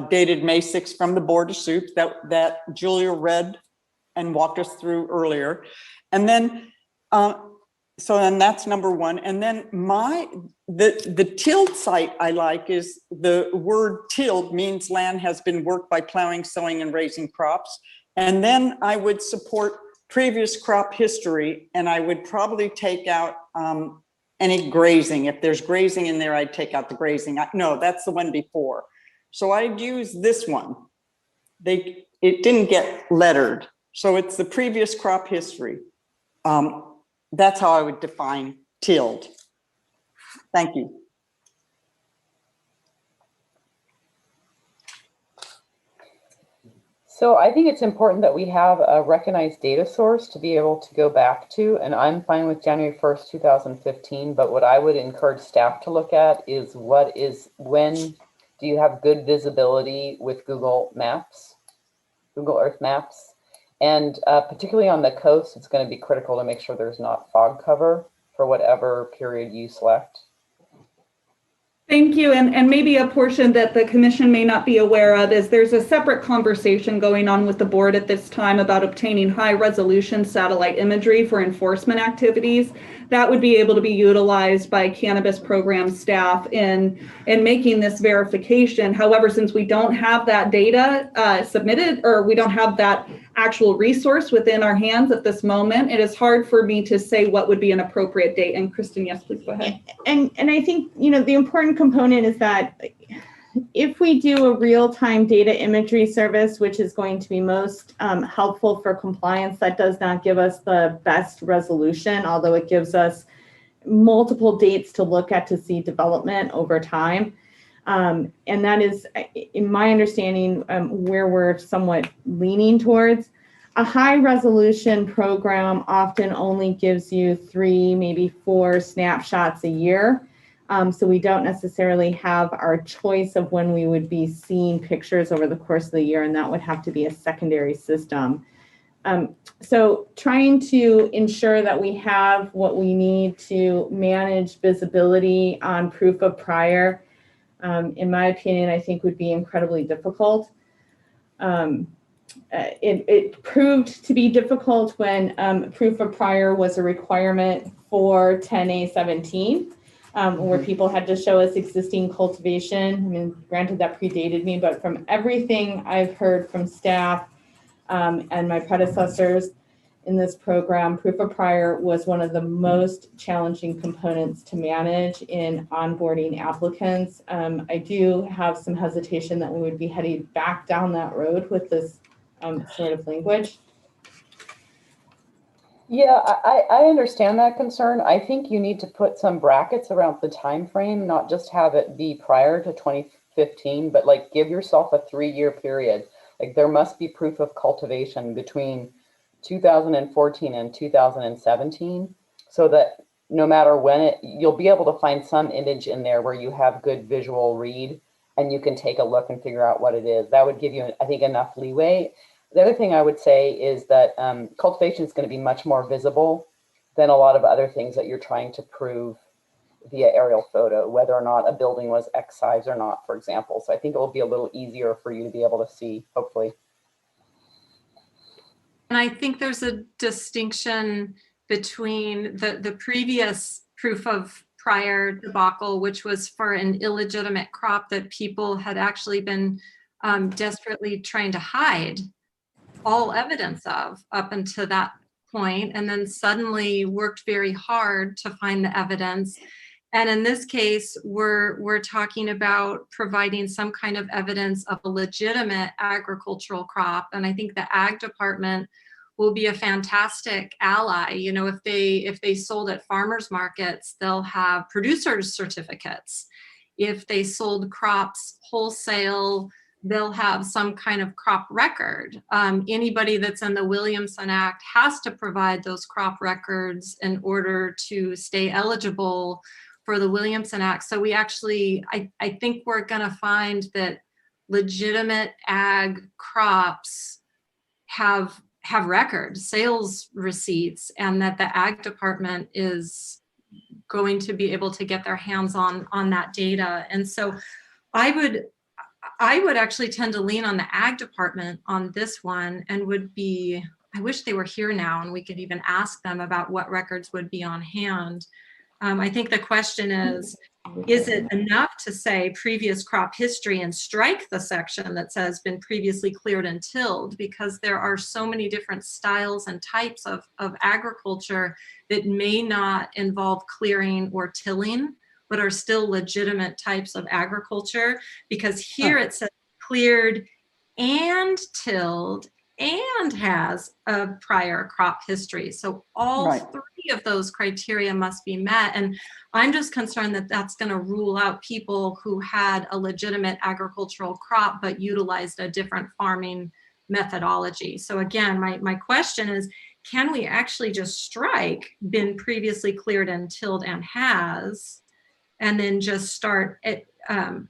P: dated May 6th from the Board of Soup that Julia read and walked us through earlier. And then, then that's number 1. And then the tilled site I like is the word tilled means land has been worked by plowing, sowing, and raising crops. And then I would support previous crop history, and I would probably take out any grazing. If there's grazing in there, I'd take out the grazing. No, that's the one before. So I'd use this one. it didn't get lettered. So it's the previous crop history. That's how I would define tilled. Thank you.
C: So I think it's important that we have a recognized data source to be able to go back to, and I'm fine with January 1st, 2015, but what I would encourage staff to look at is when do you have good visibility with Google Maps, Google Earth Maps? And particularly on the coast, it's going to be critical to make sure there's not fog cover for whatever period you select.
J: Thank you. And maybe a portion that the commission may not be aware of is there's a separate conversation going on with the board at this time about obtaining high resolution satellite imagery for enforcement activities. That would be able to be utilized by cannabis program staff in making this verification. However, since we don't have that data submitted, or we don't have that actual resource within our hands at this moment, it is hard for me to say what would be an appropriate date. And Kristen, yes, please go ahead.
S: And I think, the important component is that if we do a real-time data imagery service, which is going to be most helpful for compliance, that does not give us the best resolution, although it gives us multiple dates to look at to see development over time. And that is, in my understanding, where we're somewhat leaning towards. A high resolution program often only gives you 3, maybe 4 snapshots a year. So we don't necessarily have our choice of when we would be seeing pictures over the course of the year, and that would have to be a secondary system. So trying to ensure that we have what we need to manage visibility on proof of prior, in my opinion, I think would be incredibly difficult. It proved to be difficult when proof of prior was a requirement for 10A17, where people had to show us existing cultivation. I mean, granted that predated me, but from everything I've heard from staff and my predecessors in this program, proof of prior was one of the most challenging components to manage in onboarding applicants. I do have some hesitation that we would be heading back down that road with this sort of language.
C: Yeah, I understand that concern. I think you need to put some brackets around the time frame, not just have it be prior to 2015, but like give yourself a 3-year period. Like there must be proof of cultivation between 2014 and 2017, so that no matter when you'll be able to find some image in there where you have good visual read and you can take a look and figure out what it is. That would give you, I think, enough leeway. The other thing I would say is that cultivation is going to be much more visible than a lot of other things that you're trying to prove via aerial photo, whether or not a building was X size or not, for example. So I think it will be a little easier for you to be able to see, hopefully.
B: And I think there's a distinction between the previous proof of prior debacle, which was for an illegitimate crop that people had actually been desperately trying to hide all evidence of up until that point, and then suddenly worked very hard to find the evidence. And in this case, we're talking about providing some kind of evidence of a legitimate agricultural crop. And I think the ag department will be a fantastic ally. If they sold at farmers markets, they'll have producers certificates. If they sold crops wholesale, they'll have some kind of crop record. Anybody that's in the Williamson Act has to provide those crop records in order to stay eligible for the Williamson Act. So we actually, I think we're gonna find that legitimate ag crops have records, sales receipts, and that the ag department is going to be able to get their hands on that data. And so I would actually tend to lean on the ag department on this one, and I wish they were here now and we could even ask them about what records would be on hand. I think the question is it enough to say previous crop history and strike the section that says been previously cleared and tilled? Because there are so many different styles and types of agriculture that may not involve clearing or tilling, but are still legitimate types of agriculture. Because here it says cleared and tilled and has a prior crop history. So all
P: Right.
B: three of those criteria must be met. And I'm just concerned that that's going to rule out people who had a legitimate agricultural crop but utilized a different farming methodology. So again, my question is, can we actually just strike been previously cleared and tilled and has, and then just start it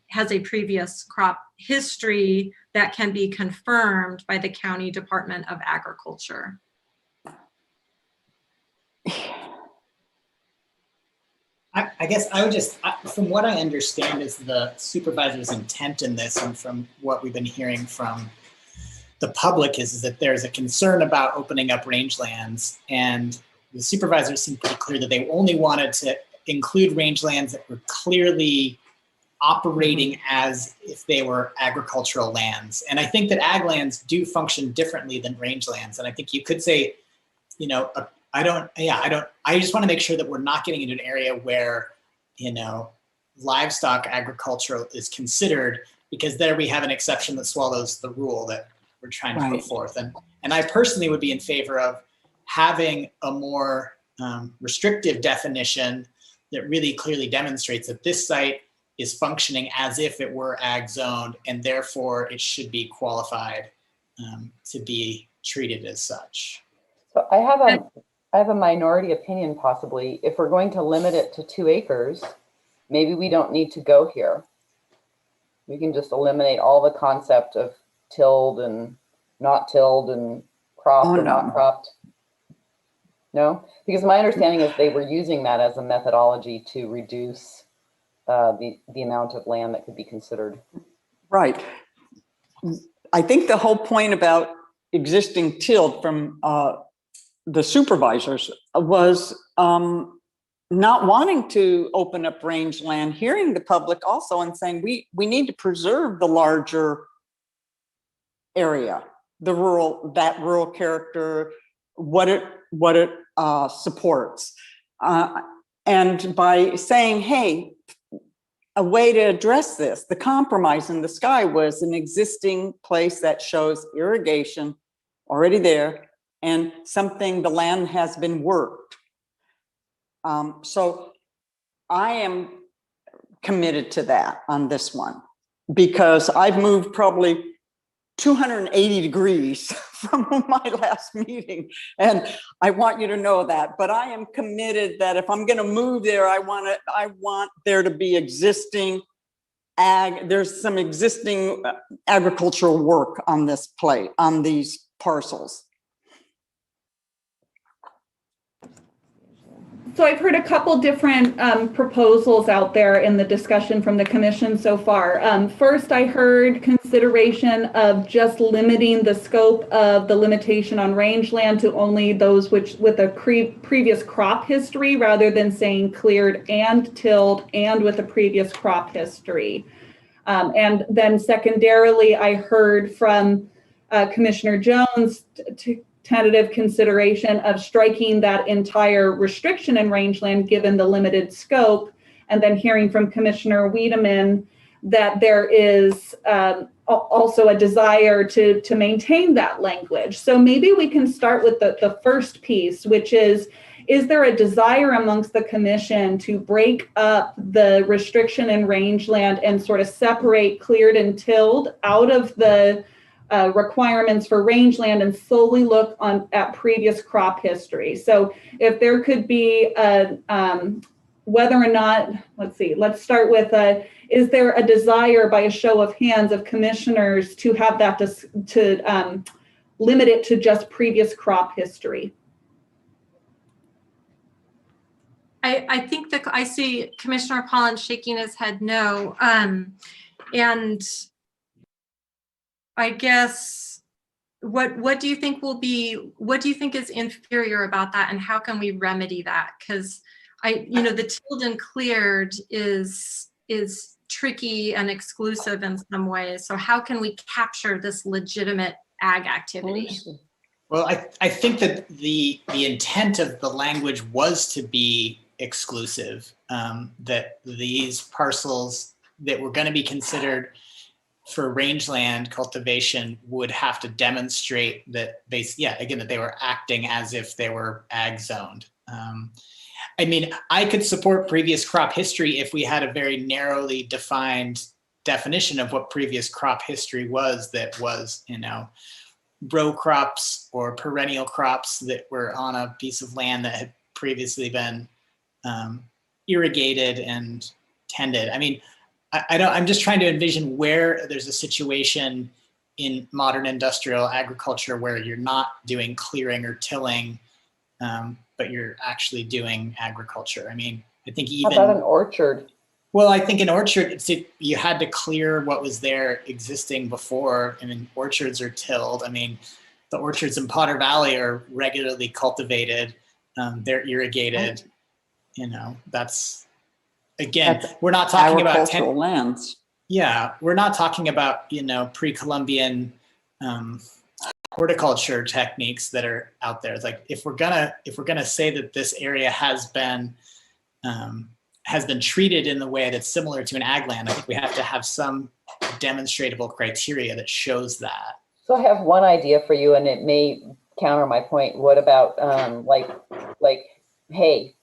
B: has a previous crop history that can be confirmed by the County Department of Agriculture?
G: I guess I would just, from what I understand is the supervisor's intent in this, and from what we've been hearing from the public is that there's a concern about opening up rangelands, and the supervisors seem pretty clear that they only wanted to include rangelands that were clearly operating as if they were agricultural lands. And I think that ag lands do function differently than rangelands. And I think you could say, you know, I just want to make sure that we're not getting into an area where, you know, livestock agriculture is considered, because there we have an exception that swallows the rule that we're trying to put forth. And I personally would be in favor of having a more restrictive definition that really clearly demonstrates that this site is functioning as if it were ag zoned, and therefore it should be qualified to be treated as such.
C: So I have a minority opinion possibly. If we're going to limit it to 2 acres, maybe we don't need to go here. We can just eliminate all the concept of tilled and not tilled and cropped or not cropped. No? Because my understanding is they were using that as a methodology to reduce the amount of land that could be considered.
P: Right. I think the whole point about existing tilled from the supervisors was not wanting to open up rangeland, hearing the public also and saying we need to preserve the larger area, the rural character, what it supports. And by saying, hey, a way to address this, the compromise in the sky was an existing place that shows irrigation already there and something the land has been worked. So I am committed to that on this one, because I've moved probably 280 degrees from my last meeting, and I want you to know that. But I am committed that if I'm going to move there, I want there to be existing there's some existing agricultural work on this plate, on these parcels.
J: So I've heard a couple different proposals out there in the discussion from the commission so far. First, I heard consideration of just limiting the scope of the limitation on rangeland to only those with a previous crop history, rather than saying cleared and tilled and with a previous crop history. And then secondarily, I heard from Commissioner Jones tentative consideration of striking that entire restriction in rangeland given the limited scope, and then hearing from Commissioner Wiedemann that there is also a desire to maintain that language. So maybe we can start with the first piece, which is there a desire amongst the commission to break up the restriction in rangeland and sort of separate cleared and tilled out of the requirements for rangeland and solely look at previous crop history? So if there could be whether or not, let's start with is there a desire by a show of hands of commissioners to have that to limit it to just previous crop history?
B: I think that I see Commissioner Collins shaking his head no. And I guess what do you think is inferior about that, and how can we remedy that? Because the tilled and cleared is tricky and exclusive in some ways. So how can we capture this legitimate ag activity?
G: Well, I think that the intent of the language was to be exclusive, that these parcels that were going to be considered for rangeland cultivation would have to demonstrate that that they were acting as if they were ag zoned. I mean, I could support previous crop history if we had a very narrowly defined definition of what previous crop history was, that was, row crops or perennial crops that were on a piece of land that had previously been irrigated and tended. I mean, I'm just trying to envision where there's a situation in modern industrial agriculture where you're not doing clearing or tilling, but you're actually doing agriculture. I mean, I think even—
C: How about an orchard?
G: Well, I think an orchard, you had to clear what was there existing before. I mean, orchards are tilled. I mean, the orchards in Potter Valley are regularly cultivated. They're irrigated. That's, again, we're not talking about
P: agricultural lands.
G: Yeah, we're not talking about, pre-Columbian horticulture techniques that are out there. It's like, if we're gonna say that this area has been treated in the way that's similar to an ag land, I think we have to have some demonstrable criteria that shows that.
C: So I have one idea for you, and it may counter my point. What about like hay?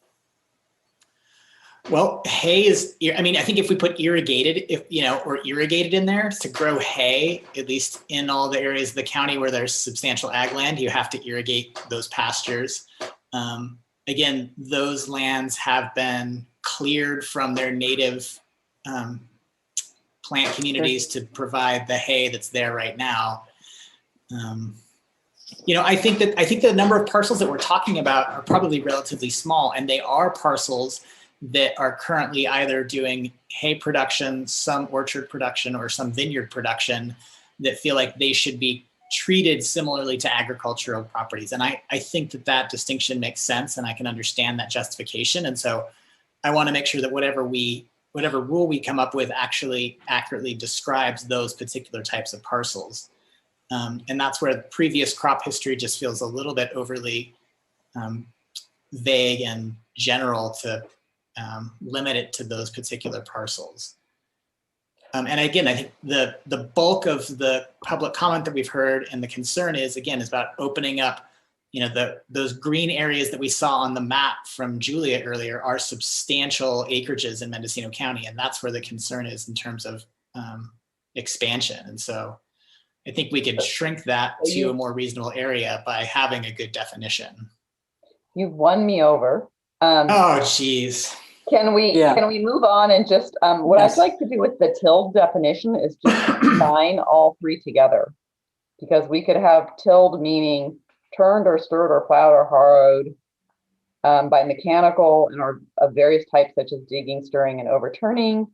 G: Well, hay is, I mean, I think if we put irrigated, or irrigated in there to grow hay, at least in all the areas of the county where there's substantial ag land, you have to irrigate those pastures. Again, those lands have been cleared from their native plant communities to provide the hay that's there right now. I think the number of parcels that we're talking about are probably relatively small, and they are parcels that are currently either doing hay production, some orchard production, or some vineyard production that feel like they should be treated similarly to agricultural properties. And I think that distinction makes sense, and I can understand that justification. And so I want to make sure that whatever rule we come up with actually accurately describes those particular types of parcels. And that's where previous crop history just feels a little bit overly vague and general to limit it to those particular parcels. And again, I think the bulk of the public comment that we've heard and the concern is about opening up, those green areas that we saw on the map from Julia earlier are substantial acreages in Mendocino County. And that's where the concern is in terms of expansion. And so I think we could shrink that to a more reasonable area by having a good definition.
C: You've won me over.
G: Oh, geez.
C: Can we move on and just, what I'd like to do with the tilled definition is just combine all three together. Because we could have tilled meaning turned or stirred or plowed or harrowed by mechanical and or of various types such as digging, stirring, and overturning,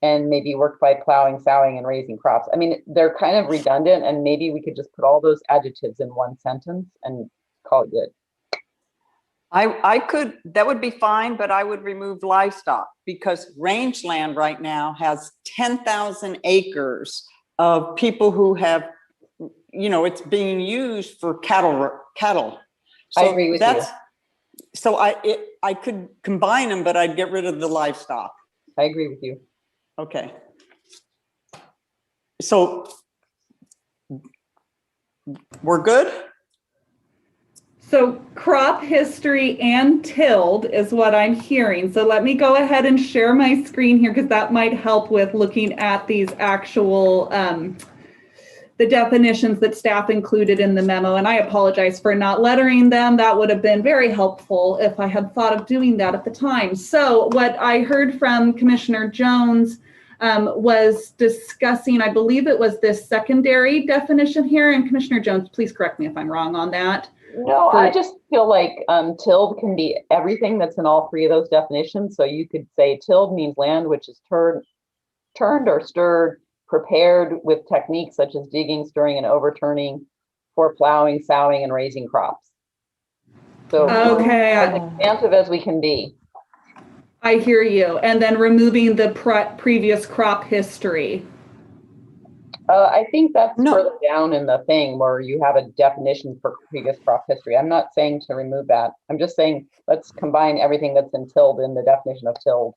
C: and maybe worked by plowing, sowing, and raising crops. I mean, they're kind of redundant, and maybe we could just put all those adjectives in one sentence and call it good.
P: That would be fine, but I would remove livestock, because rangeland right now has 10,000 acres of people who have, it's being used for cattle. So
C: I agree with you.
P: So I could combine them, but I'd get rid of the livestock.
C: I agree with you.
P: Okay. So we're good?
J: So crop history and tilled is what I'm hearing. So let me go ahead and share my screen here, because that might help with looking at these actual, the definitions that staff included in the memo. And I apologize for not lettering them. That would have been very helpful if I had thought of doing that at the time. So what I heard from Commissioner Jones was discussing, I believe it was this secondary definition here. And Commissioner Jones, please correct me if I'm wrong on that.
C: No, I just feel like tilled can be everything that's in all three of those definitions. So you could say tilled means land which is turned or stirred, prepared with techniques such as digging, stirring, and overturning for plowing, sowing, and raising crops. So
J: okay,
C: as expansive as we can be.
J: I hear you. And then removing the previous crop history.
C: I think that's further down in the thing where you have a definition for previous crop history. I'm not saying to remove that. I'm just saying let's combine everything that's in tilled in the definition of tilled.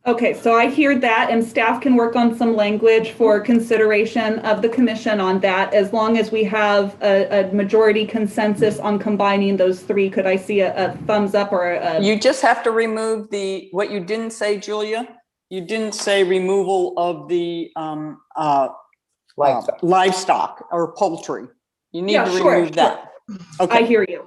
J: Okay, so I hear that, and staff can work on some language for consideration of the commission on that, as long as we have a majority consensus on combining those three. Could I see a thumbs up or a?
P: You just have to remove what you didn't say, Julia. You didn't say removal of the livestock or poultry. You need to remove that. Okay.
J: I hear you.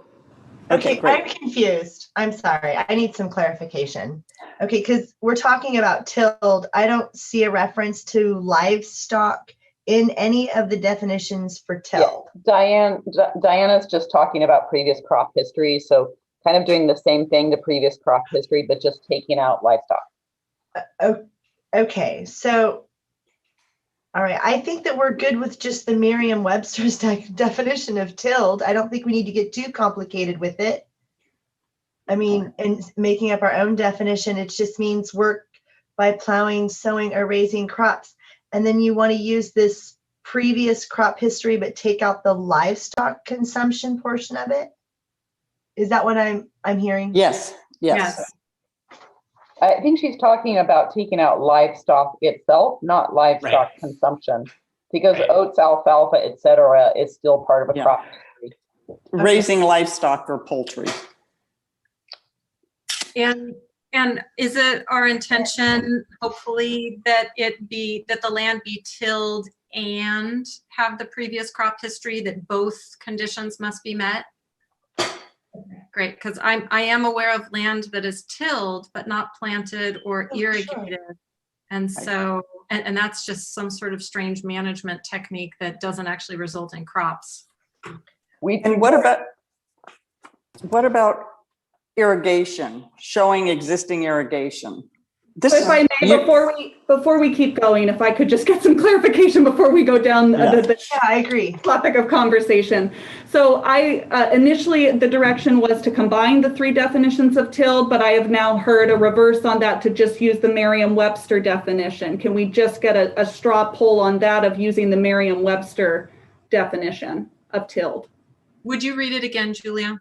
R: Okay,
P: great.
R: I'm confused. I'm sorry. I need some clarification. Okay, because we're talking about tilled. I don't see a reference to livestock in any of the definitions for tilled.
C: Yeah, Diana's just talking about previous crop history. So kind of doing the same thing to previous crop history, but just taking out livestock.
R: Okay, so, all right. I think that we're good with just the Merriam-Webster's definition of tilled. I don't think we need to get too complicated with it. I mean, and making up our own definition, it just means work by plowing, sowing, or raising crops. And then you want to use this previous crop history, but take out the livestock consumption portion of it. Is that what I'm hearing?
P: Yes. Yes.
C: I think she's talking about taking out livestock itself, not livestock consumption, because oats, alfalfa, etc., is still part of a crop history.
P: Raising livestock or poultry.
B: And is it our intention, hopefully, that the land be tilled and have the previous crop history, that both conditions must be met? Great, because I am aware of land that is tilled but not planted or irrigated. And so, and that's just some sort of strange management technique that doesn't actually result in crops.
P: And what about irrigation, showing existing irrigation?
J: If I may, before we keep going, if I could just get some clarification before we go down the
R: I agree.
J: topic of conversation. So initially the direction was to combine the three definitions of tilled, but I have now heard a reverse on that to just use the Merriam-Webster definition. Can we just get a straw poll on that of using the Merriam-Webster definition of tilled?
B: Would you read it again, Julia?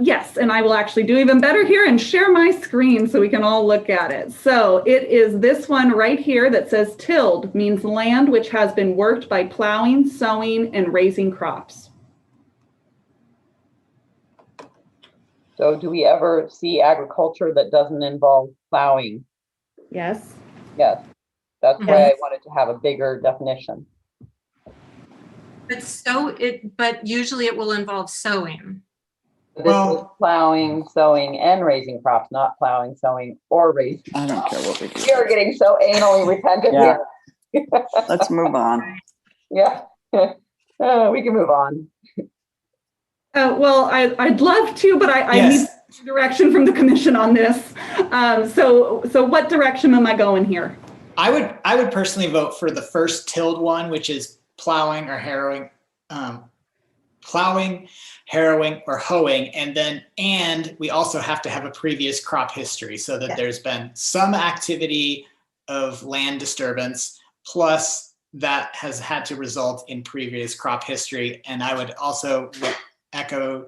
J: Yes, and I will actually do even better here and share my screen so we can all look at it. So it is this one right here that says tilled means land which has been worked by plowing, sowing, and raising crops.
C: So do we ever see agriculture that doesn't involve plowing?
J: Yes.
C: Yes, that's why I wanted to have a bigger definition.
B: But usually it will involve sowing.
C: This is plowing, sowing, and raising crops, not plowing, sowing, or raising.
P: I don't care what we do.
C: You're getting so anally retentive here.
P: Let's move on.
C: Yeah, we can move on.
J: Well, I'd love to, but I need direction from the commission on this. So what direction am I going here?
G: I would personally vote for the first tilled one, which is plowing or harrowing, harrowing, or hoeing, and we also have to have a previous crop history so that there's been some activity of land disturbance, plus that has had to result in previous crop history. And I would also echo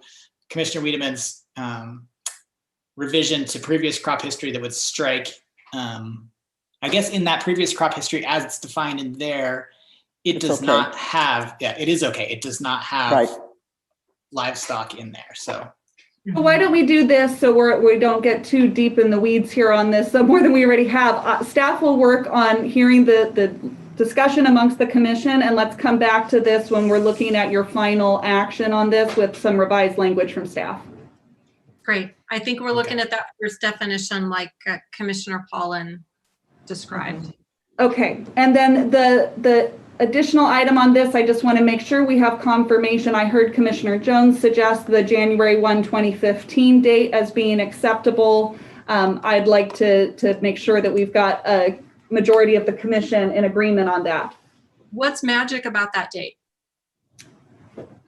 G: Commissioner Wiedemann's revision to previous crop history that would strike, I guess in that previous crop history as it's defined in there, it does not have, it is okay. It does not have livestock in there, so.
J: Well, why don't we do this so we don't get too deep in the weeds here on this, more than we already have. Staff will work on hearing the discussion amongst the commission, and let's come back to this when we're looking at your final action on this with some revised language from staff.
B: Great. I think we're looking at that first definition like Commissioner Paulin described.
J: Okay, and then the additional item on this, I just want to make sure we have confirmation. I heard Commissioner Jones suggest the January 1, 2015 date as being acceptable. I'd like to make sure that we've got a majority of the commission in agreement on that.
B: What's magic about that date?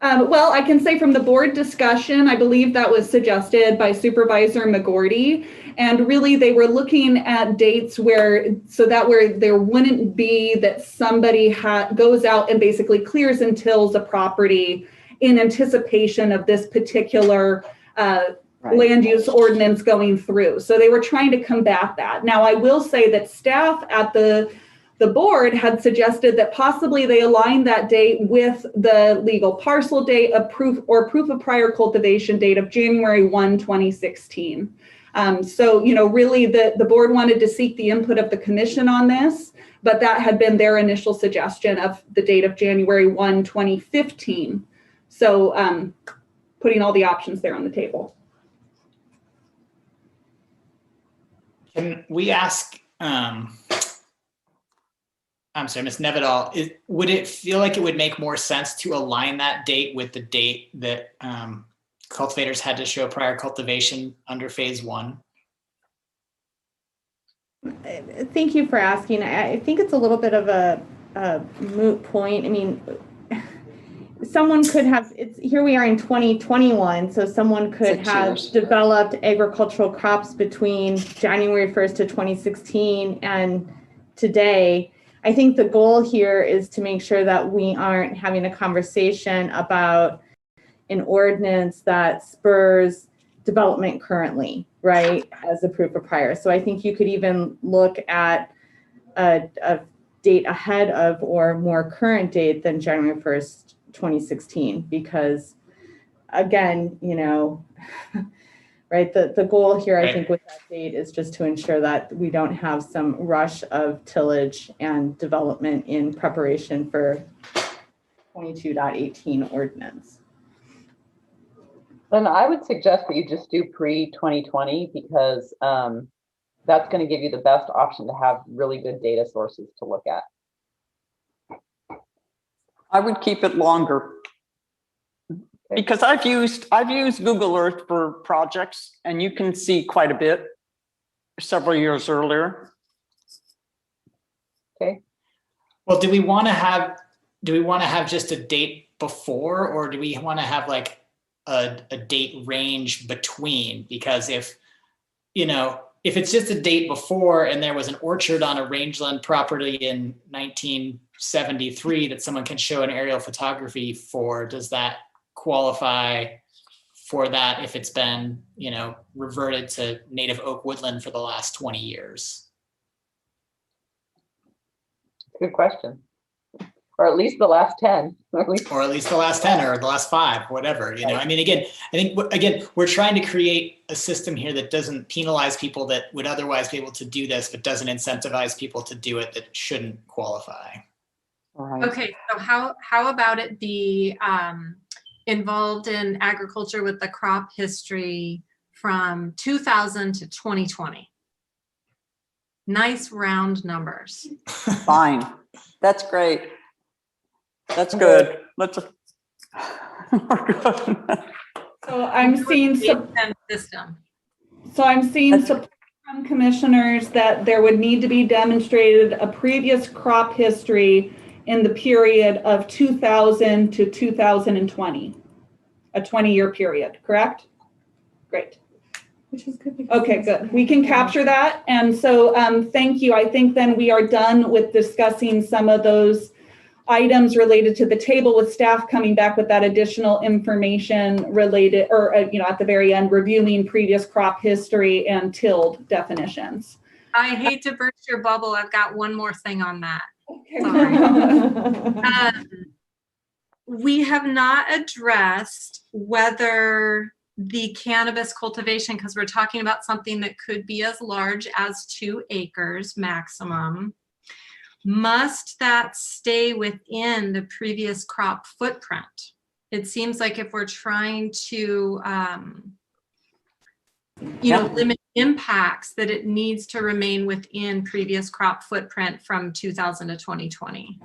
J: Well, I can say from the board discussion, I believe that was suggested by Supervisor McGordy. And really they were looking at dates where there wouldn't be that somebody goes out and basically clears and tills a property in anticipation of this particular land use ordinance going through. So they were trying to combat that. Now, I will say that staff at the board had suggested that possibly they align that date with the legal parcel date of proof of prior cultivation date of January 1, 2016. So, you know, really the board wanted to seek the input of the commission on this, but that had been their initial suggestion of the date of January 1, 2015. So putting all the options there on the table.
G: Can we ask, I'm sorry, Ms. Nevedal, would it feel like it would make more sense to align that date with the date that cultivators had to show prior cultivation under phase 1?
S: Thank you for asking. I think it's a little bit of a moot point. I mean, someone could have, here we are in 2021, so someone could have developed agricultural crops between January 1st to 2016 and today. I think the goal here is to make sure that we aren't having a conversation about an ordinance that spurs development currently, right, as a proof of prior. So I think you could even look at a date ahead of or more current date than January 1st, 2016, because again, you know, right, the goal here, I think, with that date is just to ensure that we don't have some rush of tillage and development in preparation for 22.18 ordinance.
C: Then I would suggest that you just do pre-2020 because that's going to give you the best option to have really good data sources to look at.
P: I would keep it longer. Because I've used Google Earth for projects, and you can see quite a bit several years earlier.
C: Okay.
G: Well, do we want to have just a date before, or do we want to have like a date range between? Because if it's just a date before and there was an orchard on a rangeland property in 1973 that someone can show an aerial photography for, does that qualify for that if it's been, reverted to native oak woodland for the last 20 years?
C: Good question. Or at least the last 10.
G: Or at least the last 10 or the last 5, whatever, I mean, I think we're trying to create a system here that doesn't penalize people that would otherwise be able to do this, but doesn't incentivize people to do it that shouldn't qualify.
B: Right. Okay, so how about it be involved in agriculture with the crop history from 2000 to 2020? Nice round numbers.
P: Fine, that's great. That's good. Let's.
J: So I'm seeing
B: system.
J: So I'm seeing support from commissioners that there would need to be demonstrated a previous crop history in the period of 2000 to 2020, a 20-year period, correct? Great. Which is good. Okay, good. We can capture that. And so thank you. I think then we are done with discussing some of those items related to the table, with staff coming back with that additional information related, or at the very end, reviewing previous crop history and tilled definitions.
B: I hate to burst your bubble. I've got one more thing on that.
J: Okay.
B: We have not addressed whether the cannabis cultivation, because we're talking about something that could be as large as 2 acres maximum, must that stay within the previous crop footprint? It seems like if we're trying to limit impacts, that it needs to remain within previous crop footprint from 2000 to 2020.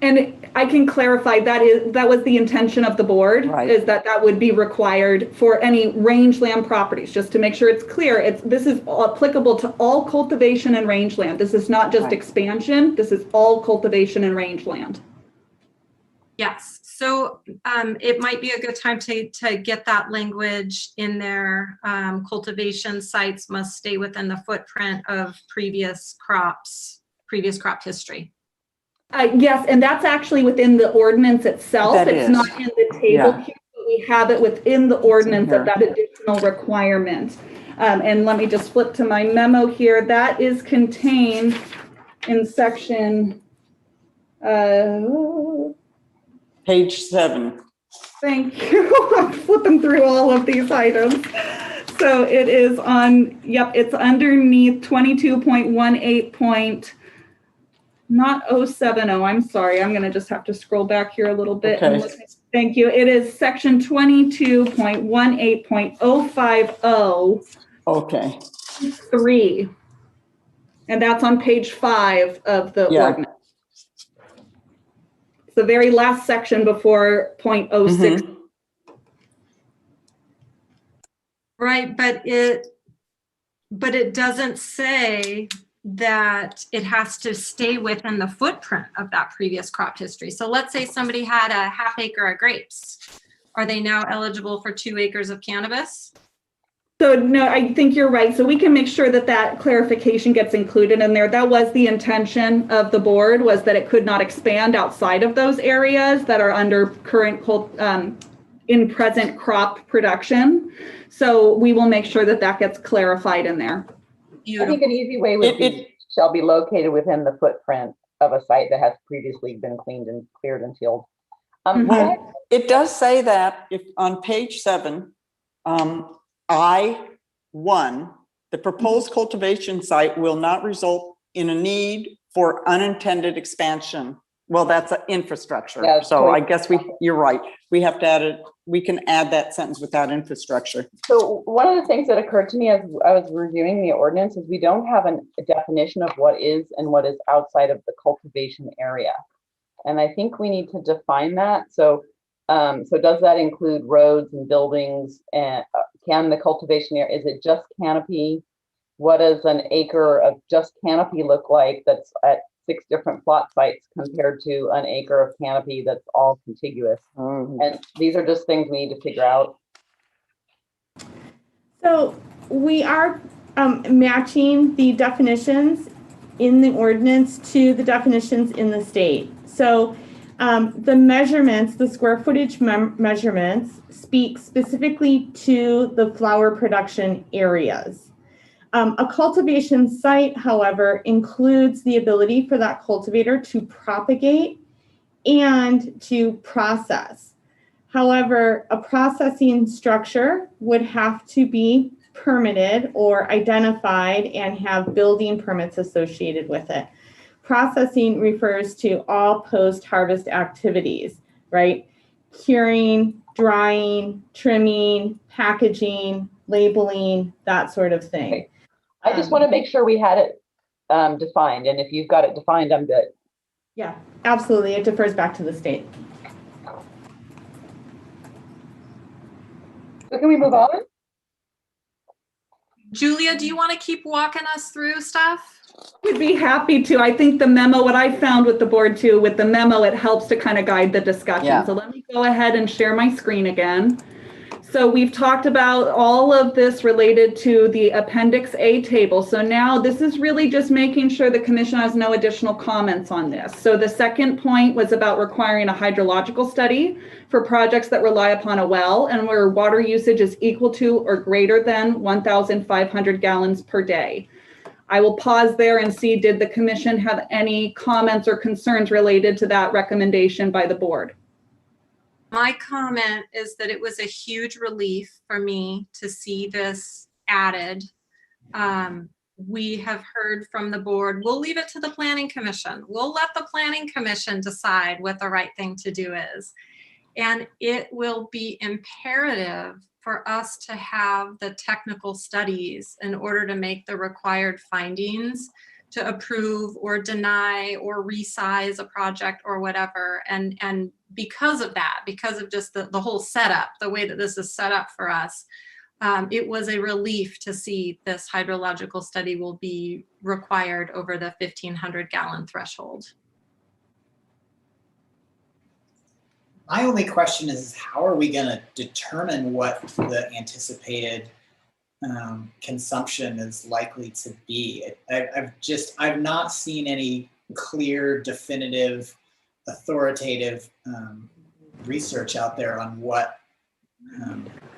J: And I can clarify that was the intention of the board, right, is that would be required for any rangeland properties, just to make sure it's clear. This is applicable to all cultivation and rangeland. This is not just expansion. This is all cultivation and rangeland.
B: Yes. So it might be a good time to get that language in there. Cultivation sites must stay within the footprint of previous crop history.
J: Yes, and that's actually within the ordinance itself. It's not in the table here. we have it within the ordinance
P: here.
J: of that additional requirement. And let me just flip to my memo here. That is contained in section,
P: Page 7.
J: thank you. I'm flipping through all of these items. So it is on, yep, it's underneath 22.18. Not 070, I'm sorry. I'm going to just have to scroll back here a little bit. And
P: Okay.
J: look at, thank you. It is section 22.18.050.
P: Okay.
J: 3. And that's on page 5 of the ordinance. It's the very last section before 0.06.
B: Right, but it doesn't say that it has to stay within the footprint of that previous crop history. So let's say somebody had a half acre of grapes. Are they now eligible for 2 acres of cannabis?
J: So no, I think you're right. So we can make sure that that clarification gets included in there. That was the intention of the board, was that it could not expand outside of those areas that are under current in present crop production. So we will make sure that that gets clarified in there.
C: I think an easy way would be shall be located within the footprint of a site that has previously been cleaned and cleared and sealed.
P: It does say that if on page 7, I1, the proposed cultivation site will not result in a need for unintended expansion. Well, that's an infrastructure.
C: Yeah,
P: so I guess you're right. We have to add it. We can add that sentence without infrastructure.
C: So one of the things that occurred to me as I was reviewing the ordinance is we don't have a definition of what is and what is outside of the cultivation area. And I think we need to define that. So, so does that include roads and buildings? And can the cultivation area, is it just canopy? What does an acre of just canopy look like that's at 6 different plot sites compared to an acre of canopy that's all contiguous? And these are just things we need to figure out.
S: So we are matching the definitions in the ordinance to the definitions in the state. So the measurements, the square footage measurements speak specifically to the flower production areas. A cultivation site, however, includes the ability for that cultivator to propagate and to process. However, a processing structure would have to be permitted or identified and have building permits associated with it. Processing refers to all post-harvest activities, right? Curing, drying, trimming, packaging, labeling, that sort of thing.
C: Okay. I just want to make sure we had it defined, and if you've got it defined, I'm good.
S: Yeah, absolutely. It defers back to the state.
C: So can we move on?
B: Julia, do you want to keep walking us through stuff?
J: Would be happy to. I think the memo, what I found with the board too, with the memo, it helps to kind of guide the discussion.
P: Yeah.
J: So let me go ahead and share my screen again. So we've talked about all of this related to the Appendix A table. So now this is really just making sure the commission has no additional comments on this. So the second point was about requiring a hydrological study for projects that rely upon a well and where water usage is equal to or greater than 1,500 gallons per day. I will pause there and see, did the commission have any comments or concerns related to that recommendation by the board?
B: My comment is that it was a huge relief for me to see this added. We have heard from the board, we'll leave it to the planning commission. We'll let the planning commission decide what the right thing to do is. And it will be imperative for us to have the technical studies in order to make the required findings to approve or deny or resize a project or whatever. And because of that, because of just the whole setup, the way that this is set up for us, it was a relief to see this hydrological study will be required over the 1,500 gallon threshold.
G: My only question is how are we going to determine what the anticipated consumption is likely to be? I've not seen any clear, definitive, authoritative research out there on what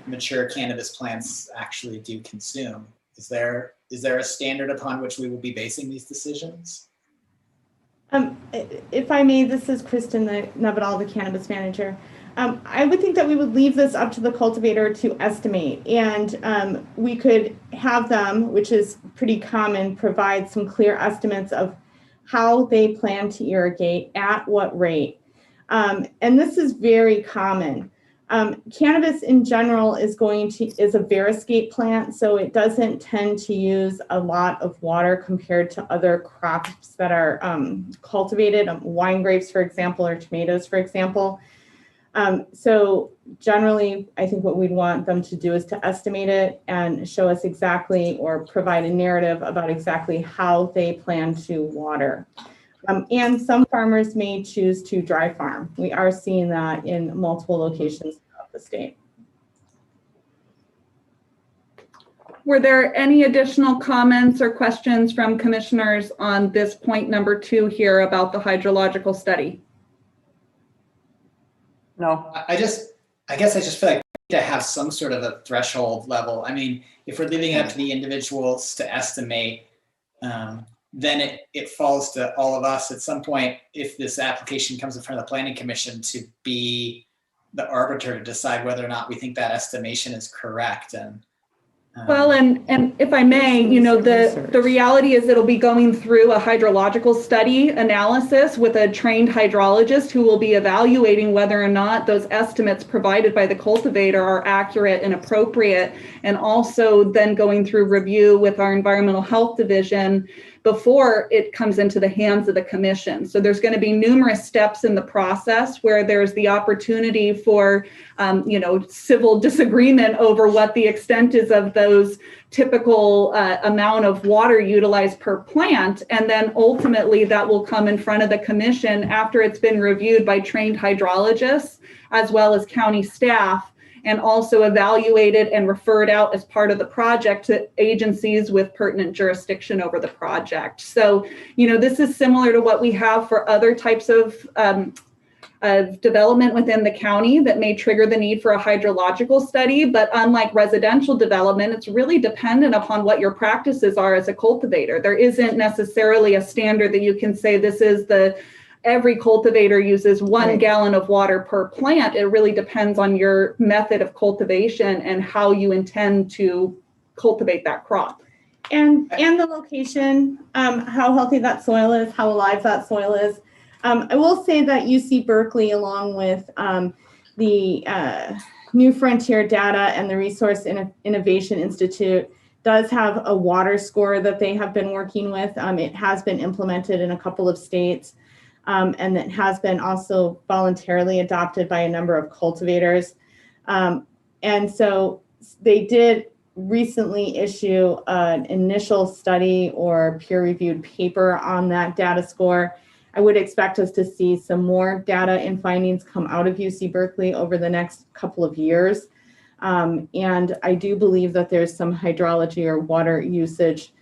G: mature cannabis plants actually do consume. Is there a standard upon which we will be basing these decisions?
S: If I may, this is Kristen Nevadal, the cannabis manager. I would think that we would leave this up to the cultivator to estimate, and we could have them, which is pretty common, provide some clear estimates of how they plan to irrigate, at what rate. And this is very common. Cannabis in general is a variegated plant, so it doesn't tend to use a lot of water compared to other crops that are cultivated, wine grapes, for example, or tomatoes, for example. So generally, I think what we'd want them to do is to estimate it and show us exactly, or provide a narrative about exactly how they plan to water. And some farmers may choose to dry farm. We are seeing that in multiple locations throughout the state.
J: Were there any additional comments or questions from commissioners on this point number 2 here about the hydrological study?
P: No.
G: I guess I just feel like we need to have some sort of a threshold level. I mean, if we're leaving it up to the individuals to estimate, then it falls to all of us at some point, if this application comes in front of the Planning Commission, to be the arbiter to decide whether or not we think that estimation is correct. And
J: well, and if I may, you know, the reality is it'll be going through a hydrological study analysis with a trained hydrologist who will be evaluating whether or not those estimates provided by the cultivator are accurate and appropriate, and also then going through review with our environmental health division before it comes into the hands of the commission. So there's going to be numerous steps in the process where there's the opportunity for, you know, civil disagreement over what the extent is of those typical amount of water utilized per plant. And then ultimately that will come in front of the commission after it's been reviewed by trained hydrologists as well as county staff, and also evaluated and referred out as part of the project to agencies with pertinent jurisdiction over the project. So, you know, this is similar to what we have for other types of development within the county that may trigger the need for a hydrological study. But unlike residential development, it's really dependent upon what your practices are as a cultivator. There isn't necessarily a standard that you can say this is every cultivator uses 1 gallon of water per plant. It really depends on your method of cultivation and how you intend to cultivate that crop.
S: And the location, how healthy that soil is, how alive that soil is. I will say that UC Berkeley, along with the New Frontier Data and the Resource Innovation Institute, does have a water score that they have been working with. It has been implemented in a couple of states. And that has been also voluntarily adopted by a number of cultivators. And so they did recently issue an initial study or peer-reviewed paper on that data score. I would expect us to see some more data and findings come out of UC Berkeley over the next couple of years. And I do believe that there's some hydrology or water usage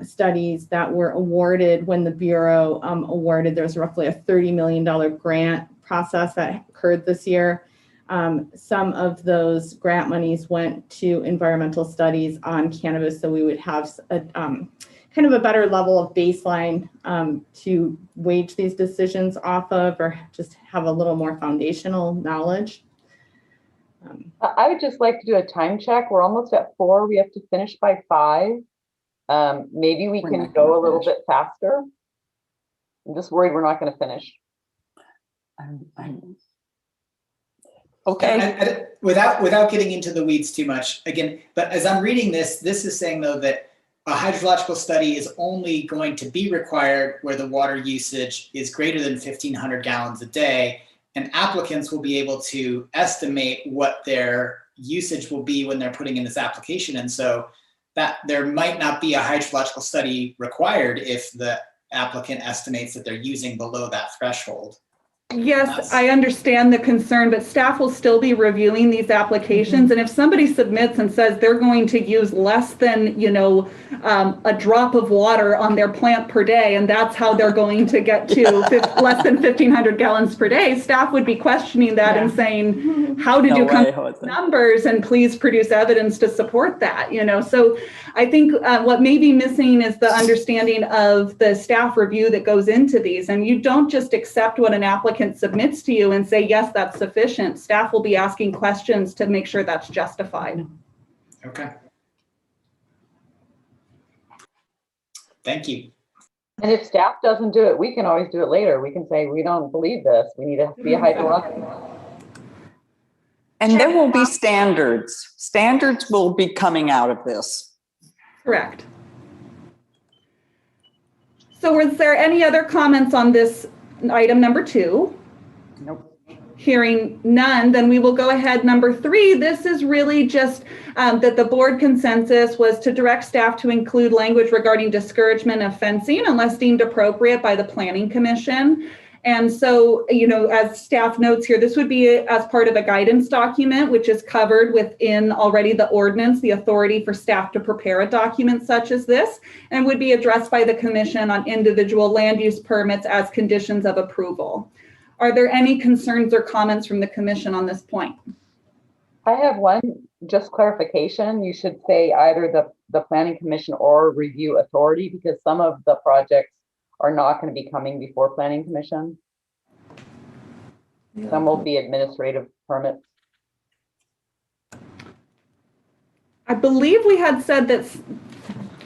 S: studies that were awarded when the Bureau awarded. There's roughly a $30 million grant process that occurred this year. Some of those grant monies went to environmental studies on cannabis, so we would have a kind of a better level of baseline to wage these decisions off of, or just have a little more foundational knowledge.
C: I would just like to do a time check. We're almost at 4. We have to finish by 5. Maybe we can go a little bit faster. I'm just worried we're not going to finish.
G: Okay. Without getting into the weeds too much, again, but as I'm reading this is saying though that a hydrological study is only going to be required where the water usage is greater than 1,500 gallons a day, and applicants will be able to estimate what their usage will be when they're putting in this application. And so that there might not be a hydrological study required if the applicant estimates that they're using below that threshold.
J: Yes, I understand the concern, but staff will still be reviewing these applications. And if somebody submits and says they're going to use less than, a drop of water on their plant per day, and that's how they're going to get to less than 1,500 gallons per day, staff would be questioning that and saying, how did you come to those numbers? And please produce evidence to support that, So I think what may be missing is the understanding of the staff review that goes into these. And you don't just accept what an applicant submits to you and say, yes, that's sufficient. Staff will be asking questions to make sure that's justified.
G: Okay. Thank you.
C: And if staff doesn't do it, we can always do it later. We can say, we don't believe this. We need to be a hydrologic.
P: And there will be standards. Standards will be coming out of this.
J: Correct. So was there any other comments on this item number 2?
P: Nope.
J: Hearing none, then we will go ahead. Number 3, this is really just that the board consensus was to direct staff to include language regarding discouragement of fencing unless deemed appropriate by the Planning Commission. And so, as staff notes here, this would be as part of a guidance document, which is covered within already the ordinance, the authority for staff to prepare a document such as this, and would be addressed by the commission on individual land use permits as conditions of approval. Are there any concerns or comments from the commission on this point?
C: I have one, just clarification. You should say either the Planning Commission or Review Authority, because some of the projects are not going to be coming before Planning Commission. Some will be administrative permits.
J: I believe we had said that,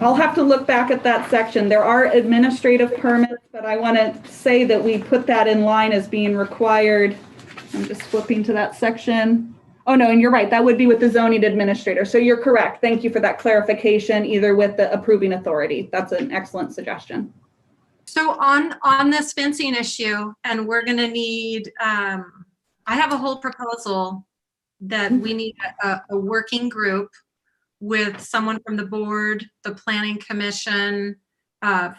J: I'll have to look back at that section. There are administrative permits, but I want to say that we put that in line as being required. I'm just flipping to that section. Oh no, and you're right, that would be with the zoning administrator. So you're correct. Thank you for that clarification, either with the approving authority. That's an excellent suggestion.
B: So on this fencing issue, and we're going to need, I have a whole proposal that we need a working group with someone from the board, the Planning Commission,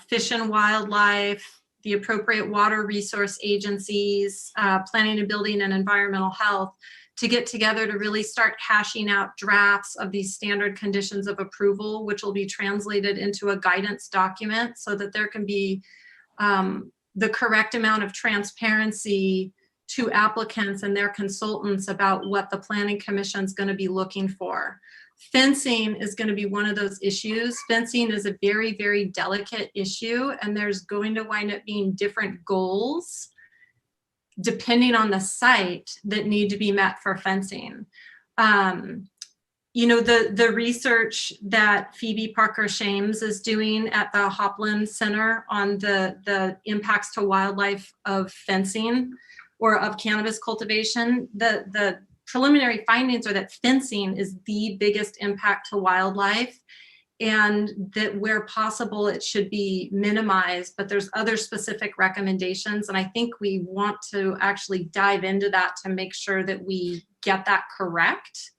B: Fish and Wildlife, the appropriate water resource agencies, Planning and Building and Environmental Health, to get together to really start hashing out drafts of these standard conditions of approval, which will be translated into a guidance document so that there can be the correct amount of transparency to applicants and their consultants about what the Planning Commission is going to be looking for. Fencing is going to be one of those issues. Fencing is a very, very delicate issue, and there's going to wind up being different goals depending on the site that need to be met for fencing. The research that Phoebe Parker-Shames is doing at the Hopland Center on the impacts to wildlife of fencing or of cannabis cultivation, the preliminary findings are that fencing is the biggest impact to wildlife, and that where possible it should be minimized, but there's other specific recommendations. And I think we want to actually dive into that to make sure that we get that correct.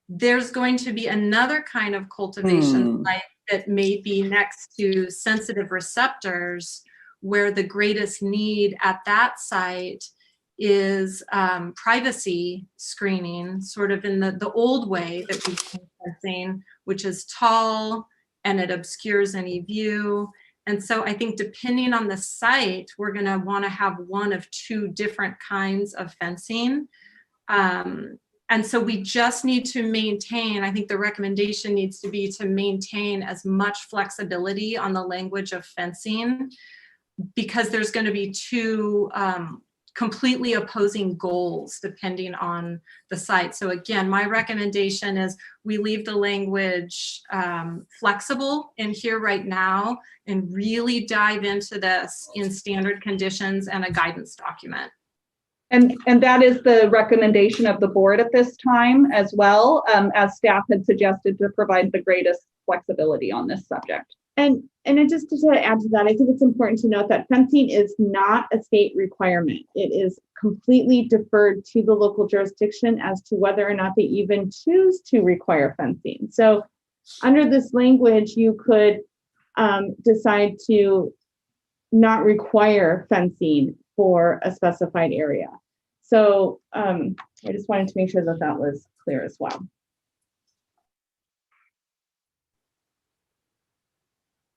B: There's going to be another kind of cultivation site that may be next to sensitive receptors, where the greatest need at that site is privacy screening, sort of in the old way that we've been fencing, which is tall and it obscures any view. And so I think depending on the site, we're going to want to have one of 2 different kinds of fencing. And so we just need to maintain, I think the recommendation needs to be to maintain as much flexibility on the language of fencing, because there's going to be 2 completely opposing goals depending on the site. So again, my recommendation is we leave the language flexible in here right now and really dive into this in standard conditions and a guidance document.
J: And that is the recommendation of the board at this time as well, as staff had suggested to provide the greatest flexibility on this subject.
S: And just to add to that, I think it's important to note that fencing is not a state requirement. It is completely deferred to the local jurisdiction as to whether or not they even choose to require fencing. So under this language, you could decide to not require fencing for a specified area. So I just wanted to make sure that that was clear as well.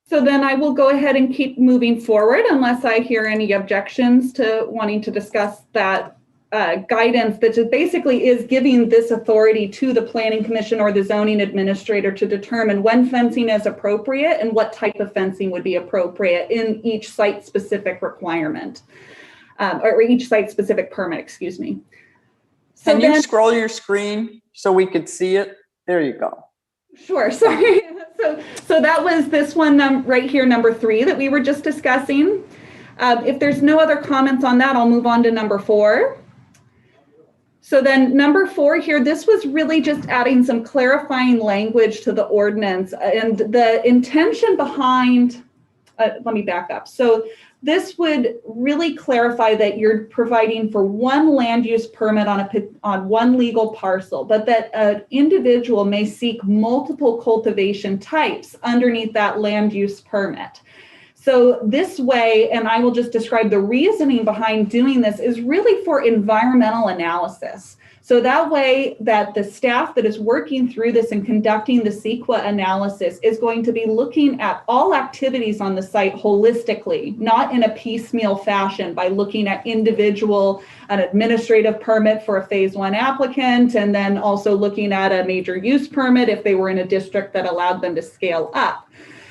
S: So then I will go ahead and keep moving forward unless I hear any objections to wanting to discuss that guidance that just basically is giving this authority to the Planning Commission or the zoning administrator to determine when fencing is appropriate and what type of fencing would be appropriate in each site-specific requirement, or each site-specific permit, excuse me. So
P: Can you scroll your screen so we could see it? There you go.
S: Sure, sorry. So that was this one right here, number 3 that we were just discussing. If there's no other comments on that, I'll move on to number 4. So then number 4 here, this was really just adding some clarifying language to the ordinance, and the intention behind, let me back up. So this would really clarify that you're providing for one land use permit on one legal parcel, but that an individual may seek multiple cultivation types underneath that land use permit. So this way, and I will just describe the reasoning behind doing this, is really for environmental analysis. So that way that the staff that is working through this and conducting the CEQA analysis is going to be looking at all activities on the site holistically, not in a piecemeal fashion by looking at an administrative permit for a phase 1 applicant, and then also looking at a major use permit if they were in a district that allowed them to scale up.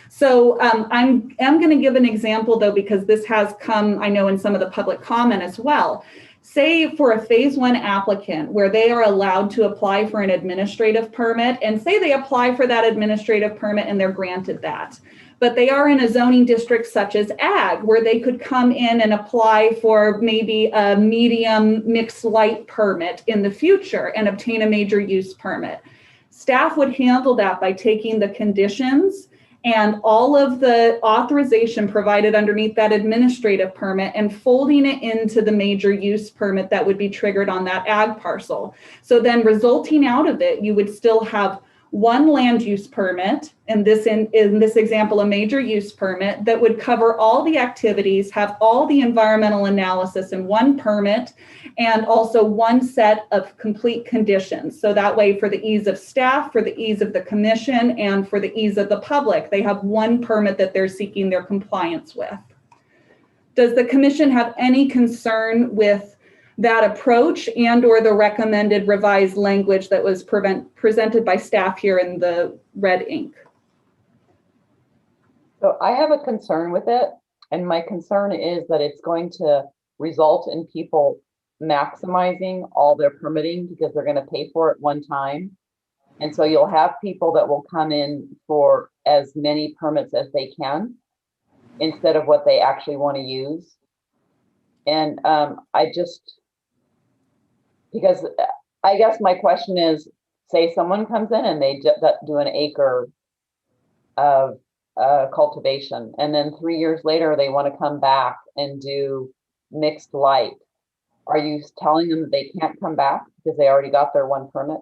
S: So I'm going to give an example though, because this has come, I know, in some of the public comment as well. Say for a phase 1 applicant where they are allowed to apply for an administrative permit, and say they apply for that administrative permit and they're granted that. But they are in a zoning district such as ag, where they could come in and apply for maybe a medium mixed light permit in the future and obtain a major use permit. Staff would handle that by taking the conditions and all of the authorization provided underneath that administrative permit and folding it into the major use permit that would be triggered on that ag parcel. So then resulting out of it, you would still have one land use permit, in this example, a major use permit that would cover all the activities, have all the environmental analysis in one permit, and also one set of complete conditions. So that way, for the ease of staff, for the ease of the commission, and for the ease of the public, they have one permit that they're seeking their compliance with. Does the commission have any concern with that approach and or the recommended revised language that was presented by staff here in the red ink?
C: So I have a concern with it, and my concern is that it's going to result in people maximizing all their permitting because they're going to pay for it one time. And so you'll have people that will come in for as many permits as they can instead of what they actually want to use. And because I guess my question is, say someone comes in and they do an acre of cultivation, and then 3 years later they want to come back and do mixed light. Are you telling them that they can't come back because they already got their one permit?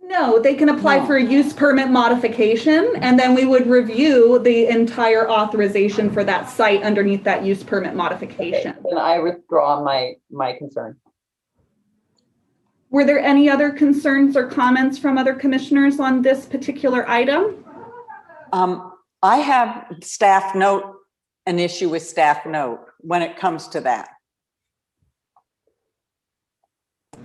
S: No, they can apply for a use permit modification, and then we would review the entire authorization for that site underneath that use permit modification.
C: Okay, then I withdraw my concern.
S: Were there any other concerns or comments from other commissioners on this particular item?
P: I have an issue with staff note when it comes to that.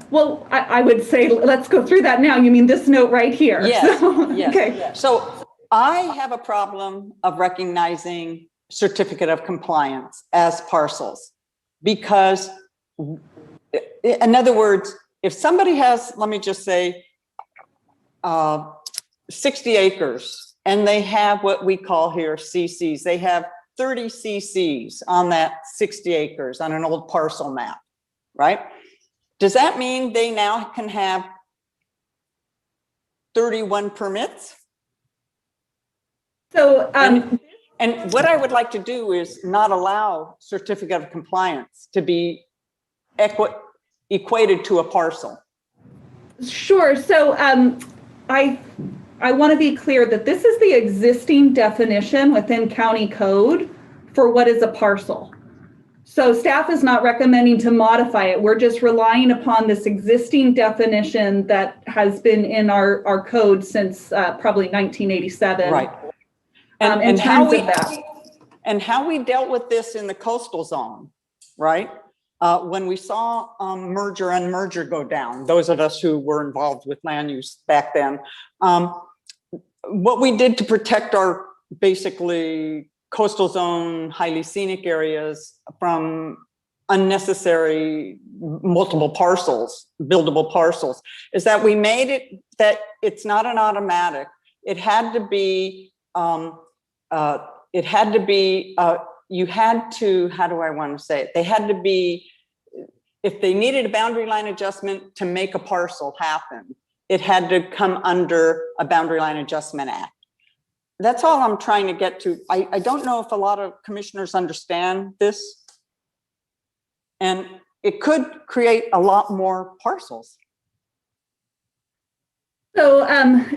S: Well, I would say, let's go through that now. You mean this note right here?
P: Yes, yes.
S: Okay.
P: So I have a problem of recognizing certificate of compliance as parcels because, in other words, if somebody has, let me just say, 60 acres and they have what we call here CCs, they have 30 CCs on that 60 acres on an old parcel map, right? Does that mean they now can have 31 permits?
S: So,
P: and what I would like to do is not allow certificate of compliance to be equated to a parcel.
S: Sure. So I want to be clear that this is the existing definition within county code for what is a parcel.
J: So staff is not recommending to modify it. We're just relying upon this existing definition that has been in our code since probably 1987.
P: Right.
J: In terms of that.
P: And how we dealt with this in the coastal zone, right? When we saw merger and merger go down, those of us who were involved with land use back then, what we did to protect our basically coastal zone, highly scenic areas from unnecessary multiple parcels, buildable parcels, is that we made it that it's not an automatic. It had to be, you had to, how do I want to say it? They had to be, if they needed a boundary line adjustment to make a parcel happen, it had to come under a Boundary Line Adjustment Act. That's all I'm trying to get to. I don't know if a lot of commissioners understand this, and it could create a lot more parcels.
J: So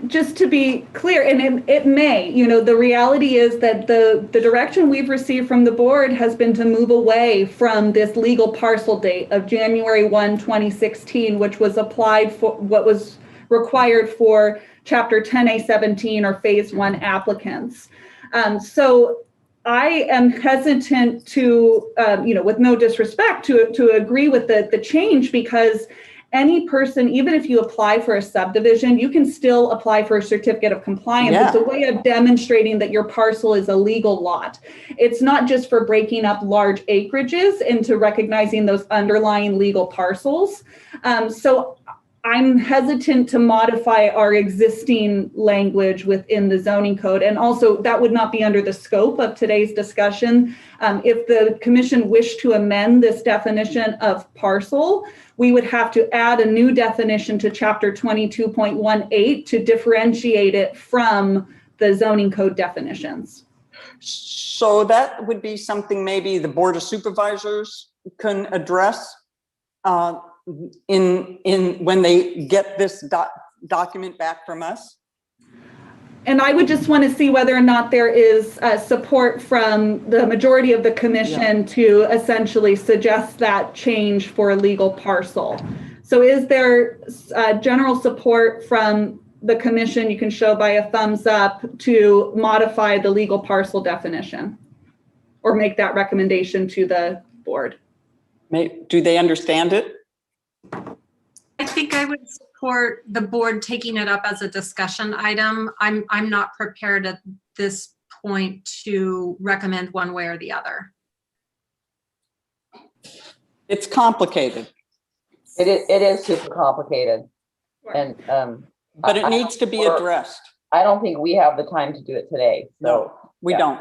J: just to be clear, and it may, the reality is that the direction we've received from the board has been to move away from this legal parcel date of January 1, 2016, which was applied for what was required for Chapter 10A17 or Phase 1 applicants. So I am hesitant to, with no disrespect, to agree with the change, because any person, even if you apply for a subdivision, you can still apply for a certificate of compliance.
P: Yeah.
J: It's a way of demonstrating that your parcel is a legal lot. It's not just for breaking up large acreages into recognizing those underlying legal parcels. So I'm hesitant to modify our existing language within the zoning code. And also that would not be under the scope of today's discussion. If the commission wished to amend this definition of parcel, we would have to add a new definition to Chapter 22.18 to differentiate it from the zoning code definitions.
P: So that would be something maybe the Board of Supervisors can address when they get this document back from us.
J: And I would just want to see whether or not there is support from the majority of the commission to essentially suggest that change for a legal parcel. So is there general support from the commission, you can show by a thumbs up, to modify the legal parcel definition or make that recommendation to the board?
P: Do they understand it?
B: I think I would support the board taking it up as a discussion item. I'm not prepared at this point to recommend one way or the other.
P: It's complicated.
C: It is super complicated. And
P: but it needs to be addressed.
C: I don't think we have the time to do it today. So
P: no, we don't.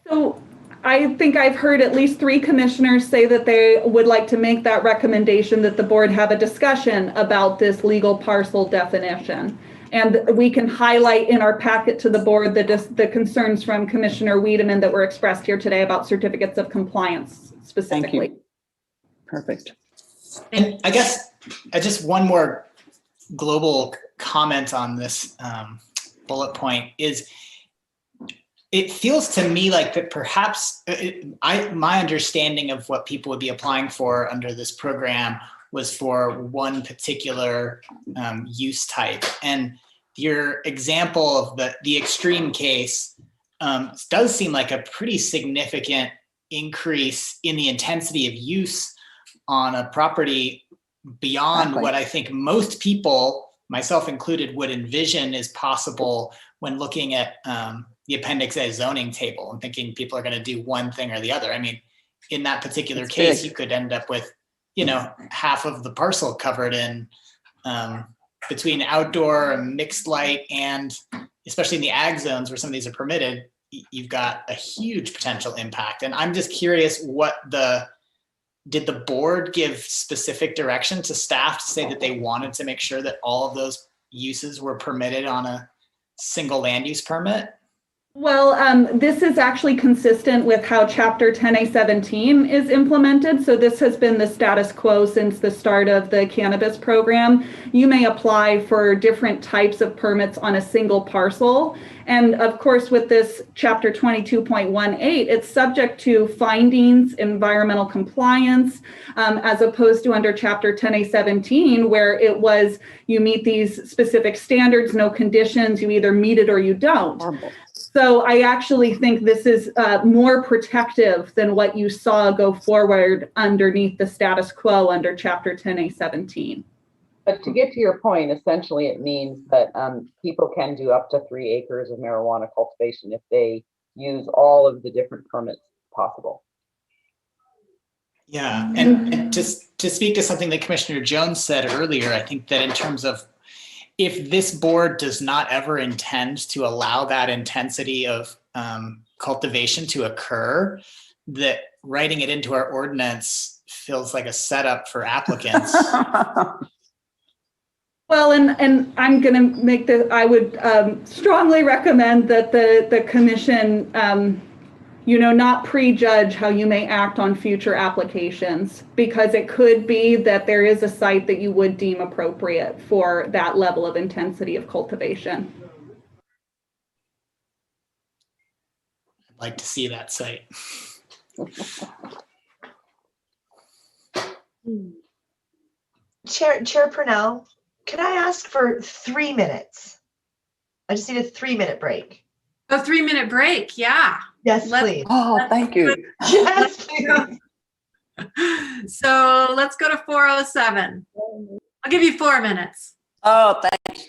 J: So I think I've heard at least 3 commissioners say that they would like to make that recommendation that the board have a discussion about this legal parcel definition. And we can highlight in our packet to the board the concerns from Commissioner Wiedemann that were expressed here today about certificates of compliance specifically.
P: Thank you. Perfect.
G: And I guess just one more global comment on this bullet point is, it feels to me like that perhaps my understanding of what people would be applying for under this program was for one particular use type. And your example of the extreme case does seem like a pretty significant increase in the intensity of use on a property beyond what I think most people, myself included, would envision is possible when looking at the Appendix A zoning table and thinking people are going to do one thing or the other. I mean, in that particular case, you could end up with, half of the parcel covered in between outdoor and mixed light, and especially in the ag zones where some of these are permitted, you've got a huge potential impact. And I'm just curious, did the board give specific direction to staff to say that they wanted to make sure that all of those uses were permitted on a single land use permit?
J: Well, this is actually consistent with how Chapter 10A17 is implemented. So this has been the status quo since the start of the cannabis program. You may apply for different types of permits on a single parcel. And of course, with this Chapter 22.18, it's subject to findings, environmental compliance, as opposed to under Chapter 10A17, where it was you meet these specific standards, no conditions, you either meet it or you don't. So I actually think this is more protective than what you saw go forward underneath the status quo under Chapter 10A17.
C: But to get to your point, essentially it means that people can do up to 3 acres of marijuana cultivation if they use all of the different permits possible.
G: Yeah, and just to speak to something that Commissioner Jones said earlier, I think that in terms of if this board does not ever intend to allow that intensity of cultivation to occur, that writing it into our ordinance feels like a setup for applicants.
J: Well, and I'm going to make I would strongly recommend that the commission, not prejudge how you may act on future applications, because it could be that there is a site that you would deem appropriate for that level of intensity of cultivation.
G: I'd like to see that site.
R: Chair Purnell, can I ask for 3 minutes? I just need a 3-minute break.
B: A 3-minute break, yeah.
R: Yes, please.
P: Oh, thank you.
R: Yes, please.
B: So let's go to 4:07. I'll give you 4 minutes.
P: Oh, thanks.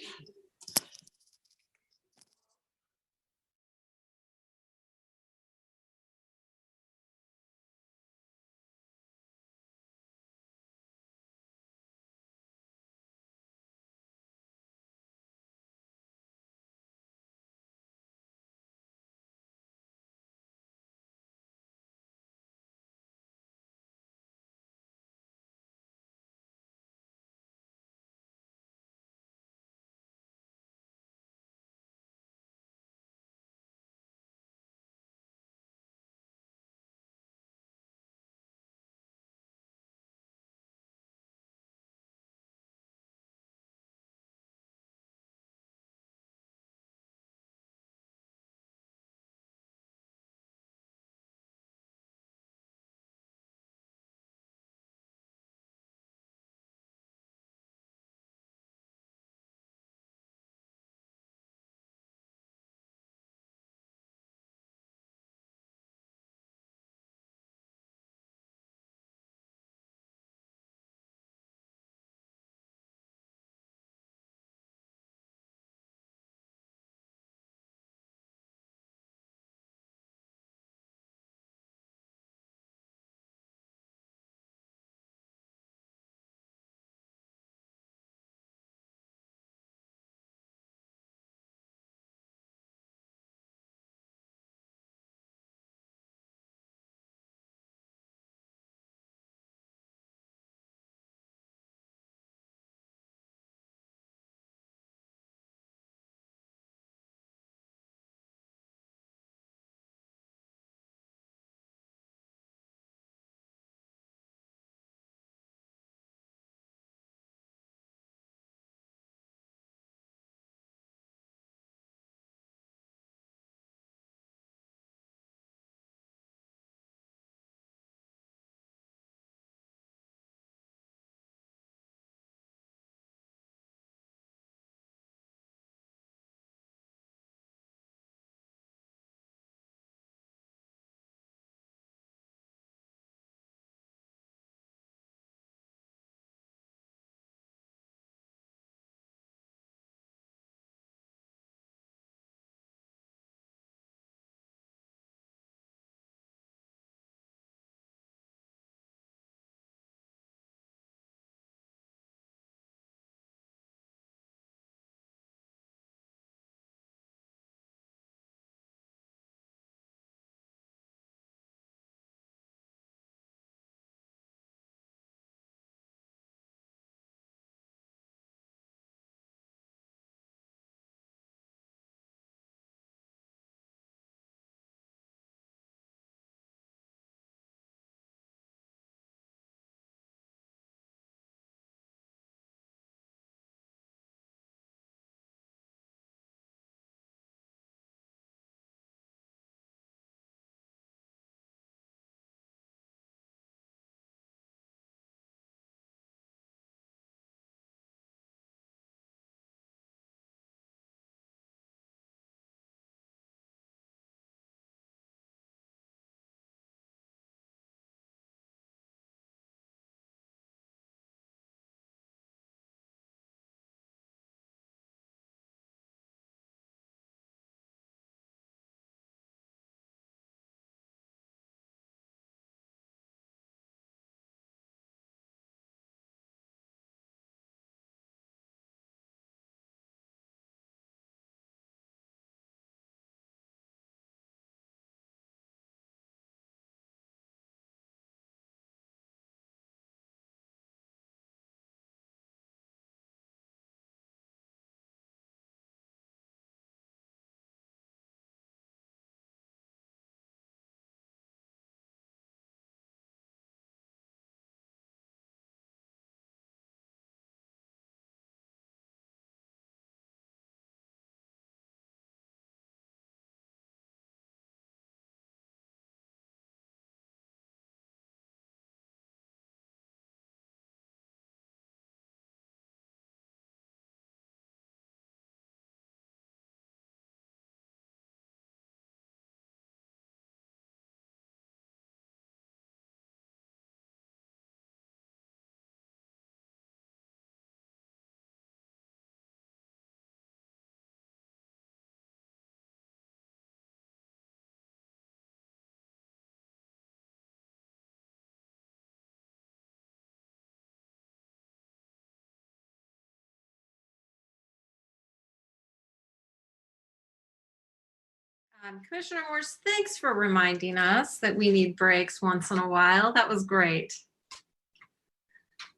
B: Commissioner Morse, thanks for reminding us that we need breaks once in a while. That was great.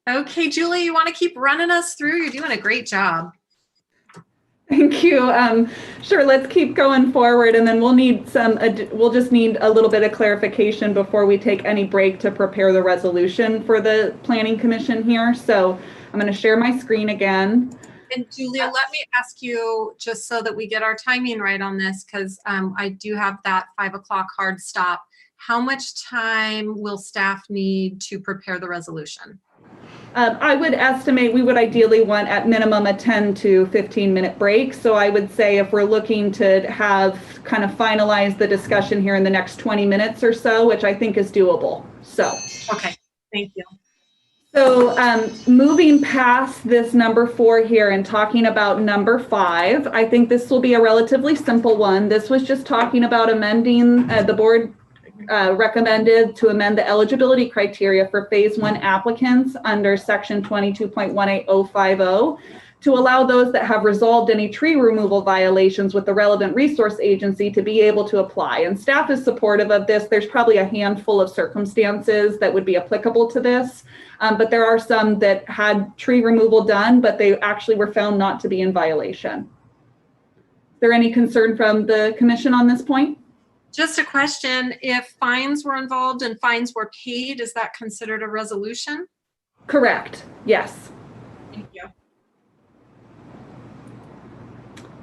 B: Okay, Julie, you want to keep running us through? You're doing a great job.
J: Thank you. Sure, let's keep going forward, and then we'll just need a little bit of clarification before we take any break to prepare the resolution for the Planning Commission here. So I'm going to share my screen again.
B: And Julia, let me ask you, just so that we get our timing right on this, because I do have that 5 o'clock hard stop. How much time will staff need to prepare the resolution?
J: I would estimate we would ideally want at minimum a 10 to 15 minute break. So I would say if we're looking to have kind of finalize the discussion here in the next 20 minutes or so, which I think is doable. So,
B: okay, thank you.
J: So moving past this number 4 here and talking about number 5, I think this will be a relatively simple one. This was just talking about amending, the board recommended to amend the eligibility criteria for phase 1 applicants under section 22.18050 to allow those that have resolved any tree removal violations with the relevant resource agency to be able to apply. And staff is supportive of this. There's probably a handful of circumstances that would be applicable to this, but there are some that had tree removal done, but they actually were found not to be in violation. Is there any concern from the commission on this point?
B: Just a question, if fines were involved and fines were paid, is that considered a resolution?
J: Correct, yes.
B: Thank you.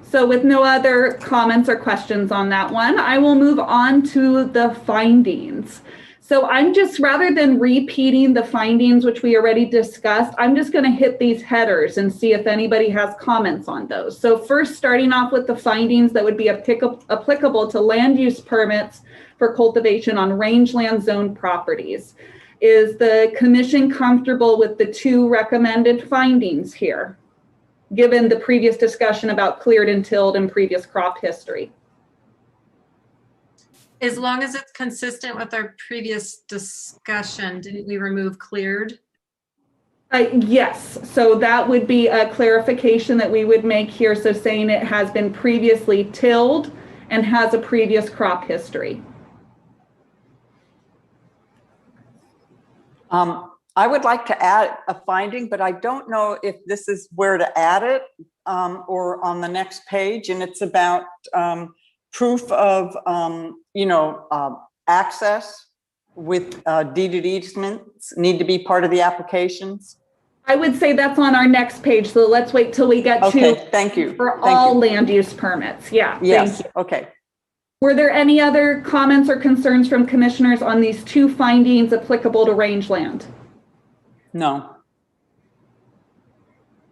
J: So with no other comments or questions on that one, I will move on to the findings. So I'm just, rather than repeating the findings, which we already discussed, I'm just going to hit these headers and see if anybody has comments on those. So first, starting off with the findings that would be applicable to land use permits for cultivation on rangeland zone properties. Is the commission comfortable with the 2 recommended findings here, given the previous discussion about cleared and tilled and previous crop history?
B: As long as it's consistent with our previous discussion, didn't we remove cleared?
J: Yes, so that would be a clarification that we would make here. So saying it has been previously tilled and has a previous crop history.
P: I would like to add a finding, but I don't know if this is where to add it or on the next page. And it's about proof of, access with deeded easements need to be part of the applications.
J: I would say that's on our next page. So let's wait till we get to
P: thank you.
J: For all land use permits. Yeah.
P: Yes.
J: Thank you.
P: Okay.
J: Were there any other comments or concerns from commissioners on these 2 findings applicable to rangeland?
P: No.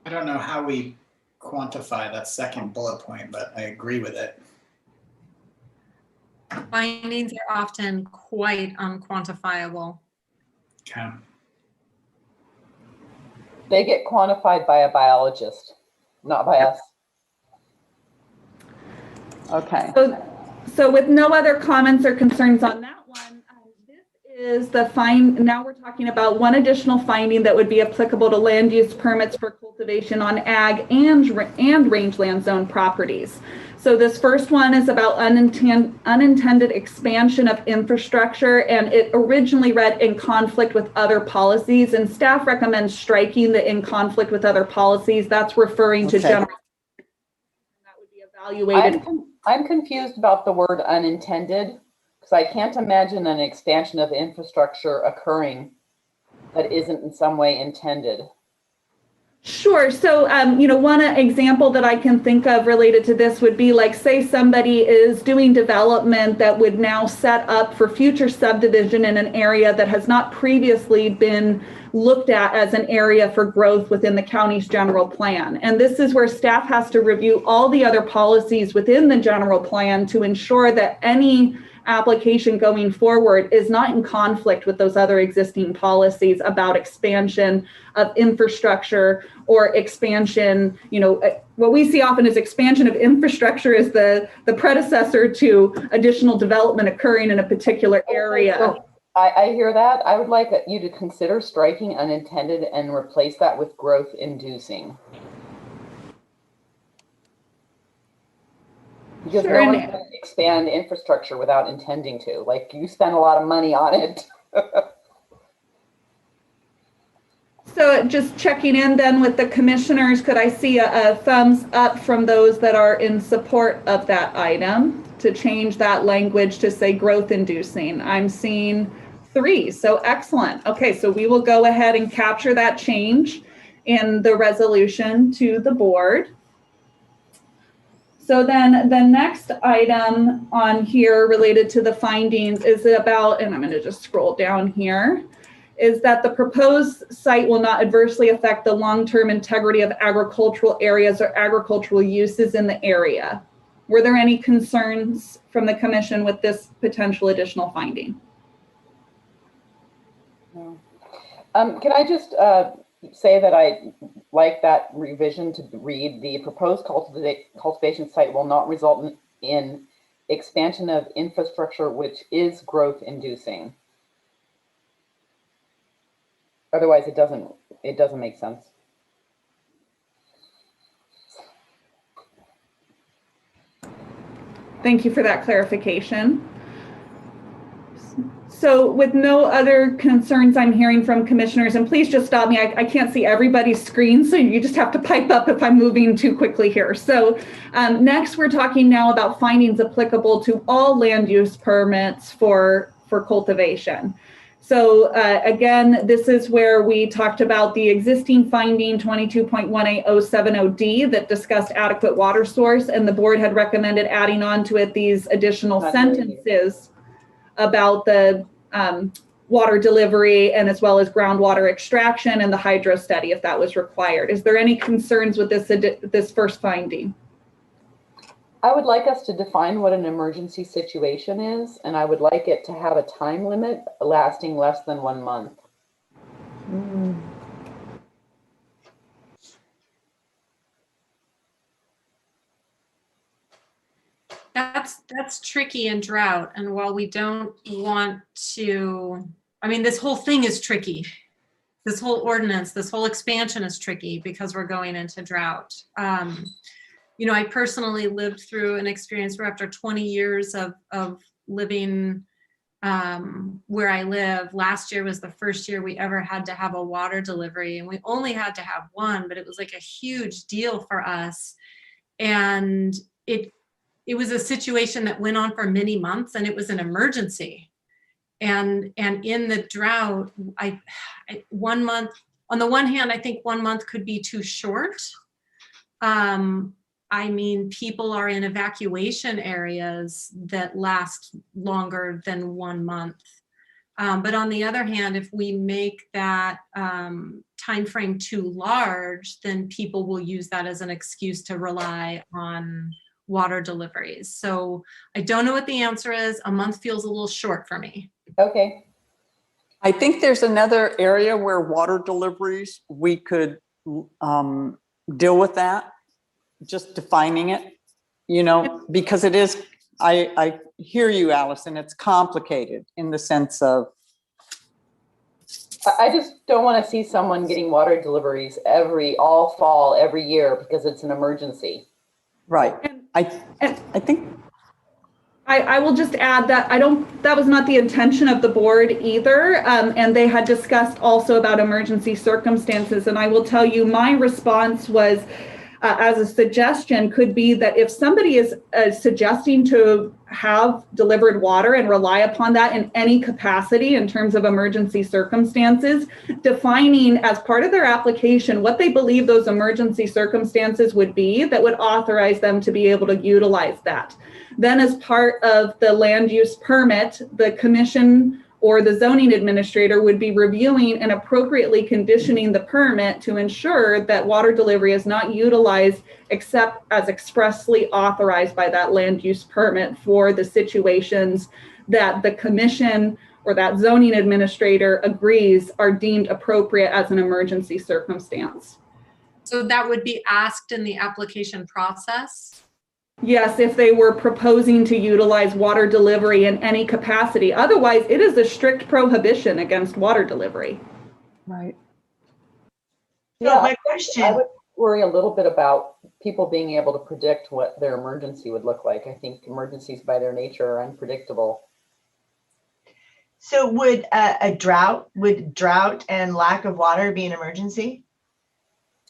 G: I don't know how we quantify that second bullet point, but I agree with it.
B: Findings are often quite unquantifiable.
G: Okay.
C: They get quantified by the not by us.
P: Okay.
J: So with no other comments or concerns on that one, this is the now we're talking about one additional finding that would be applicable to land use permits for cultivation on ag and rangeland zone properties. So this first one is about unintended expansion of infrastructure, and it originally read in conflict with other policies, and staff recommends striking the in conflict with other policies. That's referring to general. That would be evaluated.
C: I'm confused about the word unintended, because I can't imagine an expansion of infrastructure occurring that isn't in some way intended.
J: Sure. So, one example that I can think of related to this would be like, say somebody is doing development that would now set up for future subdivision in an area that has not previously been looked at as an area for growth within the county's general plan. And this is where staff has to review all the other policies within the general plan to ensure that any application going forward is not in conflict with those other existing policies about expansion of infrastructure or expansion. What we see often is expansion of infrastructure is the predecessor to additional development occurring in a particular area.
C: I hear that. I would like you to consider striking unintended and replace that with growth inducing. Because
J: Sure,
C: no
J: and-
C: one's going to expand infrastructure without intending to. Like, you spend a lot of money on it.
J: So just checking in then with the commissioners, could I see a thumbs up from those that are in support of that item to change that language to say growth inducing? I'm seeing 3, so excellent. Okay, so we will go ahead and capture that change in the resolution to the board. So then the next item on here related to the findings is about, and I'm going to just scroll down here, is that the proposed site will not adversely affect the long-term integrity of agricultural areas or agricultural uses in the area. Were there any concerns from the commission with this potential additional finding?
C: No. Can I just say that I like that revision to read, the proposed cultivation site will not result in expansion of infrastructure which is growth inducing. Otherwise, it doesn't make sense.
J: Thank you for that clarification. So with no other concerns I'm hearing from commissioners, and please just stop me, I can't see everybody's screen, so you just have to pipe up if I'm moving too quickly here. So next we're talking now about findings applicable to all land use permits for cultivation. So again, this is where we talked about the existing finding 22.18070D that discussed adequate water source, and the board had recommended adding on to it these additional sentences about the water delivery and as well as groundwater extraction and the hydro study if that was required. Is there any concerns with this first finding?
C: I would like us to define what an emergency situation is, and I would like it to have a time limit lasting less than 1 month.
B: That's tricky in drought. And while we don't want to, I mean, this whole thing is tricky. This whole ordinance, this whole expansion is tricky because we're going into drought. You know, I personally lived through an experience where after 20 years of living where I live, last year was the first year we ever had to have a water delivery, and we only had to have one, but it was like a huge deal for us. And it was a situation that went on for many months, and it was an emergency. And in the drought, 1 month, on the one hand, I think 1 month could be too short. I mean, people are in evacuation areas that last longer than 1 month. But on the other hand, if we make that time frame too large, then people will use that as an excuse to rely on water deliveries. So I don't know what the answer is. A month feels a little short for me.
C: Okay.
P: I think there's another area where water deliveries, we could deal with that, just defining it, you know, because it is, I hear you, Allison, it's complicated in the sense of.
C: I just don't want to see someone getting water deliveries all fall, every year because it's an emergency.
P: Right. I think.
J: I will just add that that was not the intention of the board either. And they had discussed also about emergency circumstances. And I will tell you, my response was, as a suggestion, could be that if somebody is suggesting to have delivered water and rely upon that in any capacity in terms of emergency circumstances, defining as part of their application what they believe those emergency circumstances would be that would authorize them to be able to utilize that. Then as part of the land use permit, the commission or the zoning administrator would be reviewing and appropriately conditioning the permit to ensure that water delivery is not utilized except as expressly authorized by that land use permit for the situations that the commission or that zoning administrator agrees are deemed appropriate as an emergency circumstance.
B: So that would be asked in the application process?
J: Yes, if they were proposing to utilize water delivery in any capacity. Otherwise, it is a strict prohibition against water delivery.
P: Right.
C: Yeah, my question. I would worry a little bit about people being able to predict what their emergency would look like. I think emergencies by their nature are unpredictable.
R: So would would drought and lack of water be an emergency?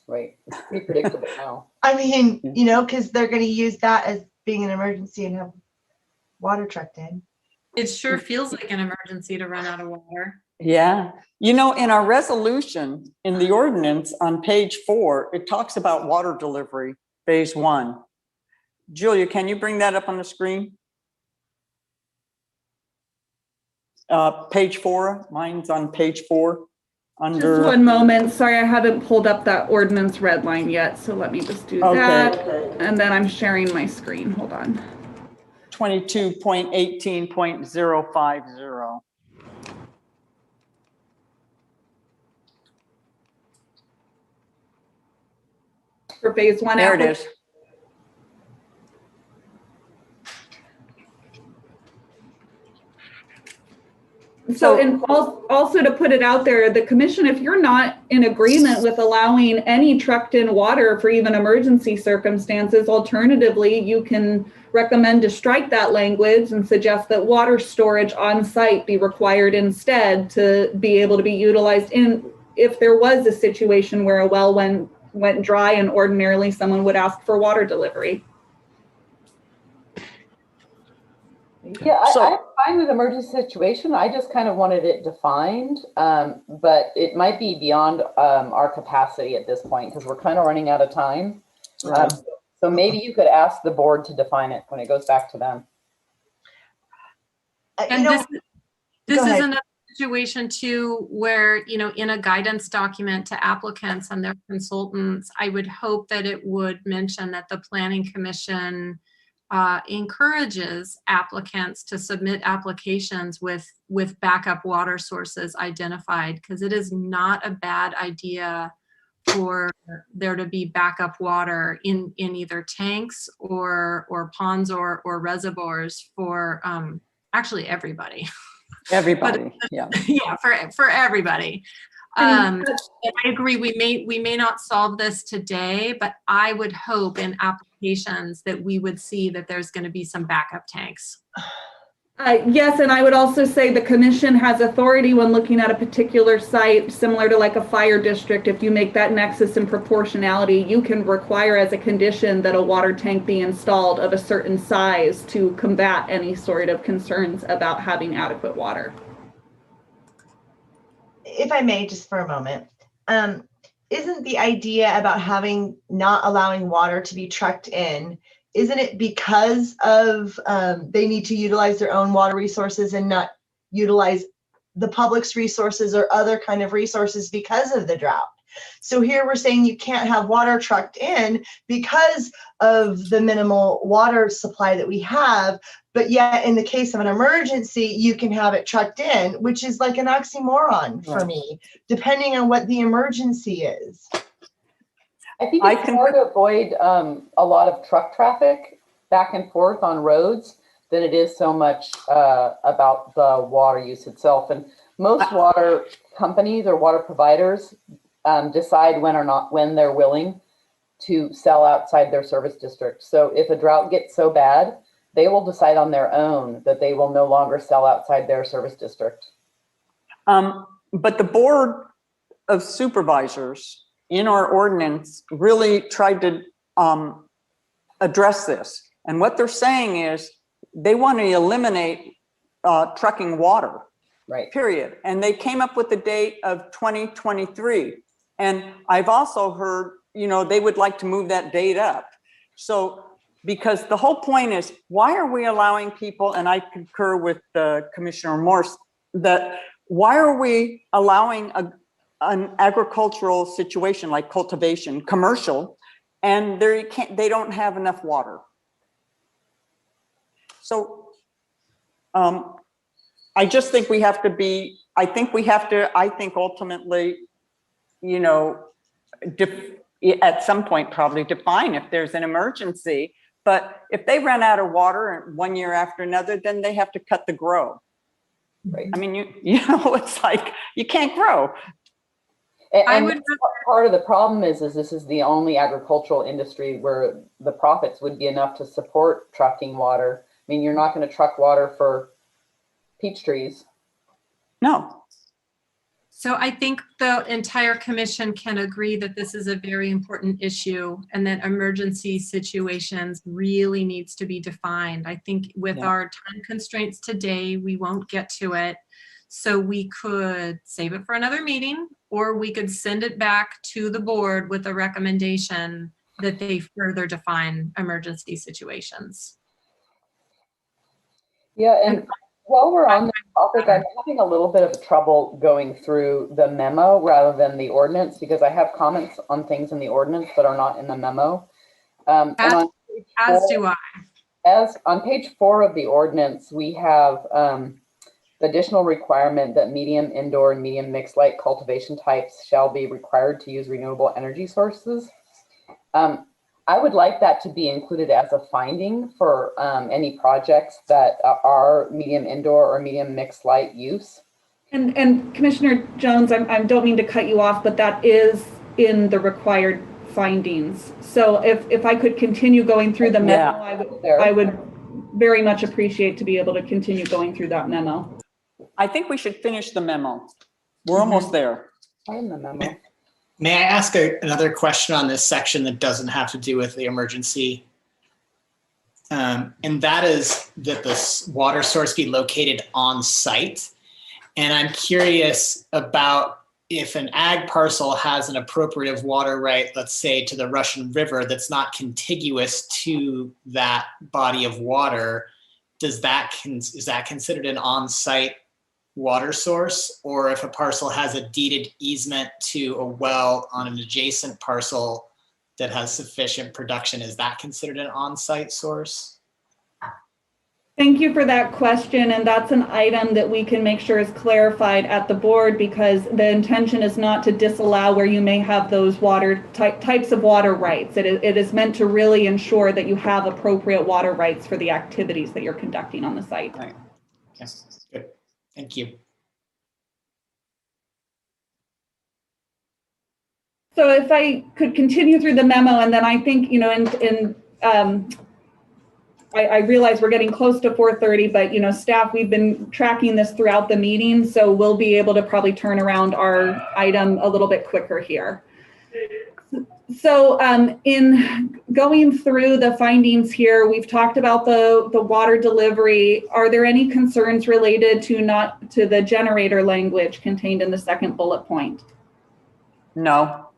C: Right, it's pretty predictable now.
R: I mean, you know, because they're going to use that as being an emergency and have water trucked in.
B: It sure feels like an emergency to run out of water.
P: Yeah. You know, in our resolution, in the ordinance on page 4, it talks about water delivery, phase 1. Julia, can you bring that up on the screen? Page 4, mine's on page 4. Under...
J: Just one moment. Sorry, I haven't pulled up that ordinance red line yet. So let me just do that. And then I'm sharing my screen. Hold on.
P: 22.18.050.
J: For phase 1.
P: There it is.
J: So, and also to put it out there, the commission, if you're not in agreement with allowing any trucked in water for even emergency circumstances, alternatively, you can recommend to strike that language and suggest that water storage on site be required instead to be able to be utilized in if there was a situation where a well went dry and ordinarily someone would ask for water delivery.
C: Yeah, I'm fine with emergency situation. I just kind of wanted it defined, but it might be beyond our capacity at this point because we're kind of running out of time.
P: Right.
C: So maybe you could ask the board to define it when it goes back to them.
B: And this is another situation too, where, you know, in a guidance document to applicants and their consultants, I would hope that it would mention that the Planning Commission encourages applicants to submit applications with backup water sources identified, because it is not a bad idea for there to be backup water in either tanks or ponds or reservoirs for actually everybody.
P: Everybody, yeah.
B: Yeah, for everybody. I agree. We may not solve this today, but I would hope in applications that we would see that there's going to be some backup tanks.
J: Yes, and I would also say the commission has authority when looking at a particular site, similar to like a fire district. If you make that nexus and proportionality, you can require as a condition that a water tank be installed of a certain size to combat any sort of concerns about having adequate water.
R: If I may, just for a moment, isn't the idea about not allowing water to be trucked in, isn't it because of they need to utilize their own water resources and not utilize the public's resources or other kind of resources because of the drought? So here we're saying you can't have water trucked in because of the minimal water supply that we have, but yet in the case of an emergency, you can have it trucked in, which is like an oxymoron for me, depending on what the emergency is.
C: I think it's more to avoid a lot of truck traffic back and forth on roads than it is so much about the water use itself. And most water companies or water providers decide when they're willing to sell outside their service district. So if a drought gets so bad, they will decide on their own that they will no longer sell outside their service district.
P: But the Board of Supervisors in our ordinance really tried to address this. And what they're saying is they want to eliminate trucking water,
C: right?
P: Period. And they came up with the date of 2023. And I've also heard, you know, they would like to move that date up. So, because the whole point is, why are we allowing people, and I concur with Commissioner Morse, that why are we allowing an agricultural situation like cultivation, commercial, and they don't have enough water? So I just think we have to be, I think ultimately, you know, at some point probably define if there's an emergency. But if they run out of water 1 year after another, then they have to cut the grow.
C: Right.
P: I mean, you know, it's like you can't grow.
C: And part of the problem is this is the only agricultural industry where the profits would be enough to support trucking water. I mean, you're not going to truck water for peach trees.
P: No.
B: So I think the entire commission can agree that this is a very important issue and that emergency situations really needs to be defined. I think with our time constraints today, we won't get to it. So we could save it for another meeting, or we could send it back to the board with a recommendation that they further define emergency situations.
C: Yeah, and while we're on the topic, I'm having a little bit of trouble going through the memo rather than the ordinance, because I have comments on things in the ordinance that are not in the memo. And on page 4 of the ordinance, we have the additional requirement that medium indoor and medium mixed light cultivation types shall be required to use renewable energy sources. I would like that to be included as a finding for any projects that are medium indoor or medium mixed light use.
J: And Commissioner Jones, I don't mean to cut you off, but that is in the required findings. So if I could continue going through the memo, I would very much appreciate to be able to continue going through that memo.
P: I think we should finish the memo. We're almost there.
C: I'm the memo.
G: May I ask another question on this section that doesn't have to do with the emergency? And that is that the water source be located on site. And I'm curious about if an ag parcel has an appropriative water right, let's say to the Russian River, that's not contiguous to that body of water, is that considered an on-site water source? Or if a parcel has a deeded easement to a well on an adjacent parcel that has sufficient production, is that considered an on-site source?
J: Thank you for that question, and that's an item that we can make sure is clarified at the board, because the intention is not to disallow where you may have those water types of water rights. It is meant to really ensure that you have appropriate water rights for the activities that you're conducting on the site.
G: Right. Yes, good. Thank you.
J: So if I could continue through the memo, and then I think, you know, I realize we're getting close to 4:30, but, you know, staff, we've been tracking this throughout the meeting, so we'll be able to probably turn around our item a little bit quicker here. So in going through the findings here, we've talked about the water delivery. Are there any concerns related to the generator language contained in the second bullet point?
P: No.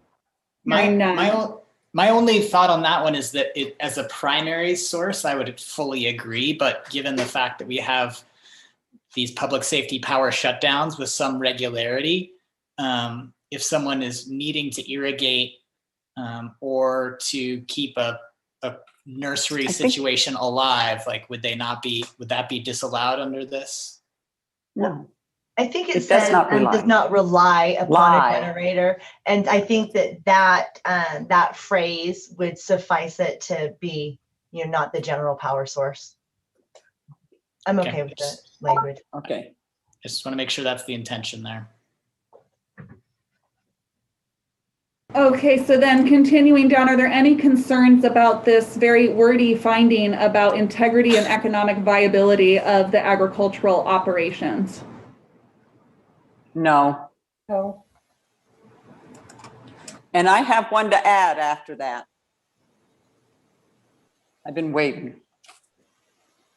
G: My only thought on that one is that as a primary source, I would fully agree. But given the fact that we have these public safety power shutdowns with some regularity, if someone is needing to irrigate or to keep a nursery situation alive, like would that be disallowed under this?
P: No.
R: I think it says does not rely upon a generator, and I think that phrase would suffice it to be, you know, not the general power source. I'm okay with the language.
P: Okay.
G: Just want to make sure that's the intention there.
J: Okay, so then continuing down, are there any concerns about this very wordy finding about integrity and economic viability of the agricultural operations?
P: No.
C: No.
P: And I have one to add after that. I've been waiting.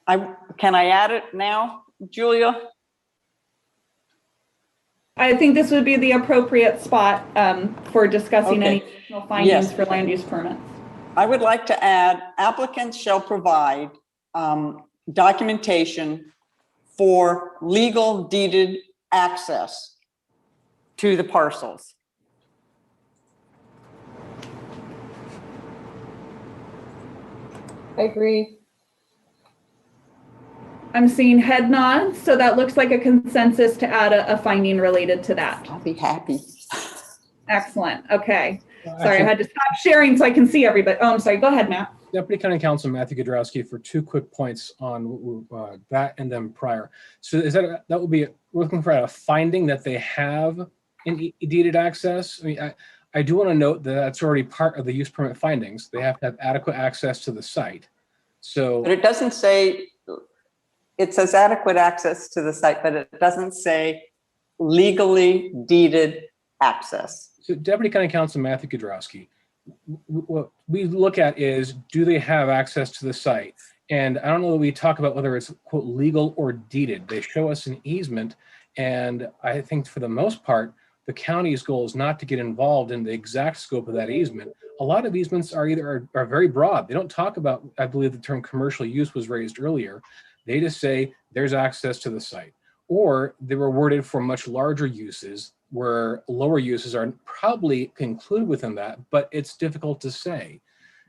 P: Can I add it now, Julia?
J: I think this would be the appropriate spot for discussing any additional findings for land use permits.
P: I would like to add, applicants shall provide documentation for legal deeded access to the parcels.
C: I agree.
J: I'm seeing head nods, so that looks like a consensus to add a finding related to that.
P: I'll be happy.
J: Excellent. Okay. Sorry, I had to stop sharing so I can see everybody. Oh, I'm sorry. Go ahead, Matt.
H: Deputy County Counsel Matthew Gadrowski for 2 quick points on that and then prior. So is that will be, we're looking for a finding that they have in deeded access. I mean, I do want to note that that's already part of the use permit findings. They have to have adequate access to the site. So,
P: But it doesn't say, it says adequate access to the site, but it doesn't say legally deeded access.
H: so Deputy County Counsel Matthew Kudrowski, what we look at is, do they have access to the site? And I don't know that we talk about whether it's quote legal or deeded. They show us an easement, and I think for the most part, the county's goal is not to get involved in the exact scope of that easement. A lot of easements are are very broad. They don't talk about, I believe the term commercial use was raised earlier. They just say there's access to the site, or they were worded for much larger uses where lower uses are probably included within that, but it's difficult to say.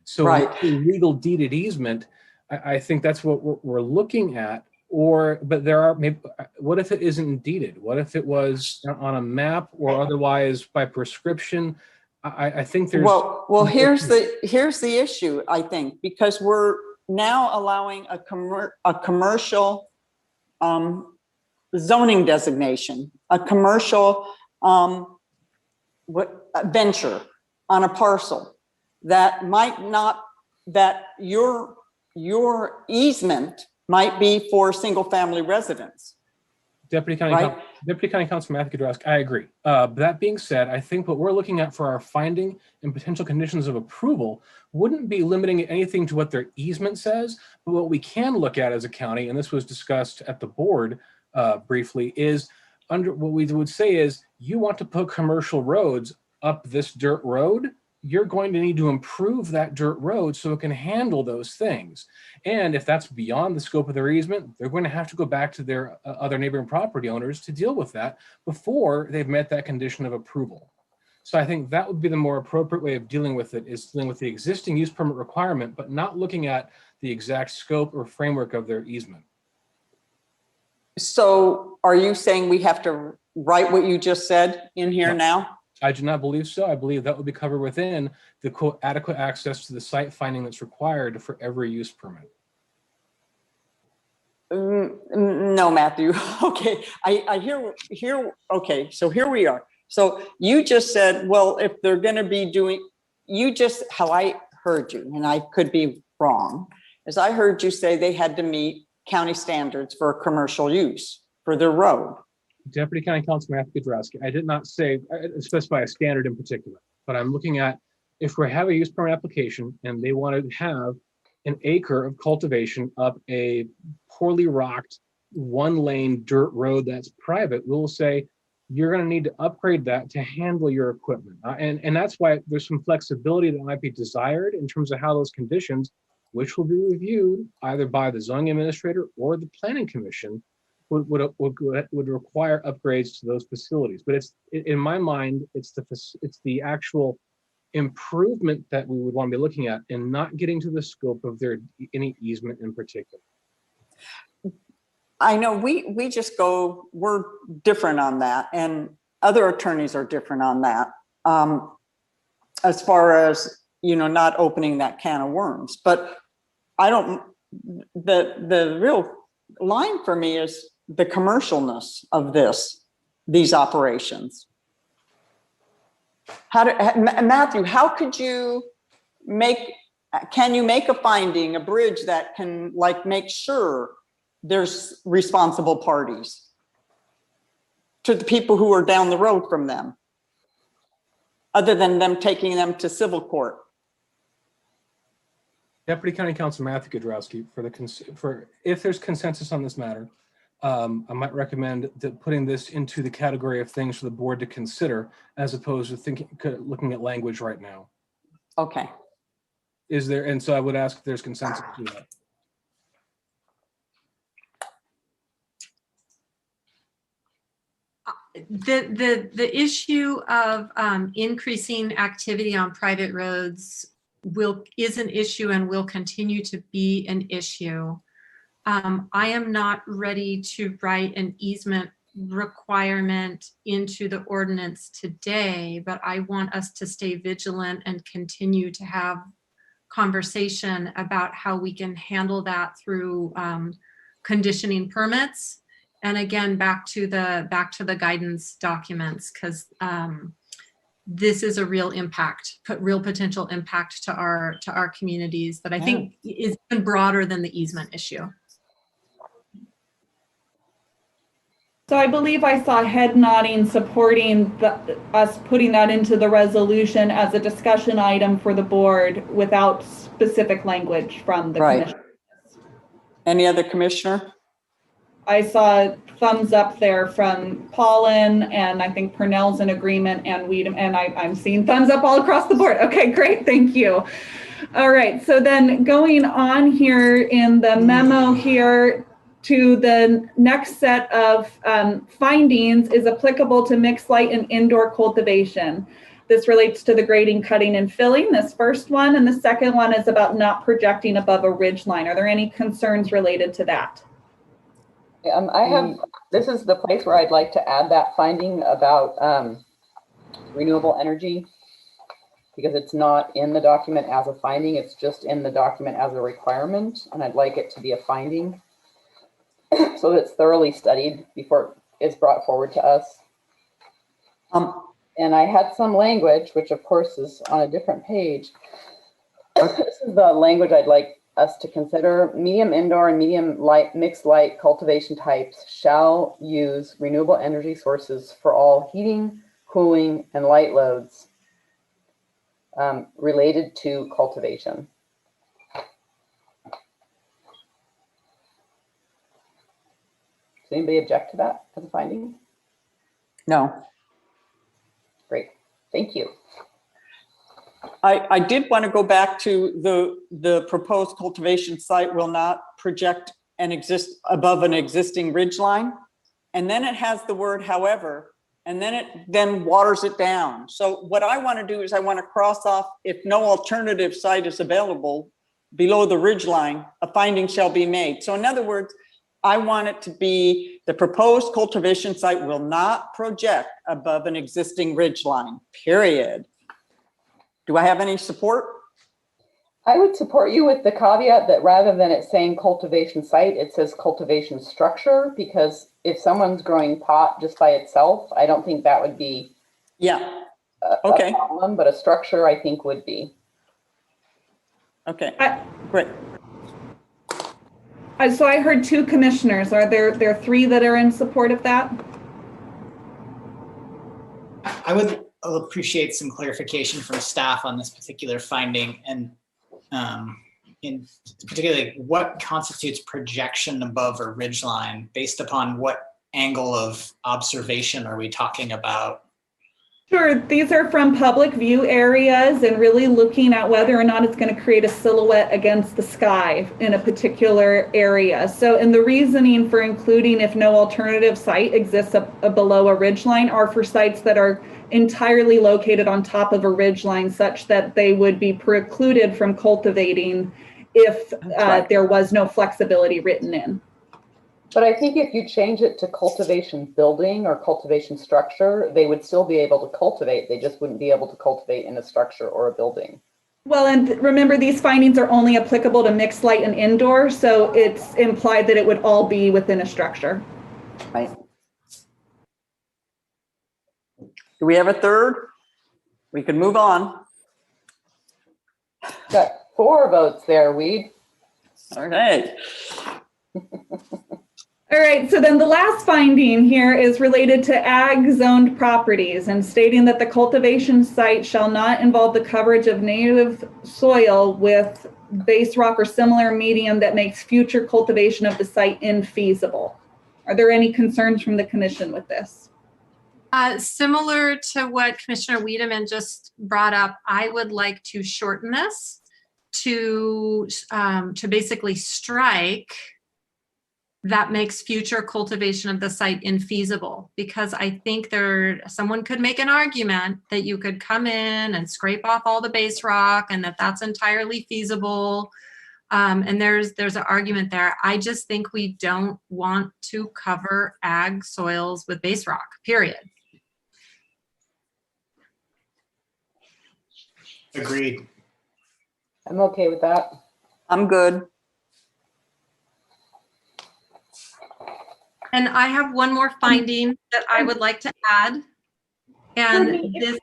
H: So
P: Right.
H: legal deeded easement, I think that's what we're looking at. Or, but there are, maybe, what if it isn't deeded? What if it was on a map or otherwise by prescription? I think there's.
P: Well, here's the issue, I think, because we're now allowing a commercial zoning designation, a commercial venture on a parcel that might not, that your easement might be for single family residents.
H: Deputy County Counsel Matthew Kudrowski, I agree. That being said, I think what we're looking at for our finding and potential conditions of approval wouldn't be limiting anything to what their easement says, but what we can look at as a county, and this was discussed at the board briefly, is under what we would say is, you want to put commercial roads up this dirt road, you're going to need to improve that dirt road so it can handle those things. And if that's beyond the scope of their easement, they're going to have to go back to their other neighboring property owners to deal with that before they've met that condition of approval. So I think that would be the more appropriate way of dealing with it, is dealing with the existing use permit requirement, but not looking at the exact scope or framework of their easement.
P: So are you saying we have to write what you just said in here now?
H: I do not believe so. I believe that would be covered within the quote adequate access to the site finding that's required for every use permit.
P: No, Matthew. Okay, I hear. Okay, so here we are. So you just said, well, if they're going to be doing, how I heard you, and I could be wrong, is I heard you say they had to meet county standards for commercial use for their road.
H: Deputy County Counsel Matthew Kudrowski, I did not specify a standard in particular, but I'm looking at, if we have a use permit application and they want to have an acre of cultivation up a poorly rocked 1-lane dirt road that's private, we'll say you're going to need to upgrade that to handle your equipment. And that's why there's some flexibility that might be desired in terms of how those conditions, which will be reviewed either by the zoning administrator or the planning commission, would require upgrades to those facilities. But in my mind, it's the actual improvement that we would want to be looking at, and not getting to the scope of any easement in particular.
P: I know we're different on that, and other attorneys are different on that, as far as, not opening that can of worms. But the real line for me is the commercialness of these operations. Matthew, how could you can you make a finding, a bridge that can make sure there's responsible parties to the people who are down the road from them, other than them taking them to civil court?
H: Deputy County Counsel Matthew Kudrowski, if there's consensus on this matter, I might recommend putting this into the category of things for the board to consider, as opposed to looking at language right now.
P: Okay.
H: And so I would ask if there's consensus to that.
B: The issue of increasing activity on private roads is an issue and will continue to be an issue. I am not ready to write an easement requirement into the ordinance today, but I want us to stay vigilant and continue to have conversation about how we can handle that through conditioning permits And again, back to the guidance documents, because this is a real impact, real potential impact to our communities that I think is even broader than the easement issue.
J: So I believe I saw head nodding supporting us putting that into the resolution as a discussion item for the board without specific language from the commission.
P: Any other commissioner?
J: I saw thumbs up there from Paulin, and I think Purnell's in agreement, and Weedham, and I'm seeing thumbs up all across the board. Okay, great, thank you. All right, so then going on here in the memo here to the next set of findings is applicable to mixed light and indoor cultivation. This relates to the grading, cutting, and filling, this first one, and the second one is about not projecting above a ridge line. Are there any concerns related to that?
C: This is the place where I'd like to add that finding about renewable energy, because it's not in the document as a finding, it's just in the document as a requirement, and I'd like it to be a finding so that it's thoroughly studied before it's brought forward to us. And I had some language, which of course is on a different page. This is the language I'd like us to consider. Medium indoor and medium light, mixed light cultivation types shall use renewable energy sources for all heating, cooling, and light loads related to cultivation. Does anybody object to that as a finding?
P: No.
C: Great, thank you.
P: I did want to go back to the proposed cultivation site will not project and exist above an existing ridge line. And then it has the word however, and then it waters it down. So what I want to do is I want to cross off, if no alternative site is available below the ridge line, a finding shall be made. So in other words, I want it to be the proposed cultivation site will not project above an existing ridge line, period. Do I have any support?
C: I would support you with the caveat that rather than it saying cultivation site, it says cultivation structure, because if someone's growing pot just by itself, I don't think that would be a problem, but a structure I think would be.
P: Okay, great.
J: So I heard two commissioners. Are there three that are in support of that?
G: I would appreciate some clarification from staff on this particular finding, and in particularly what constitutes projection above a ridgeline, based upon what angle of observation are we talking about?
J: Sure, these are from public view areas and really looking at whether or not it's going to create a silhouette against the sky in a particular area. So, and the reasoning for including if no alternative site exists below a ridgeline are for sites that are entirely located on top of a ridgeline, such that they would be precluded from cultivating if there was no flexibility written in.
C: But I think if you change it to cultivation building or cultivation structure, they would still be able to cultivate. They just wouldn't be able to cultivate in a structure or a building.
J: Well, and remember, these findings are only applicable to mixed light and indoor, so it's implied that it would all be within a structure.
P: Right. Do we have a third? We can move on.
C: Got 4 votes there, Weed.
P: All right.
J: All right, so then the last finding here is related to ag zoned properties and stating that the cultivation site shall not involve the coverage of native soil with base rock or similar medium that makes future cultivation of the site infeasible. Are there any concerns from the commission with this?
B: Similar to what Commissioner Wiedemann just brought up, I would like to shorten this to basically strike that makes future cultivation of the site infeasible, because I think someone could make an argument that you could come in and scrape off all the base rock and that's entirely feasible. And there's an argument there. I just think we don't want to cover ag soils with base rock, period.
G: Agreed.
C: I'm okay with that.
P: I'm good.
B: And I have one more finding that I would like to add. And this,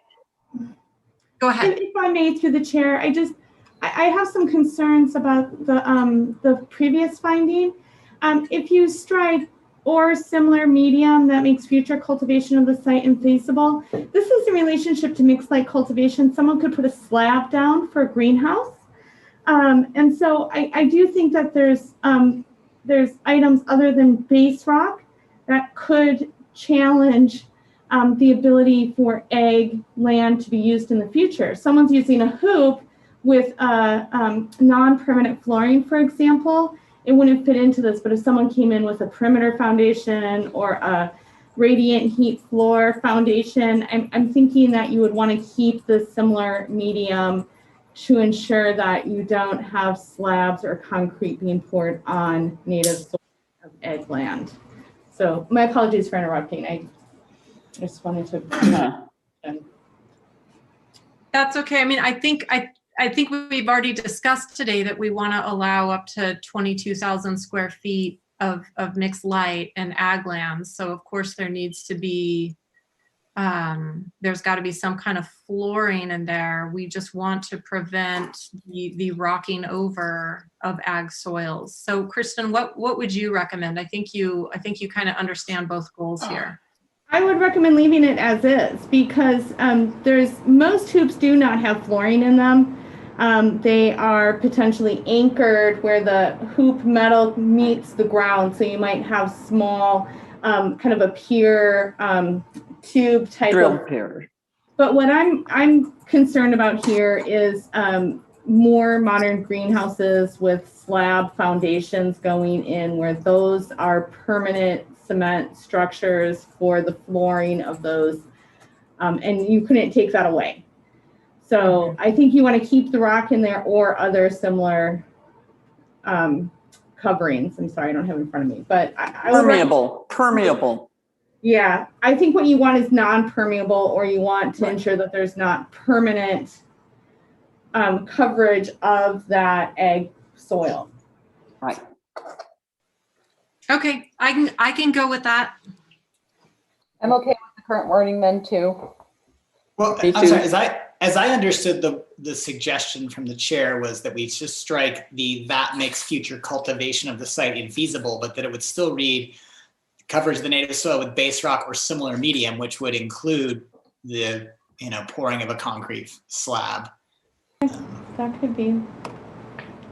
B: go ahead.
S: If I may, through the chair, I have some concerns about the previous finding. If you strike or similar medium that makes future cultivation of the site infeasible, this is in relationship to mixed light cultivation. Someone could put a slab down for a greenhouse. And so I do think that there's items other than base rock that could challenge the ability for ag land to be used in the future. Someone's using a hoop with non-permanent flooring, for example, it wouldn't fit into this, but if someone came in with a perimeter foundation or a radiant heat floor foundation, I'm thinking that you would want to keep the similar medium to ensure that you don't have slabs or concrete being poured on native soil of ag land. So my apologies for interrupting. I just wanted to.
B: That's okay. I mean, I think we've already discussed today that we want to allow up to 22,000 square feet of mixed light and ag lands. So of course there needs to be, there's got to be some kind of flooring in there. We just want to prevent the rocking over of ag soils. So Kristen, what would you recommend? I think you kind of understand both goals here.
S: I would recommend leaving it as is because most hoops do not have flooring in them. They are potentially anchored where the hoop metal meets the ground. So you might have small, kind of a pier tube type
P: drill pier.
S: But what I'm concerned about here is more modern greenhouses with slab foundations going in where those are permanent cement structures for the flooring of those, and you couldn't take that away. So I think you want to keep the rock in there or other similar coverings. I'm sorry, I don't have it in front of me, but I would permeable. Yeah, I think what you want is non-permeable, or you want to ensure that there's not permanent coverage of that ag soil.
P: Right.
B: Okay, I can go with that.
C: I'm okay with the current wording then too.
G: Well, I'm sorry, as I understood the suggestion from the chair was that we just strike that makes future cultivation of the site infeasible, but that it would still read covers the native soil with base rock or similar medium, which would include the pouring of a concrete slab.
S: That could be.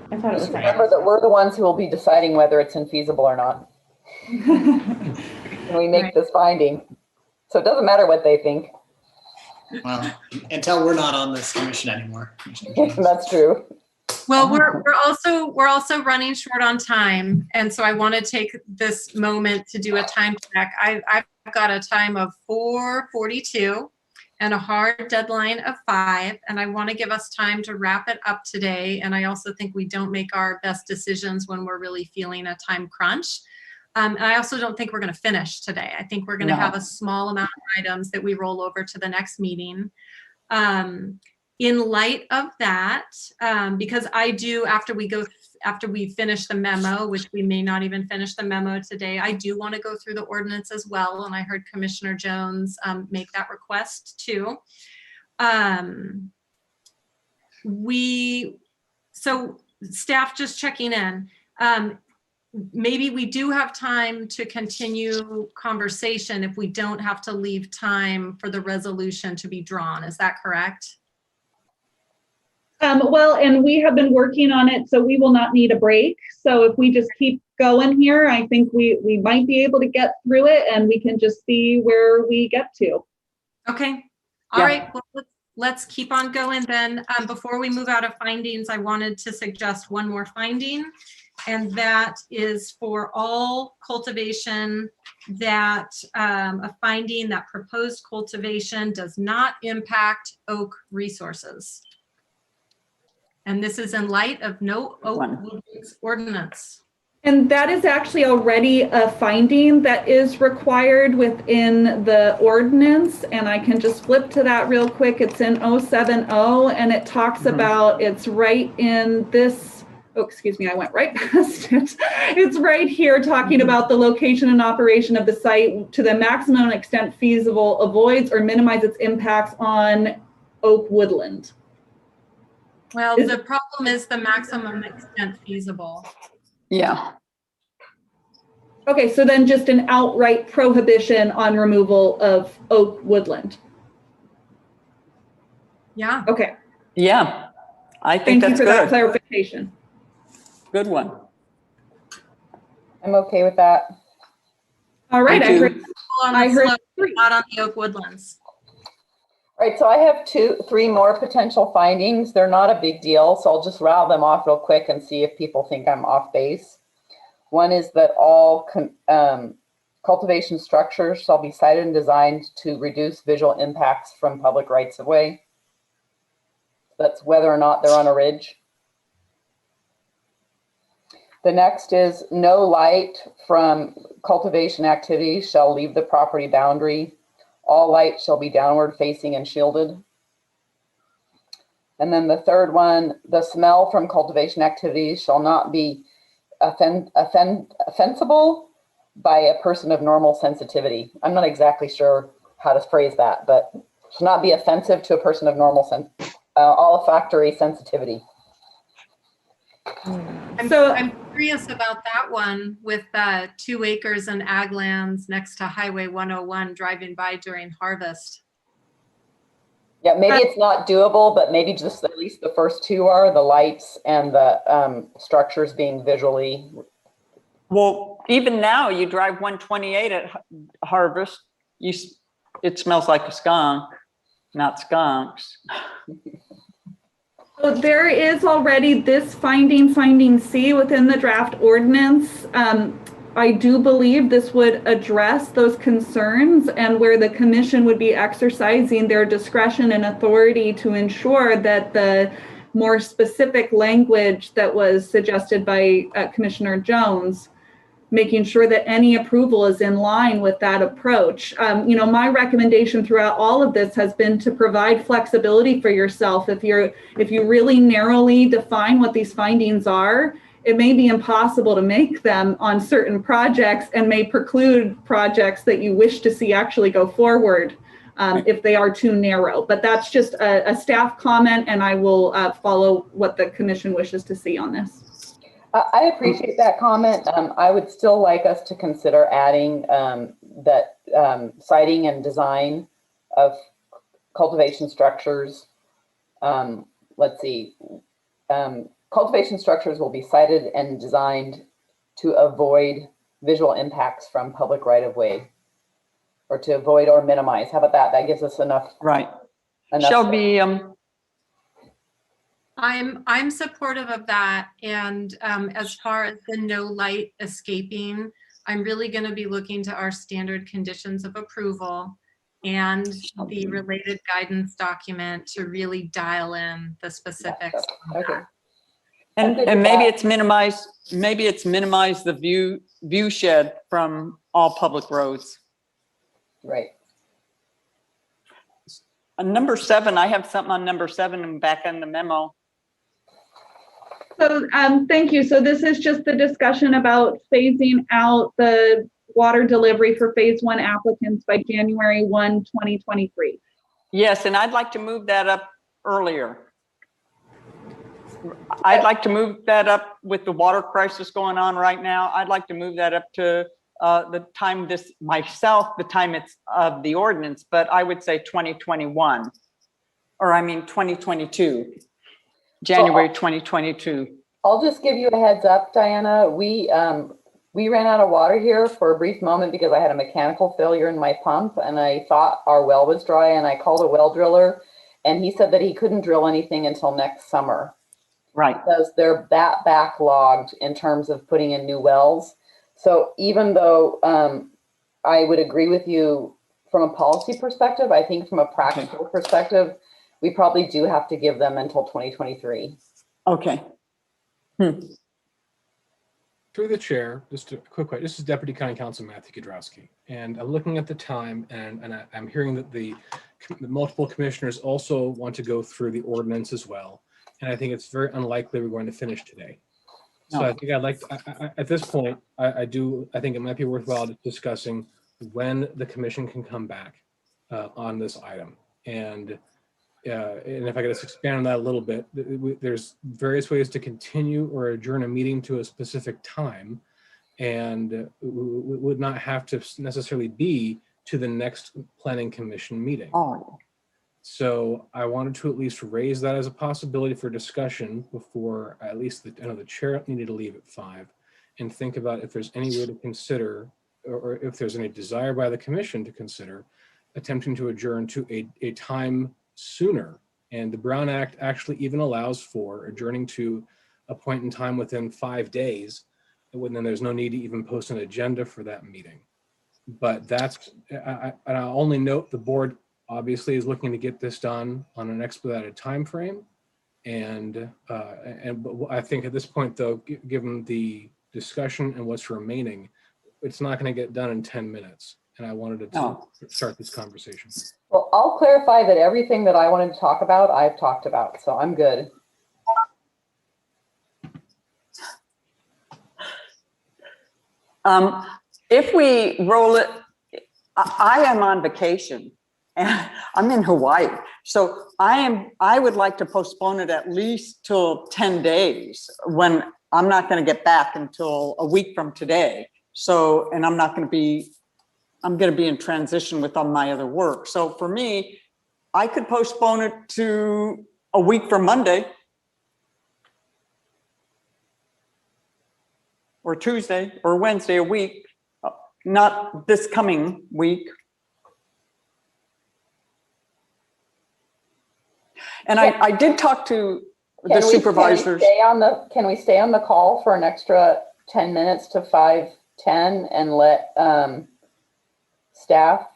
S: I thought it was.
C: Remember that we're the ones who will be deciding whether it's infeasible or not. When we make this finding. So it doesn't matter what they think.
G: Well, until we're not on this commission anymore.
C: That's true.
B: Well, we're also running short on time, and so I want to take this moment to do a time check. I've got a time of 4:42 and a hard deadline of 5, and I want to give us time to wrap it up today. And I also think we don't make our best decisions when we're really feeling a time crunch. And I also don't think we're going to finish today. I think we're going to have a small amount of items that we roll over to the next meeting. In light of that, because I do, after we finish the memo, which we may not even finish the memo today, I do want to go through the ordinance as well. And I heard Commissioner Jones make that request too. So staff just checking in. Maybe we do have time to continue conversation if we don't have to leave time for the resolution to be drawn. Is that correct?
J: Well, and we have been working on it, so we will not need a break. So if we just keep going here, I think we might be able to get through it, and we can just see where we get to.
B: Okay. All right. Well, let's keep on going then. Before we move out of findings, I wanted to suggest one more finding, and that is for all cultivation that a finding that proposed cultivation does not impact oak resources. And this is in light of no oak woodlands ordinance.
J: And that is actually already a finding that is required within the ordinance. And I can just flip to that real quick. It's in 070, and it talks about, it's right in this oh, excuse me, I went right past it. It's right here talking about the location and operation of the site to the maximum extent feasible avoids or minimizes its impacts on oak woodland.
B: Well, the problem is the maximum extent feasible.
P: Yeah.
J: Okay, so then just an outright prohibition on removal of oak woodland.
B: Yeah.
J: Okay.
P: Yeah, I
J: Thank
P: think
J: you
P: that's
J: for that
P: good.
J: clarification.
P: Good one.
C: I'm okay with that.
J: All right,
P: Thank
J: I
P: you.
J: heard, I heard three.
B: Not on the oak woodlands.
C: All right, so I have three more potential findings. They're not a big deal, so I'll just rattle them off real quick and see if people think I'm off base. One is that all cultivation structures shall be sited and designed to reduce visual impacts from public rights of way. That's whether or not they're on a ridge. The next is no light from cultivation activities shall leave the property boundary. All light shall be downward facing and shielded. And then the third one, the smell from cultivation activities shall not be offensible by a person of normal sensitivity. I'm not exactly sure how to phrase that, but should not be offensive to a person of normal olfactory sensitivity.
B: I'm curious about that one with 2 acres and ag lands next to Highway 101 driving by during harvest.
C: Yeah, maybe it's not doable, but maybe just at least the first two are, the lights and the structures being visually.
P: Well, even now you drive 128 at Harvest, it smells like a skunk, not skunks.
J: So there is already this finding C within the draft ordinance. I do believe this would address those concerns and where the commission would be exercising their discretion and authority to ensure that the more specific language that was suggested by Commissioner Jones, making sure that any approval is in line with that approach. My recommendation throughout all of this has been to provide flexibility for yourself. If you really narrowly define what these findings are, it may be impossible to make them on certain projects and may preclude projects that you wish to see actually go forward if they are too narrow. But that's just a staff comment, and I will follow what the commission wishes to see on this.
C: I appreciate that comment. I would still like us to consider adding that siting and design of cultivation structures. Let's see. Cultivation structures will be sited and designed to avoid visual impacts from public right-of-way, or to avoid or minimize. How about that? That gives us enough.
P: Right.
C: Enough
P: Shall be.
B: I'm supportive of that. And as far as the no light escaping, I'm really going to be looking to our standard conditions of approval and the related guidance document to really dial in the specifics.
C: Okay.
P: And maybe it's minimized. Maybe it's minimized the view shed from all public roads.
C: Right.
P: Number 7, I have something on number 7 and back in the memo.
J: So thank you. So this is just the discussion about phasing out the water delivery for phase 1 applicants by January 1, 2023.
P: Yes, and I'd like to move that up earlier. I'd like to move that up with the water crisis going on right now. I'd like to move that up to the time the time it's of the ordinance, but I would say 2021, or I mean 2022, January 2022.
C: I'll just give you a heads up, Diana. We ran out of water here for a brief moment because I had a mechanical failure in my pump, and I thought our well was dry, and I called a well driller, and he said that he couldn't drill anything until next summer.
P: Right.
C: Because they're that backlogged in terms of putting in new wells. So even though I would agree with you from a policy perspective, I think from a practical perspective, we probably do have to give them until 2023.
P: Okay.
H: Through the chair, just a quick question. This is Deputy County Counsel Matthew Kudrowski, and I'm looking at the time, and I'm hearing that the multiple commissioners also want to go through the ordinance as well. And I think it's very unlikely we're going to finish today. So I think I'd like, at this point, I think it might be worthwhile discussing when the commission can come back on this item. And if I could just expand on that a little bit, there's various ways to continue or adjourn a meeting to a specific time, and would not have to necessarily be to the next planning commission meeting.
P: Oh.
H: So I wanted to at least raise that as a possibility for discussion before at least I know the chair needed to leave at 5, and think about if there's any way to consider, or if there's any desire by the commission to consider attempting to adjourn to a time sooner. And the Brown Act actually even allows for adjourning to a point in time within 5 days, when then there's no need to even post an agenda for that meeting. But that's, and I'll only note the board obviously is looking to get this done on an expedited time frame. But I think at this point, though, given the discussion and what's remaining, it's not going to get done in 10 minutes. And I wanted to start this conversation.
C: Well, I'll clarify that everything that I wanted to talk about, I've talked about, so I'm good.
P: If we roll it, I am on vacation and I'm in Hawaii. So I would like to postpone it at least till 10 days when I'm not going to get back until a week from today. So, and I'm going to be in transition with all my other work. So for me, I could postpone it to a week from Monday or Tuesday or Wednesday, a week, not this coming week. And I did talk to the supervisors.
C: Can we stay on the call for an extra 10 minutes to 5:10 and let staff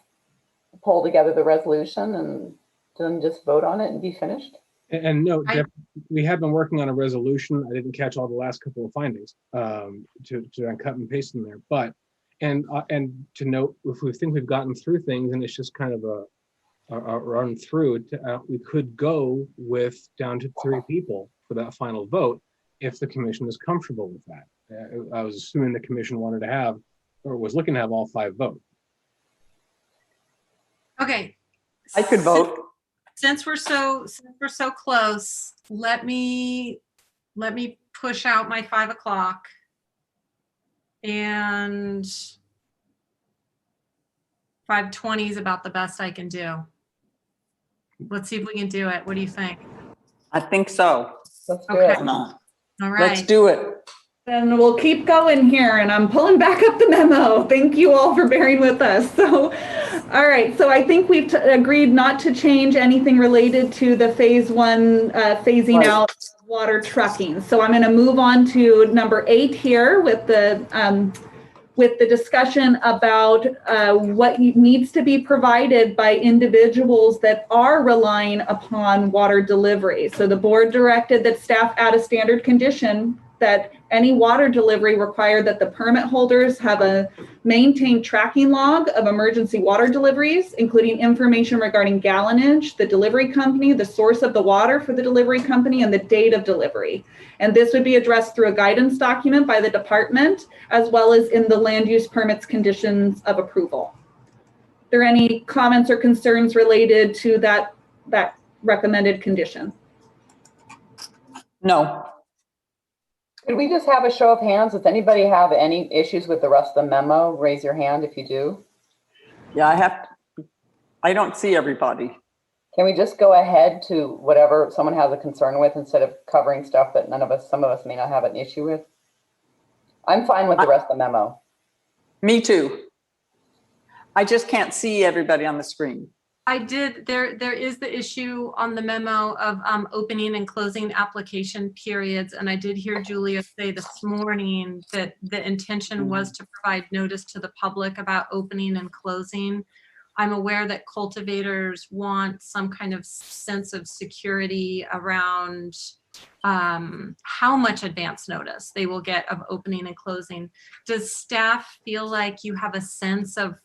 C: pull together the resolution and then just vote on it and be finished?
H: And no, we have been working on a resolution. I didn't catch all the last couple of findings to cut and paste in there. But and to note, if we think we've gotten through things and it's just kind of a run through, we could go with down to 3 people for that final vote if the commission is comfortable with that. I was assuming the commission wanted to have, or was looking to have, all 5 vote.
B: Okay.
P: I could vote.
B: Since we're so close, let me push out my 5 o'clock, and 5:20 is about the best I can do. Let's see if we can do it. What do you think?
P: I think so.
C: Let's do
B: Okay.
C: it.
B: All right.
P: Let's do it.
J: Then we'll keep going here, and I'm pulling back up the memo. Thank you all for bearing with us. So, all right. So I think we've agreed not to change anything related to the phase 1 phasing out water trucking. So I'm going to move on to number 8 here with the discussion about what needs to be provided by individuals that are relying upon water delivery. So the board directed that staff add a standard condition that any water delivery required that the permit holders have a maintained tracking log of emergency water deliveries, including information regarding gallonage, the delivery company, the source of the water for the delivery company, and the date of delivery. And this would be addressed through a guidance document by the department, as well as in the land use permits conditions of approval. Are there any comments or concerns related to that recommended condition?
P: No.
C: Could we just have a show of hands? Does anybody have any issues with the rest of the memo? Raise your hand if you do.
P: Yeah, I don't see everybody.
C: Can we just go ahead to whatever someone has a concern with instead of covering stuff that some of us may not have an issue with? I'm fine with the rest of the memo.
P: Me too. I just can't see everybody on the screen.
B: There is the issue on the memo of opening and closing application periods. And I did hear Julia say this morning that the intention was to provide notice to the public about opening and closing. I'm aware that cultivators want some kind of sense of security around how much advance notice they will get of opening and closing. Does staff feel like you have a sense of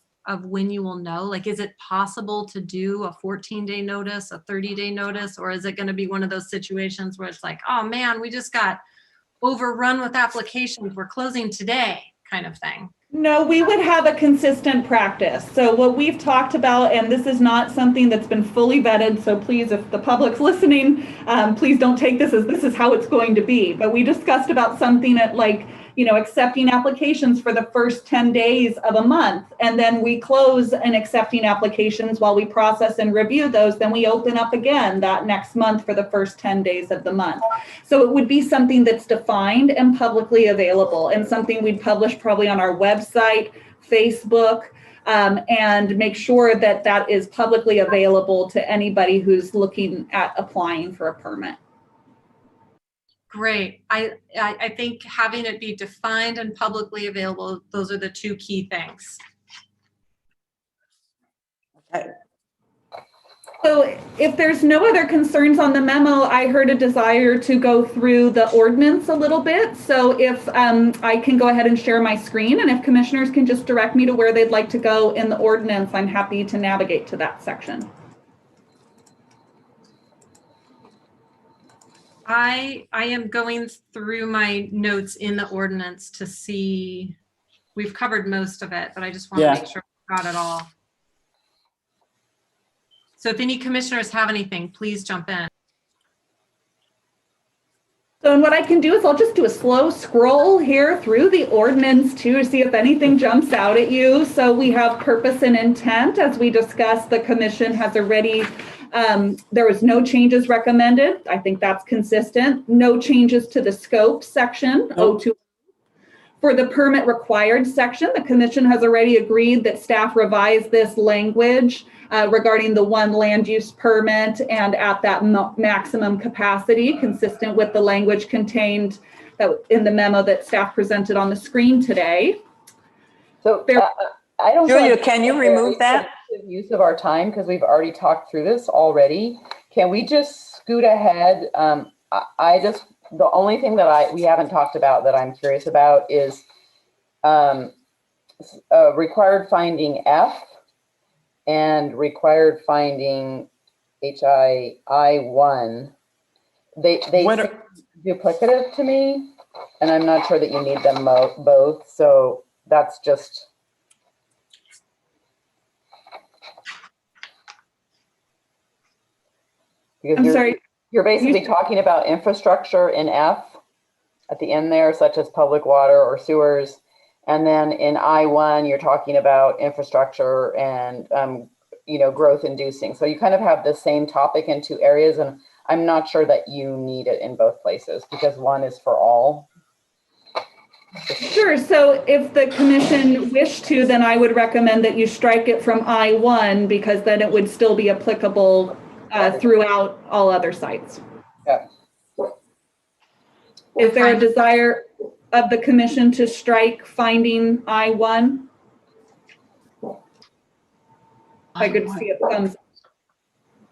B: when you will know? Like, is it possible to do a 14-day notice, a 30-day notice, or is it going to be one of those situations where it's like, oh man, we just got overrun with applications, we're closing today kind of thing?
J: No, we would have a consistent practice. So what we've talked about, and this is not something that's been fully vetted, so please, if the public's listening, please don't take this as this is how it's going to be. But we discussed about something at like, accepting applications for the first 10 days of a month. And then we close and accepting applications while we process and review those. Then we open up again that next month for the first 10 days of the month. So it would be something that's defined and publicly available, and something we'd publish probably on our website, Facebook, and make sure that that is publicly available to anybody who's looking at applying for a permit.
B: Great. I think having it be defined and publicly available, those are the two key things.
P: Okay.
J: So if there's no other concerns on the memo, I heard a desire to go through the ordinance a little bit. So if I can go ahead and share my screen, and if commissioners can just direct me to where they'd like to go in the ordinance, I'm happy to navigate to that section.
B: I am going through my notes in the ordinance to see, we've covered most of it, but I just want to make sure we got it all. So if any commissioners have anything, please jump in.
J: So and what I can do is I'll just do a slow scroll here through the ordinance to see if anything jumps out at you. So we have purpose and intent. As we discussed, the commission has already, there was no changes recommended. I think that's consistent. No changes to the scope section. For the permit required section, the commission has already agreed that staff revise this language regarding the one land use permit and at that maximum capacity, consistent with the language contained in the memo that staff presented on the screen today.
C: So I don't
P: Julia, can you remove that?
C: Use of our time, because we've already talked through this already. Can we just scoot ahead? The only thing that we haven't talked about that I'm curious about is required finding F and required finding HI1. They seem duplicative to me, and I'm not sure that you need them both. So that's just. Because you're basically talking about infrastructure in F at the end there, such as public water or sewers. And then in I1, you're talking about infrastructure and, growth inducing. So you kind of have the same topic in two areas. And I'm not sure that you need it in both places because one is for all.
J: Sure. So if the commission wished to, then I would recommend that you strike it from I1 because then it would still be applicable throughout all other sites.
C: Yeah.
J: Is there a desire of the commission to strike finding I1? I could see it thumbs.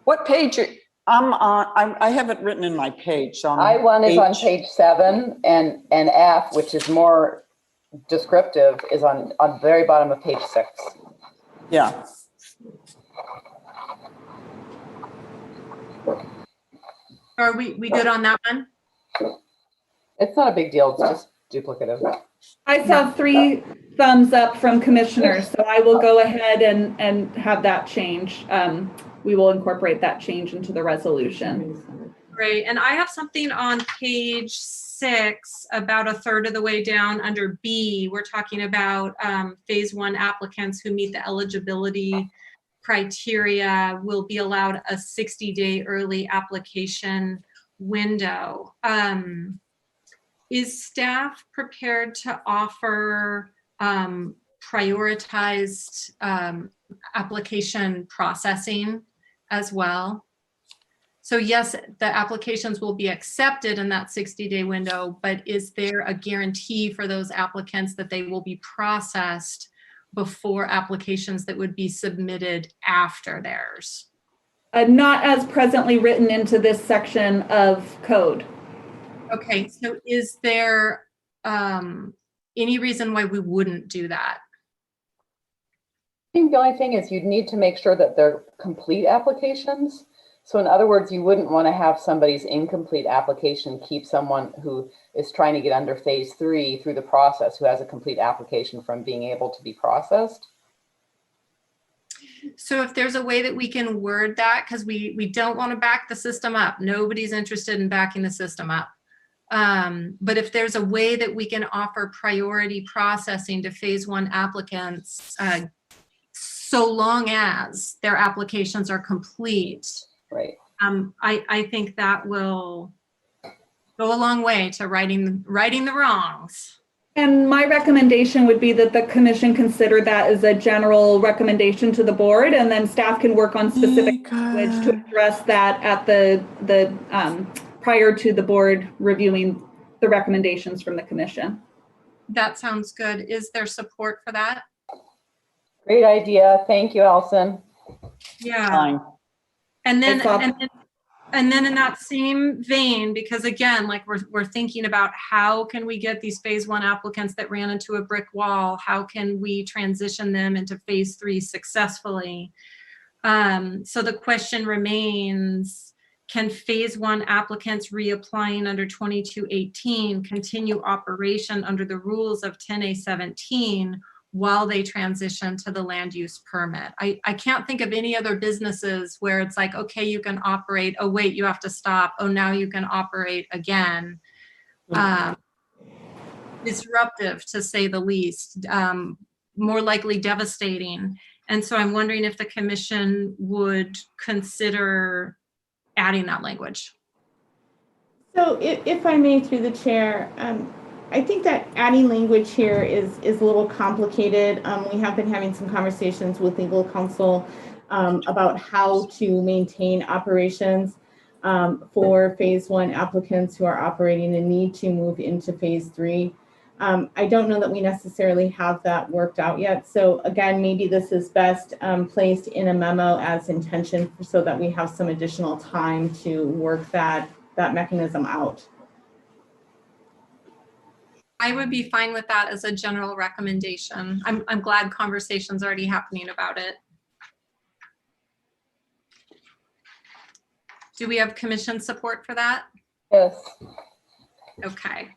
P: What page? I'm on. I have it written in my page.
C: I1 is on page 7, and F, which is more descriptive, is on the very bottom of page 6.
P: Yeah.
B: Are we good on that one?
C: It's not a big deal. It's just duplicative.
J: I saw 3 thumbs up from commissioners, so I will go ahead and have that change. We will incorporate that change into the resolution.
B: Great. And I have something on page 6, about a third of the way down under B. We're talking about phase 1 applicants who meet the eligibility criteria will be allowed a 60-day early application window. Is staff prepared to offer prioritized application processing as well? So yes, the applications will be accepted in that 60-day window, but is there a guarantee for those applicants that they will be processed before applications that would be submitted after theirs?
J: Not as presently written into this section of code.
B: Okay, so is there any reason why we wouldn't do that?
C: I think the only thing is you'd need to make sure that they're complete applications. So in other words, you wouldn't want to have somebody's incomplete application keep someone who is trying to get under phase 3 through the process, who has a complete application, from being able to be processed?
B: So if there's a way that we can word that, because we don't want to back the system up. Nobody's interested in backing the system up. But if there's a way that we can offer priority processing to phase 1 applicants, so long as their applications are complete,
C: right?
B: I think that will go a long way to righting the wrongs.
J: And my recommendation would be that the commission consider that as a general recommendation to the board, and then staff can work on specific language to address that at the prior to the board reviewing the recommendations from the commission.
B: That sounds good. Is there support for that?
C: Great idea. Thank you, Allison.
B: Yeah.
P: Fine.
B: And then in that same vein, because again, like we're thinking about how can we get these phase 1 applicants that ran into a brick wall, how can we transition them into phase 3 successfully? So the question remains, can phase 1 applicants reapplying under 2218 continue operation under the rules of 10A17 while they transition to the land use permit? I can't think of any other businesses where it's like, okay, you can operate. Oh, wait, you have to stop. Oh, now you can operate again. Disruptive, to say the least, more likely devastating. And so I'm wondering if the commission would consider adding that language.
S: So if I may, through the chair, I think that adding language here is a little complicated. We have been having some conversations with legal counsel about how to maintain operations for phase 1 applicants who are operating and need to move into phase 3. I don't know that we necessarily have that worked out yet. So again, maybe this is best placed in a memo as intention so that we have some additional time to work that mechanism out.
B: I would be fine with that as a general recommendation. I'm glad conversation's already happening about it. Do we have commission support for that?
C: Yes.
B: Okay.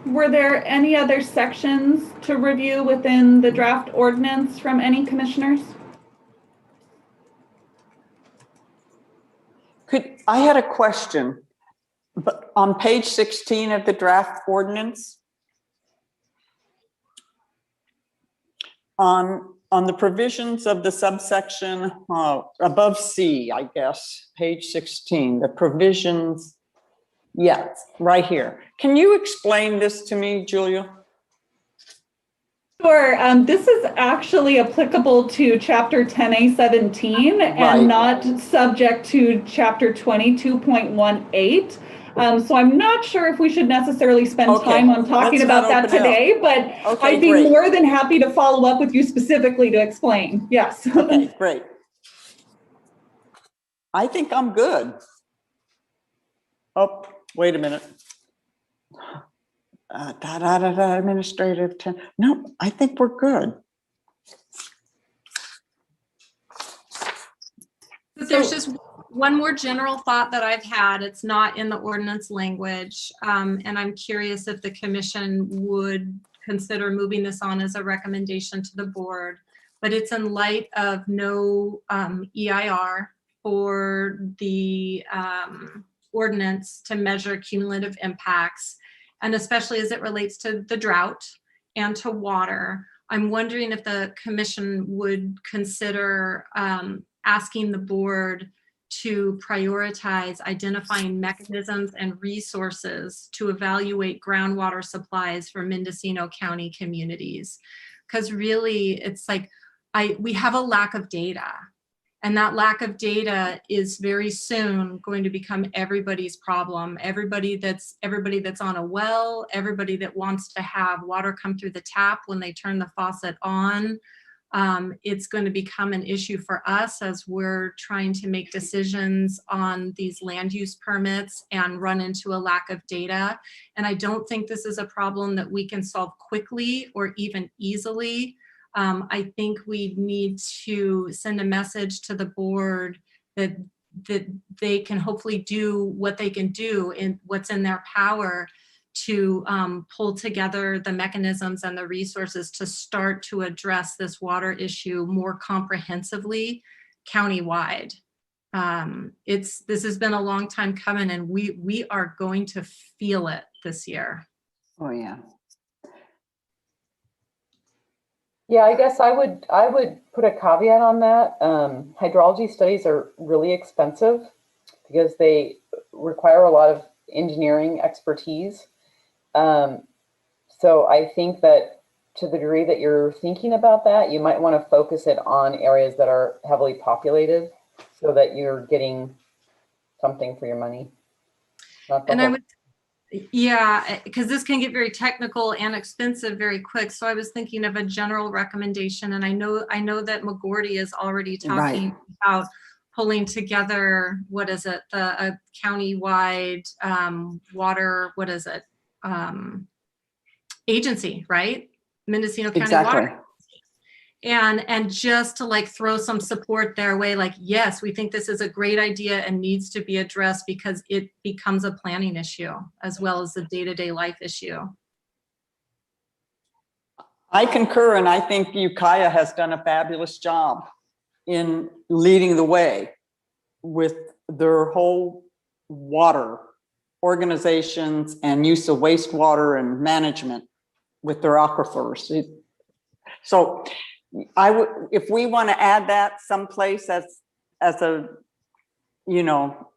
J: Were there any other sections to review within the draft ordinance from any commissioners?
P: I had a question, but on page 16 of the draft ordinance, on the provisions of the subsection above C, I guess, page 16, the provisions, yes, right here. Can you explain this to me, Julia?
J: Sure. This is actually applicable to Chapter 10A17 and not subject to Chapter 22.18. So I'm not sure if we should necessarily spend time on talking about that today, but I'd be more than happy to follow up with you specifically to explain. Yes.
P: Okay, great. I think I'm good. Oh, wait a minute. Administrative. No, I think we're good.
B: There's just one more general thought that I've had. It's not in the ordinance language, and I'm curious if the commission would consider moving this on as a recommendation to the board, but it's in light of no EIR for the ordinance to measure cumulative impacts, and especially as it relates to the drought and to water. I'm wondering if the commission would consider asking the board to prioritize identifying mechanisms and resources to evaluate groundwater supplies for Mendocino County communities. Because really, it's like we have a lack of data. And that lack of data is very soon going to become everybody's problem. Everybody that's on a well, everybody that wants to have water come through the tap when they turn the faucet on. It's going to become an issue for us as we're trying to make decisions on these land use permits and run into a lack of data. And I don't think this is a problem that we can solve quickly or even easily. I think we need to send a message to the board that they can hopefully do what they can do in what's in their power to pull together the mechanisms and the resources to start to address this water issue more comprehensively countywide. This has been a long time coming, and we are going to feel it this year.
P: Oh yeah.
C: Yeah, I guess I would put a caveat on that. Hydrology studies are really expensive because they require a lot of engineering expertise. So I think that to the degree that you're thinking about that, you might want to focus it on areas that are heavily populated so that you're getting something for your money.
B: And I would, yeah, because this can get very technical and expensive very quick. So I was thinking of a general recommendation, and I know that McGordy is already talking about pulling together, what is it, the county-wide water, what is it, agency, right? Mendocino County Water. And just to like throw some support their way, like, yes, we think this is a great idea and needs to be addressed because it becomes a planning issue as well as a day-to-day life issue.
P: I concur, and I think Ukiah has done a fabulous job in leading the way with their whole water organizations and use of wastewater and management with their aquifers. So I would, if we want to add that someplace as a, you know,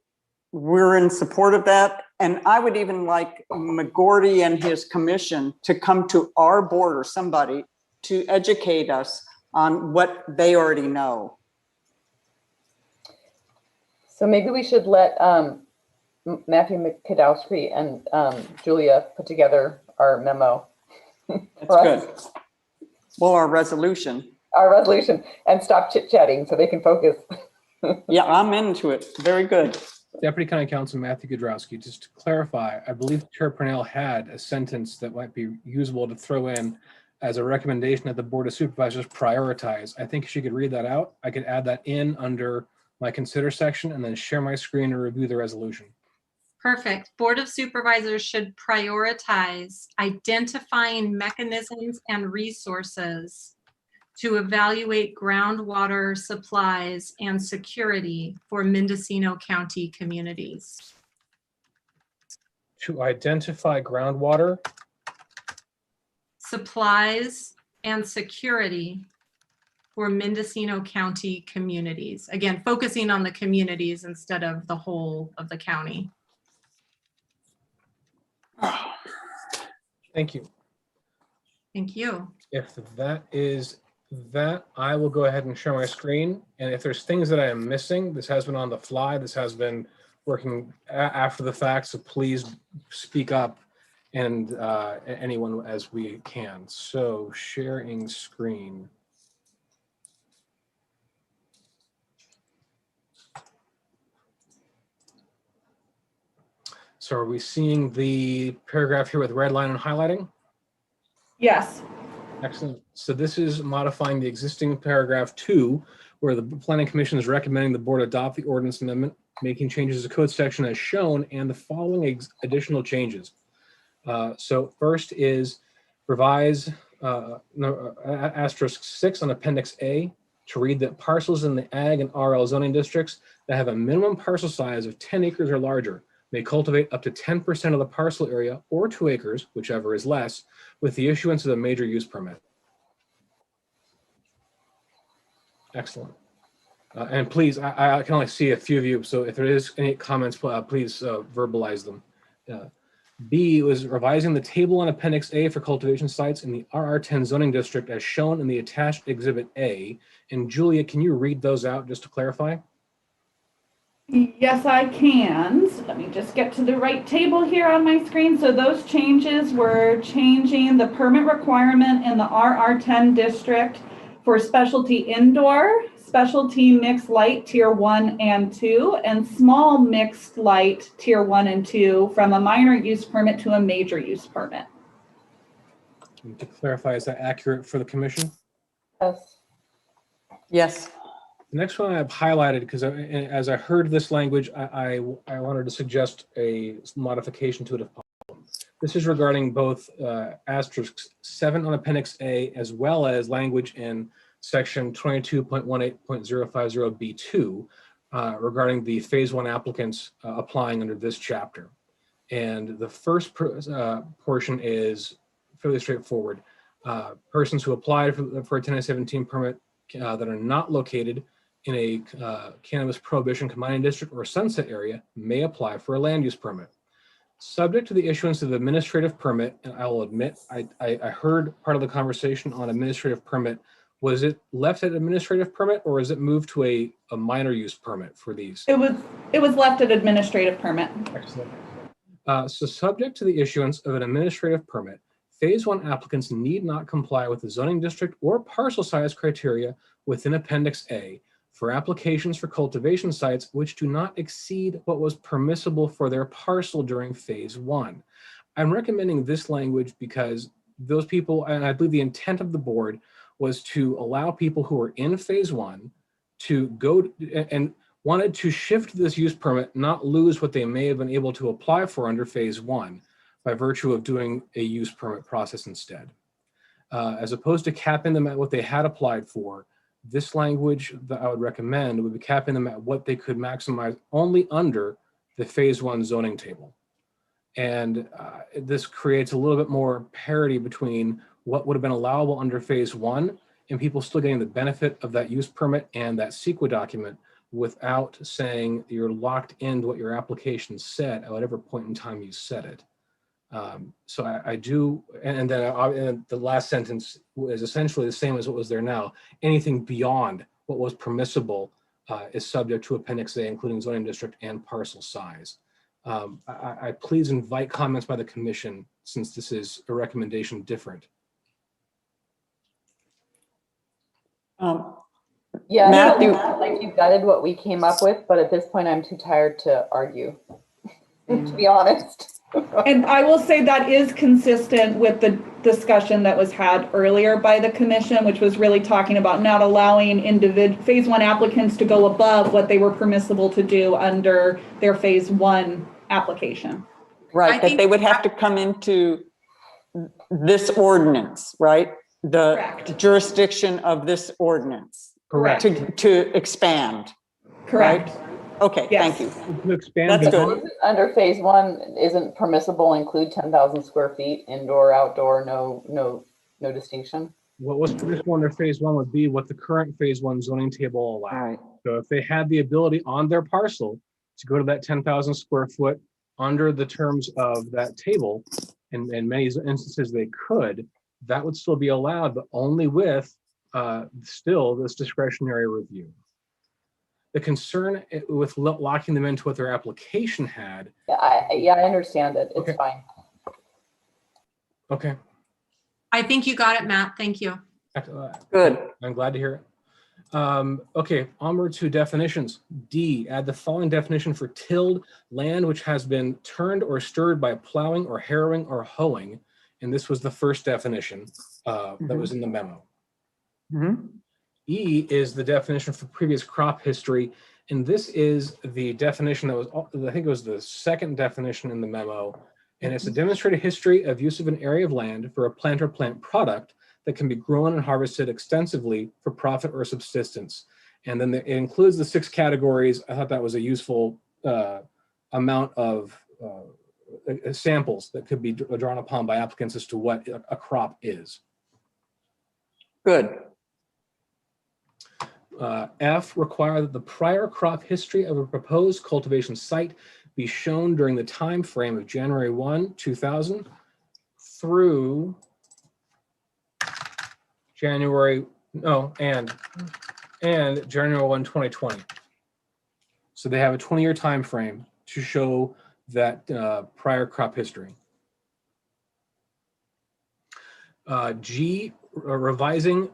P: we're in support of that. And I would even like McGordy and his commission to come to our board or somebody to educate us on what they already know.
C: So maybe we should let Matthew Kadowski and Julia put together our memo.
P: That's good. Well, our resolution.
C: Our resolution, and stop chit-chatting so they can focus.
P: Yeah, I'm into it. Very good.
H: Deputy County Counsel Matthew Gadrowski, just to clarify, I believe Chair Purnell had a sentence that might be usable to throw in as a recommendation that the Board of Supervisors prioritize. I think she could read that out. I could add that in under my consider section and then share my screen to review the resolution.
B: Perfect. Board of Supervisors should prioritize identifying mechanisms and resources to evaluate groundwater supplies and security for Mendocino County communities.
H: To identify groundwater
B: supplies and security for Mendocino County communities. Again, focusing on the communities instead of the whole of the county.
H: Thank you.
B: Thank you.
H: If that is that, I will go ahead and share my screen. And if there's things that I am missing, this has been on the fly. This has been working after the fact. So please speak up and anyone as we can. So sharing screen. So are we seeing the paragraph here with red line and highlighting?
J: Yes.
H: Excellent. So this is modifying the existing paragraph 2, where the Planning Commission is recommending the board adopt the ordinance amendment, making changes to the code section as shown, and the following additional changes. So first is revise asterisk 6 on Appendix A to read that parcels in the Ag and RL zoning districts that have a minimum parcel size of 10 acres or larger may cultivate up to 10% of the parcel area or 2 acres, whichever is less, with the issuance of a major use permit. Excellent. And please, I can only see a few of you, so if there is any comments, please verbalize them. B was revising the table on Appendix A for cultivation sites in the RR10 zoning district as shown in the attached Exhibit A. And Julia, can you read those out just to clarify?
J: Yes, I can. So let me just get to the right table here on my screen. So those changes were changing the permit requirement in the RR10 district for specialty indoor, specialty mixed light tier 1 and 2, and small mixed light tier 1 and 2 from a minor use permit to a major use permit.
H: And to clarify, is that accurate for the commission?
C: Yes.
P: Yes.
H: The next one I've highlighted because as I heard this language, I wanted to suggest a modification to it if possible. This is regarding both asterisk 7 on Appendix A as well as language in section 22.18.050B2 regarding the phase 1 applicants applying under this chapter. And the first portion is fairly straightforward. Persons who applied for a 1017 permit that are not located in a cannabis prohibition combining district or sunset area may apply for a land use permit. Subject to the issuance of the administrative permit, and I will admit, I heard part of the conversation on administrative permit. Was it left at administrative permit or is it moved to a minor use permit for these?
J: It was left at administrative permit.
H: Excellent. So subject to the issuance of an administrative permit, phase 1 applicants need not comply with the zoning district or parcel size criteria within Appendix A for applications for cultivation sites which do not exceed what was permissible for their parcel during phase 1. I'm recommending this language because those people, and I believe the intent of the board was to allow people who are in phase 1 to go and wanted to shift this use permit, not lose what they may have been able to apply for under phase 1 by virtue of doing a use permit process instead. As opposed to capping them at what they had applied for, this language that I would recommend would be capping them at what they could maximize only under the phase 1 zoning table. And this creates a little bit more parity between what would have been allowable under phase 1 and people still getting the benefit of that use permit and that CEQA document without saying you're locked into what your application said at whatever point in time you said it. So I do, and then the last sentence is essentially the same as what was there now. Anything beyond what was permissible is subject to Appendix A, including zoning district and parcel size. I please invite comments by the commission since this is a recommendation different.
C: Yeah,
P: Matthew.
C: like you gutted what we came up with, but at this point I'm too tired to argue, to be honest.
J: And I will say that is consistent with the discussion that was had earlier by the commission, which was really talking about not allowing phase 1 applicants to go above what they were permissible to do under their phase 1 application.
P: Right, that they would have to come into this ordinance, right? The
J: Correct.
P: jurisdiction of this ordinance.
H: Correct.
P: To expand.
J: Correct.
P: Right? Okay,
J: Yes.
P: thank you.
H: To expand
P: That's
H: beyond-
P: good.
C: Under phase 1, isn't permissible include 10,000 square feet, indoor, outdoor, no distinction?
H: What was permissible under phase 1 would be what the current phase 1 zoning table allows.
P: Right.
H: So if they had the ability on their parcel to go to that 10,000 square foot under the terms of that table, and in many instances they could, that would still be allowed, but only with still this discretionary review. The concern with locking them into what their application had.
C: Yeah, I understand it. It's
H: Okay.
C: fine.
H: Okay,
B: I think you got it, Matt. Thank you.
P: Good.
H: I'm glad to hear it. Okay, onward to definitions. D, add the following definition for tilled land which has been turned or stirred by plowing or harrowing or hoeing. And this was the first definition that was in the memo.
P: Mm-hmm.
H: E is the definition for previous crop history. And this is the definition that was, I think it was the second definition in the memo. And it's a demonstrated history of use of an area of land for a plant or plant product that can be grown and harvested extensively for profit or subsistence. And then it includes the 6 categories. I thought that was a useful amount of samples that could be drawn upon by applicants as to what a crop is.
P: Good.
H: F, require that the prior crop history of a proposed cultivation site be shown during the time frame of January 1, 2000 through January 1, 2020. So they have a 20-year time frame to show that prior crop history. G, revising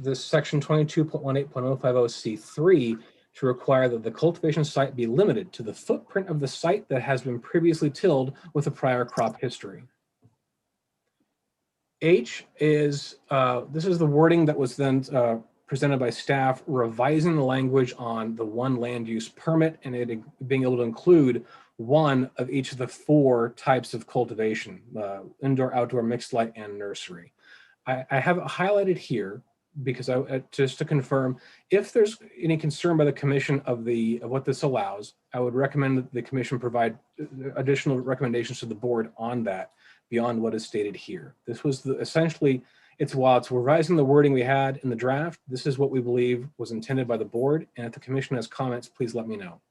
H: this section 22.18.050C3 to require that the cultivation site be limited to the footprint of the site that has been previously tilled with a prior crop history. H is, this is the wording that was then presented by staff, revising the language on the one land use permit and it being able to include one of each of the 4 types of cultivation, indoor, outdoor, mixed light, and nursery. I have it highlighted here because just to confirm, if there's any concern by the commission of what this allows, I would recommend that the commission provide additional recommendations to the board on that beyond what is stated here. This was essentially, while it's revising the wording we had in the draft, this is what we believe was intended by the board. And if the commission has comments, please let me know.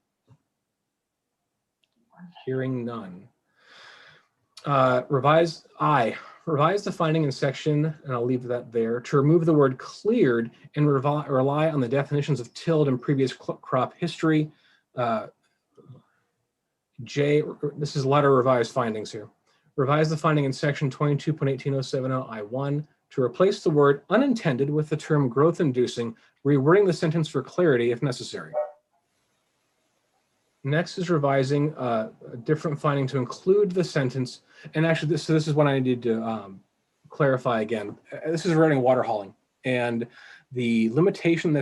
H: Hearing none. Revise the finding in section, and I'll leave that there, to remove the word cleared and rely on the definitions of tilled and previous crop history. J, this is a lot of revised findings here. Revise the finding in section 22.18070 I1 to replace the word unintended with the term growth inducing, rewording the sentence for clarity if necessary. Next is revising a different finding to include the sentence, and actually this is what I need to clarify again. This is regarding water hauling, and the limitation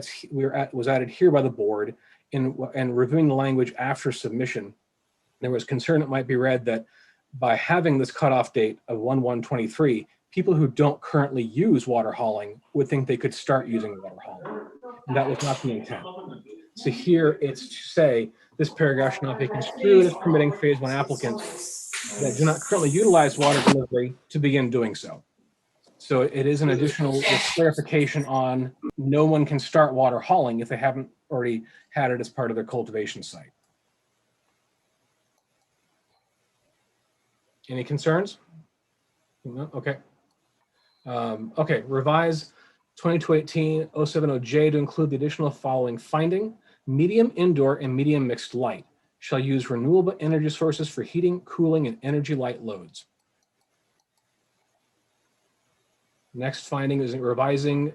H: was added here by the board in reviewing the language after submission. There was concern it might be read that by having this cutoff date of 1/1/23, people who don't currently use water hauling would think they could start using water hauling, and that was not the intent. So here it's to say this paragraph should not be construed as permitting phase 1 applicants that do not currently utilize water delivery to begin doing so. So it is an additional clarification on no one can start water hauling if they haven't already had it as part of their cultivation site. Any concerns? No? Okay. Okay, revise 2218-070J to include the additional following finding. Medium indoor and medium mixed light shall use renewable energy sources for heating, cooling, and energy light loads. Next finding is revising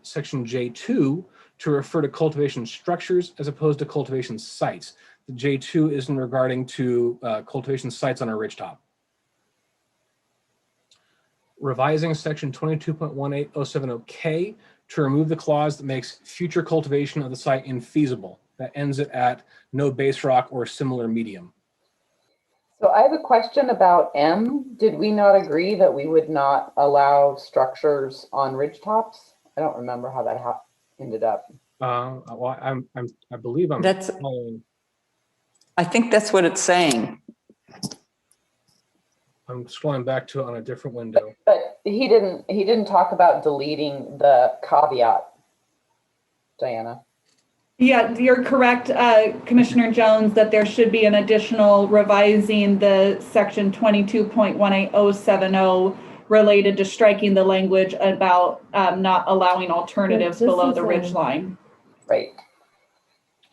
H: section J2 to refer to cultivation structures as opposed to cultivation sites. The J2 isn't regarding to cultivation sites on a ridgetop. Revising section 22.18070K to remove the clause that makes future cultivation of the site infeasible. That ends it at no base rock or similar medium.
C: So I have a question about M. Did we not agree that we would not allow structures on ridgetops? I don't remember how that ended up.
H: Well, I believe I'm.
P: That's. I think that's what it's saying.
H: I'm scrolling back to it on a different window.
C: But he didn't talk about deleting the caveat, Diana.
J: Yeah, you're correct, Commissioner Jones, that there should be an additional revising the section 22.18070 related to striking the language about not allowing alternatives below the ridge line.
C: Right.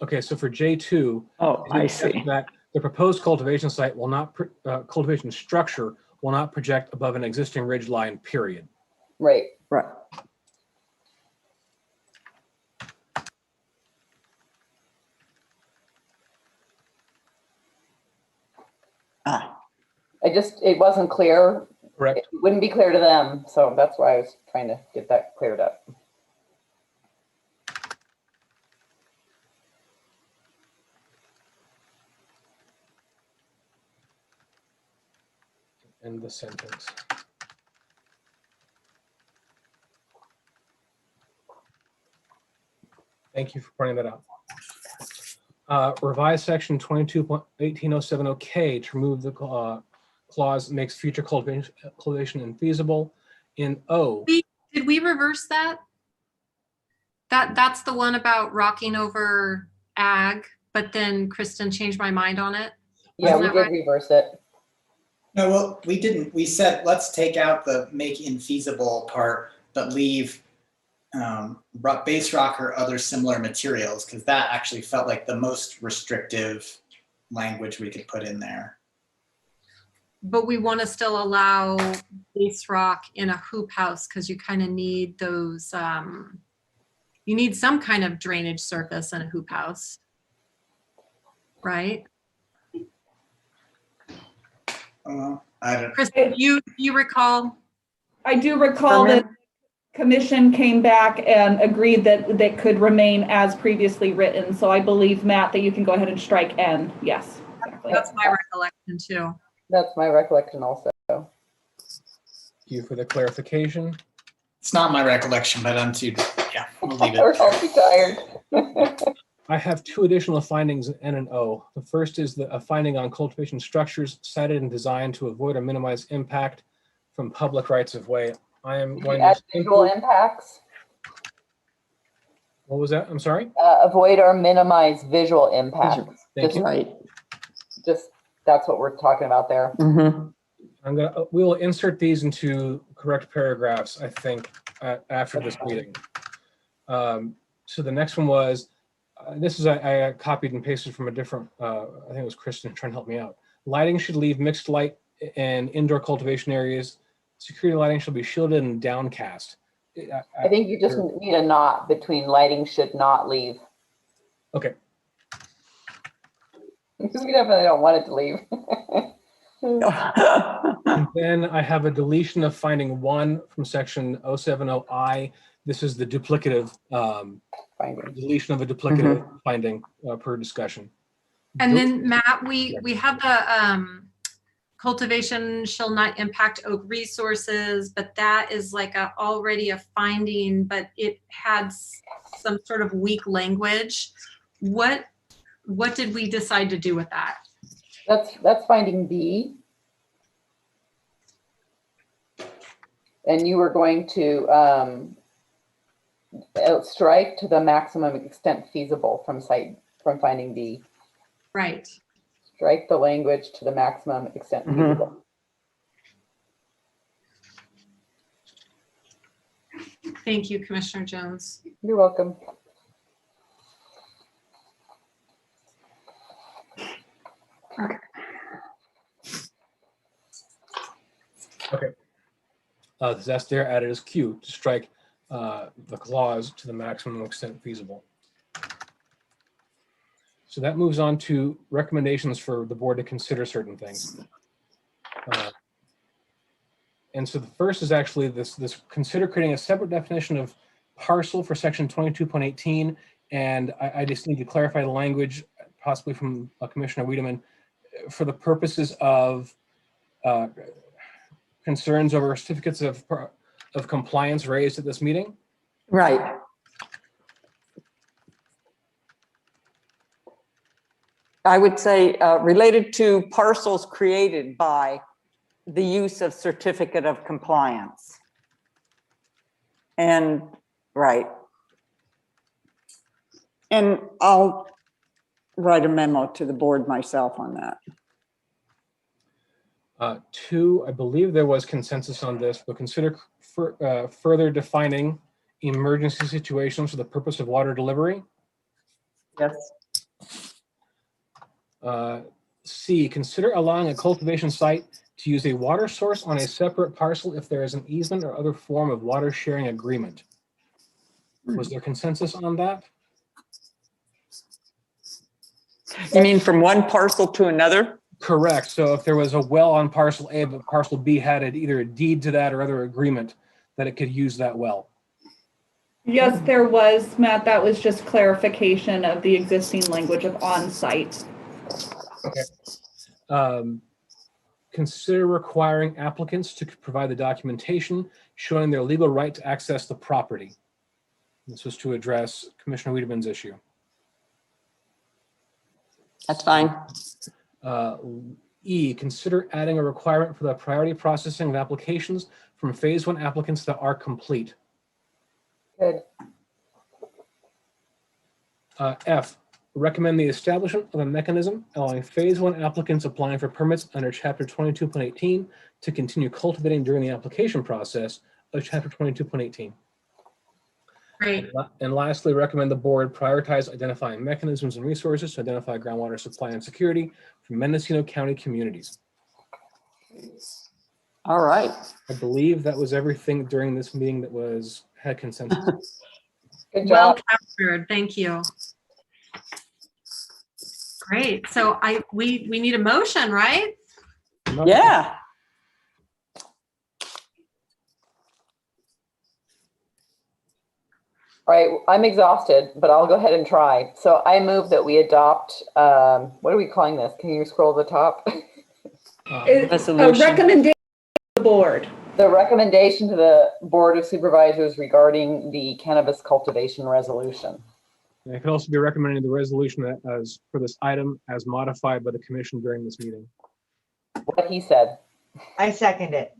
H: Okay, so for J2,
P: I see.
H: That the proposed cultivation site will not, cultivation structure will not project above an existing ridge line, period.
C: Right.
P: Right.
C: It wasn't clear.
H: Correct.
C: It wouldn't be clear to them. So that's why I was trying to get that cleared up.
H: End the sentence. Thank you for pointing that out. Revise section 22.18070K to remove the clause makes future cultivation infeasible. In O.
B: Did we reverse that? That's the one about rocking over ag, but then Kristen changed my mind on it.
C: Yeah, we did reverse it.
G: No, well, we didn't. We said, let's take out the make infeasible part, but leave base rock or other similar materials, because that actually felt like the most restrictive language we could put in there.
B: But we want to still allow base rock in a hoop house because you kind of need those, you need some kind of drainage surface in a hoop house, right?
G: I don't.
B: Kristen, you recall?
J: I do recall that commission came back and agreed that they could remain as previously written. So I believe, Matt, that you can go ahead and strike N. Yes, exactly.
B: That's my recollection too.
C: That's my recollection also.
H: Thank you for the clarification.
G: It's not my recollection, but I'm too, yeah, we'll leave
C: We're
G: it.
C: all too tired.
H: I have two additional findings in N and O. The first is a finding on cultivation structures cited and designed to avoid or minimize impact from public rights of way. I am going to
C: visual impacts.
H: What was that? I'm sorry?
C: Avoid or minimize visual impacts.
H: Thank you.
P: Right.
C: Just that's what we're talking about there.
H: We will insert these into correct paragraphs, I think, after this meeting. So the next one was, this is I copied and pasted from a different, I think it was Kristen trying to help me out. Lighting should leave mixed light in indoor cultivation areas. Security lighting shall be shielded and downcast.
C: I think you just need a not between lighting should not leave.
H: Okay.
C: Because we definitely don't want it to leave.
H: And then I have a deletion of finding 1 from section 070I. This is the duplicative deletion of a duplicative finding per discussion.
B: And then Matt, we have the cultivation shall not impact oak resources, but that is like already a finding, but it had some sort of weak language. What did we decide to do with that?
C: That's finding B. And you were going to strike to the maximum extent feasible from finding B.
B: Right.
C: Strike the language to the maximum extent feasible.
B: Thank you, Commissioner Jones.
C: You're welcome.
H: Okay. That's there added as Q to strike the clause to the maximum extent feasible. So that moves on to recommendations for the board to consider certain things. And so the first is actually this consider creating a separate definition of parcel for section 22.18. And I just need to clarify the language, possibly from Commissioner Wiedemann, for the purposes of concerns over certificates of compliance raised at this meeting.
P: Right. I would say related to parcels created by the use of certificate of compliance. And right. And I'll write a memo to the board myself on that.
H: 2, I believe there was consensus on this, but consider further defining emergency situations for the purpose of water delivery.
P: Yes.
H: C, consider allowing a cultivation site to use a water source on a separate parcel if there is an easement or other form of water sharing agreement. Was there consensus on that?
P: You mean from one parcel to another?
H: Correct. So if there was a well on parcel A, but parcel B had either a deed to that or other agreement that it could use that well.
J: Yes, there was, Matt. That was just clarification of the existing language of on-site.
H: Okay. Consider requiring applicants to provide the documentation showing their legal right to access the property. This was to address Commissioner Wiedemann's issue.
P: That's fine.
H: E, consider adding a requirement for the priority processing of applications from phase 1 applicants that are complete.
C: Good.
H: F, recommend the establishment of a mechanism allowing phase 1 applicants applying for permits under chapter 22.18 to continue cultivating during the application process of chapter 22.18.
B: Great.
H: And lastly, recommend the board prioritize identifying mechanisms and resources to identify groundwater supply and security for Mendocino County communities.
P: All right.
H: I believe that was everything during this meeting that had consensus.
C: Good job.
B: Well captured. Thank you. Great. So we need a motion, right?
P: Yeah.
C: All right, I'm exhausted, but I'll go ahead and try. So I move that we adopt, what are we calling this? Can you scroll to the top?
J: It's a recommendation to the board.
C: The recommendation to the Board of Supervisors regarding the cannabis cultivation resolution.
H: And it could also be recommending the resolution as for this item as modified by the commission during this meeting.
C: What he said.
R: I second it.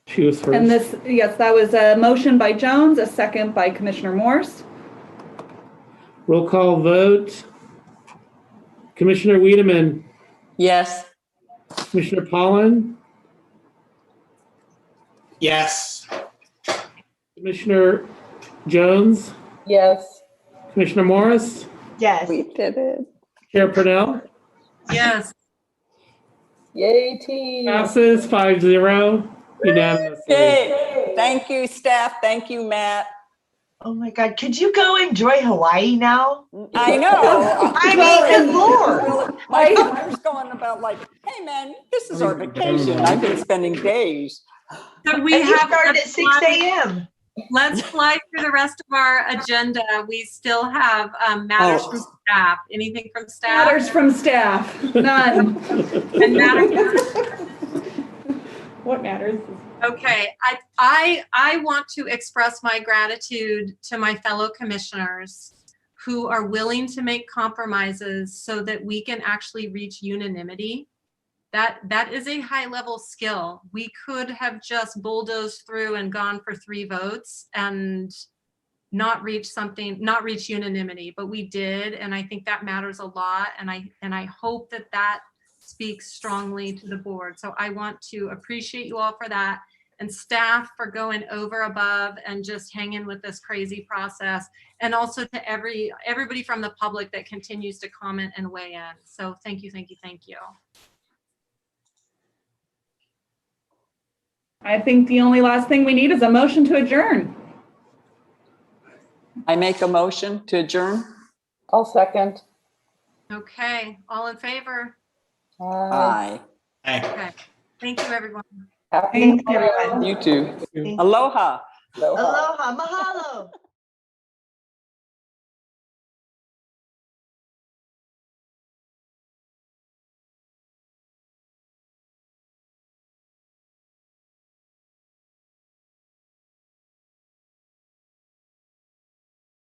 L: She was first.
J: And this, yes, that was a motion by Jones, a second by Commissioner Morse.
L: Roll call vote. Commissioner Wiedemann,
P: Yes.
L: Commissioner Pollan,
G: Yes.
L: Commissioner Jones,
C: Yes.
L: Commissioner Morris,
R: Yes.
P: We did it.
L: Chair Purnell.
B: Yes.
C: Yay, team.
L: Passes 5-0 unanimously.
P: Yay. Thank you, staff. Thank you, Matt.
R: Oh my God, could you go enjoy Hawaii now?
P: I know.
R: I mean, good Lord.
P: My daughter's going about like, hey man, this is our vacation. I've been spending days.
B: So we
R: And you
B: have
R: started at 6 a.m.
B: Let's fly through the rest of our agenda. We still have matters from staff. Anything from staff?
J: Matters from staff, none.
B: And matters.
J: What matters?
B: Okay, I want to express my gratitude to my fellow commissioners who are willing to make compromises so that we can actually reach unanimity. That is a high level skill. We could have just bulldozed through and gone for 3 votes and not reach unanimity, but we did, and I think that matters a lot, and I hope that speaks strongly to the board. So I want to appreciate you all for that, and staff for going over above and just hanging with this crazy process, and also to everybody from the public that continues to comment and weigh in. So thank you, thank you, thank you.
J: I think the only last thing we need is a motion to adjourn.
P: I make a motion to adjourn.
C: I'll second.
B: Okay, all in favor?
P: Aye.
B: Okay, thank you, everyone.
C: Happy
R: Thanks, everyone.
P: You too. Aloha.
C: Aloha.
R: Aloha, mahalo.